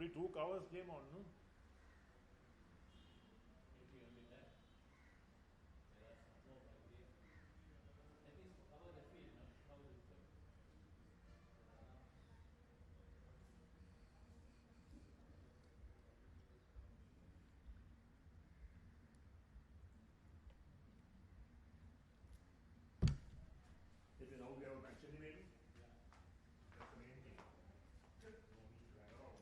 Only 2 covers came on, no? If now we have a match anyway, that's the main thing. No need to hang around.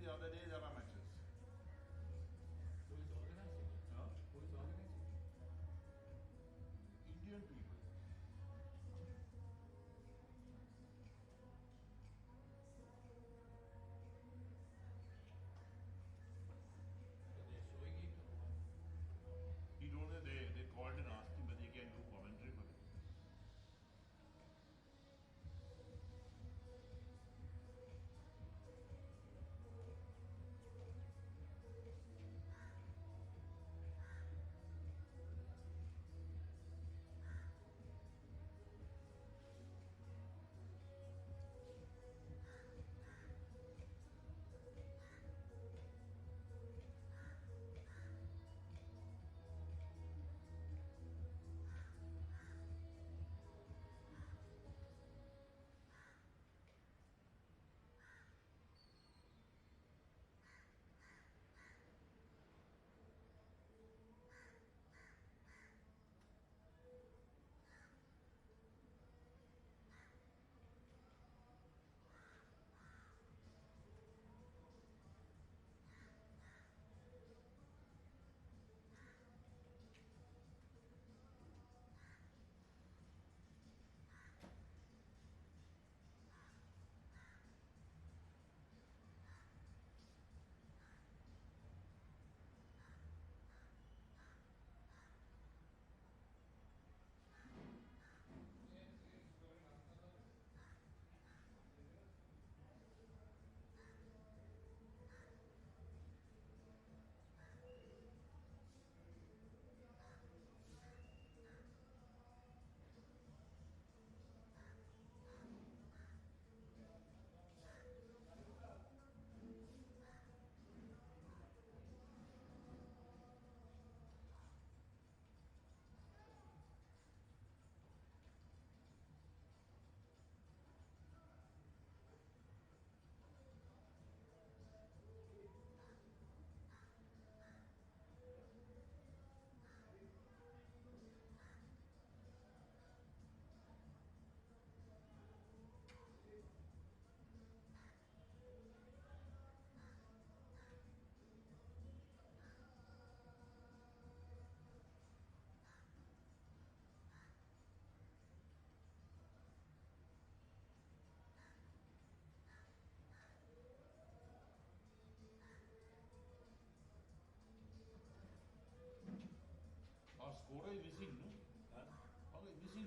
the other day there are matches. Who is organizing it? Huh? Who is organizing it? Indian people. So they're showing it. He told me they called and asked him whether he can do commentary for it. Our scorer is missing, no? Huh? How is missing?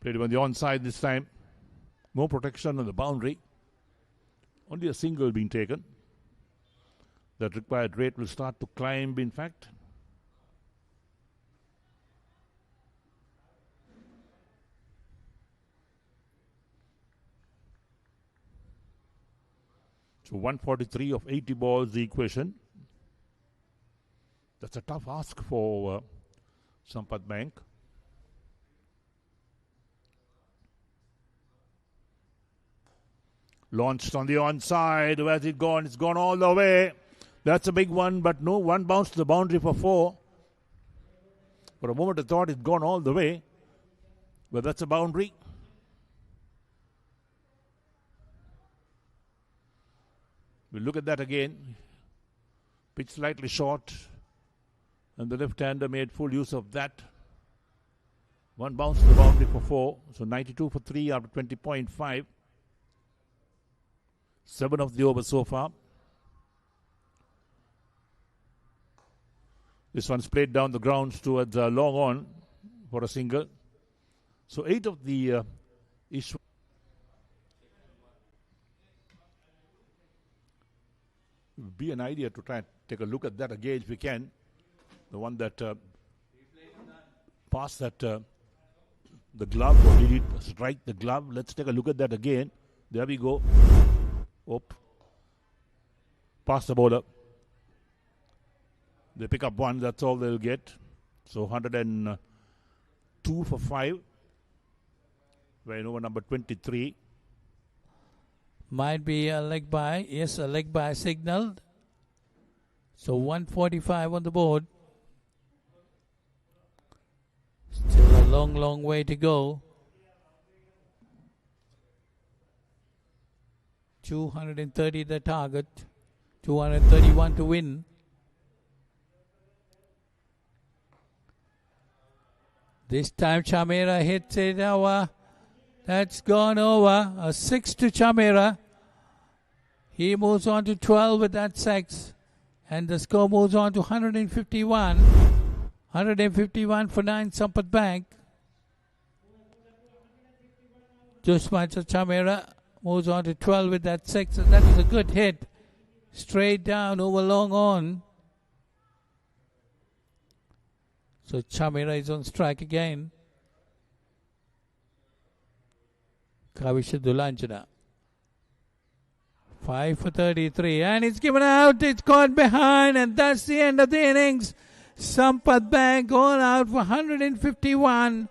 Played on the onside this time. More protection on the boundary. Only a single being taken. That required rate will start to climb, in fact. So 143 of 80 balls, the equation. That's a tough ask for Sampath Bank. Launched on the onside. Where's it gone? It's gone all the way. That's a big one, but no, one bounce to the boundary for 4. For a moment I thought it's gone all the way. But that's a boundary. We'll look at that again. Pitch slightly short. And the left-hander made full use of that. One bounce to the boundary for 4. So 92 for 3 out of 20.5. 7 of the over so far. This one's played down the grounds towards long on for a single. So 8 of the issue. It would be an idea to try and take a look at that again if we can. The one that passed that the glove, or did it strike the glove? Let's take a look at that again. There we go. Up. Past the bowler. They pick up 1, that's all they'll get. So 102 for 5. We're in over number 23. Might be a leg by. Yes, a leg by signaled. So 145 on the board. Still a long, long way to go. 230 the target. 231 to win. This time Chamera hits it over. That's gone over. A 6 to Chamera. He moves on to 12 with that 6. And the score moves on to 151. 151 for 9 Sampath Bank. Dushmancha Chamera moves on to 12 with that 6. And that was a good hit. Straight down over long on. So Chamera is on strike again. Kavisha Dulanjana. 5 for 33. And it's given out. It's caught behind. And that's the end of the innings. Sampath Bank all out for 151.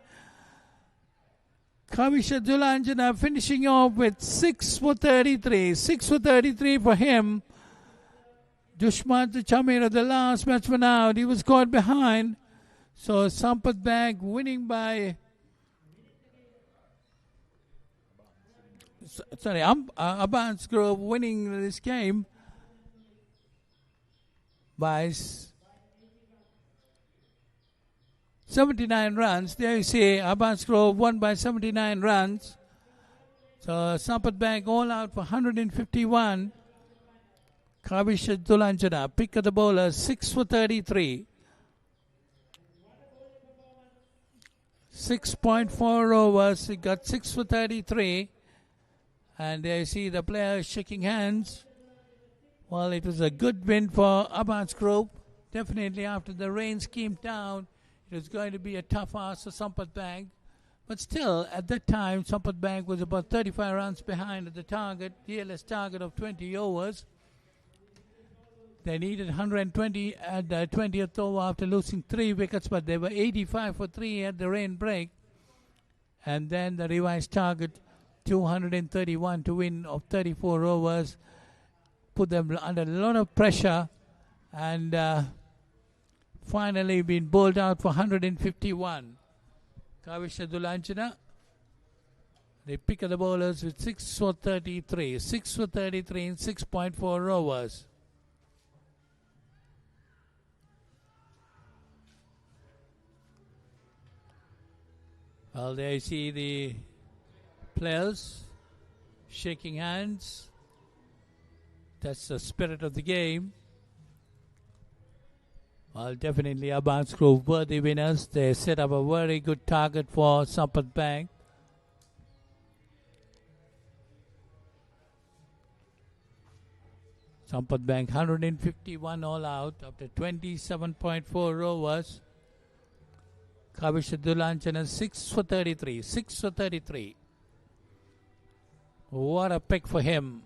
Kavisha Dulanjana finishing off with 6 for 33. 6 for 33 for him. Dushmancha Chamera, the last batsman out. He was caught behind. So Sampath Bank winning by... ABANS Grove winning this game by 79 runs. There you see ABANS Grove won by 79 runs. So Sampath Bank all out for 151. Kavisha Dulanjana, pick of the bowler, 6 for 33. 6.4 overs, he got 6 for 33. And there you see the players shaking hands. Well, it was a good win for ABANS Group. Definitely after the rains came down, it was going to be a tough ask for Sampath Bank. But still, at that time, Sampath Bank was about 35 runs behind at the target, DLS target of 20 overs. They needed 120 at the 20th over after losing 3 wickets, but they were 85 for 3 at the rain break. And then the revised target, 231 to win of 34 overs, put them under a lot of pressure, and finally been bowled out for 151. Kavisha Dulanjana, they pick of the bowlers with 6 for 33. 6 for 33 in 6.4 overs. Well, there you see the players shaking hands. That's the spirit of the game. Well, definitely ABANS Grove were the winners. They set up a very good target for Sampath Bank. Sampath Bank 151 all out after 27.4 overs. Kavisha Dulanchana 6 for 33. 6 for 33. What a pick for him.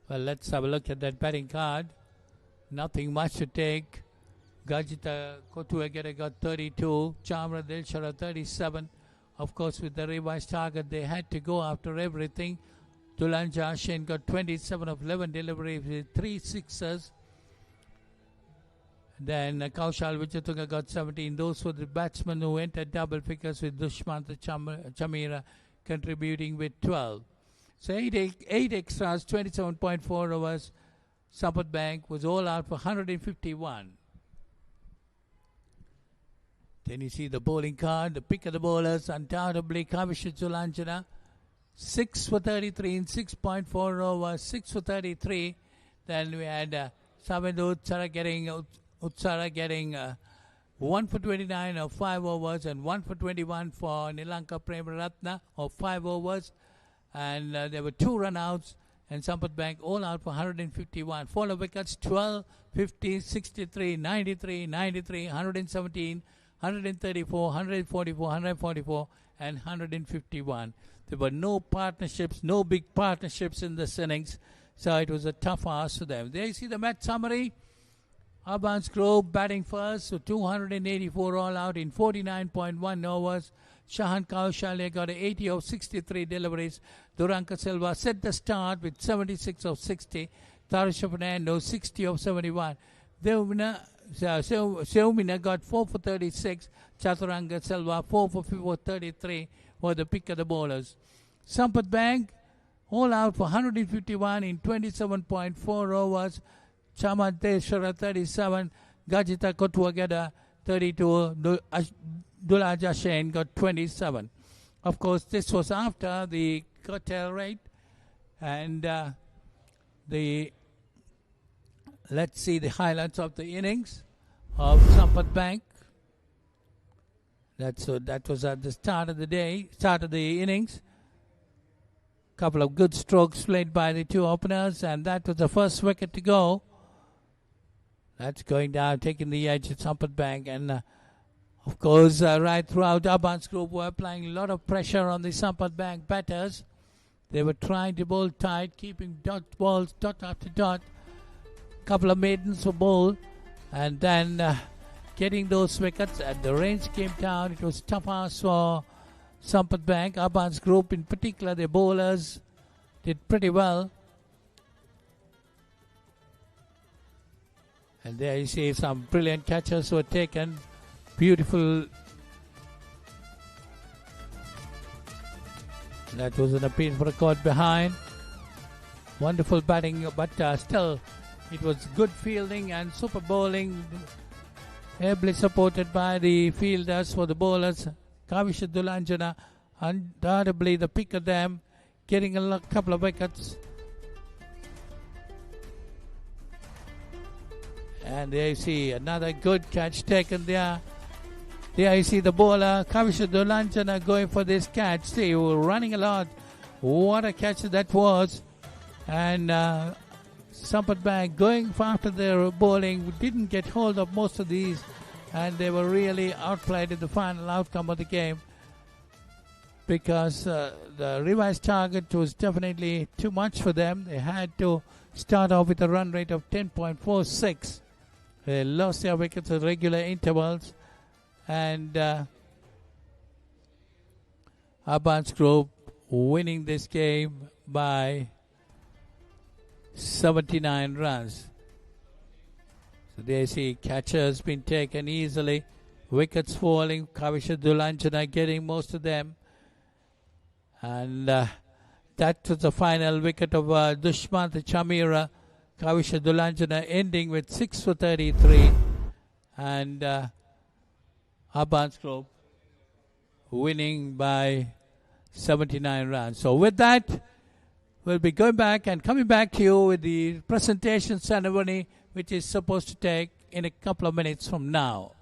Well, let's have a look at that batting card. Nothing much to take. Gajita Kotuagere got 32. Chamra Dilshara 37. Of course, with the revised target, they had to go after everything. Dulanja Ashen got 27 of 11 deliveries with 3 sixes. Then Kaushal Vijatunga got 17. Those were the batsmen who entered double figures, with Dushmanta Chamira contributing with 12. So 8 extras, 27.4 overs. Sampath Bank was all out for 151. Then you see the bowling card, the pick of the bowlers, undoubtedly Kavisha Zulanjana, 6 for 33 in 6.4 overs, 6 for 33. Then we had Savendu Utsara getting 1 for 29 of 5 overs and 1 for 21 for Nilanka Premaratna of 5 overs. And there were 2 run-outs, and Sampath Bank all out for 151. Follow wickets 12, 50, 63, 93, 93, 117, 134, 144, 144, and 151. There were no partnerships, no big partnerships in this innings, so it was a tough ask for them. There you see the match summary. ABANS Grove batting first, so 284 all out in 49.1 overs. Shahan Kaushale got 80 of 63 deliveries. Duranka Silva set the start with 76 of 60. Tarisha Fernando 60 of 71. Seumina got 4 for 36. Chaturanga Silva 4 for 33 for the pick of the bowlers. Sampath Bank all out for 151 in 27.4 overs. Chamateshwara 37. Gajita Kotuageda 32. Dulaja Shane got 27. Of course, this was after the curtail rate, and let's see the highlights of the innings of Sampath Bank. That was at the start of the innings. Couple of good strokes played by the 2 openers, and that was the first wicket to go. That's going down, taking the edge at Sampath Bank, and of course, right throughout, ABANS Group were applying a lot of pressure on the Sampath Bank batters. They were trying to bowl tight, keeping balls dot after dot. Couple of maidens were bowled, and then getting those wickets. And the range came down. It was tough ask for Sampath Bank. ABANS Group, in particular, their bowlers did pretty well. And there you see some brilliant catches were taken. Beautiful. That was an appeal for a caught behind. Wonderful batting, but still it was good fielding and super bowling. Ably supported by the fielders for the bowlers. Kavisha Dulanjana, undoubtedly the pick of them, getting a couple of wickets. And there you see another good catch taken there. There you see the bowler, Kavisha Dulanjana, going for this catch. See, he was running a lot. What a catch that was. And Sampath Bank going after their bowling, didn't get hold of most of these. And they were really outplayed in the final outcome of the game. Because the revised target was definitely too much for them. They had to start off with a run rate of 10.46. They lost their wickets at regular intervals. And ABANS Group winning this game by 79 runs. So there you see catches been taken easily. Wickets falling. Kavisha Dulanjana getting most of them. And that was the final wicket of Dushmanta Chamira. Kavisha Dulanjana ending with 6 for 33. And ABANS Group winning by 79 runs. So with that, We'll be going back and coming back to you with the presentation ceremony, which is supposed to take in a couple of minutes from now.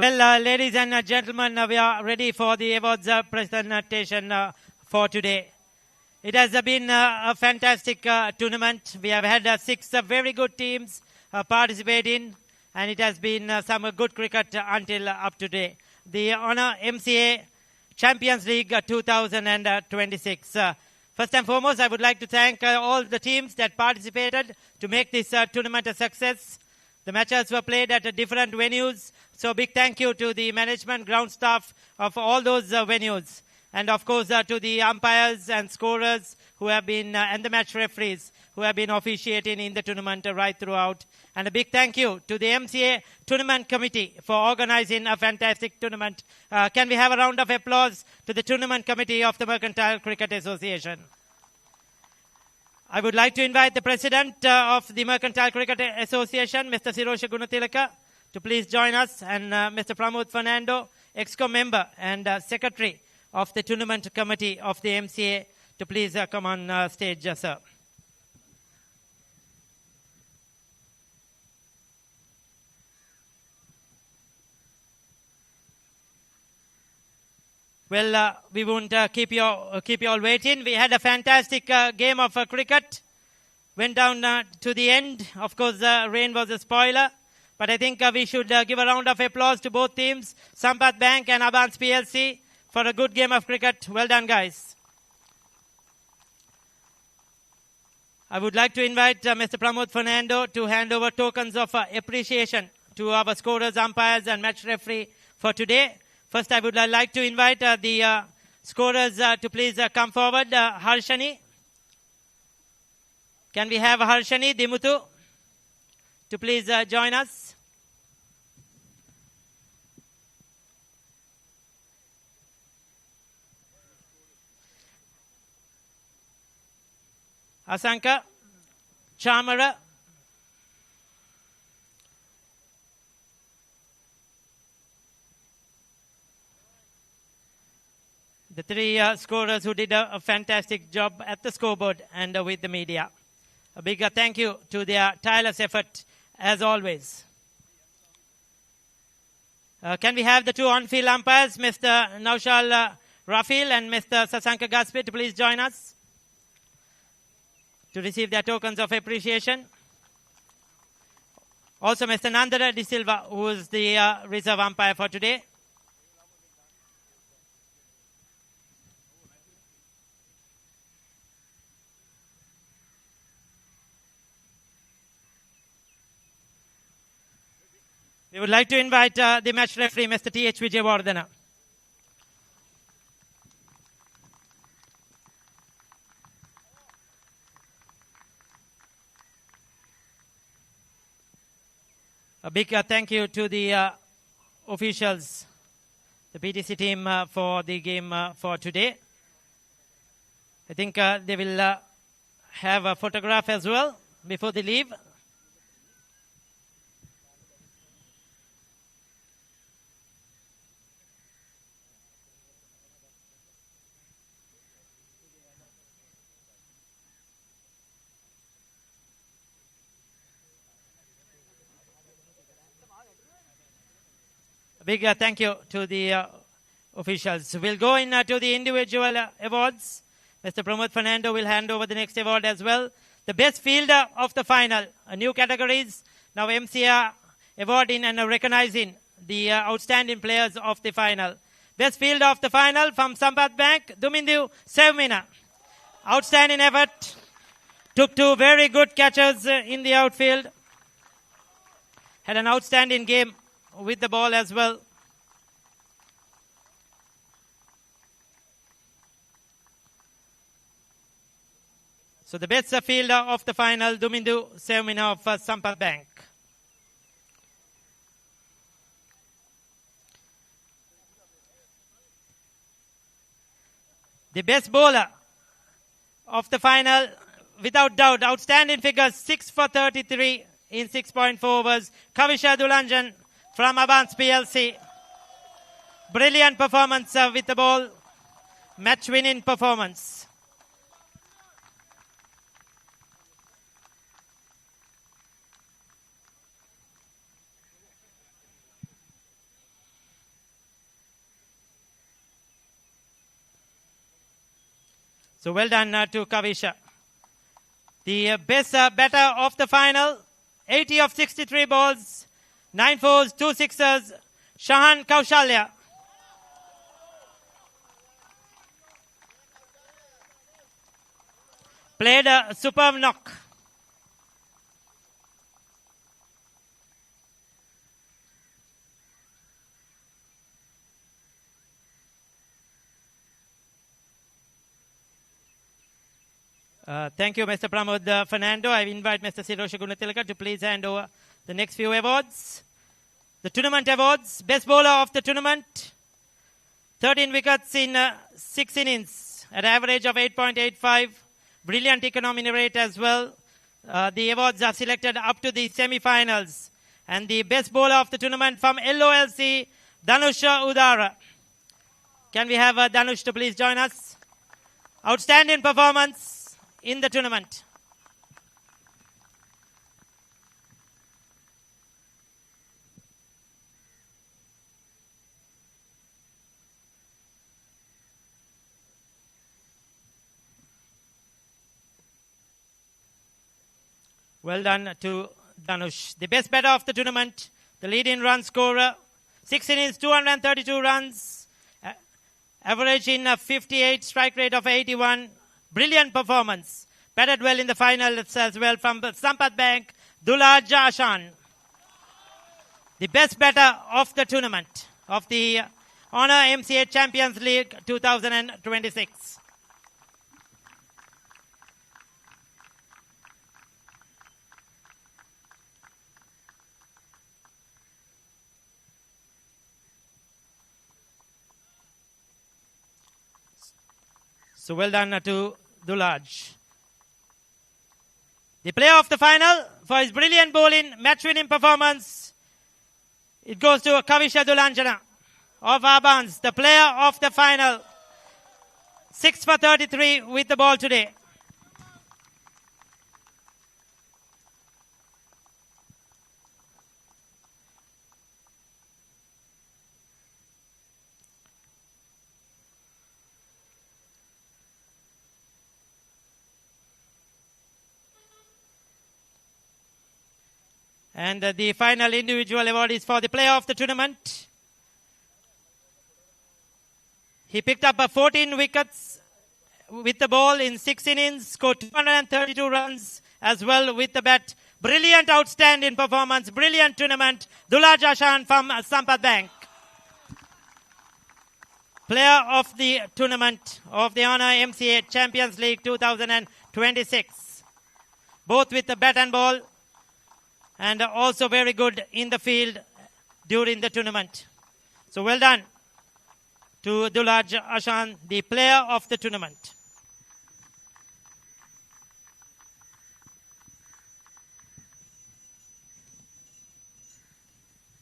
Well, ladies and gentlemen, we are ready for the awards presentation for today. It has been a fantastic tournament. We have had 6 very good teams participate in, and it has been some good cricket until up to today. The Honor MCA Champions League 2026. First and foremost, I would like to thank all the teams that participated to make this tournament a success. The matches were played at different venues, so big thank you to the management, ground staff of all those venues. And of course to the umpires and scorers who have been, and the match referees who have been officiating in the tournament right throughout. And a big thank you to the MCA Tournament Committee for organizing a fantastic tournament. Can we have a round of applause to the Tournament Committee of the Mercantile Cricket Association? I would like to invite the President of the Mercantile Cricket Association, Mr. Sirosha Gunatilaka, to please join us, and Mr. Pramod Fernando, EXCO member and Secretary of the Tournament Committee of the MCA, to please come on stage, sir. Well, we won't keep you all waiting. We had a fantastic game of cricket. Went down to the end. Of course, rain was a spoiler. But I think we should give a round of applause to both teams, SAMPATH Bank and ABANS PLC, for a good game of cricket. Well done, guys. I would like to invite Mr. Pramod Fernando to hand over tokens of appreciation to our scorers, umpires, and match referee for today. First, I would like to invite the scorers to please come forward. Harshani. Can we have Harshani Dimutu to please join us? Asanka Chamara. The 3 scorers who did a fantastic job at the scoreboard and with the media. A big thank you to their tireless effort, as always. Can we have the 2 on-field umpires, Mr. Naushal Rafil and Mr. Sasanka Gaspe, to please join us to receive their tokens of appreciation. Also, Mr. Nandara De Silva, who is the reserve umpire for today. We would like to invite the match referee, Mr. T.H. Vijayawardena. A big thank you to the officials, the PTC team for the game for today. I think they will have a photograph as well before they leave. A big thank you to the officials. We'll go in to the individual awards. Mr. Pramod Fernando will hand over the next award as well. The best fielder of the final. New categories. Now MCA awarding and recognizing the outstanding players of the final. Best fielder of the final from SAMPATH Bank, Dumindu Sevmina. Outstanding effort. Took 2 very good catches in the outfield. Had an outstanding game with the ball as well. So the best fielder of the final, Dumindu Sevmina of SAMPATH Bank. The best bowler of the final, without doubt, outstanding figures, 6 for 33 in 6.4 overs. Kavisha Dulanjan from ABANS PLC. Brilliant performance with the ball. Match-winning performance. So well done to Kavisha. The best batter of the final, 80 of 63 balls, 9 fours, 2 sixers, Shahan Kaushalya. Played a superb knock. Thank you, Mr. Pramod Fernando. I invite Mr. Sirosha Gunatilaka to please hand over the next few awards. The tournament awards. Best bowler of the tournament. 13 wickets in 6 innings at an average of 8.85. Brilliant economy rate as well. The awards are selected up to the semi-finals. And the best bowler of the tournament from LOLC, Dhanush Udara. Can we have Dhanush to please join us? Outstanding performance in the tournament. Well done to Dhanush. The best batter of the tournament, the leading run scorer, 6 innings, 232 runs, average in 58, strike rate of 81. Brilliant performance. Batted well in the finals as well from Sampath Bank, Dulaj Ashan. The best batter of the tournament of the Honor MCA Champions League 2026. So well done to Dulaj. The player of the final for his brilliant bowling, match-winning performance, it goes to Kavisha Dulanjana of ABANS, the player of the final. 6 for 33 with the ball today. And the final individual award is for the player of the tournament. He picked up 14 wickets with the ball in 6 innings, scored 232 runs as well with the bat. Brilliant, outstanding performance, brilliant tournament. Dulaj Ashan from Sampath Bank. Player of the tournament of the Honor MCA Champions League 2026. Both with the bat and ball, and also very good in the field during the tournament. So well done to Dulaj Ashan, the player of the tournament.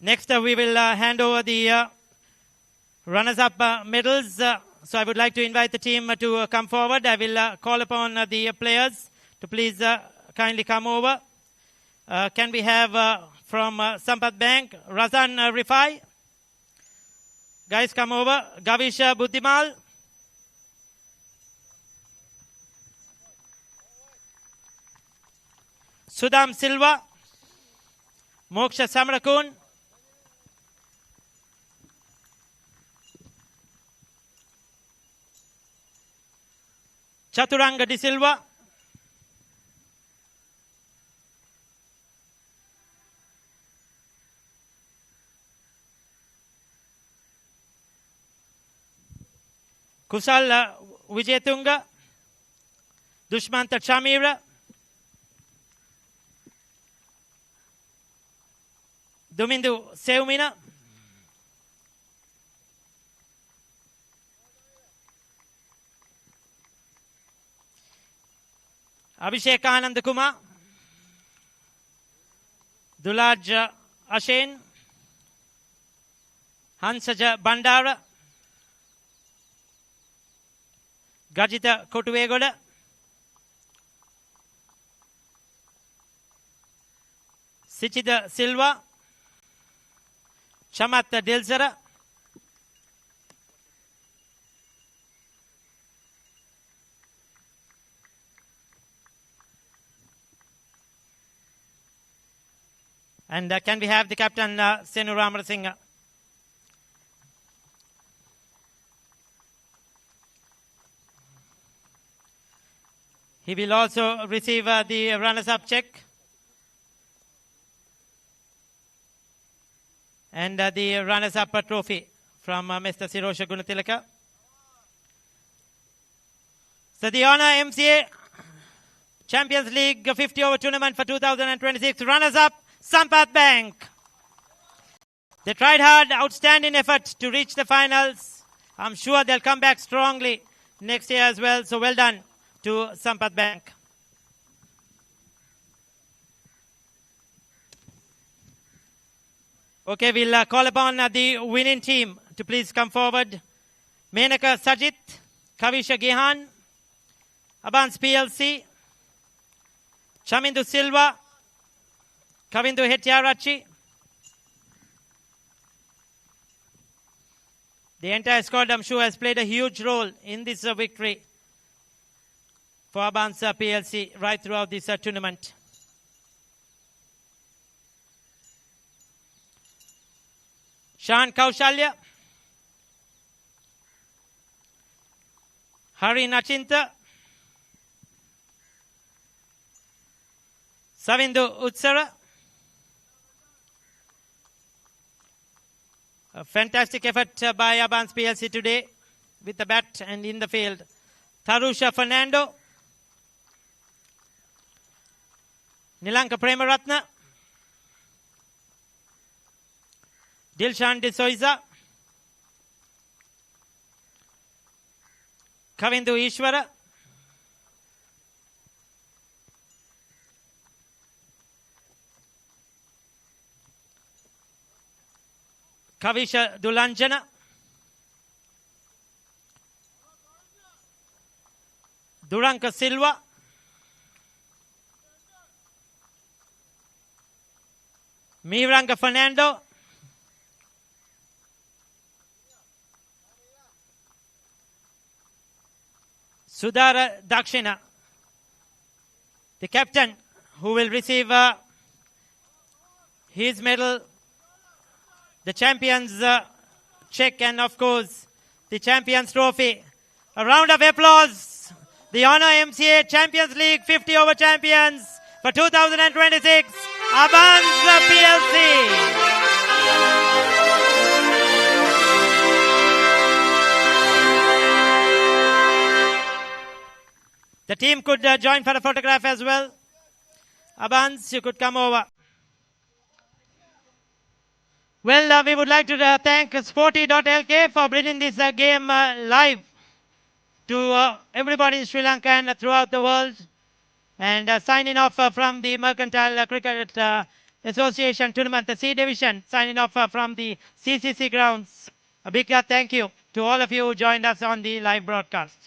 Next, we will hand over the runners-up medals. So I would like to invite the team to come forward. I will call upon the players to please kindly come over. Can we have from Sampath Bank, Razan Rifai? Guys, come over. Gavisha Buddhimal. Sudham Silva. Moksha Samrakun. Chaturanga De Silva. Kusal Wijetunga, Dushmanta Chamira, Domindu Seumina, Abhishek Anand Kumar, Dulaj Ashen, Hansaja Bandara, Gajita Kotuvegoda, Sichida Silva, Chamat Dilzara, And can we have the captain, Senu Ramarasinghe? He will also receive the runners-up check. And the runners-up trophy from Mr. Sirosha Gunatilaka. So the Honor MCA Champions League 50-over tournament for 2026. Runners-up, Sampath Bank. They tried hard, outstanding effort to reach the finals. I'm sure they'll come back strongly next year as well. So well done to Sampath Bank. Okay, we'll call upon the winning team to please come forward. Menaka Sajit, Kavisha Gihan, ABANS PLC, Chamindu Silva, Kavindu Hettiarachi. The entire squad, I'm sure, has played a huge role in this victory for ABANS PLC right throughout this tournament. Shan Kaushalya, Hari Nachinta, Savindu Utsara. A fantastic effort by ABANS PLC today with the bat and in the field. Tharusha Fernando, Nilanka Premaratna, Dilshan De Soiza, Kavindu Ishwara, Kavisha Dulanjana, Duranka Silva, Miranga Fernando, Sudhara Dakshina, the captain who will receive his medal, the champions check, and of course the champions trophy. A round of applause. The Honor MCA Champions League 50-over champions for 2026, ABANS PLC. The team could join for a photograph as well. ABANS, you could come over. Well, we would like to thank Sporty.lk for bringing this game live to everybody in Sri Lanka and throughout the world. And signing off from the Mercantile Cricket Association Tournament, the C Division, signing off from the CCC grounds. A big thank you to all of you who joined us on the live broadcast.